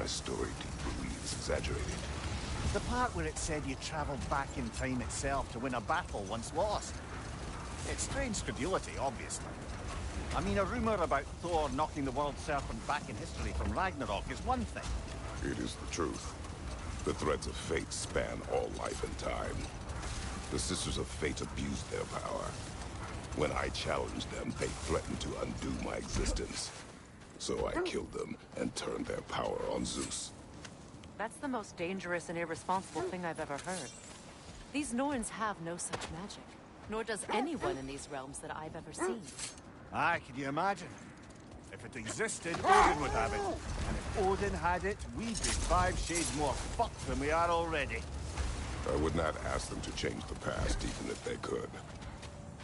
story do you believe is exaggerated? The part where it said you traveled back in time itself to win a battle once lost. It's strange credulity, obviously. I mean, a rumor about Thor knocking the world serpent back in history from Ragnarok is one thing. It is the truth. The threads of fate span all life and time. The Sisters of Fate abused their power. When I challenged them, they threatened to undo my existence. So I killed them and turned their power on Zeus. That's the most dangerous and irresponsible thing I've ever heard. These Norns have no such magic, nor does anyone in these realms that I've ever seen. Aye, can you imagine? If it existed, Odin would have it. And if Odin had it, we'd be 5 shades more fucked than we are already. I would not ask them to change the past, even if they could.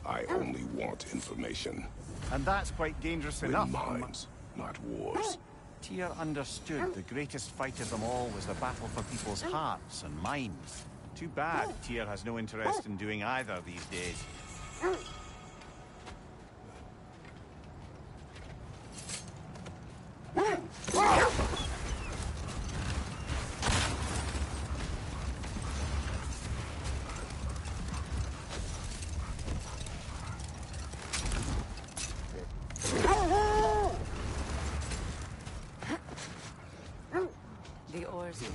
I only want information. And that's quite dangerous Win enough. minds, not wars. Tyr understood the greatest fight of them all was the battle for people's hearts and minds. Too bad Tyr has no interest in doing either these days. The Oarsmen.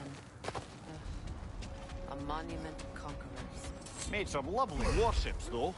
A monument of conquerors. Made some lovely warships, though.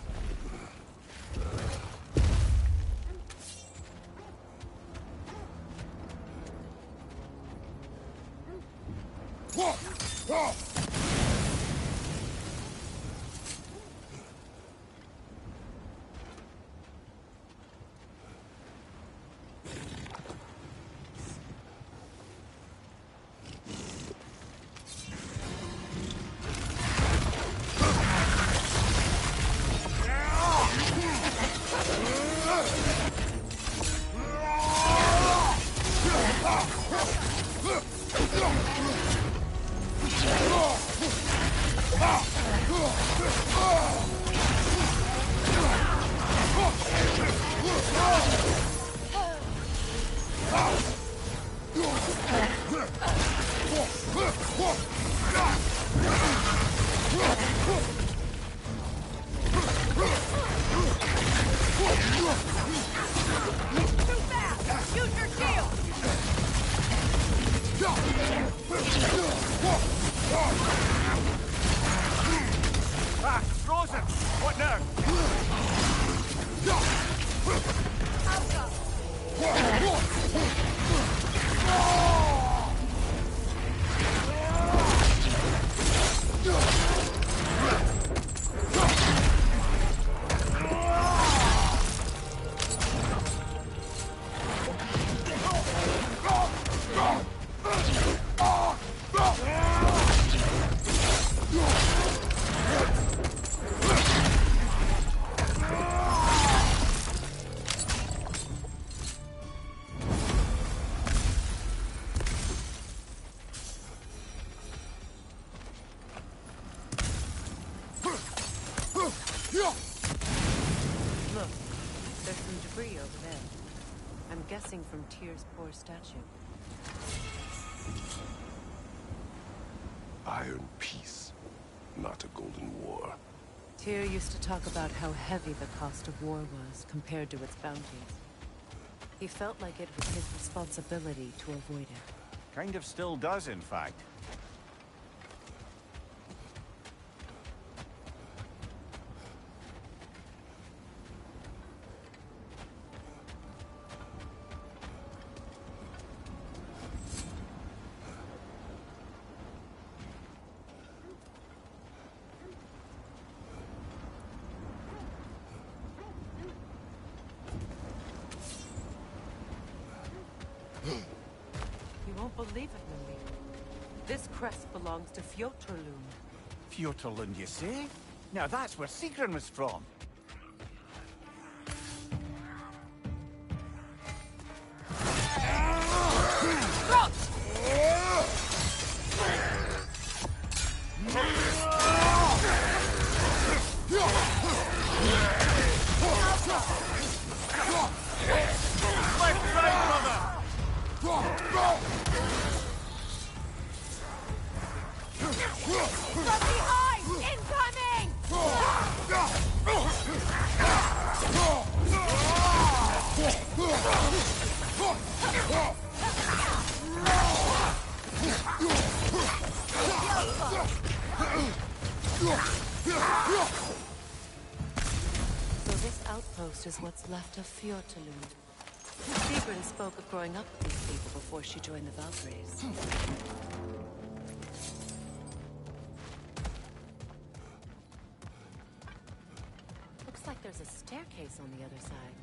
Ah, frozen! What now? Look, there's some debris over there. I'm guessing from Tyr's poor statue. Iron peace, not a golden war. Tyr used to talk about how heavy the cost of war was compared to its bounties. He felt like it was his responsibility to avoid it. Kind of still does, in fact. You won't believe it, Lily. This crest belongs to Fjotorlund. Fjotorlund, you say? Now that's where Sigrun was from. So this outpost is what's left of Fjortulund. Sigrun spoke of growing up with these people before she joined the Valkyries. Looks like there's a staircase on the other side.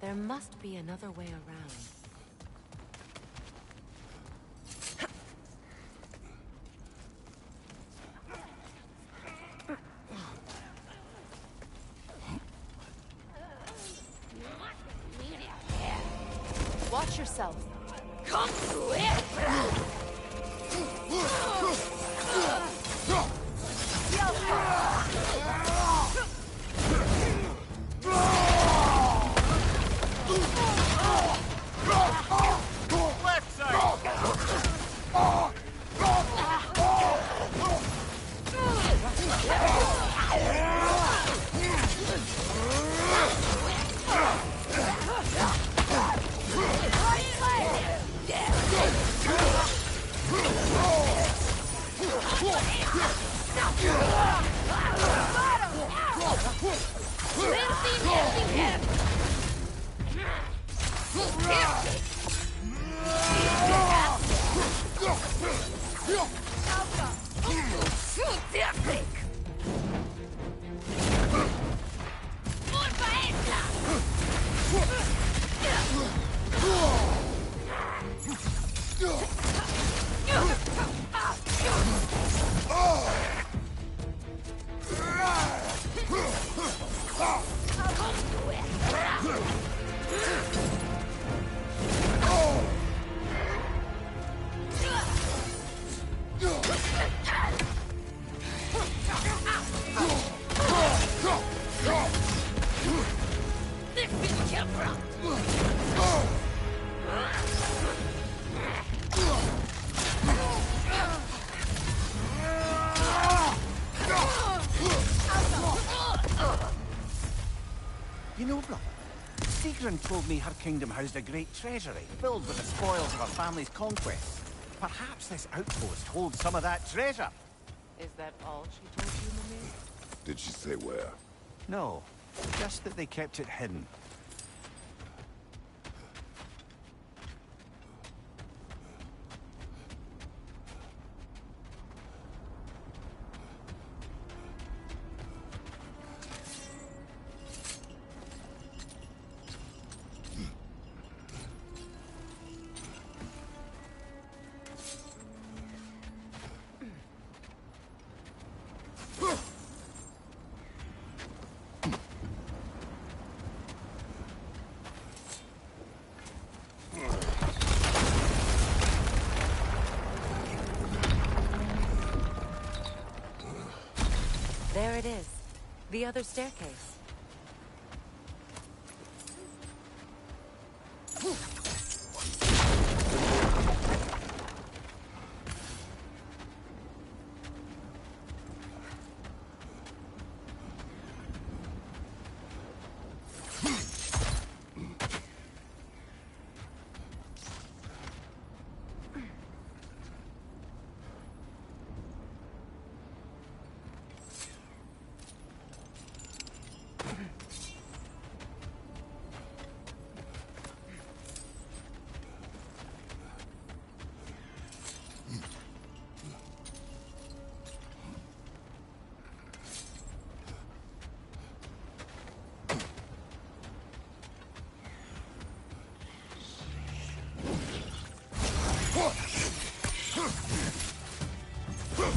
There must be another way around. Watch yourself. Come through it! Left side! You know, brother, Sigrun told me her kingdom housed a great treasury filled with the spoils of her family's conquests. Perhaps this outpost holds some of that treasure. Is that all she told you, Mimir? Did she say where? No, just that they kept it hidden. There it is. The other staircase.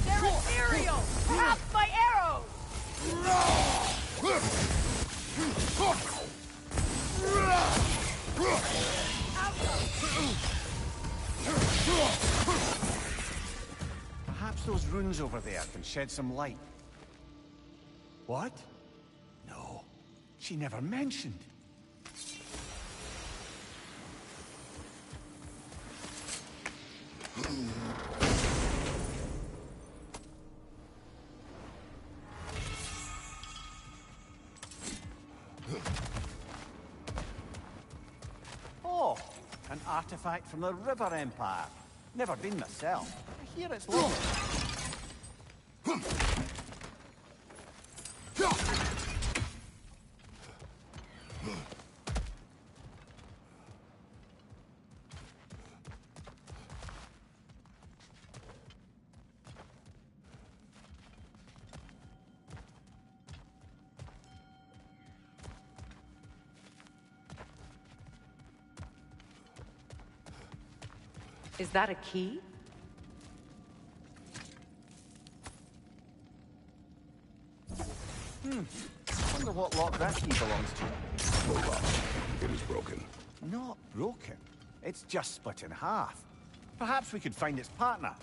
They're ethereal! Perhaps my arrows! Perhaps those runes over there can shed some light. What? No, she never mentioned. Oh, an artifact from the River Empire. Never been myself. I hear it's lovely. Is that a key? Wonder what lock that key belongs to. No lock. It is broken. Not broken. It's just split in half. Perhaps we could find its partner.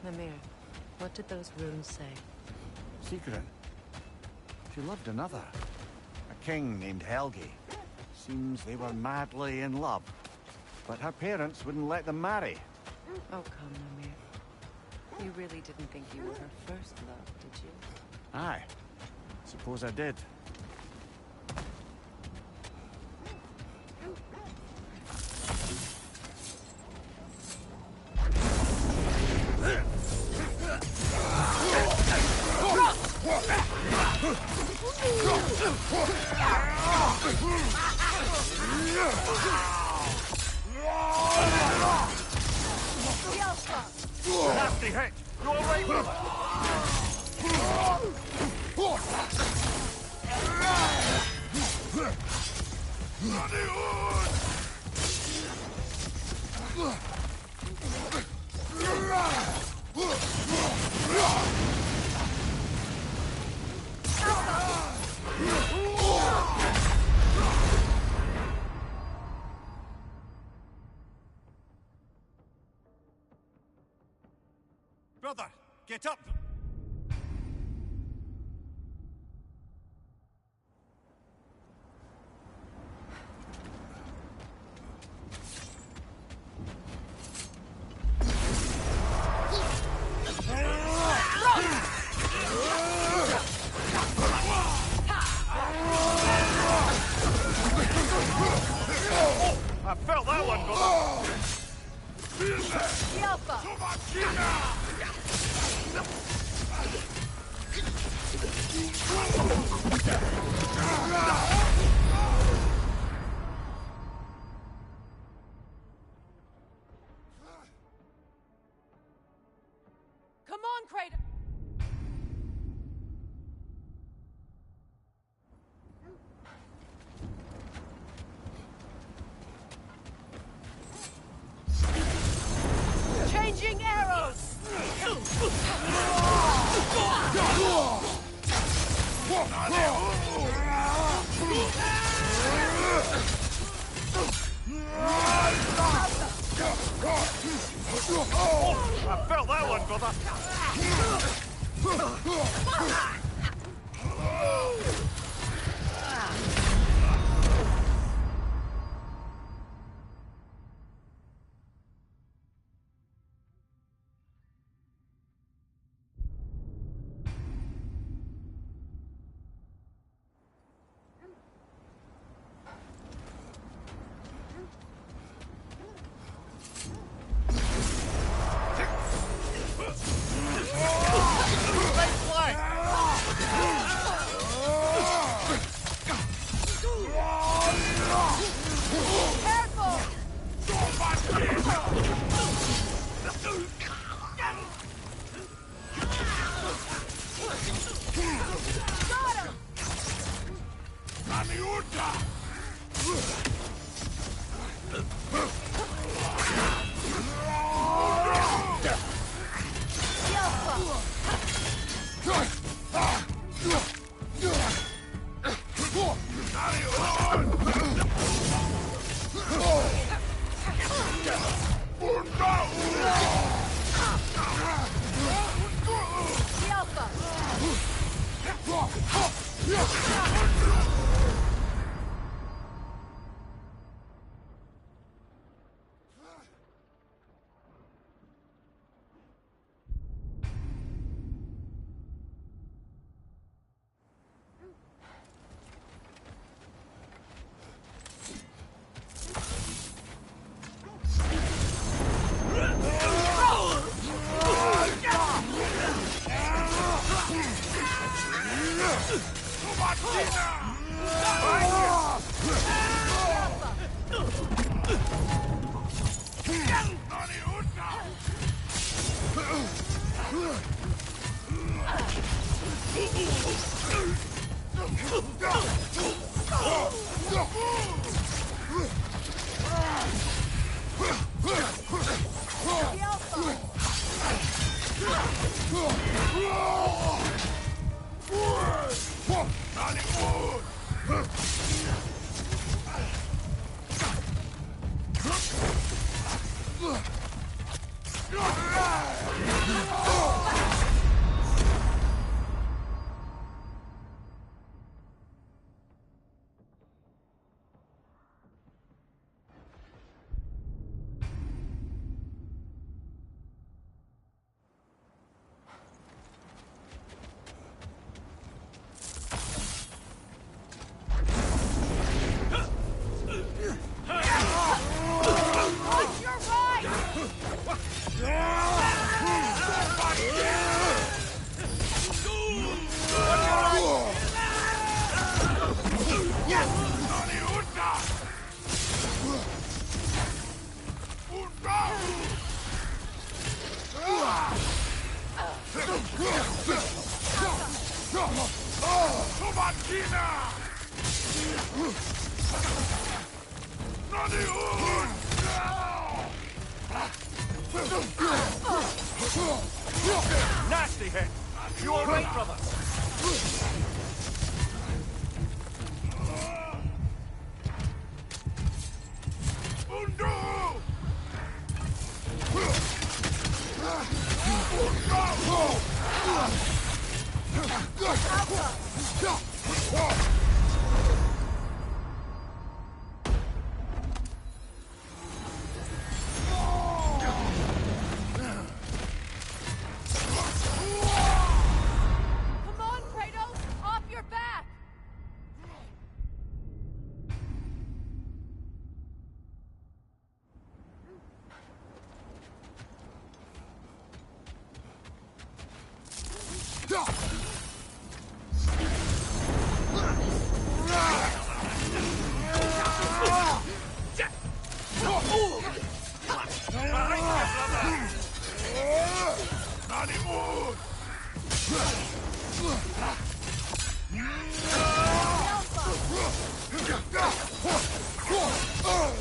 Mimir, what did those runes say? Secret. She loved another. A king named Helgi. Seems they were madly in love. But her parents wouldn't let them marry. Oh, come, Mimir. You really didn't think you were her first love, did you? Aye. Suppose I did. Get up! I felt that one, brother. The Alpha. Come on, Kratos. Changing arrows! I felt that one, brother. Nasty hit. You all right, brother? Come on, Kratos! Off your back!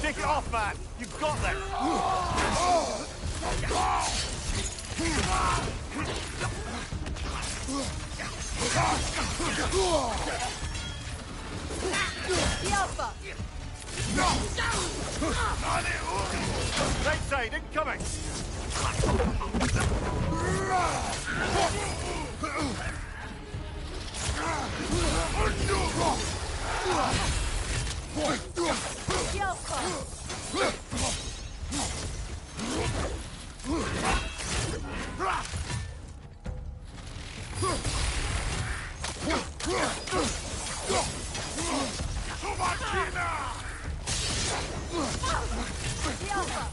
Take it off, man! You've got this! The Alpha! Right side, incoming! The Alpha! The Alpha!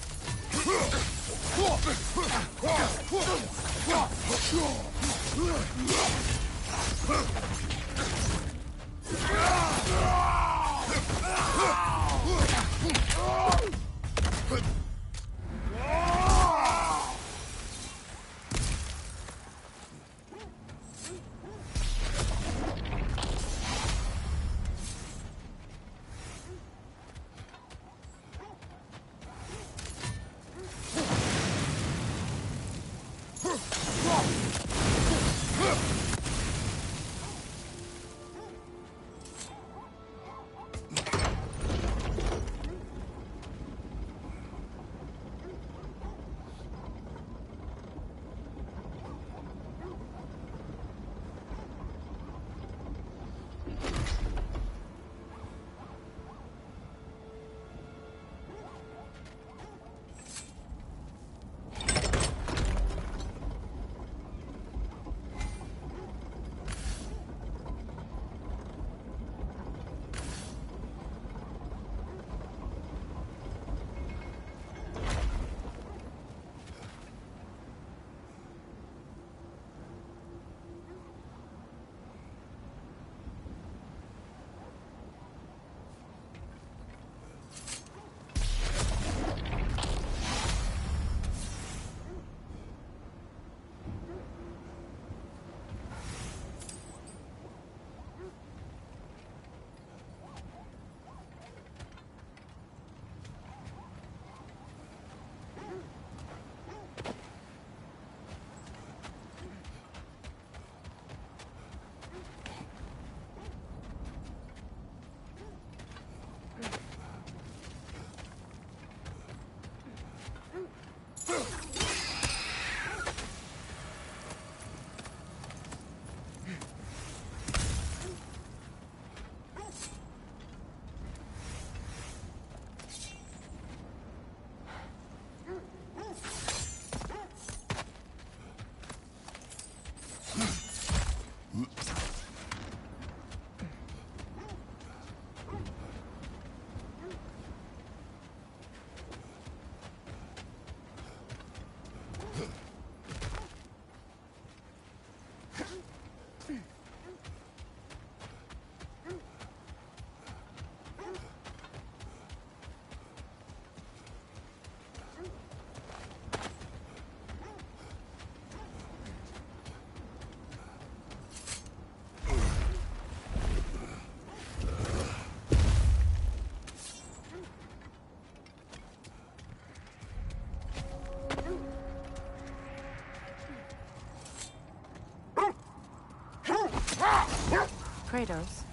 Kratos,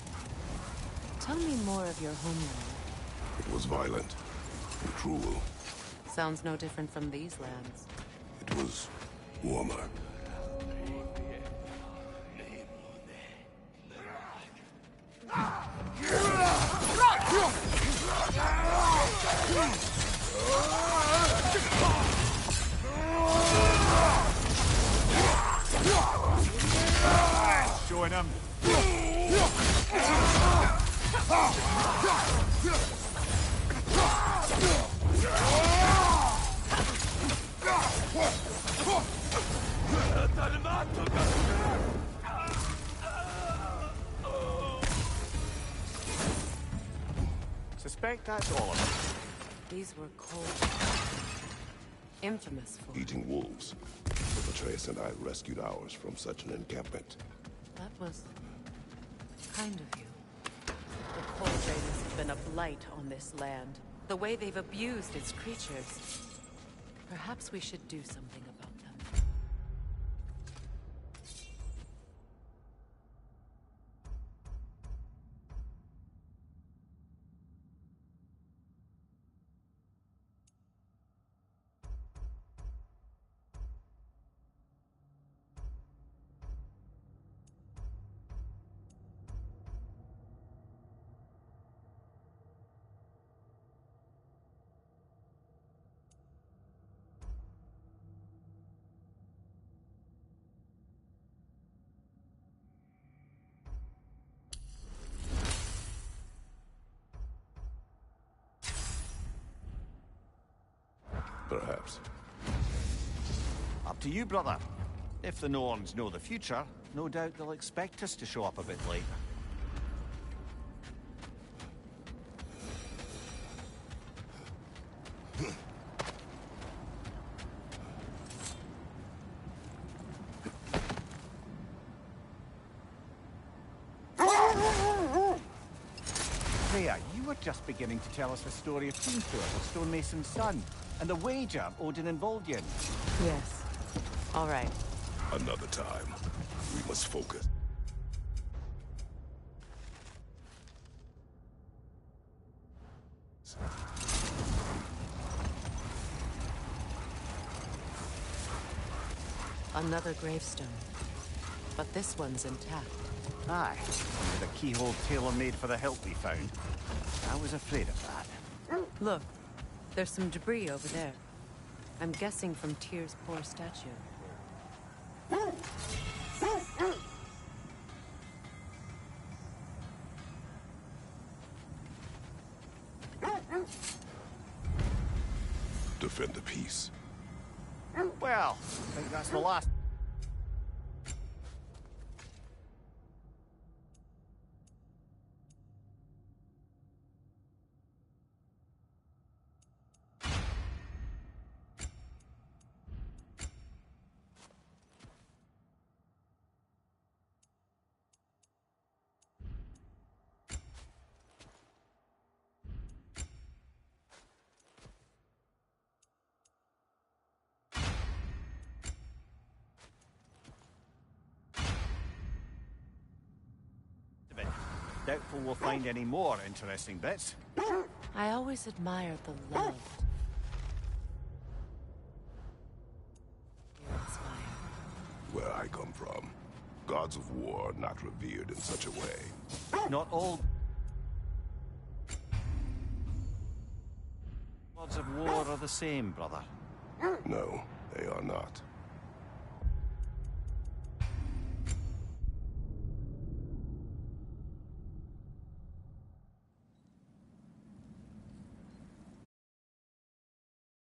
tell me more of your homeland. It was violent and cruel. Sounds no different from these lands. It was warmer. Join them. Suspect that's all of it. These were cold. Infamous for. Eating wolves. The Betrays and I rescued ours from such an encampment. That was kind of you. The cold raiders have been a blight on this land. The way they've abused its creatures. Perhaps we should do something about them. Perhaps. Up to you, brother. If the Norns know the future, no doubt they'll expect us to show up a bit late. Freya, you were just beginning to tell us the story of Fintur, the stonemason's son, and the wager Odin involved you in. Yes. All right. Another time. We must focus. Another gravestone. But this one's intact. Aye, with a keyhole tailor-made for the help we found. I was afraid of that. Look, there's some debris over there. I'm guessing from Tyr's poor statue. Defend the peace. Well, I think that's the last. Doubtful we'll find any more interesting bits. I always admired the love. You inspire. Where I come from, gods of war are not revered in such a way. Not all gods of war are the same, brother. No, they are not.